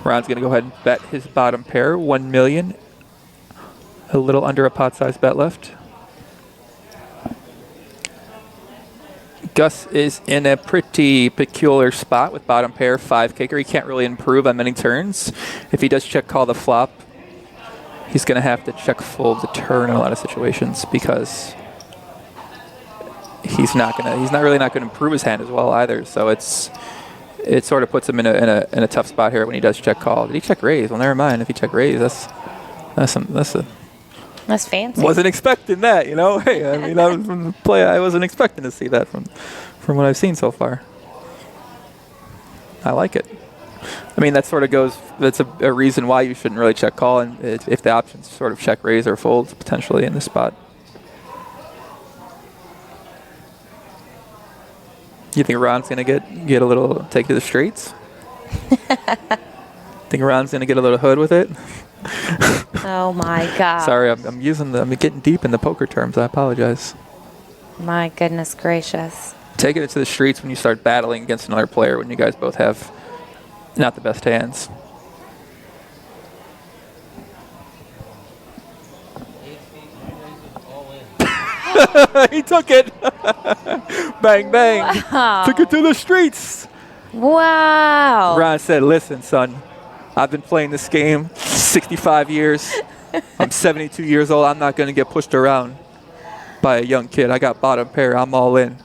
Ron's going to go ahead and bet his bottom pair, 1 million. A little under a pot size bet left. Gus is in a pretty peculiar spot with bottom pair, 5 kicker. He can't really improve on many turns. If he does check call the flop, he's going to have to check fold the turn in a lot of situations because he's really not going to improve his hand as well either. So it sort of puts him in a tough spot here when he does check call. Did he check raise? Well, never mind. If he check raise, that's fancy. Wasn't expecting that, Hey, I mean, I was from the play. I wasn't expecting to see that from what I've seen so far. I like it. I mean, that sort of goes. That's a reason why you shouldn't really check call, and if the options sort of check raise or fold potentially in this spot. You think Ron's gonna get a little take to the streets? Think Ron's gonna get a little hood with it? Oh my God. Sorry, I'm getting deep in the poker terms. I apologize. My goodness gracious. Taking it to the streets when you start battling against another player when you guys both have not the best hands. He took it. Bang, bang. Wow. Took it to the streets. Wow. Ron said, listen, son, I've been playing this game 65 years. I'm 72 years old. I'm not going to get pushed around by a young kid. I got bottom pair. I'm all in.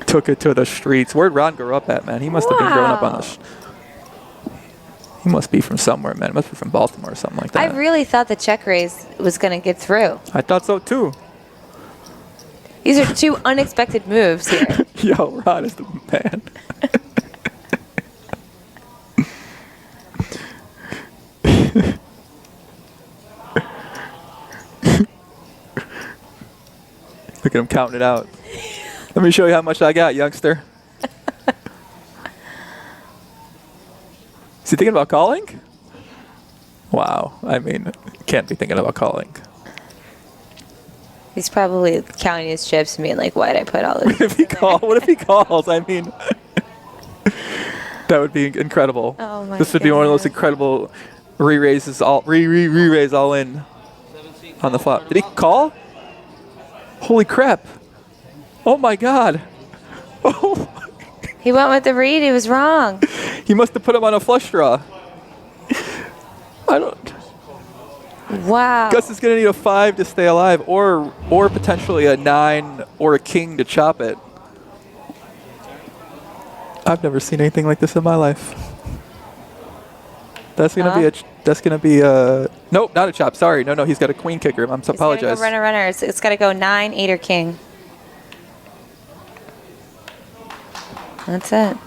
Took it to the streets. Where'd Ron grow up at, man? He must have been growing up on the He must be from somewhere, man. Must be from Baltimore or something like that. I really thought the check raise was going to get through. I thought so, too. These are two unexpected moves here. Yo, Ron is the man. Look at him counting it out. Let me show you how much I got, youngster. Is he thinking about calling? Wow. I mean, can't be thinking about calling. He's probably counting his chips and being like, why did I put all this? What if he calls? I mean, that would be incredible. Oh my This would be one of those incredible re-raise all in on the flop. Did he call? Holy crap. Oh my God. Oh. He went with the read. He was wrong. He must have put him on a flush draw. I don't. Wow. Gus is going to need a 5 to stay alive, or potentially a 9 or a king to chop it. I've never seen anything like this in my life. That's going to be a. Nope, not a chop. Sorry. No, he's got a queen kicker. I'm so apologize. Go runner. It's got to go 9, 8, or king. That's it.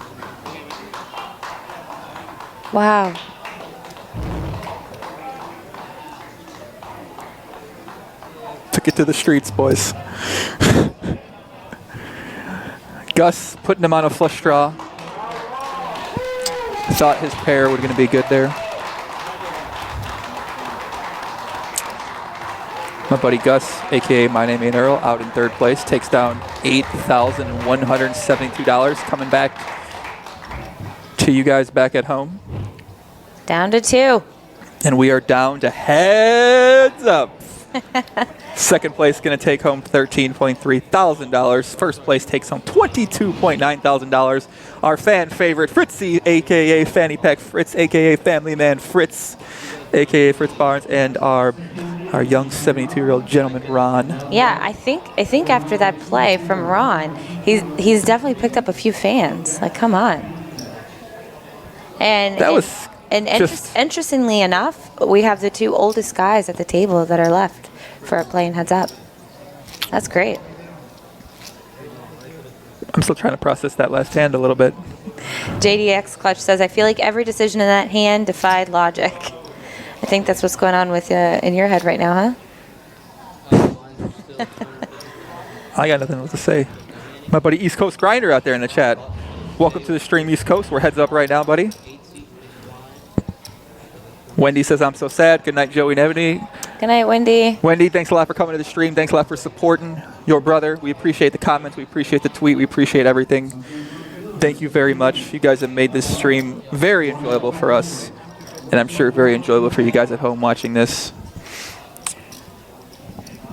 Wow. Took it to the streets, boys. Gus putting him on a flush draw. Thought his pair was going to be good there. My buddy Gus, a.k.a. My Name Ain't Earl, out in 3rd place, takes down $8,172, coming back to you guys back at home. Down to 2. And we are down to heads up. Second place going to take home $13.3 thousand. First place takes home $22.9 thousand. Our fan favorite, Fritzy, a.k.a. Fanny Pack Fritz, a.k.a. Family Man Fritz, a.k.a. Fritz Barnes, and our young 72-year-old gentleman, Ron. Yeah, I think after that play from Ron, he's definitely picked up a few fans. Like, come on. And that was interestingly enough, we have the two oldest guys at the table that are left for playing heads up. That's great. I'm still trying to process that last hand a little bit. JDX Clutch says, I feel like every decision in that hand defied logic. I think that's what's going on with in your head right now, huh? I got nothing else to say. My buddy East Coast Grinder out there in the chat. Welcome to the stream, East Coast. We're heads up right now, buddy. Wendy says, I'm so sad. Good night, Joey and Ebony. Good night, Wendy. Wendy, thanks a lot for coming to the stream. Thanks a lot for supporting your brother. We appreciate the comments. We appreciate the tweet. We appreciate everything. Thank you very much. You guys have made this stream very enjoyable for us. And I'm sure very enjoyable for you guys at home watching this.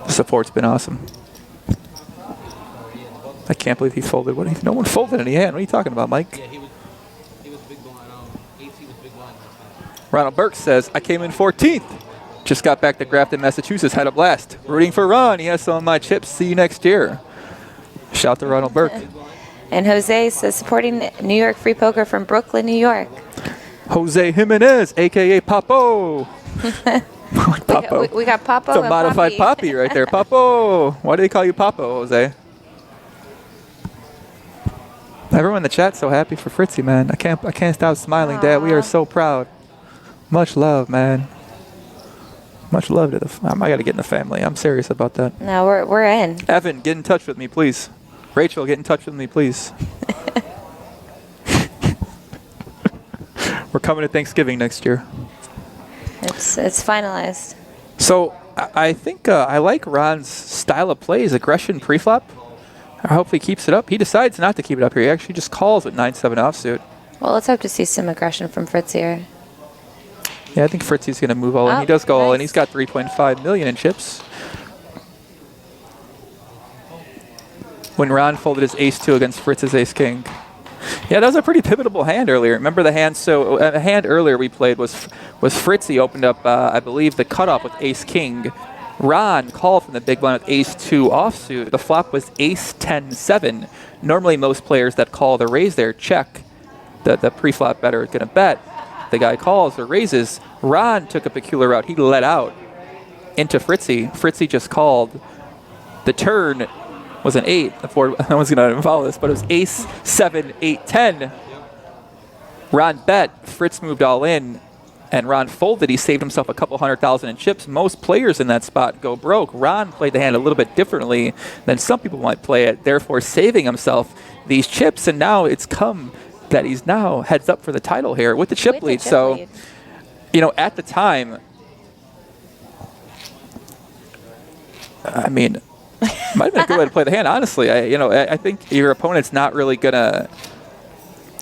The support's been awesome. I can't believe he folded. No one folded any hand. What are you talking about, Mike? Ronald Burke says, I came in 14th. Just got back to Grafton, Massachusetts. Had a blast. Rooting for Ron. He has some of my chips. See you next year. Shout to Ronald Burke. And Jose says, supporting New York Free Poker from Brooklyn, New York. Jose Jimenez, a.k.a. Papo. Papo. We got Papo It's a and modified Poppy. Poppy right there. Papo. Why do they call you Papo, Jose? Everyone in the chat's so happy for Fritzy, man. I can't stop smiling, Dad. We are so proud. Much love, man. Much love to the. I got to get in the family. I'm serious about that. No, we're in. Evan, get in touch with me, please. Rachel, get in touch with me, please. We're coming to Thanksgiving next year. It's finalized. So I think I like Ron's style of play, his aggression pre-flop. I hope he keeps it up. He decides not to keep it up here. He actually just calls with 9-7 offsuit. Well, let's hope to see some aggression from Fritz here. Yeah, I think Fritzy's going to move all in. He does go all in. He's got 3.5 million in chips. When Ron folded his ace-2 against Fritz's ace-king. Yeah, that was a pretty pivotal hand earlier. Remember the hand? So a hand earlier we played was Fritzy opened up, I believe, the cutoff with ace-king. Ron called from the big blind with ace-2 offsuit. The flop was ace-10-7. Normally most players that call the raise there check. The pre-flop better is going to bet. The guy calls or raises. Ron took a peculiar route. He let out into Fritzy. Fritzy just called. The turn was an 8. No one's going to follow this, but it was ace, 7, 8, 10. Ron bet. Fritz moved all in, and Ron folded. He saved himself a couple $100,000 in chips. Most players in that spot go broke. Ron played the hand a little bit differently than some people might play it, therefore saving himself these chips, and now it's come that he's now heads up for the title here with the chip lead. So, you know, at the time, I mean, might have been a good way to play the hand, honestly. I think your opponent's not really going to,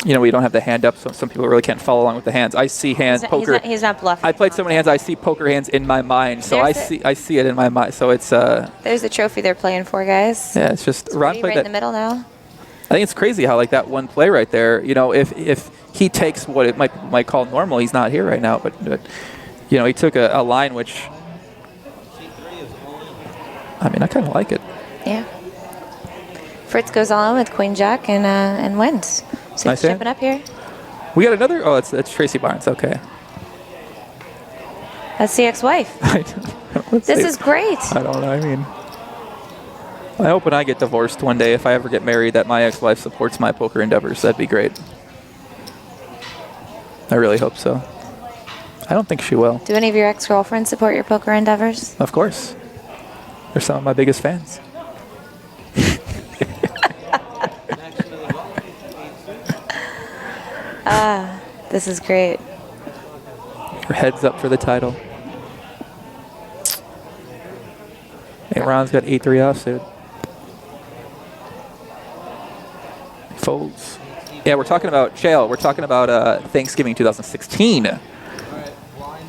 we don't have the hand up, so some people really can't follow along with the hands. I see hands, poker. He's not bluffing. I played so many hands, I see poker hands in my mind, so I see it in my mind. So it's there's the trophy they're playing for, guys. Yeah, it's just Ron played right that in the middle now. I think it's crazy how like that one play right there, if he takes what it might call normal, he's not here right now, but he took a line which, I mean, I kind of like it. Yeah. Fritz goes on with Queen Jack and wins. So Nice he's chipping up here. We got another. Oh, it's Tracy Barnes. Okay. That's the ex-wife. This is great. I don't know. I mean, I hope when I get divorced one day, if I ever get married, that my ex-wife supports my poker endeavors. That'd be great. I really hope so. I don't think she will. Do any of your ex-girlfriends support your poker endeavors? Of course. They're some of my biggest fans. This is great. Your heads up for the title. Hey, Ron's got 8-3 offsuit. Folds. Yeah, we're talking about Chael. We're talking about Thanksgiving 2016.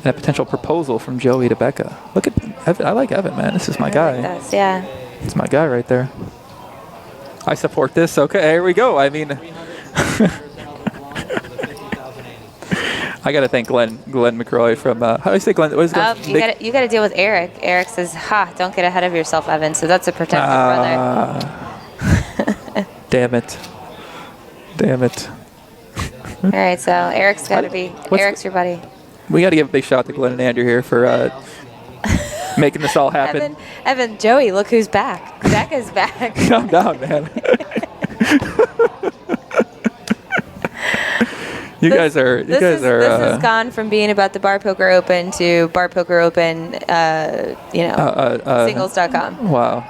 and a potential proposal from Joey to Becca. Look at Evan. I like Evan, man. This is my guy. That's, yeah. It's my guy right there. I support this. Okay, here we go. I mean, I got to thank Glenn McCroy from, how do I say Glenn? What is Glenn? You got to deal with Eric. Eric says, don't get ahead of yourself, Evan. So that's a protected brother. Damn it. All right, so Eric's got to be, Eric's your buddy. We got to give a big shout out to Glenn and Andrew here for making this all happen. Evan, Joey, look who's back. Becca's back. Calm down, man. You guys are. This has gone from being about the Bar Poker Open to Bar Poker Open, singles.com. Wow.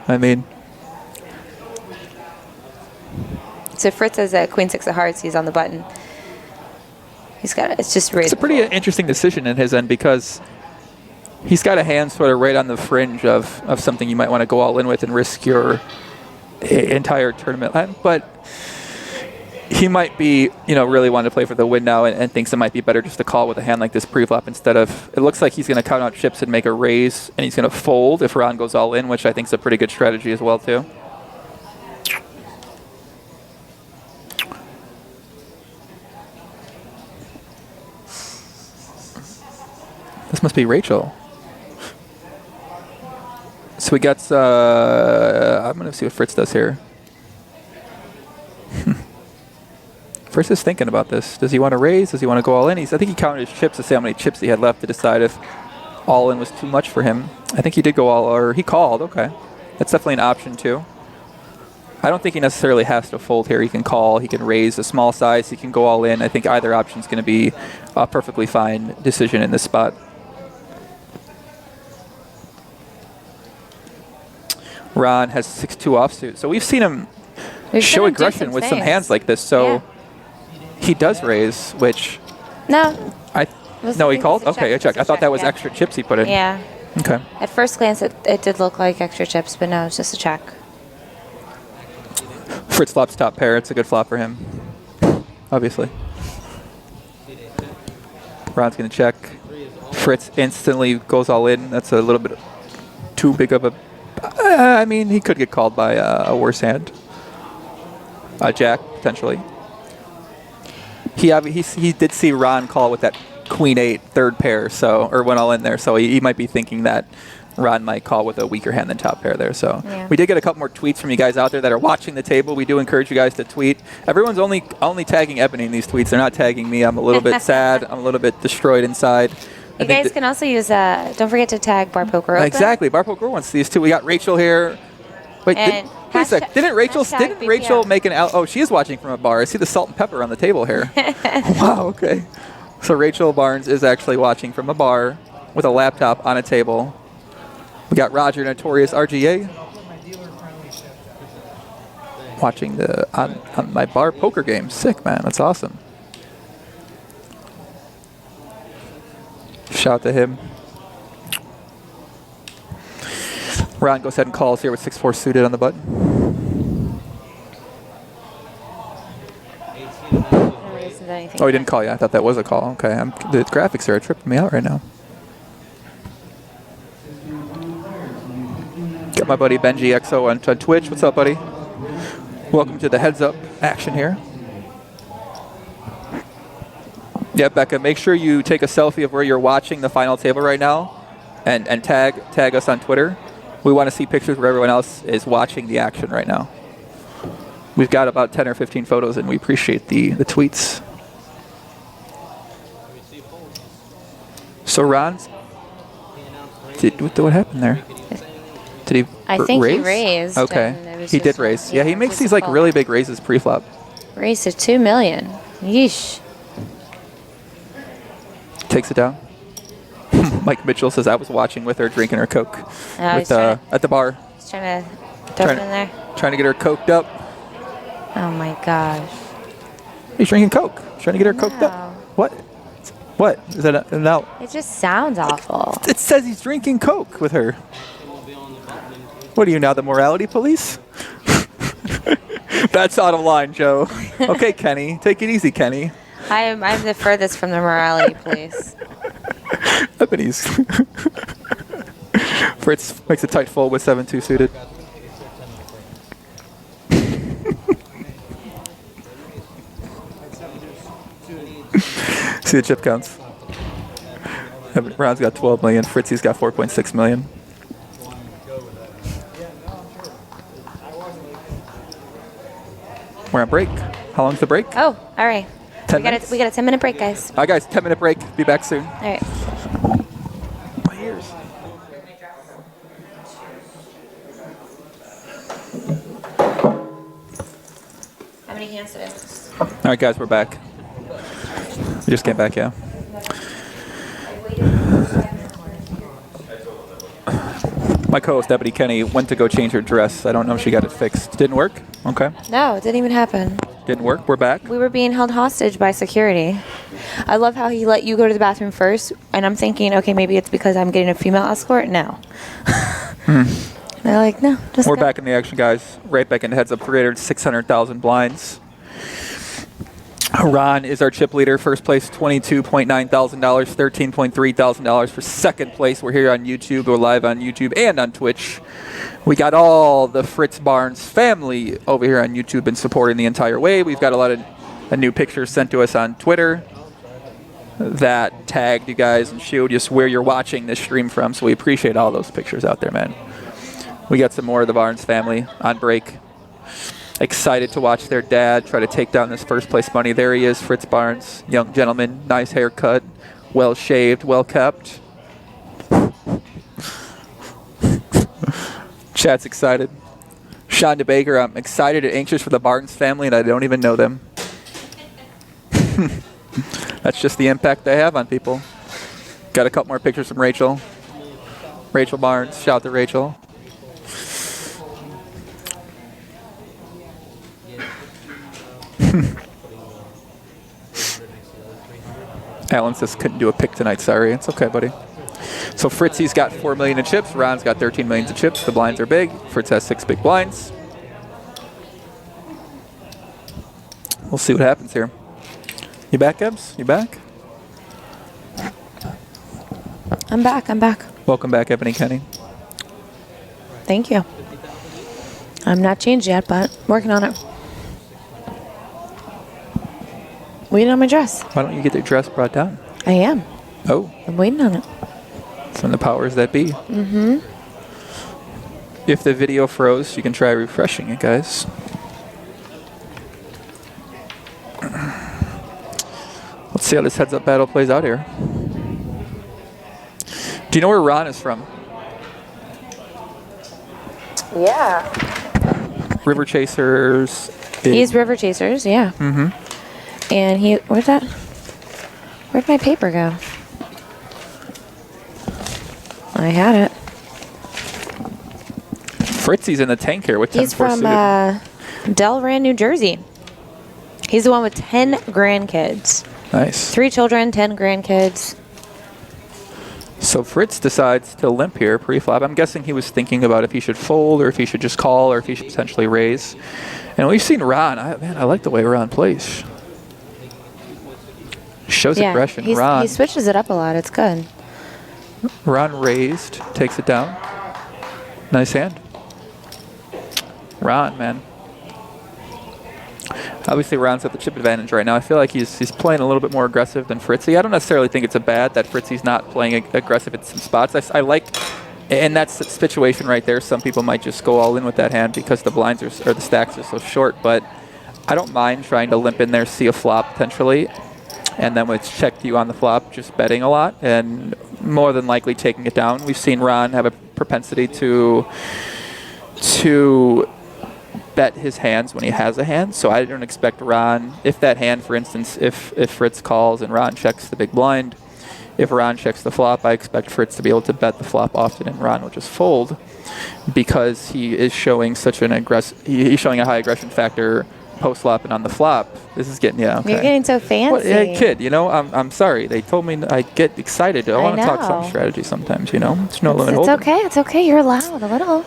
I mean. So Fritz has a Queen 6 of Hearts. He's on the button. He's got it's just raised. It's a pretty interesting decision in his end because he's got a hand sort of right on the fringe of something you might want to go all in with and risk your entire tournament. But he might be, really wanting to play for the win now and thinks it might be better just to call with a hand like this pre-flop instead of, it looks like he's going to count out chips and make a raise, and he's going to fold if Ron goes all in, which I think is a pretty good strategy as well, too. This must be Rachel. So we got, I'm going to see what Fritz does here. Fritz is thinking about this. Does he want to raise? Does he want to go all in? I think he counted his chips to see how many chips he had left to decide if all in was too much for him. I think he did go or he called. Okay. That's definitely an option too. I don't think he necessarily has to fold here. He can call. He can raise a small size. He can go all in. I think either option is going to be a perfectly fine decision in this spot. Ron has 6-2 offsuit. So we've seen him show aggression with some hands like this. So he does raise, which... No. No, he called? Okay, I checked. I thought that was extra chips he put in. Yeah. Okay. At first glance, it did look like extra chips, but no, it's just a check. Fritz flops top pair. It's a good flop for him, obviously. Ron's going to check. Fritz instantly goes all in. That's a little bit too big of a... I mean, he could get called by a worse hand. Jack, potentially. He did see Ron call with that Queen 8 third pair, or went all in there, so he might be thinking that Ron might call with a weaker hand than top pair there. So we did get a couple more tweets from you guys out there that are watching the table. We do encourage you guys to tweet. Everyone's only tagging Ebony in these tweets. They're not tagging me. I'm a little bit sad. I'm a little bit destroyed inside. You guys can also use, don't forget to tag Bar Poker Open. Exactly. Bar Poker wants these two. We got Rachel here. Wait, wait a sec. Didn't Rachel make an oh, she is watching from a bar. I see the salt and pepper on the table here. Wow, okay. So Rachel Barnes is actually watching from a bar with a laptop on a table. We got Roger Notorious RGA watching on my bar poker game. Sick, man. That's awesome. Shout out to him. Ron goes ahead and calls here with 6-4 suited on the button. Oh, he didn't call you. I thought that was a call. Okay, the graphics are tripping me out right now. Got my buddy Benji XO on Twitch. What's up, buddy? Welcome to the heads up action here. Yeah, Becca, make sure you take a selfie of where you're watching the final table right now and tag us on Twitter. We want to see pictures where everyone else is watching the action right now. We've got about 10 or 15 photos, and we appreciate the tweets. So Ron, what happened there? Did he I think raise? He raised. Okay, he did raise. Yeah, he makes these like really big raises pre-flop. Raised to $2 million. Yeesh. Takes it down. Mike Mitchell says, I was watching with her, drinking her Coke at the bar. He's trying to dump it in there. Trying to get her coked up. Oh, my gosh. He's drinking Coke. Trying to get her coked up. What? What? Is that no? It just sounds awful. It says he's drinking Coke with her. What are you now, the morality police? That's out of line, Joe. Okay, Kenny. Take it easy, Kenny. I'm the furthest from the morality police. Ebony's. Fritz makes a tight fold with 7-2 suited. See the chip counts. Ron's got 12 million. Fritzy's got 4.6 million. We're on break. How long's the break? Oh, all right. 10 minutes? We got a 10-minute break, guys. All right, guys, 10-minute break. Be back soon. All right. My ears. How many hands today? All right, guys, we're back. We just came back, yeah. My co-host, Ebony Kenney, went to go change her dress. I don't know if she got it fixed. Didn't work? Okay. No, it didn't even happen. Didn't work? We're back? We were being held hostage by security. I love how he let you go to the bathroom first, and I'm thinking, okay, maybe it's because I'm getting a female escort. No. And they're like, no, just We're go. back in the action, guys. Right back into heads up 300, 600,000 blinds. Ron is our chip leader. First place, $22.9 thousand, $13.3 thousand for second place. We're here on YouTube. We're live on YouTube and on Twitch. We got all the Fritz Barnes family over here on YouTube and supporting the entire way. We've got a lot of new pictures sent to us on Twitter that tagged you guys and showed us where you're watching this stream from. So we appreciate all those pictures out there, man. We got some more of the Barnes family on break. Excited to watch their dad try to take down this first place money. There he is, Fritz Barnes, young gentleman, nice haircut, well shaved, well kept. Chat's excited. Shonda Baker, I'm excited and anxious for the Barnes family, and I don't even know them. That's just the impact they have on people. Got a couple more pictures from Rachel. Rachel Barnes, shout out to Rachel. Alan says couldn't do a pick tonight, sorry. It's okay, buddy. So Fritzy's got 4 million in chips. Ron's got 13 million in chips. The blinds are big. Fritz has 6 big blinds. We'll see what happens here. You back, Ebbs? You back? I'm back. I'm back. Welcome back, Ebony Kenney. Thank you. I'm not changed yet, but working on it. Waiting on my dress. Why don't you get the dress brought down? I am. Oh. I'm waiting on it. From the powers that be. Mm-hmm. If the video froze, you can try refreshing it, guys. Let's see how this heads-up battle plays out here. Do you know where Ron is from? Yeah. River Chasers. He's River Chasers, yeah. Mm-hmm. And where'd my paper go? I had it. Fritzy's in the tank here with 10-4 He's from Delran, New Jersey. He's the one with 10 grandkids. Nice. 3 children, 10 grandkids. So Fritz decides to limp here pre-flop. I'm guessing he was thinking about if he should fold or if he should just call or if he should potentially raise. And we've seen Ron. Man, I like the way Ron plays. Shows aggression. Ron. He switches it up a lot. It's good. Ron raised, takes it down. Nice hand. Ron, man. Obviously, Ron's got the chip advantage right now. I feel like he's playing a little bit more aggressive than Fritzy. I don't necessarily think it's a bad that Fritzy's not playing aggressive at some spots. I like, in that situation right there, some people might just go all in with that hand because the blinds or the stacks are so short. But I don't mind trying to limp in there, see a flop potentially, and then when it's checked you on the flop, just betting a lot and more than likely taking it down. We've seen Ron have a propensity to bet his hands when he has a hand, so I don't expect Ron, if that hand, for instance, if Fritz calls and Ron checks the big blind, if Ron checks the flop, I expect Fritz to be able to bet the flop often and Ron will just fold because he is showing such an he's showing a high aggression factor post-flop and on the flop. This is getting, okay. You're getting so fancy. Well, yeah, kid, I'm sorry. They told me I get excited. I want to talk some strategy sometimes, There's no limit. It's okay. It's okay. You're allowed a little.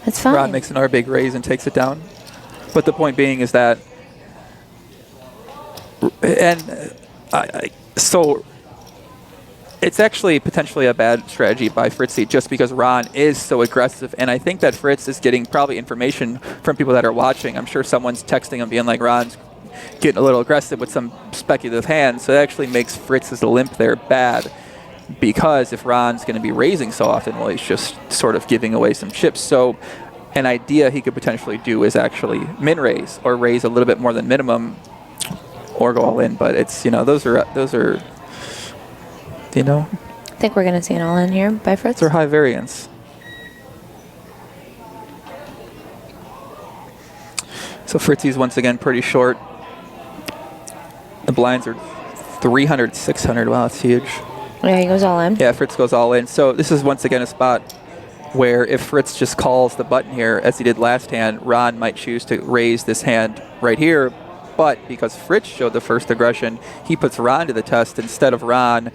It's fine. Ron makes another big raise and takes it down. But the point being is that, so It's actually potentially a bad strategy by Fritzy just because Ron is so aggressive. And I think that Fritz is getting probably information from people that are watching. I'm sure someone's texting him being like, Ron's getting a little aggressive with some speculative hand. So it actually makes Fritz's limp there bad because if Ron's going to be raising so often, well, he's just sort of giving away some chips. So an idea he could potentially do is actually min raise or raise a little bit more than minimum or go all in. But it's, those are I think we're going to see an all-in here by Fritz. They're high variance. So Fritzy's once again pretty short. The blinds are 300, 600. Wow, that's huge. Yeah, he goes all in. Yeah, Fritz goes all in. So this is once again a spot where if Fritz just calls the button here, as he did last hand, Ron might choose to raise this hand right here. But because Fritz showed the first aggression, he puts Ron to the test instead of Ron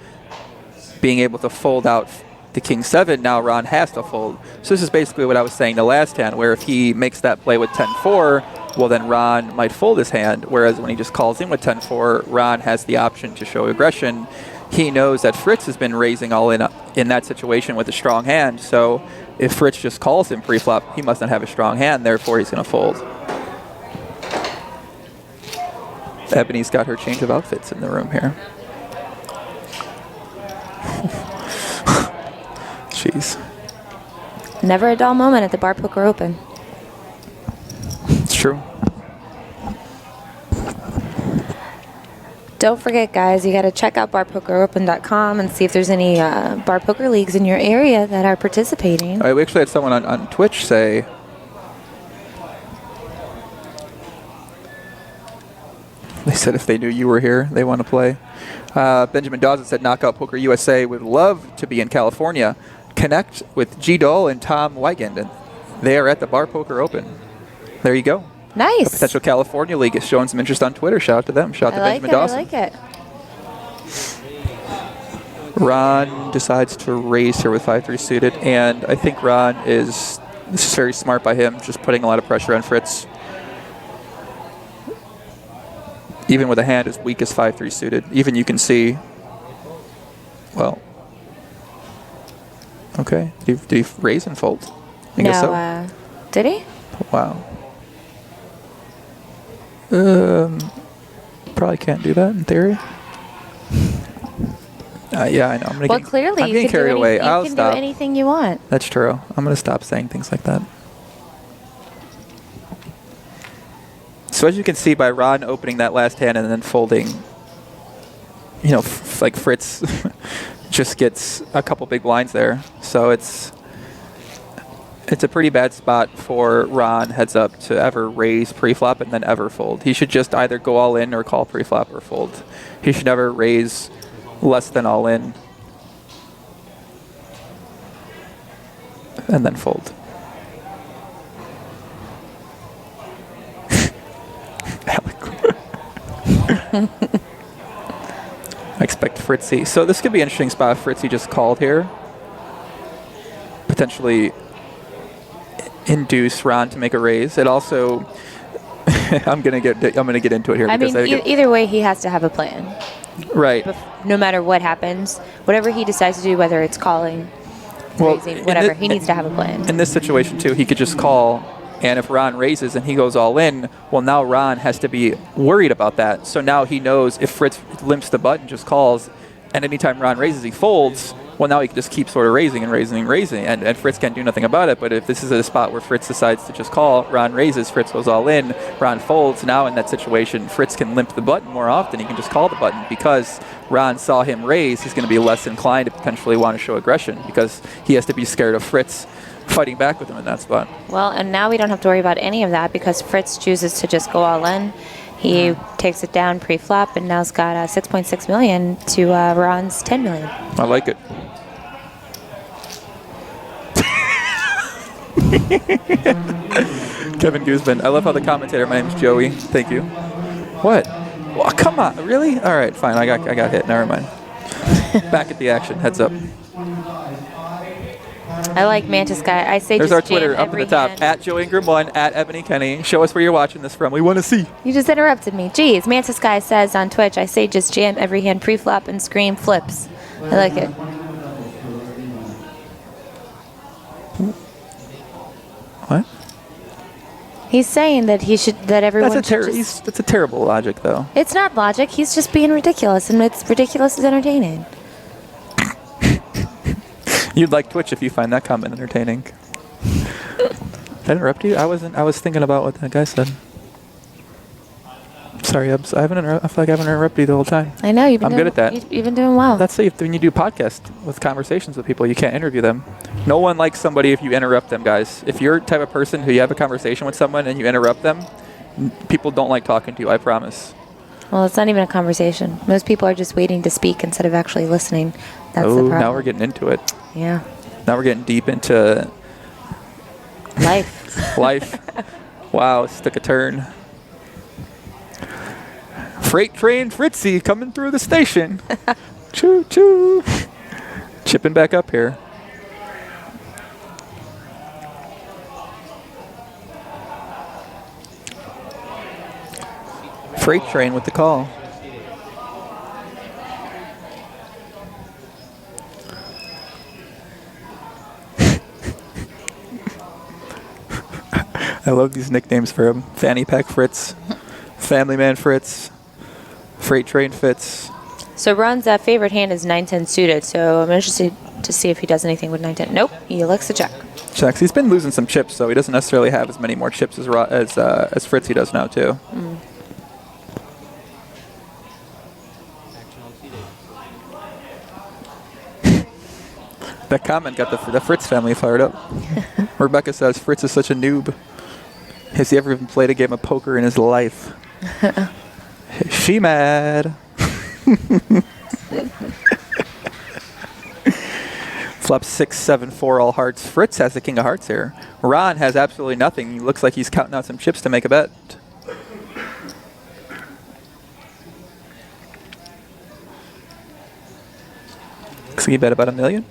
being able to fold out the king 7, now Ron has to fold. So this is basically what I was saying the last hand, where if he makes that play with 10-4, well then Ron might fold his hand, whereas when he just calls in with 10-4, Ron has the option to show aggression. He knows that Fritz has been raising all in that situation with a strong hand, so if Fritz just calls him pre-flop, he must not have a strong hand, therefore he's going to fold. Ebony's got her change of outfits in the room here. Jeez. Never a dull moment at the Bar Poker Open. It's true. Don't forget, guys, you got to check out barpokeropen.com and see if there's any bar poker leagues in your area that are participating. All right, we actually had someone on Twitch say, they said if they knew you were here, they want to play. Benjamin Dawson said, Knockout Poker USA would love to be in California. Connect with G. Dole and Tom Weigand, and they are at the Bar Poker Open. There you go. Nice. The potential California League is showing some interest on Twitter. Shout out to them. Shout out to Benjamin Dawson. I like it. Ron decides to raise here with 5-3 suited, and I think Ron this is very smart by him, just putting a lot of pressure on Fritz. Even with a hand as weak as 5-3 suited, even you can see, well, okay, did he raise and fold? I guess so. Did he? Wow. Probably can't do that in theory. Yeah, I know. I'm Well, clearly I'm you getting can, carried away. you can do anything you want. That's true. I'm going to stop saying things like that. So as you can see by Ron opening that last hand and then folding, like Fritz just gets a couple big blinds there. So it's a pretty bad spot for Ron heads up to ever raise pre-flop and then ever fold. He should just either go all in or call pre-flop or fold. He should never raise less than all in and then fold. I expect Fritzy. So this could be an interesting spot if Fritzy just called here. Potentially induce Ron to make a raise. It also, I'm gonna get into it here. I mean, either way, he has to have a plan. Right. No matter what happens, whatever he decides to do, whether it's calling, raising, whatever, he needs to have a plan. In this situation too, he could just call. And if Ron raises and he goes all in, well, now Ron has to be worried about that. So now he knows if Fritz limps the button, just calls, and anytime Ron raises, he folds, well, now he can just keep sort of raising and raising and raising, and Fritz can't do nothing about it. But if this is a spot where Fritz decides to just call, Ron raises, Fritz goes all in, Ron folds, now in that situation, Fritz can limp the button more often. He can just call the button. Because Ron saw him raise, he's going to be less inclined to potentially want to show aggression because he has to be scared of Fritz fighting back with him in that spot. Well, and now we don't have to worry about any of that because Fritz chooses to just go all in. He takes it down pre-flop and now's got $6.6 million to Ron's $10 million. I like it. Kevin Guzman. I love how the commentator, my name's Joey. Thank you. What? Well, come on, really? All right, fine. I got hit. Never mind. Back at the action. Heads up. I like Mantis Guy. I say there's just our Twitter up at the top. hand. At Joey Ingram 1, at Ebony Kenney. Show us where you're watching this from. We want to see. You just interrupted me. Geez, Mantis Guy says on Twitch, I say just jam every hand pre-flop and scream flips. I like it. What? He's saying that he should, that everyone That's a terrible logic, though. It's not logic. He's just being ridiculous, and it's ridiculous is entertaining. You'd like Twitch if you find that comment entertaining. Did I interrupt you? I was thinking about what that guy said. Sorry, I feel like I haven't interrupted you the whole time. I know you've been. I'm good at that. You've been doing well. That's when you do podcasts with conversations with people, you can't interview them. No one likes somebody if you interrupt them, guys. If you're the type of person who you have a conversation with someone and you interrupt them, people don't like talking to you. I promise. Well, it's not even a conversation. Most people are just waiting to speak instead of actually listening. That's the problem. Now we're getting into it. Yeah. Now we're getting deep into life. Life. Wow, this took a turn. Freight train Fritzy coming through the station. Choo choo. Chipping back up here. Freight train with the call. I love these nicknames for him. Fanny Pack Fritz, Family Man Fritz, Freight Train Fitz. So Ron's favorite hand is 9-10 suited, so I'm interested to see if he does anything with 9-10. Nope, he elects to check. Checks. He's been losing some chips, so he doesn't necessarily have as many more chips as Fritzy does now, too. Mm. That comment got the Fritz family fired up. Rebecca says, Fritz is such a noob. Has he ever even played a game of poker in his life? She mad. Flop 6, 7, 4 all hearts. Fritz has the king of hearts here. Ron has absolutely nothing. He looks like he's counting out some chips to make a bet. Looks like he bet about $1 million.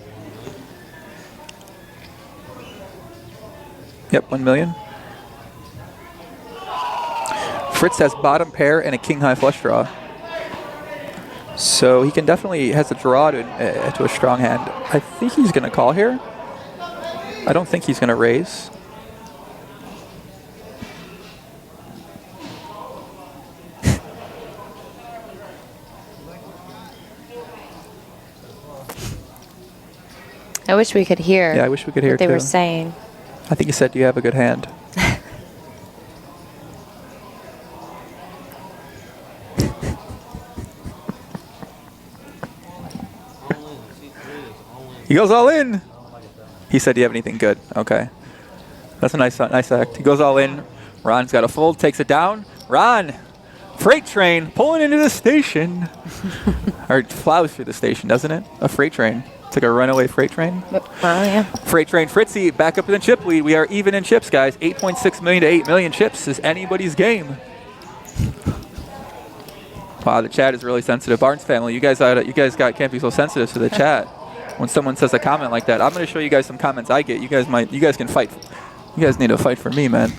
Yep, 1 million. Fritz has bottom pair and a king high flush draw. So he can definitely has a draw to a strong hand. I think he's going to call here. I don't think he's going to raise. I wish we could hear. Yeah, I wish we could hear what they too. were saying. I think he said, "Do you have a good hand?" He goes all in. He said, "Do you have anything good?" Okay, that's a nice act. He goes all in. Ron's got a fold, takes it down. Ron, freight train pulling into the station, or it plows through the station, doesn't it? A freight train. It's like a runaway freight train. Oh, yeah. Freight train Fritzy back up in the chip lead. We are even in chips, guys. 8.6 million to 8 million chips is anybody's game. Wow, the chat is really sensitive. Barnes family, you guys can't be so sensitive to the chat. When someone says a comment like that, I'm going to show you guys some comments I get. You guys can fight. You guys need to fight for me, man.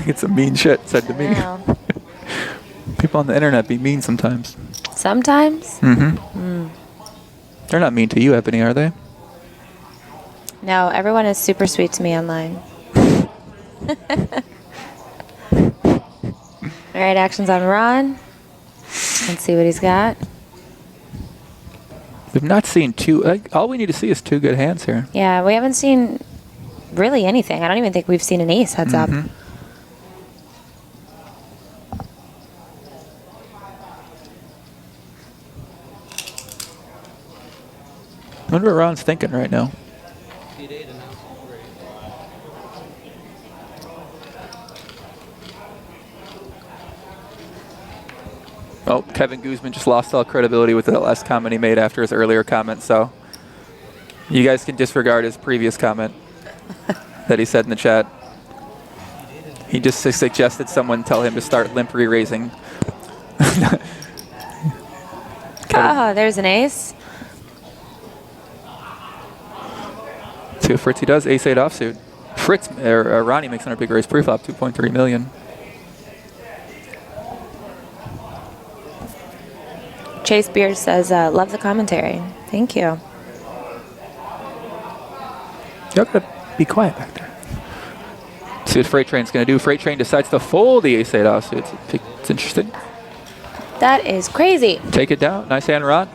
Get some mean shit said to me. People on the internet be mean sometimes. Sometimes? Mm-hmm. They're not mean to you, Ebony, are they? No, everyone is super sweet to me online. All right, actions on Ron. Let's see what he's got. We've not seen two. All we need to see is two good hands here. Yeah, we haven't seen really anything. I don't even think we've seen an ace heads up. I wonder what Ron's thinking right now. Oh, Kevin Guzman just lost all credibility with that last comment he made after his earlier comment, so you guys can disregard his previous comment that he said in the chat. He just suggested someone tell him to start limp re-raising. Oh, there's an ace. See what Fritzy does. Ace-8 offsuit. Ronnie makes another big raise pre-flop, 2.3 million. Chase Beard says, love the commentary. Thank you. Y'all gotta be quiet back there. See what Freight Train's gonna do. Freight Train decides to fold the ace-8 offsuit. It's interesting. That is crazy. Take it down. Nice hand, Ron.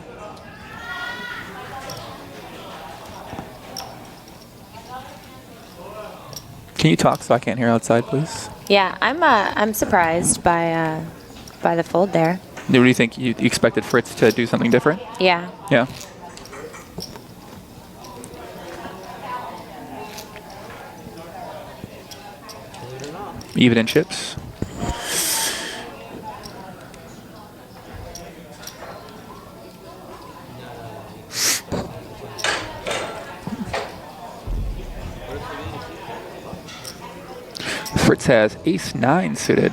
Can you talk so I can't hear outside, please? Yeah, I'm surprised by the fold there. What do you think? You expected Fritz to do something different? Yeah. Yeah. Even in chips. Fritz has ace-9 suited.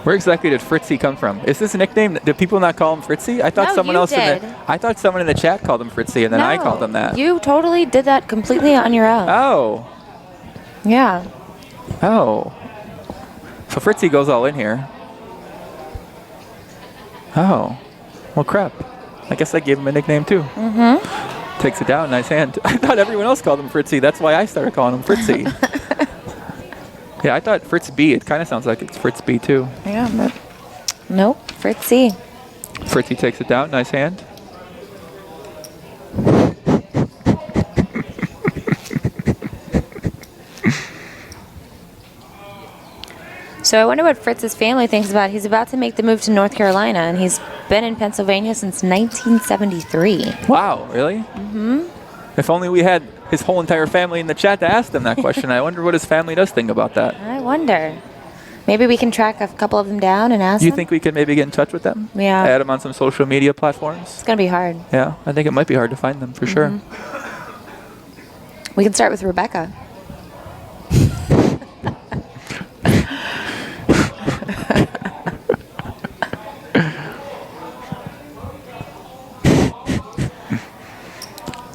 Where exactly did Fritzy come from? Is this a nickname? Did people not call him Fritzy? I thought No, someone you else did. I thought someone in the chat called him Fritzy, and then I called him that. You totally did that completely on your own. Oh. Yeah. Oh. So Fritzy goes all in here. Oh. Well, crap. I guess I gave him a nickname too. Mm-hmm. Takes it down. Nice hand. I thought everyone else called him Fritzy. That's why I started calling him Fritzy. Yeah, I thought Fritz B. It kind of sounds like it's Fritz B too. Yeah, but nope, Fritzy. Fritzy takes it down. Nice hand. So I wonder what Fritz's family thinks about. He's about to make the move to North Carolina, and he's been in Pennsylvania since 1973. Wow, really? Mm-hmm. If only we had his whole entire family in the chat to ask them that question. I wonder what his family does think about that. I wonder. Maybe we can track a couple of them down and ask Do you them? think we could maybe get in touch with them? Yeah. Add them on some social media platforms? It's going to be hard. Yeah, I think it might be hard to find them for sure. We can start with Rebecca.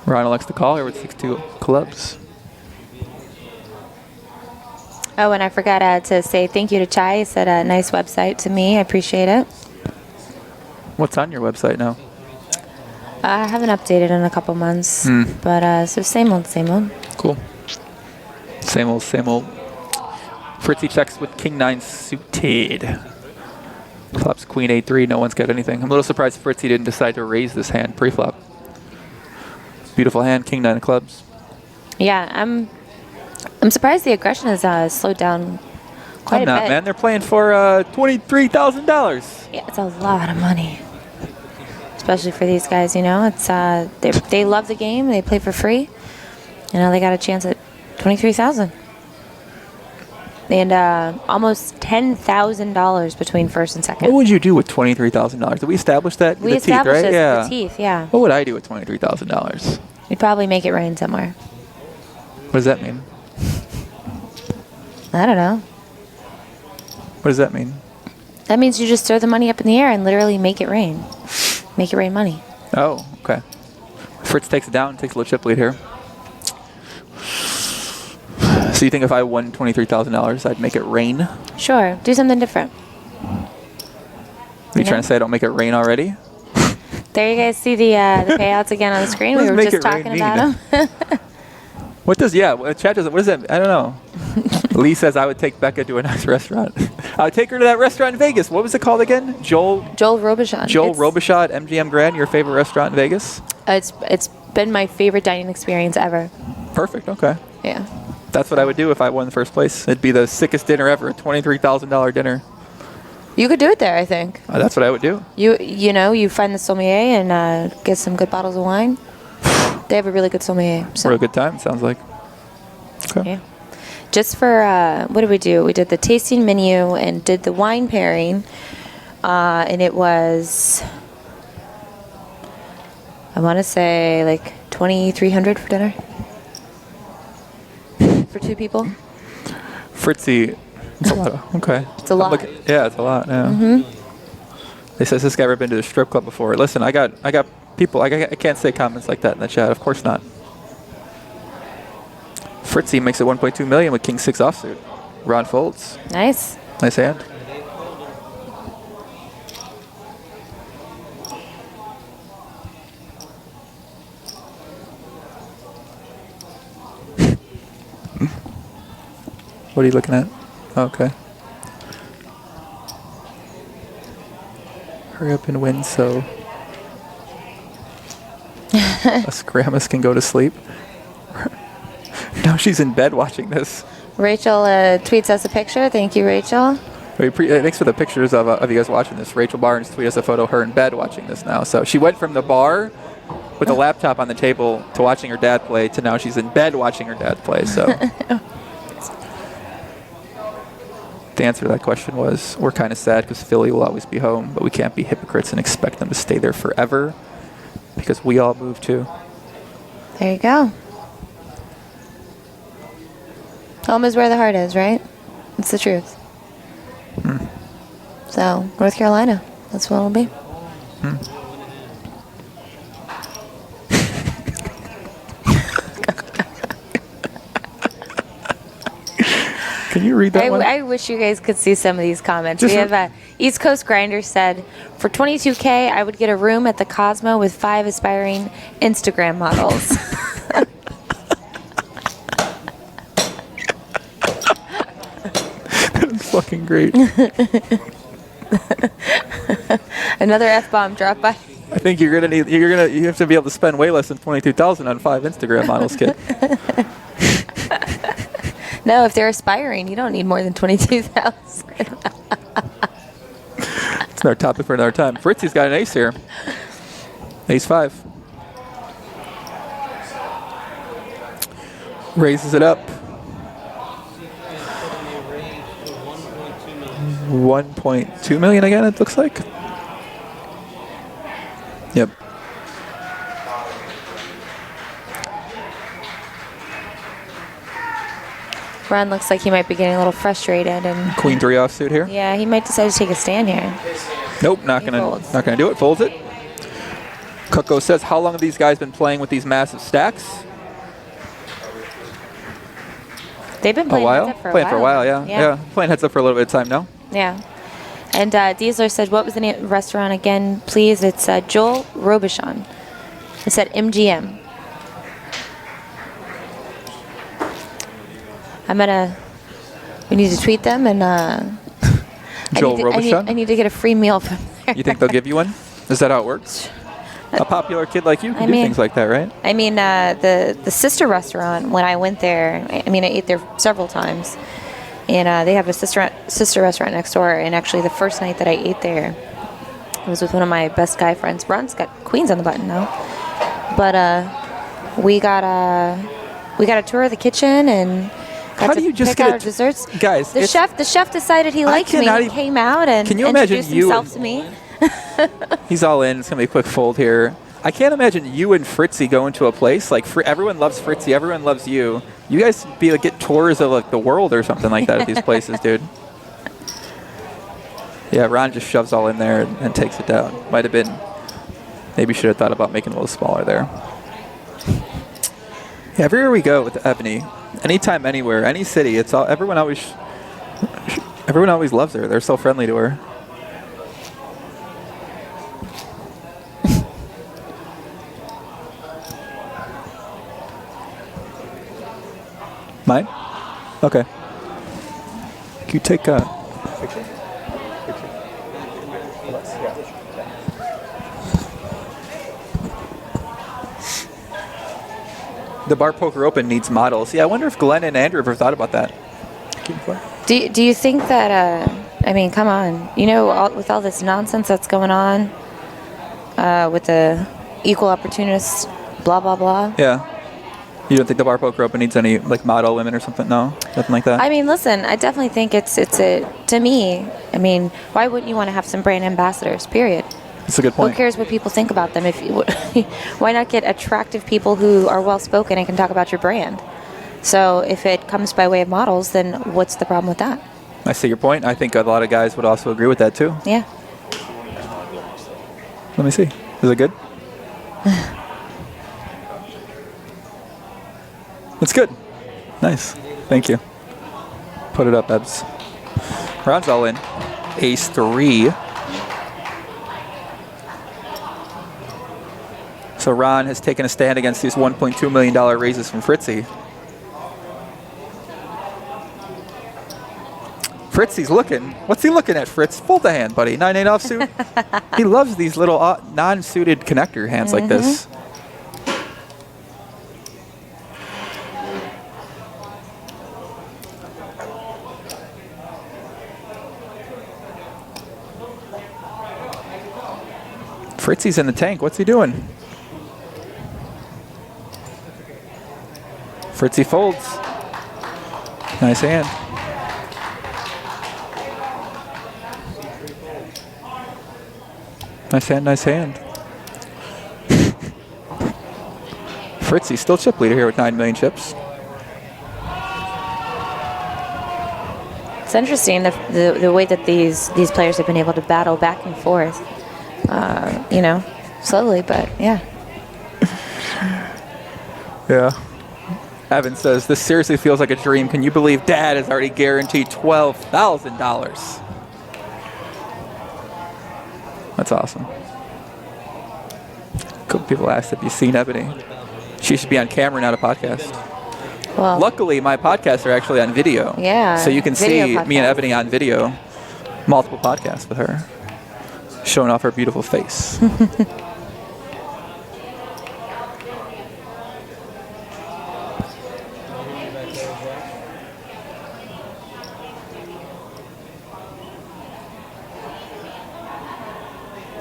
Ron elects to call her with 6-2 clubs. Oh, and I forgot to say thank you to Chai. He said a nice website to me. I appreciate it. What's on your website now? I haven't updated in a couple months, but so same old, same old. Cool. Same old, same old. Fritzy checks with King-9 suited. Flops Queen A3. No one's got anything. I'm a little surprised Fritzy didn't decide to raise this hand pre-flop. Beautiful hand, King-9 of clubs. Yeah, I'm surprised the aggression has slowed down quite I'm a not, bit. man. They're playing for $23,000. Yeah, it's a lot of money, especially for these guys. You know, it's they love the game. They play for free. You know, they got a chance at $23,000 and almost $10,000 between first and second. What would you do with $23,000? Did we establish that? We the established teeth, right? this, Yeah. the teeth, yeah. What would I do with $23,000? You'd probably make it rain somewhere. What does that mean? I don't know. What does that mean? That means you just throw the money up in the air and literally make it rain. Make it rain money. Oh, okay. Fritz takes it down, takes a little chip lead here. So you think if I won $23,000, I'd make it rain? Sure. Do something different. Are you trying to say I don't make it rain already? There you guys see the payouts again on the screen. What We does were make just it rain talking about them. What does, chat does, what does that, I don't know. Lee says I would take Becca to a nice restaurant. I would take her to that restaurant in Vegas. What was it called again? Joel Robichaud. Robichaud, MGM Grand, your favorite restaurant in Vegas? It's been my favorite dining experience ever. Perfect, okay. Yeah. That's what I would do if I won the first place. It'd be the sickest dinner ever, a $23,000 dinner. You could do it there, I think. That's what I would do. You know, you find the sommelier and get some good bottles of wine. They have a really good sommelier. So. For a good time, sounds like. Okay. Yeah. Just for, what did we do? We did the tasting menu and did the wine pairing. And it was, I want to say, like $2,300 for dinner. For two people. Fritzy, it's a lot. Okay. It's a lot. Yeah, it's a lot. Yeah. Mm-hmm. They says this guy ever been to the strip club before? Listen, I got people. I can't say comments like that in the chat. Of course not. Fritzy makes it 1.2 million with King 6 offsuit. Ron folds. Nice. Nice hand. What are you looking at? Okay. Hurry up and win so us grandmas can go to sleep. Now she's in bed watching this. Rachel tweets us a picture. Thank you, Rachel. Thanks for the pictures of you guys watching this. Rachel Barnes tweeted us a photo of her in bed watching this now. So she went from the bar with a laptop on the table to watching her dad play to now she's in bed watching her dad play. So the answer to that question was, we're kind of sad because Philly will always be home, but we can't be hypocrites and expect them to stay there forever because we all move too. There you go. Home is where the heart is, right? It's the truth. So, North Carolina, that's what it'll be. Can you read that one? I wish you guys could see some of these comments. Just We have East Coast Grinder said, for $22K, I would get a room at the Cosmo with 5 aspiring Instagram models. That's fucking great. Another F-bomb drop by. I think you have to be able to spend way less than $22,000 on 5 Instagram models, kid. No, if they're aspiring, you don't need more than 22,000. It's another topic for another time. Fritzy's got an ace here. Ace 5. Raises it up. 1.2 million again, it looks like. Yep. Ron looks like he might be getting a little frustrated, and Queen 3 offsuit here. yeah, he might decide to take a stand here. Nope, not gonna do it. Folds it. Coco says, how long have these guys been playing with these massive stacks? They've been playing heads up for a while. For a while, yeah. Playing heads up for a little bit of time now. Yeah. And Diesler said, what was the name of the restaurant again, please? It's Joel Robichon. It said MGM. We need to tweet them, and Joel Robichon? I need to get a free meal from there. You think they'll give you one? Is that how it works? A popular kid like you can do things like that, right? I mean, the sister restaurant, when I went there, I ate there several times. And they have a sister restaurant next door. And actually, the first night that I ate there, I was with one of my best guy friends. Ron's got Queens on the button now. But we got a tour of the kitchen and got to pick out our desserts. Guys, the chef decided he liked me and came out and introduced himself to me. He's all in. It's going to be a quick fold here. I can't imagine you and Fritzy going to a place. Like, everyone loves Fritzy. Everyone loves you. You guys get tours of, like, the world or something like that at these places, dude. Yeah, Ron just shoves all in there and takes it down. Might have been, maybe should have thought about making it a little smaller there. Yeah, everywhere we go with Ebony, anytime, anywhere, any city, it's all, everyone always loves her. They're so friendly to her. Mine? Okay. Can you take a picture? The Bar Poker Open needs models. Yeah, I wonder if Glenn and Andrew ever thought about that. Do you think that, come on, with all this nonsense that's going on with the equal opportunists, blah, blah, blah. Yeah. You don't think the Bar Poker Open needs any, like, model women or something? No? Nothing like that? Listen, I definitely think to me, why wouldn't you want to have some brand ambassadors, period? That's a good point. Who cares what people think about them? Why not get attractive people who are well-spoken and can talk about your brand? So if it comes by way of models, then what's the problem with that? I see your point. I think a lot of guys would also agree with that, too. Yeah. Let me see. Is it good? It's good. Nice. Thank you. Put it up, Ebs. Ron's all in. Ace 3. So Ron has taken a stand against these $1.2 million raises from Fritzy. Fritzy's looking. What's he looking at, Fritz? Fold the hand, buddy. 9-8 offsuit. He loves these little non-suited connector hands like this. Fritzy's in the tank. What's he doing? Fritzy folds. Nice hand. Nice hand, nice hand. Fritzy still chip leader here with 9 million chips. It's interesting the way that these players have been able to battle back and forth. You know, slowly, but yeah. Yeah. Evan says, this seriously feels like a dream. Can you believe Dad has already guaranteed $12,000? That's awesome. A couple people asked if you've seen Ebony. She should be on camera, not a podcast. Well, luckily, my podcasts are actually on video. Yeah. So you can video see podcast. me and Ebony on video. Multiple podcasts with her. Showing off her beautiful face.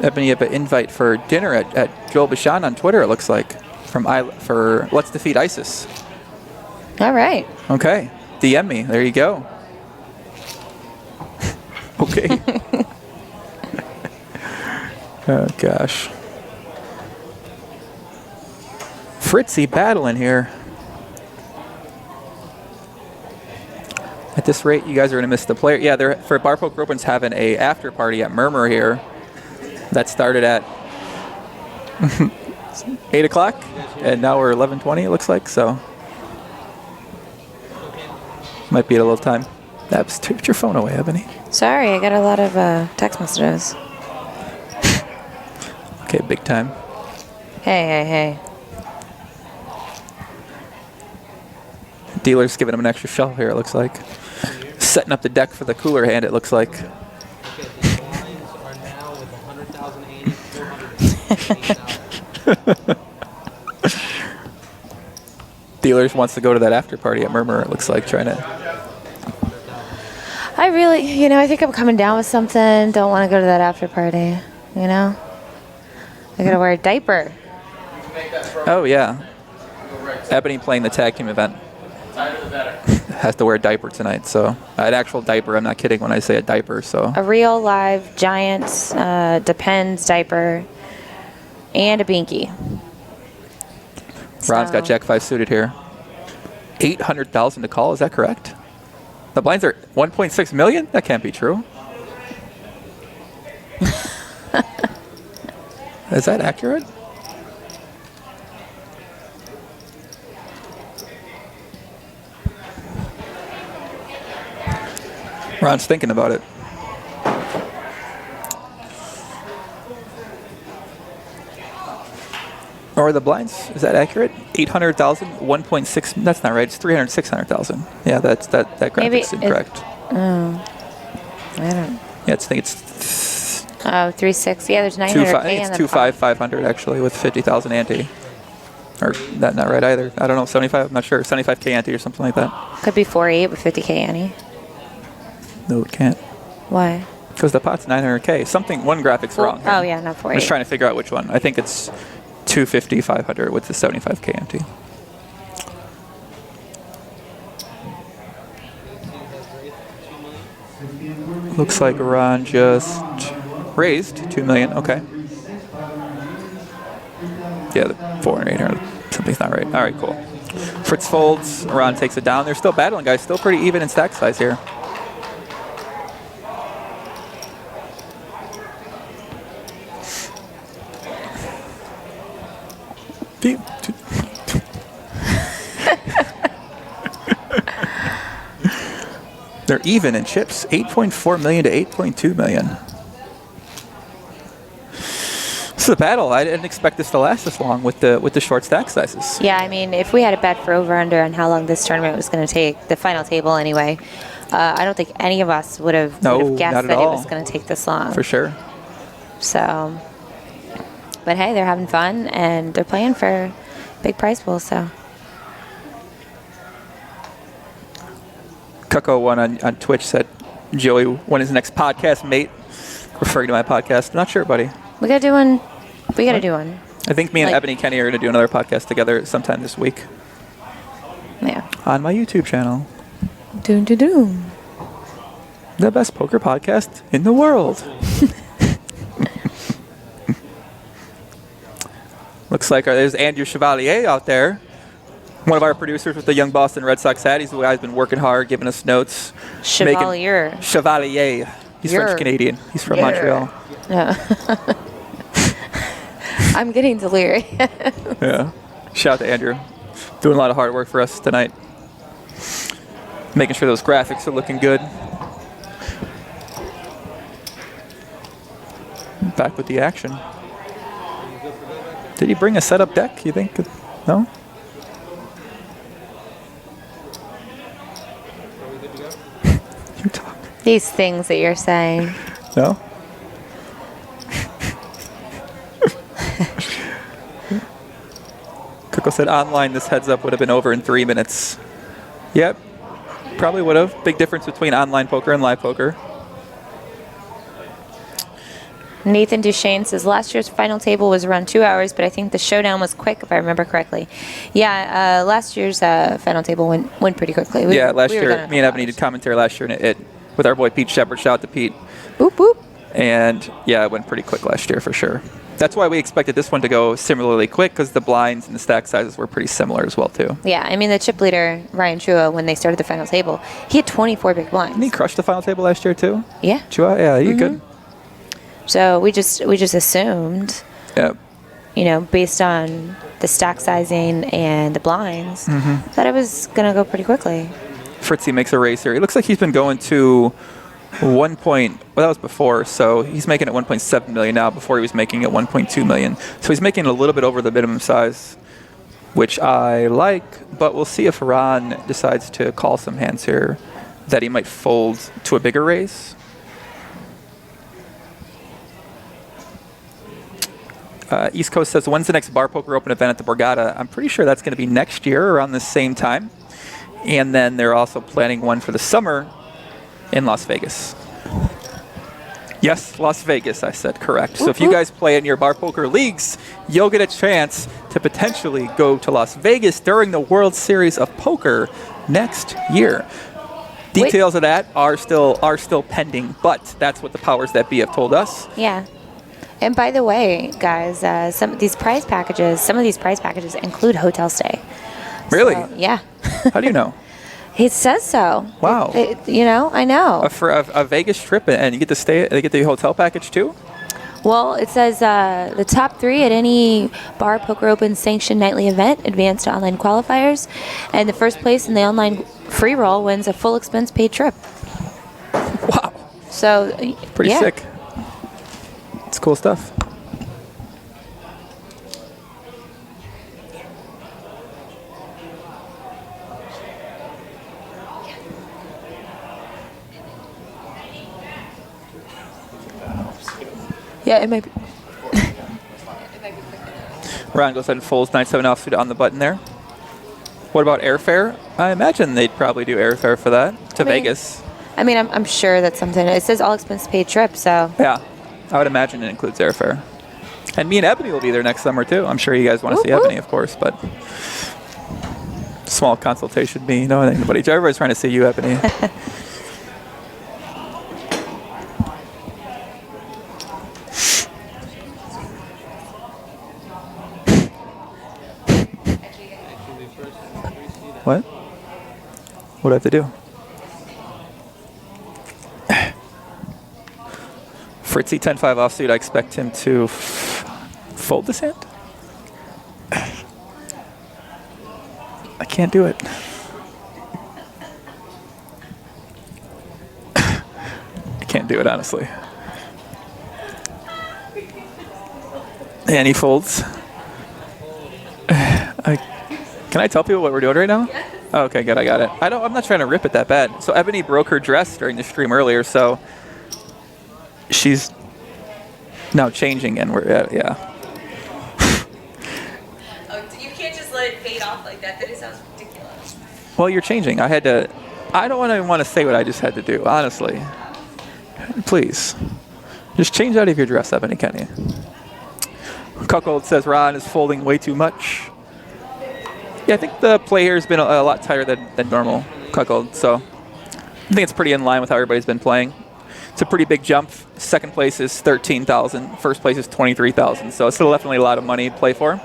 Ebony, you have an invite for dinner at Joel Bashan on Twitter, it looks like, for Let's Defeat ISIS. All right. Okay. DM me. There you go. Okay. Oh, gosh. Fritzy battling here. At this rate, you guys are going to miss the player. Yeah, they're for Bar Poker Open's having a after party at Murmur here. That started at 8 o'clock, and now we're 11:20, it looks like, so. Might be at a little time. Put your phone away, Ebony. Sorry, I got a lot of text messages. Okay, big time. Hey. Dealer's giving him an extra shelf here, it looks like. Setting up the deck for the cooler hand, it looks like. Dealers wants to go to that after party at Murmur, it looks like, trying to. I really, I think I'm coming down with something. Don't want to go to that after party, I gotta wear a diaper. Oh, yeah. Ebony playing the tag team event. Has to wear a diaper tonight, so. An actual diaper, I'm not kidding when I say a diaper, so. A real live Giants Depends diaper and a binky. Ron's got Jack 5 suited here. 800,000 to call, is that correct? The blinds are 1.6 million? That can't be true. Is that accurate? Ron's thinking about it. Or the blinds, is that accurate? 800,000, 1.6, that's not right, it's 300, 600,000. Yeah, that graphic's incorrect. I don't. Yeah, I think it's. Oh, 3.6. Yeah, there's 900K It's in the 25500 actually with 50,000 ante. Or that's not right either. I don't know, 75, I'm not sure. 75K ante or something like that. Could be 4.8 with 50K ante. No, it can't. Why? Because the pot's 900K. One graphic's wrong. Oh, yeah, not 4.8. I'm just trying to figure out which one. I think it's 250, 500 with the 75K ante. Looks like Ron just raised 2 million. Okay. Yeah, the 400, 800. Something's not right. All right, cool. Fritz folds. Ron takes it down. They're still battling, guys. Still pretty even in stack size here. They're even in chips, 8.4 million to 8.2 million. This is a battle. I didn't expect this to last this long with the short stack sizes. Yeah, I mean, if we had a bet for over/under on how long this tournament was going to take, the final table anyway, I don't think any of us would have guessed that it was going to take this long. For sure. So, but hey, they're having fun and they're playing for big prize pools. So, Cucko1 on Twitch said, Joey, when is the next podcast, mate? Referring to my podcast. Not sure, buddy. we got to do one. We got to do one. I think me and Ebony Kenney are going to do another podcast together sometime this week. Yeah. On my YouTube channel. Doom, doom, doom. The best poker podcast in the world. Looks like there's Andrew Chevalier out there. One of our producers with the Young Boston Red Sox hat. He's the guy who's been working hard, giving us notes. Chevalier. Chevalier. He's French-Canadian. He's from Montreal. Yeah. I'm getting delirious. Yeah. Shout out to Andrew. Doing a lot of hard work for us tonight. Making sure those graphics are looking good. Back with the action. Did he bring a setup deck, you think? No? You talk. These things that you're saying. No? Coco said online this heads up would have been over in 3 minutes. Yep. Probably would have. Big difference between online poker and live poker. Nathan Duchesne says last year's final table was around 2 hours, but I think the showdown was quick, if I remember correctly. Yeah, last year's final table went pretty quickly. Last year, me and Ebony did commentary last year, and it with our boy Pete Shepard. Shout out to Pete. Boop, boop. And yeah, it went pretty quick last year for sure. That's why we expected this one to go similarly quick, because the blinds and the stack sizes were pretty similar as well too. Yeah, I mean the chip leader Ryan Chua, when they started the final table, he had 24 big blinds. Didn't he crush the final table last year too? Yeah. Chua, yeah, he good. So we just assumed, Yep. you know, based on the stack sizing and the blinds, that it was gonna go pretty quickly. Fritzy makes a race here. It looks like he's been going to well, that was before, so he's making it 1.7 million now. Before he was making it 1.2 million. So he's making a little bit over the minimum size, which I like, but we'll see if Ron decides to call some hands here that he might fold to a bigger raise. East Coast says, when's the next Bar Poker Open event at the Borgata? I'm pretty sure that's going to be next year around the same time. And then they're also planning one for the summer in Las Vegas. Yes, Las Vegas, I said correct. So if you guys play in your Bar Poker leagues, you'll get a chance to potentially go to Las Vegas during the World Series of Poker next year. Details of that are still pending, but that's what the powers that be have told us. Yeah. And by the way, guys, some of these prize packages include hotel stay. Really? So, yeah. How do you know? It says so. Wow. You know, I know. For a Vegas trip, and you get to stay, they get the hotel package too? Well, it says the top 3 at any Bar Poker Open sanctioned nightly event advance to online qualifiers, and the first place in the online free roll wins a full expense paid trip. Wow. So, pretty sick. It's cool stuff. Yeah, it might be. Ron goes ahead and folds 9-7 offsuit on the button there. What about airfare? I imagine they'd probably do airfare for that to Vegas. I mean, I'm sure that's something. It says all expense paid trip, so. Yeah, I would imagine it includes airfare. And me and Ebony will be there next summer too. I'm sure you guys want to see Ebony, of course, but small consultation me. No, anybody. Everybody's trying to see you, Ebony. What? What do I have to do? Fritzy 10-5 offsuit, I expect him to fold this hand? I can't do it. do it, honestly. And he folds. Can I tell people what we're doing right now? Oh, okay, good. I got it. I'm not trying to rip it that bad. So Ebony broke her dress during the stream earlier, so she's now changing, and we're at, yeah. Oh, you can't just let it fade off like that. That just sounds ridiculous. Well, you're changing. I don't even want to say what I just had to do, honestly. Please. Just change out of your dress, Ebony, Kenney. Cuckold says Ron is folding way too much. Yeah, I think the play here has been a lot tighter than normal, Cuckold. So I think it's pretty in line with how everybody's been playing. It's a pretty big jump. Second place is 13,000. First place is 23,000. So it's still definitely a lot of money to play for.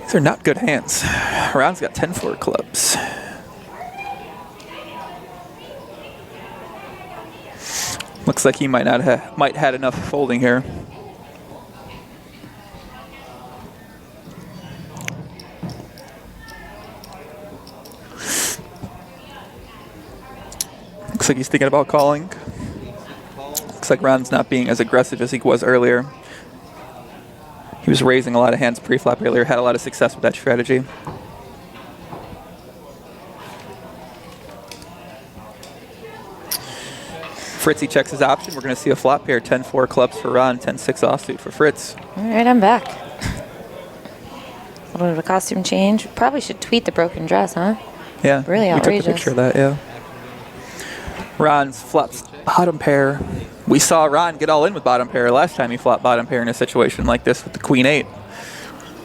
These are not good hands. Ron's got 10-4 clubs. Looks like he might had enough folding here. Looks like he's thinking about calling. Looks like Ron's not being as aggressive as he was earlier. He was raising a lot of hands pre-flop earlier, had a lot of success with that strategy. Fritzy checks his option. We're going to see a flop pair. 10-4 clubs for Ron, 10-6 offsuit for Fritz. All right, I'm back. A little bit of a costume change. Probably should tweet the broken dress, huh? Yeah. Really outrageous. We took a picture of that, yeah. Ron's flops bottom pair. We saw Ron get all in with bottom pair last time he flopped bottom pair in a situation like this with the Queen 8.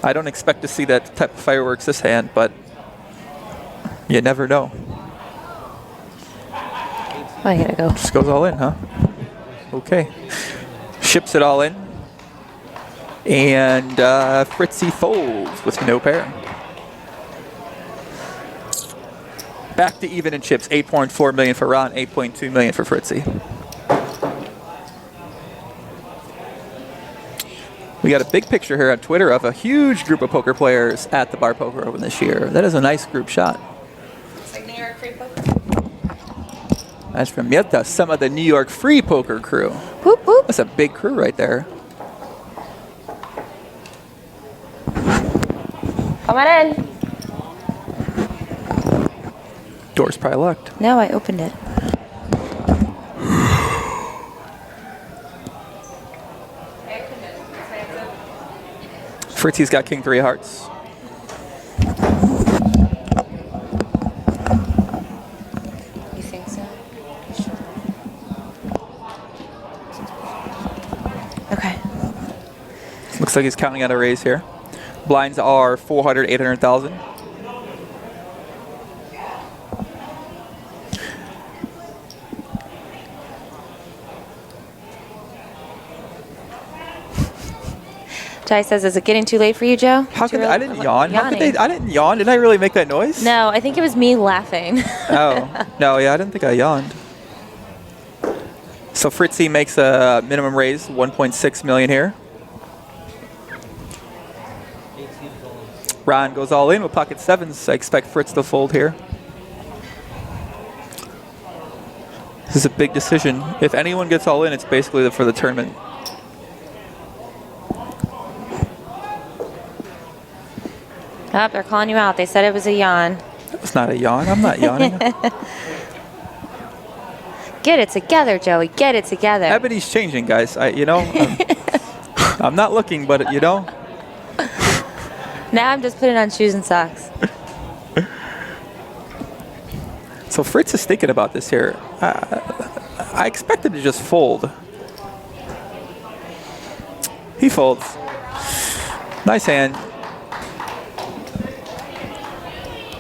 I don't expect to see that type of fireworks this hand, but you never know. I gotta go. Just goes all in, huh? Okay. Ships it all in. And Fritzy folds with no pair. Back to even in chips. 8.4 million for Ron, 8.2 million for Fritzy. We got a big picture here on Twitter of a huge group of poker players at the Bar Poker Open this year. That is a nice group shot. It's like New York free poker. That's from Mieta, some of the New York Free Poker crew. Whoop, whoop. That's a big crew right there. Come on in. Door's probably locked. No, I opened it. Fritzy's got King 3 hearts. You think so? Okay. Looks like he's counting out a raise here. Blinds are 400, 800,000. Jai says, is it getting too late for you, Joe? How could I didn't yawn. How could they? I didn't yawn. Did I really make that noise? No, I think it was me laughing. Oh, no, yeah, I didn't think I yawned. So Fritzy makes a minimum raise, 1.6 million here. Ron goes all in with pocket sevens. I expect Fritz to fold here. This is a big decision. If anyone gets all in, it's basically for the tournament. Oh, they're calling you out. They said it was a yawn. That was not a yawn. I'm not yawning. Get it together, Joey. Get it together. Ebony's changing, guys. I'm not looking, but you know. Now I'm just putting on shoes and socks. So Fritz is thinking about this here. I expect him to just fold. He folds. Nice hand.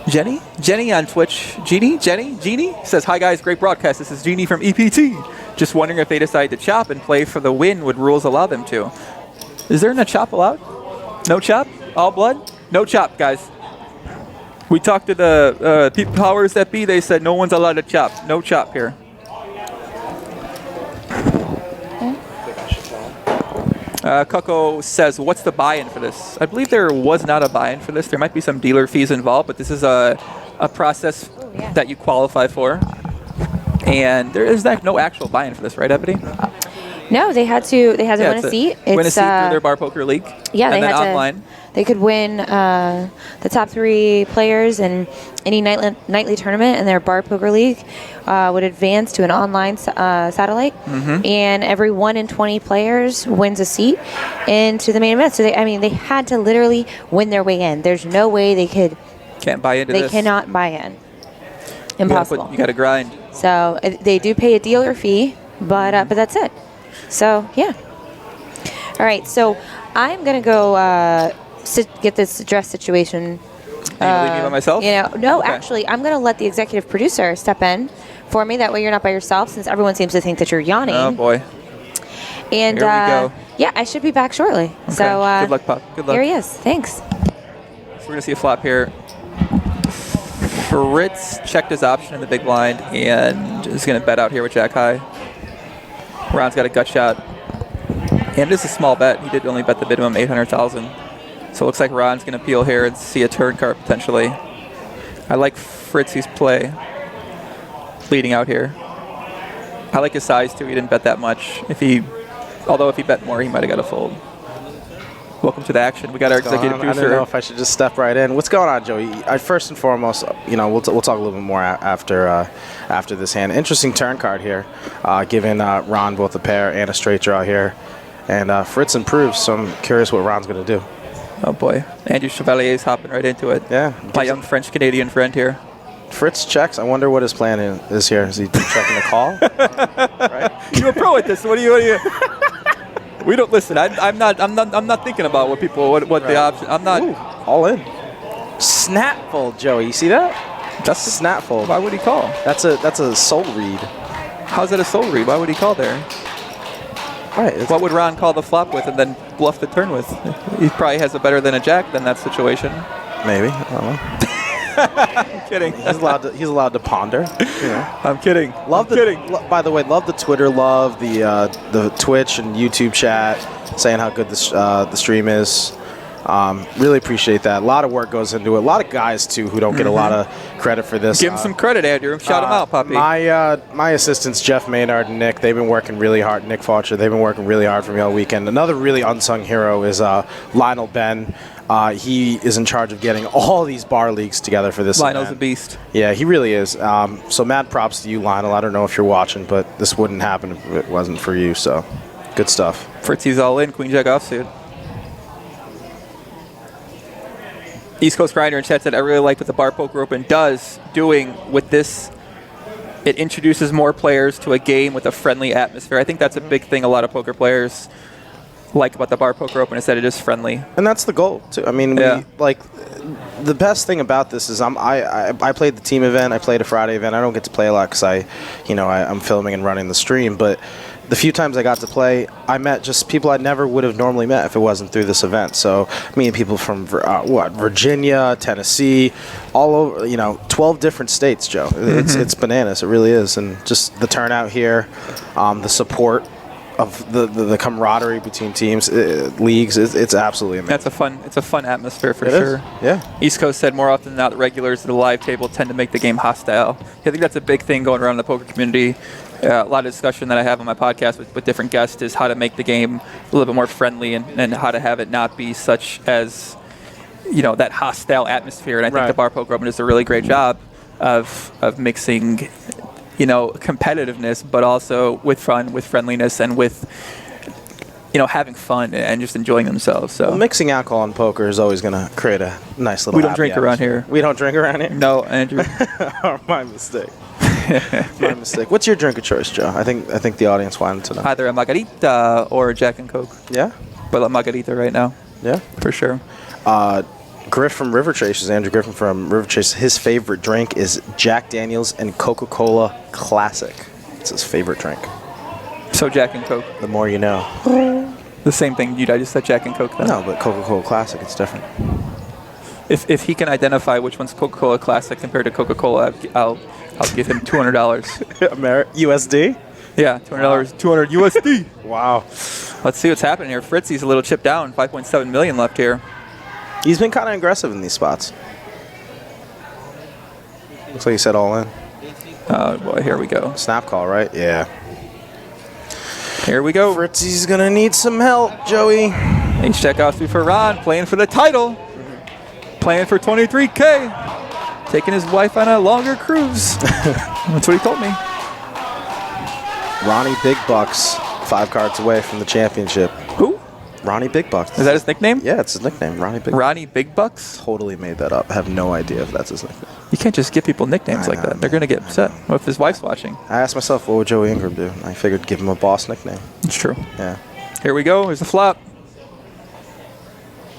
Jenny on Twitch. Jeannie says, hi guys, great broadcast. This is Jeannie from EPT. Just wondering if they decide to chop and play for the win, would rules allow them to? Is there no chop allowed? No chop? All blood? No chop, guys. We talked to the powers that be. They said no one's allowed to chop. No chop here. Coco says, what's the buy-in for this? I believe there was not a buy-in for this. There might be some dealer fees involved, but this is a process that you qualify for. And there is no actual buy-in for this, right, Ebony? No, they had to win a seat. Win a seat through their bar poker league. Yeah, and they then had online. They could win the top 3 players in any nightly tournament, and their bar poker league would advance to an online satellite. And every 1 in 20 players wins a seat into the main event. So they had to literally win their way in. There's no way they could. Can't buy into this. They cannot buy in. Impossible. You got to grind. So they do pay a dealer fee, but that's it. So yeah. All right. So I'm gonna go get this dress situation. Are you gonna leave me by myself? No. Okay. Actually, I'm gonna let the executive producer step in for me. That way, you're not by yourself, since everyone seems to think that you're yawning. Oh boy. And here we go. Yeah, I should be back shortly. Okay. So good luck, Pop. Good luck. Here he is. Thanks. So we're gonna see a flop here. Fritz checked his option in the big blind and is going to bet out here with Jack High. Ron's got a gut shot. And it is a small bet. He did only bet the minimum 800,000. So it looks like Ron's going to peel here and see a turn card potentially. I like Fritzy's play. Leading out here. I like his size too. He didn't bet that much. Although if he bet more, he might have got a fold. Welcome to the action. We got our executive producer. I don't know if I should just step right in. What's going on, Joey? First and foremost, we'll talk a little bit more after this hand. Interesting turn card here, giving Ron both a pair and a straight draw here, and Fritz improves. So I'm curious what Ron's going to do. Oh boy, Andrew Chevalier's hopping right into it. Yeah, my young French-Canadian friend here. Fritz checks. I wonder what his plan is here. Is he checking the call? Right? You're a pro at this. What are you? We don't listen. I'm not thinking about what the option. I'm not. Ooh, all in. Snap fold, Joey. You see that? That's a snap fold. Why would he call? That's a soul read. How's that a soul read? Why would he call there? Right. What would Ron call the flop with and then bluff the turn with? He probably has a better than a jack than that situation. Maybe. I don't know. I'm kidding. He's allowed to ponder. I'm kidding. By the way, love the Twitter, love the Twitch and YouTube chat, saying how good the stream is. Really appreciate that. A lot of work goes into it. A lot of guys too who don't get a lot of credit for this. Give him some credit, Andrew. Shout him out, Poppy. My assistants, Jeff Maynard and Nick, they've been working really hard. Nick Faucher, they've been working really hard for me all weekend. Another really unsung hero is Lionel Ben. He is in charge of getting all these bar leagues together for this Lionel's event. a beast. Yeah, he really is. So mad props to you, Lionel. I don't know if you're watching, but this wouldn't happen if it wasn't for you. So good stuff. Fritzy's all in. Queen Jack offsuit. East Coast Grinder in chat said, I really like what the Bar Poker Open doing with this. It introduces more players to a game with a friendly atmosphere. I think that's a big thing a lot of poker players like about the Bar Poker Open is that it is friendly. And that's the goal, too. I mean, the best thing about this is I played the team event. I played a Friday event. I don't get to play a lot because I'm filming and running the stream. But the few times I got to play, I met just people I never would have normally met if it wasn't through this event. So meeting people from Virginia, Tennessee, all over, 12 different states, Joe. It's bananas. It really is. And just the turnout here, the support of the camaraderie between teams, leagues, it's absolutely amazing. It's a fun atmosphere for sure. Yeah. East Coast said more often than not, the regulars at the live table tend to make the game hostile. I think that's a big thing going around the poker community. A lot of discussion that I have on my podcast with different guests is how to make the game a little bit more friendly and how to have it not be such as, that hostile atmosphere. And I think the Bar Poker Open does a really great job of mixing competitiveness, but also with fun, with friendliness, and with, having fun and just enjoying themselves. So mixing alcohol and poker is always going to create a nice little. We don't drink around here. We don't drink around here? No, Andrew. My mistake. My mistake. What's your drink of choice, Joe? I think the audience wanted to know. Either a margarita or a Jack and Coke. Yeah? But a margarita right now. Yeah? For sure. Griff from River Chase, Andrew Griffin from River Chase, his favorite drink is Jack Daniels and Coca-Cola Classic. It's his favorite drink. So Jack and Coke. The more you know. The same thing. I just said Jack and Coke then. No, but Coca-Cola Classic, it's different. If he can identify which one's Coca-Cola Classic compared to Coca-Cola, I'll give him $200. USD? Yeah, $200, 200 USD. Wow. Let's see what's happening here. Fritzy's a little chipped down. 5.7 million left here. He's been kind of aggressive in these spots. Looks like he said all in. Oh boy, here we go. Snap call, right? Yeah. Here we go. Fritzy's gonna need some help, Joey. H-check off for Ron, playing for the title. Playing for 23K. Taking his wife on a longer cruise. That's what he told me. Ronnie Big Bucks, 5 cards away from the championship. Who? Ronnie Big Bucks. Is that his nickname? Yeah, it's his nickname, Ronnie Big Bucks. Ronnie Big Bucks? Totally made that up. I have no idea if that's his nickname. You can't just give people nicknames like that. They're going to get upset. What if his wife's watching? I asked myself, what would Joey Ingram do? I figured give him a boss nickname. It's true. Yeah. Here we go. Here's the flop.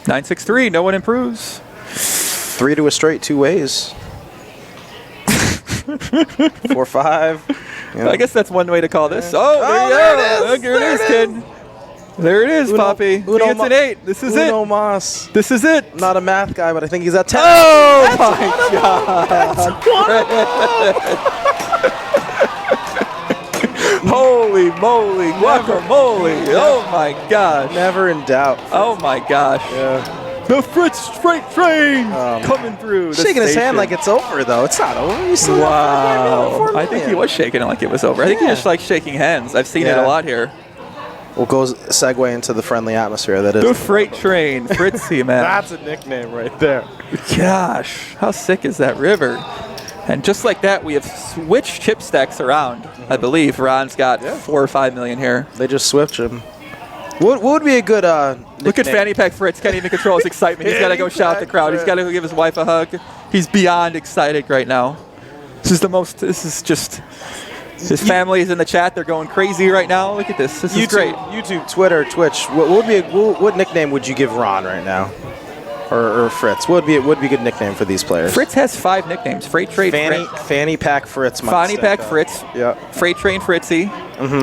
9-6-3. No one improves. 3 to a straight 2 ways. 4-5. Yeah. I guess that's one way to call this. Oh, there you go. There it is, kid. There it is, Poppy. He gets an 8. This is it. Mas. This is it. Not a math guy, but I think he's at 10. Oh, my God. Holy moly, guacamole. Oh, my gosh. Never in doubt. Oh, my gosh. Yeah. The Fritz Freight Train coming through. Shaking his hand like it's over, though. It's not over. He's still wow. I think he was shaking it like it was over. I think he just likes shaking hands. I've seen it a lot here. We'll go segue into the friendly atmosphere that is. The Freight Train, Fritzy, man. That's a nickname right there. Gosh, how sick is that river? And just like that, we have switched chip stacks around. I believe Ron's got 4 or 5 million here. They just switched him. What would be a good Look at Fanny Pack Fritz. Can't even control his excitement. He's got to go shout at the crowd. He's got to go give his wife a hug. He's beyond excited right now. His family is in the chat. They're going crazy right now. Look at this. This is great. YouTube, Twitter, Twitch. What nickname would you give Ron right now? Or Fritz? What would be a good nickname for these players? Fritz has 5 nicknames. Freight Train Fanny Pack Fritz. Fanny Pack Fritz. Yeah. Freight Train Fritzy.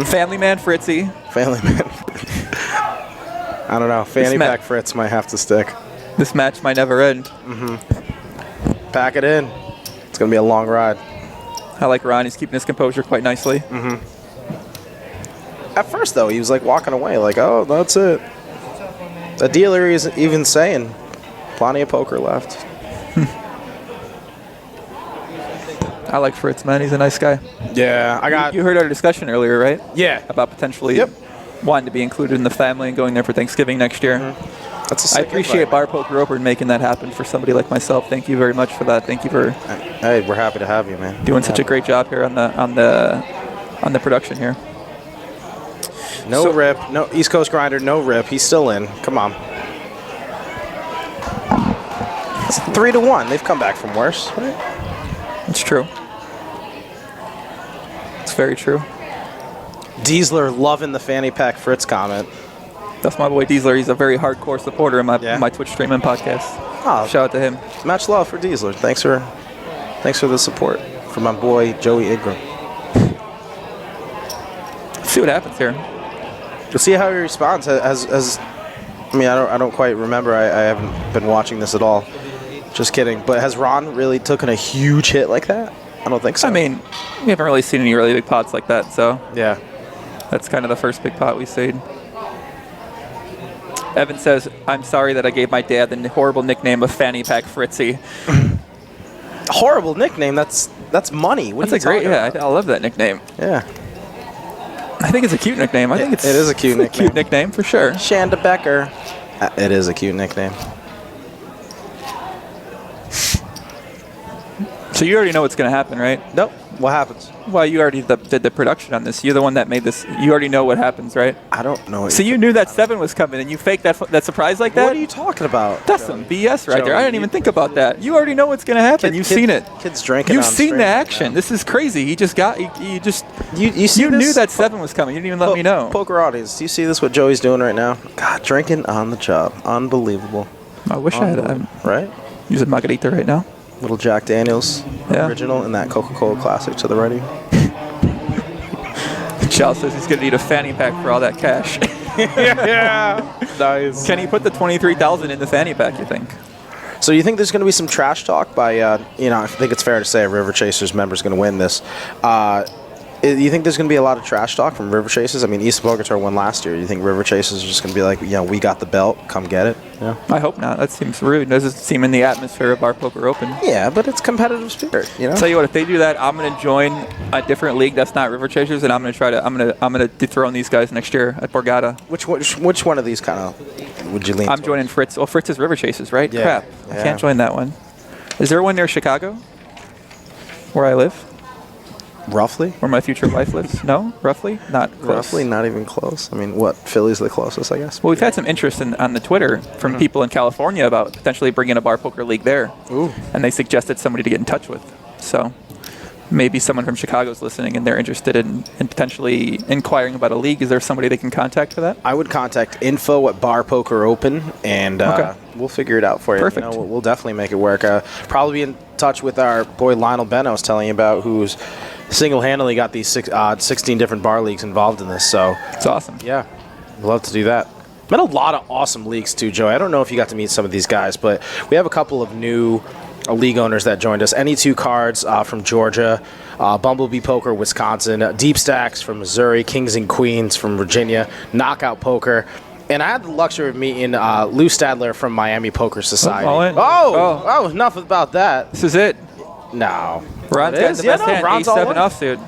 Family Man Fritzy. Family Man. I don't know. Fanny Pack Fritz might have to stick. This match might never end. Pack it in. It's going to be a long ride. I like Ron. He's keeping his composure quite nicely. At first, though, he was like walking away, like, oh, that's it. The dealer is even saying, plenty of poker left. I like Fritz, man. He's a nice guy. Yeah, You heard our discussion earlier, right? Yeah. About potentially wanting to be included in the family and going there for Thanksgiving next year. That's I appreciate Bar Poker Open making that happen for somebody like myself. Thank you very much for that. Thank you for. Hey, we're happy to have you, man. Doing such a great job here on the production here. No rip, no East Coast Grinder, no rip. He's still in. Come on. It's 3-1. They've come back from worse, right? It's true. It's very true. Diesler loving the Fanny Pack Fritz comment. That's my boy Diesler. He's a very hardcore supporter in my Twitch stream and podcast. Oh, shout out to him. Much love for Diesler. Thanks for the support from my boy Joey Ingram. See what happens here. We'll see how he responds. I don't quite remember. I haven't been watching this at all. Just kidding. But has Ron really taken a huge hit like that? I don't think so. I mean, we haven't really seen any really big pots like that, so yeah, that's kind of the first big pot we've seen. Evan says, I'm sorry that I gave my dad the horrible nickname of Fanny Pack Fritzy. Horrible nickname? That's money. What that's a great, I love that nickname. Yeah. I think it's a cute nickname. I think it is a cute nickname. Cute nickname for sure. Shanda Becker. It is a cute nickname. So you already know what's going to happen, right? Nope. What happens? Well, you already did the production on this. You're the one that made this. You already know what happens, right? I don't know. So you knew that 7 was coming, and you faked that surprise like that? What are you talking about? That's some BS right there. I didn't even think about that. You already know what's going to happen. You've seen it. Kids drinking. You've seen the action. This is crazy. He just got. You knew that 7 was coming. You didn't even let me know. Poker audience, do you see this? What Joey's doing right now? God, drinking on the job. Unbelievable. I wish I had. Right. Using Margarita right now. Little Jack Daniels original and that Coca-Cola Classic to the ready. Chow says he's going to need a fanny pack for all that cash. Yeah. Nice. Can he put the $23,000 in the fanny pack, you think? So you think there's going to be some trash talk by, I think it's fair to say a River Chasers member is going to win this. You think there's going to be a lot of trash talk from River Chasers? I mean, East Borgata won last year. You think River Chasers are just going to be like, we got the belt, come get it? Yeah. I hope not. That seems rude. Doesn't seem in the atmosphere of Bar Poker Open. Yeah, but it's competitive spirit, Tell you what, if they do that, I'm going to join a different league that's not River Chasers, and I'm going to try to I'm going to dethrone these guys next year at Borgata. Which one of these kind of would you lean? I'm joining Fritz. Well, Fritz is River Chasers, right? Yeah. Crap. Yeah. I can't join that one. Is there one near Chicago, where I live? Roughly? Where my future wife lives? No? Roughly? Not close. Roughly, not even close. I mean, what? Philly's the closest, I guess. Well, we've had some interest on the Twitter from people in California about potentially bringing a bar poker league there. Ooh. And they suggested somebody to get in touch with. So maybe someone from Chicago's listening and they're interested in potentially inquiring about a league. Is there somebody they can contact for that? I would contact info@Bar Poker Open, and we'll figure it out for you. Perfect. We'll definitely make it work. Probably be in touch with our boy Lionel Ben I was telling you about, who's single-handedly got these 16 different bar leagues involved in this. So it's awesome. Yeah, we'd love to do that. Met a lot of awesome leagues too, Joey. I don't know if you got to meet some of these guys, but we have a couple of new league owners that joined us. Any Two Cards from Georgia, Bumblebee Poker, Wisconsin, Deep Stacks from Missouri, Kings and Queens from Virginia, Knockout Poker. And I had the luxury of meeting Lou Stadler from Miami Poker Society. Oh, enough about that. This is it. No. Ron's got the best hand, A7 offsuit.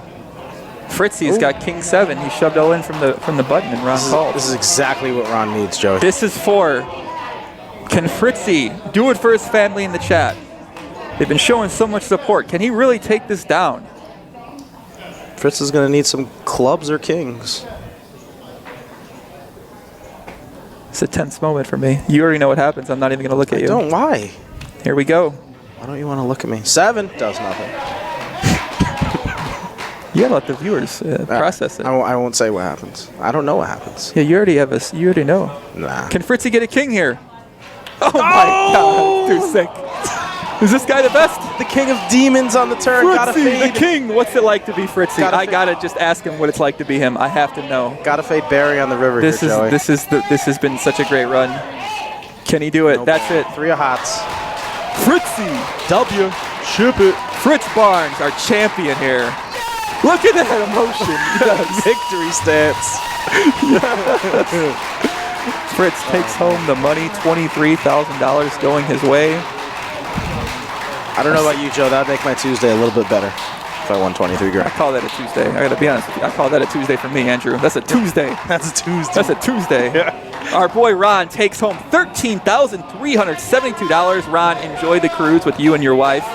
Fritzy's got King 7. He shoved all in from the button, and Ron called. This is exactly what Ron needs, Joey. This is for, can Fritzy do it for his family in the chat? They've been showing so much support. Can he really take this down? Fritz is going to need some clubs or kings. It's a tense moment for me. You already know what happens. I'm not even going to look at you. Don't. Why? Here we go. Why don't you want to look at me? 7 does nothing. You gotta let the viewers process it. I won't say what happens. I don't know what happens. Yeah, you already know. Nah. Can Fritzy get a king here? Oh my God, too sick. Is this guy the best? The king of demons on the turn. Fritzy, gotta fade. the king. What's it like to be Fritzy? I gotta just ask him what it's like to be him. I have to know. Gotta fade Barry on the river. This here, is Joey. this has been such a great run. Can he do it? Nope. That's it. 3 of hearts. Fritzy, W, ship it. Fritz Barnes, our champion here. Look at that emotion. Yes. Victory stance. Fritz takes home the money, $23,000 going his way. I don't know about you, Joe. That would make my Tuesday a little bit better if I won 23 grand. I call that a Tuesday. I gotta be honest with you. I call that a Tuesday for me, Andrew. That's a Tuesday. That's a Tuesday. That's a Tuesday. Yeah. Our boy Ron takes home $13,372. Ron, enjoy the cruise with you and your wife.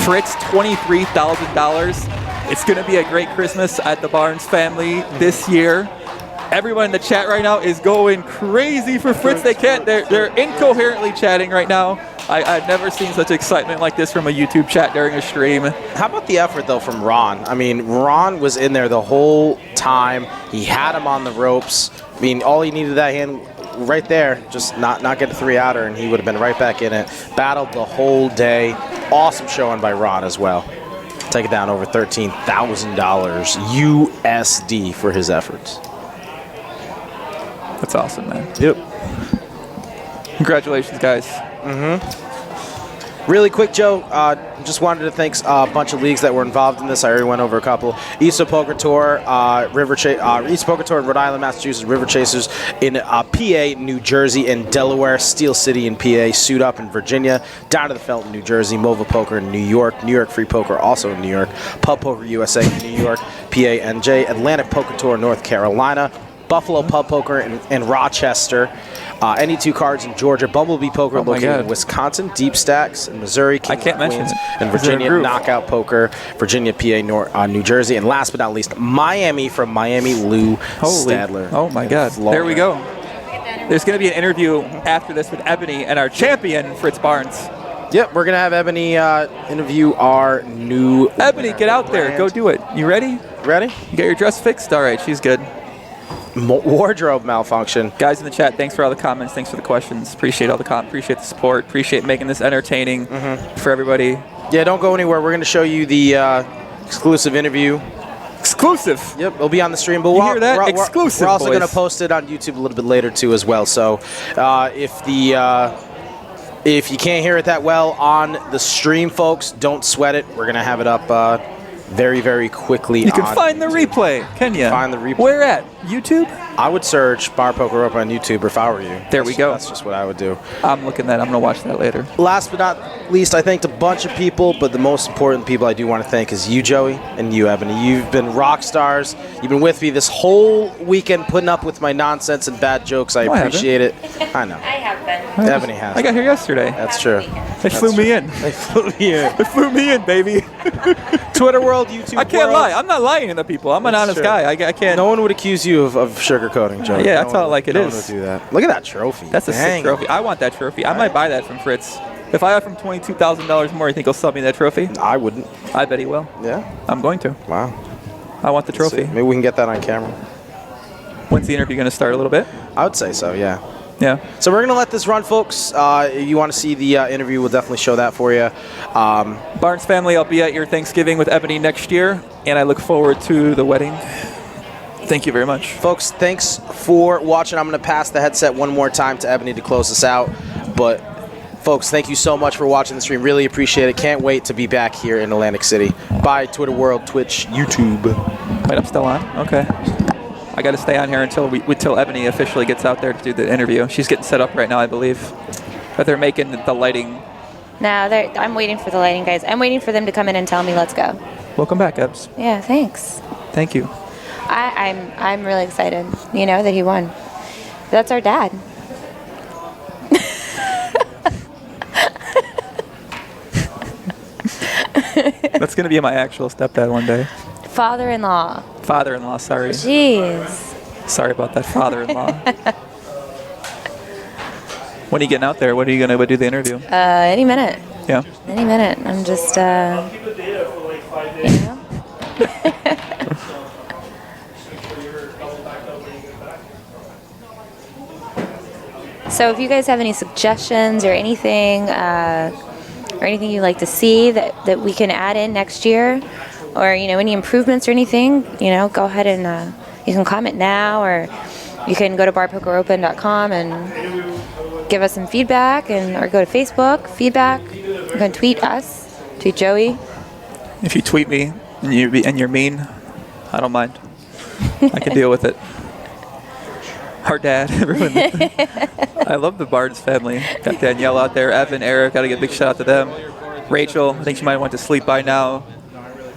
Fritz, $23,000. It's going to be a great Christmas at the Barnes family this year. Everyone in the chat right now is going crazy for Fritz. They're incoherently chatting right now. I've never seen such excitement like this from a YouTube chat during a stream. How about the effort, though, from Ron? I mean, Ron was in there the whole time. He had him on the ropes. I mean, all he needed that hand right there, just not get a 3-outer, and he would have been right back in it. Battled the whole day. Awesome showing by Ron as well. Take it down over $13,000 USD for his efforts. That's awesome, man. Yep. Congratulations, guys. Really quick, Joe, just wanted to thank a bunch of leagues that were involved in this. I already went over a couple. East Poker Tour, East Poker Tour in Rhode Island, Massachusetts, River Chasers in PA, New Jersey, and Delaware, Steel City in PA, Suit Up in Virginia, Down to the Felt in New Jersey, Mova Poker in New York, New York Free Poker also in New York, Pub Poker USA in New York, PA, NJ, Atlantic Poker Tour, North Carolina, Buffalo Pub Poker in Rochester, Any Two Cards in Georgia, Bumblebee Poker located in Wisconsin, Deep Stacks in Missouri, Kings and Queens in Virginia, Knockout Poker, Virginia, PA, New Jersey, and last but not least, Miami from Miami, Lou Stadler. Oh my God. Florida. There we go. There's going to be an interview after this with Ebony and our champion, Fritz Barnes. Yep, we're going to have Ebony interview our new Ebony, get out there. Go do it. You ready? Ready? You got your dress fixed? All right, she's good. Wardrobe malfunction. Guys in the chat, thanks for all the comments. Thanks for the questions. Appreciate all the appreciate the support. Appreciate making this entertaining for everybody. Yeah, don't go anywhere. We're going to show you the exclusive interview. Exclusive. Yep, it'll be on the stream. But you hear that? Exclusive. We're also going to post it on YouTube a little bit later too, as well. So if you can't hear it that well on the stream, folks, don't sweat it. We're going to have it up very, very quickly. You can on find the replay, can you? Find the replay. Where at? YouTube? I would search Bar Poker Open on YouTube if I were you. There we go. That's just what I would do. I'm looking that. I'm going to watch that later. Last but not least, I thanked a bunch of people, but the most important people I do want to thank is you, Joey, and you, Ebony. You've been rock stars. You've been with me this whole weekend, putting up with my nonsense and bad jokes. I appreciate it. I know. I have been. Ebony has. I got here yesterday. That's true. They flew me in. They flew me in. They flew me in, baby. Twitter world, YouTube I can't world. lie. I'm not lying to the people. I'm an honest true. guy. I can't. No one would accuse you of sugarcoating, Joey. Yeah, that's how like it no is. one would do that. Look at that trophy. That's a sick trophy. I want that trophy. I might buy that from Fritz. If I offer him $22,000 more, you think he'll sell me that trophy? I wouldn't. I bet he will. Yeah. I'm going to. Wow. I want the trophy. Maybe we can get that on camera. When's the interview going to start? A little bit? I would say so, yeah. Yeah. So we're going to let this run, folks. If you want to see the interview, we'll definitely show that for you. Barnes family, I'll be at your Thanksgiving with Ebony next year, and I look forward to the wedding. Thank you very much. Folks, thanks for watching. I'm going to pass the headset one more time to Ebony to close this out. But, folks, thank you so much for watching the stream. Really appreciate it. Can't wait to be back here in Atlantic City. Bye, Twitter world, Twitch, YouTube. Wait, I'm still on? Okay. I got to stay on here until Ebony officially gets out there to do the interview. She's getting set up right now, I believe. But they're making the lighting. No, I'm waiting for the lighting guys. I'm waiting for them to come in and tell me let's go. Welcome back, Ebs. Yeah, thanks. Thank you. I'm really excited, that he won. That's our dad. That's going to be my actual stepdad one day. Father-in-law. Father-in-law, sorry. Jeez. Sorry about that, father-in-law. When are you getting out there? What are you going to do the interview? Any minute. Yeah. Any minute. I'm just, So if you guys have any suggestions or anything you'd like to see that we can add in next year, or any improvements or anything, go ahead and you can comment now, or you can go to barpokeropen.com and give us some feedback, or go to Facebook feedback. You can tweet us, tweet Joey. If you tweet me and you're mean, I don't mind. I can deal with it. Our dad, everyone. I love the Barnes family. Got Danielle out there, Evan, Eric. Got to give a big shout out to them. Rachel, I think she might have went to sleep by now.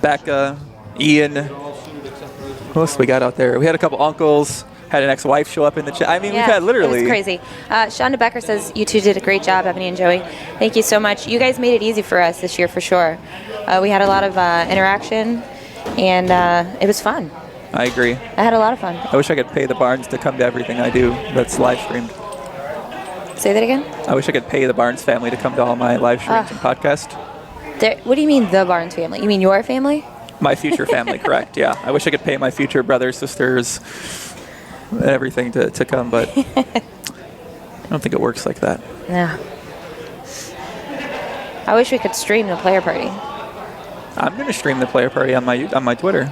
Becca, Ian. Who else we got out there? We had a couple uncles. Had an ex-wife show up in the chat. I mean, we've had literally. It was crazy. Shonda Becker says, you two did a great job, Ebony and Joey. Thank you so much. You guys made it easy for us this year for sure. We had a lot of interaction, and it was fun. I agree. I had a lot of fun. I wish I could pay the Barnes to come to everything I do that's live streamed. Say that again? I wish I could pay the Barnes family to come to all my live streams and podcasts. What do you mean, the Barnes family? You mean your family? My future family, correct, yeah. I wish I could pay my future brothers, sisters, and everything to come, but I don't think it works like that. Yeah. I wish we could stream the player party. I'm going to stream the player party on my Twitter.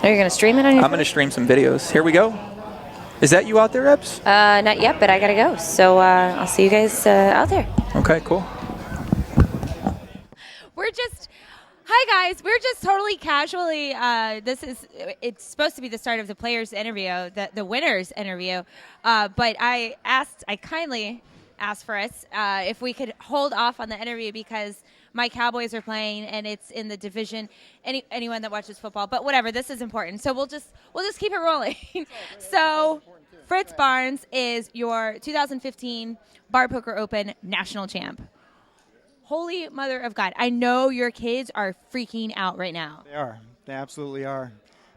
Are you going to stream it on your I'm going to stream some videos. Here we go. Is that you out there, Ebs? Not yet, but I got to go. So I'll see you guys out there. Okay, cool. Hi guys, we're just totally casually, it's supposed to be the start of the players interview, the winners interview, but I kindly asked for us if we could hold off on the interview because my Cowboys are playing and it's in the division, anyone that watches football, but whatever, this is important, so we'll just keep it rolling. So Fritz Barnes is your 2015 Bar Poker Open national champ. Holy mother of God. I know your kids are freaking out right now. They are. They absolutely are.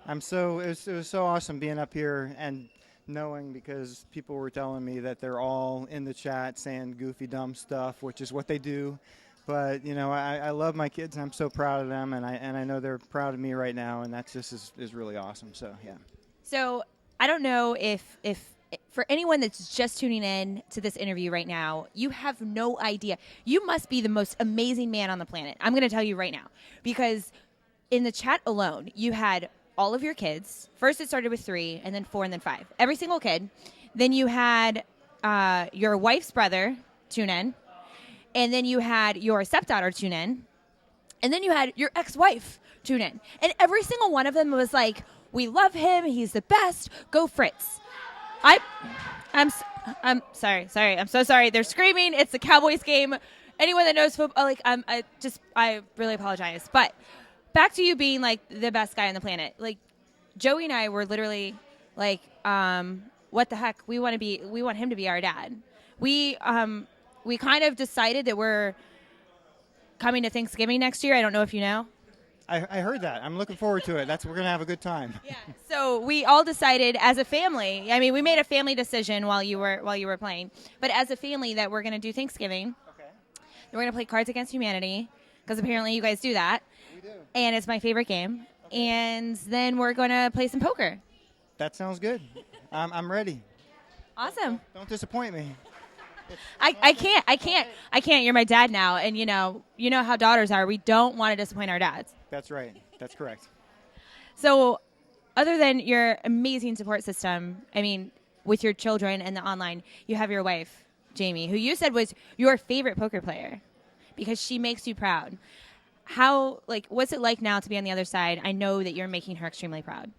It was so awesome being up here and knowing, because people were telling me that they're all in the chat saying goofy, dumb stuff, which is what they do. But, I love my kids, and I'm so proud of them, and I know they're proud of me right now, and that's just is really awesome. So, yeah. So I don't know if for anyone that's just tuning in to this interview right now, you have no idea. You must be the most amazing man on the planet. I'm going to tell you right now, because in the chat alone, you had all of your kids. First, it started with 3, and then 4, and then 5. Every single kid. Then you had your wife's brother tune in, and then you had your stepdaughter tune in, And then you had your ex-wife tune in. And every single one of them was like, we love him. He's the best. Go Fritz. I'm sorry. I'm so sorry. They're screaming. It's the Cowboys game. Anyone that knows football, like, I really apologize. But back to you being like the best guy on the planet. Like, Joey and I were literally like, what the heck? We want him to be our dad. We kind of decided that we're coming to Thanksgiving next year. I don't know if you know. I heard that. I'm looking forward to it. We're gonna have a good time. Yeah. So we all decided as a family. I mean, we made a family decision while you were playing, but as a family that we're gonna do Thanksgiving. Okay. We're gonna play Cards Against Humanity because apparently you guys do that. We do. And it's my favorite game. Okay. And then we're gonna play some poker. That sounds good. I'm ready. Awesome. Don't disappoint me. I can't. You're my dad now, and you know how daughters are. We don't want to disappoint our dads. That's right. That's correct. So, other than your amazing support system, I mean, with your children and the online, you have your wife, Jamie, who you said was your favorite poker player because she makes you proud. What's it like now to be on the other side? I know that you're making her extremely proud.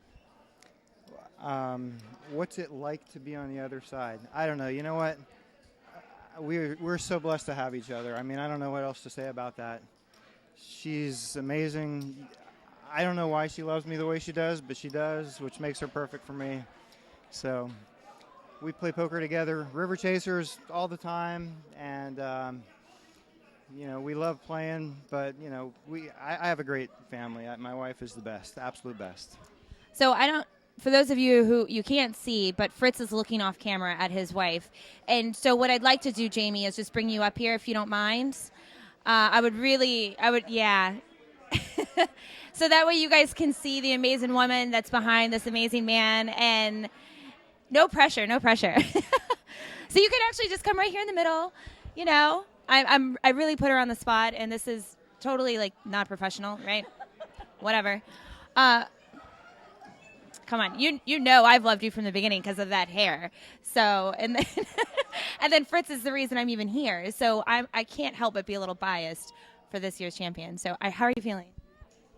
What's it like to be on the other side? I don't know. You know what? We're so blessed to have each other. I mean, I don't know what else to say about that. She's amazing. I don't know why she loves me the way she does, but she does, which makes her perfect for me. So we play poker together, river chasers all the time, and we love playing. But I have a great family. My wife is the best, absolute best. So for those of you who you can't see, but Fritz is looking off camera at his wife. And so what I'd like to do, Jamie, is just bring you up here if you don't mind. Yeah. So that way you guys can see the amazing woman that's behind this amazing man. And no pressure. So you can actually just come right here in the middle. I really put her on the spot, and this is totally, like, not professional, right? Whatever. Come on, you know I've loved you from the beginning because of that hair. So and then Fritz is the reason I'm even here. So I can't help but be a little biased for this year's champion. So how are you feeling?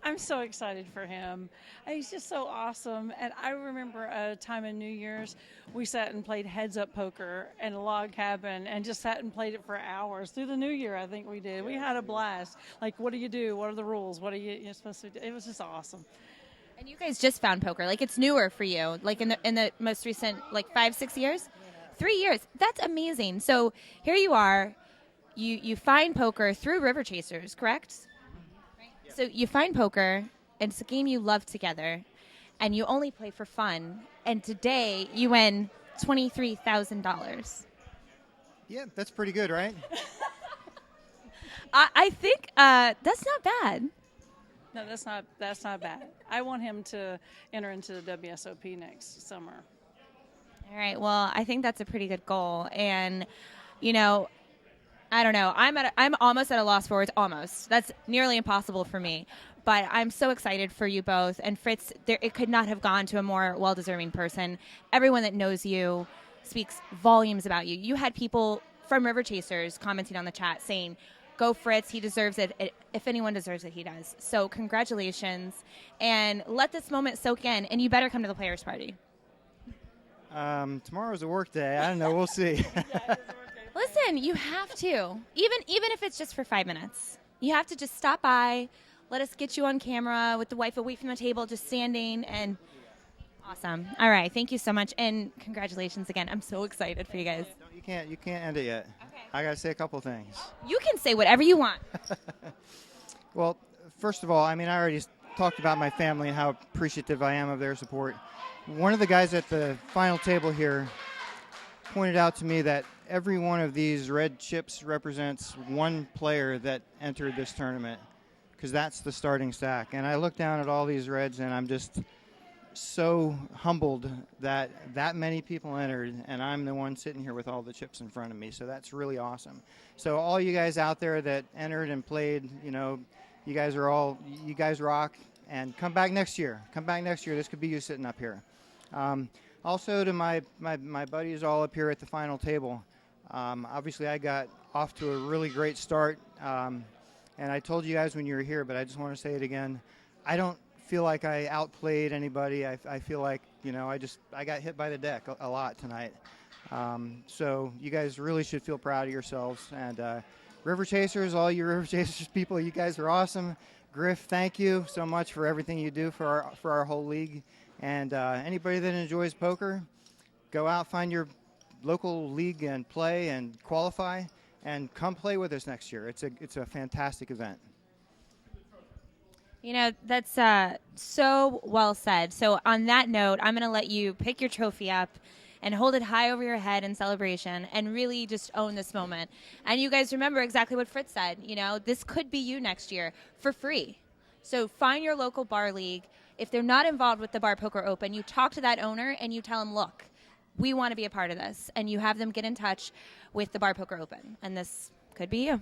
I'm so excited for him. He's just so awesome. And I remember a time in New Year's we sat and played heads-up poker in a log cabin and just sat and played it for hours. Through the New Year, I think we did. We had a blast. Like, what do you do? What are the rules? What are you're supposed to do? It was just awesome. And you guys just found poker. Like, it's newer for you, like in the most recent, 5-6 years? 3 years. That's amazing. So here you are. You find poker through River Chasers, correct? Yeah. So you find poker, and it's a game you love together, and you only play for fun. And today you win $23,000. Yeah, that's pretty good, right? I think that's not bad. No, that's not bad. I want him to enter into the WSOP next summer. All right. Well, I think that's a pretty good goal. And, I don't know. I'm almost at a loss for words. Almost. That's nearly impossible for me. But I'm so excited for you both. And Fritz, it could not have gone to a more well-deserving person. Everyone that knows you speaks volumes about you. You had people from River Chasers commenting on the chat saying, go Fritz, he deserves it. If anyone deserves it, he does. So congratulations, and let this moment soak in, and you better come to the players' party. Tomorrow's a work day. I don't know. We'll see. Listen, you have to. Even if it's just for 5 minutes. You have to just stop by, let us get you on camera with the wife away from the table, just standing, and awesome. All right, thank you so much, and congratulations again. I'm so excited for you guys. No, you can't end it yet. Okay. I got to say a couple things. You can say whatever you want. Well, first of all, I already talked about my family and how appreciative I am of their support. One of the guys at the final table here pointed out to me that every one of these red chips represents one player that entered this tournament, because that's the starting stack. And I look down at all these reds, and I'm just so humbled that many people entered, and I'm the one sitting here with all the chips in front of me. So that's really awesome. So all you guys out there that entered and played, you guys rock, and come back next year. This could be you sitting up here. Also to my buddies all up here at the final table. Obviously I got off to a really great start. And I told you guys when you were here, but I just want to say it again. I don't feel like I outplayed anybody. I feel like, I got hit by the deck a lot tonight. So you guys really should feel proud of yourselves. And River Chasers, all you River Chasers people, you guys are awesome. Griff, thank you so much for everything you do for our whole league. And anybody that enjoys poker, go out, find your local league and play and qualify, and come play with us next year. It's a fantastic event. That's so well said. So on that note, I'm going to let you pick your trophy up and hold it high over your head in celebration and really just own this moment. And you guys remember exactly what Fritz said. This could be you next year for free. So find your local bar league. If they're not involved with the Bar Poker Open, you talk to that owner and you tell them, look, we want to be a part of this. And you have them get in touch with the Bar Poker Open. And this could be you.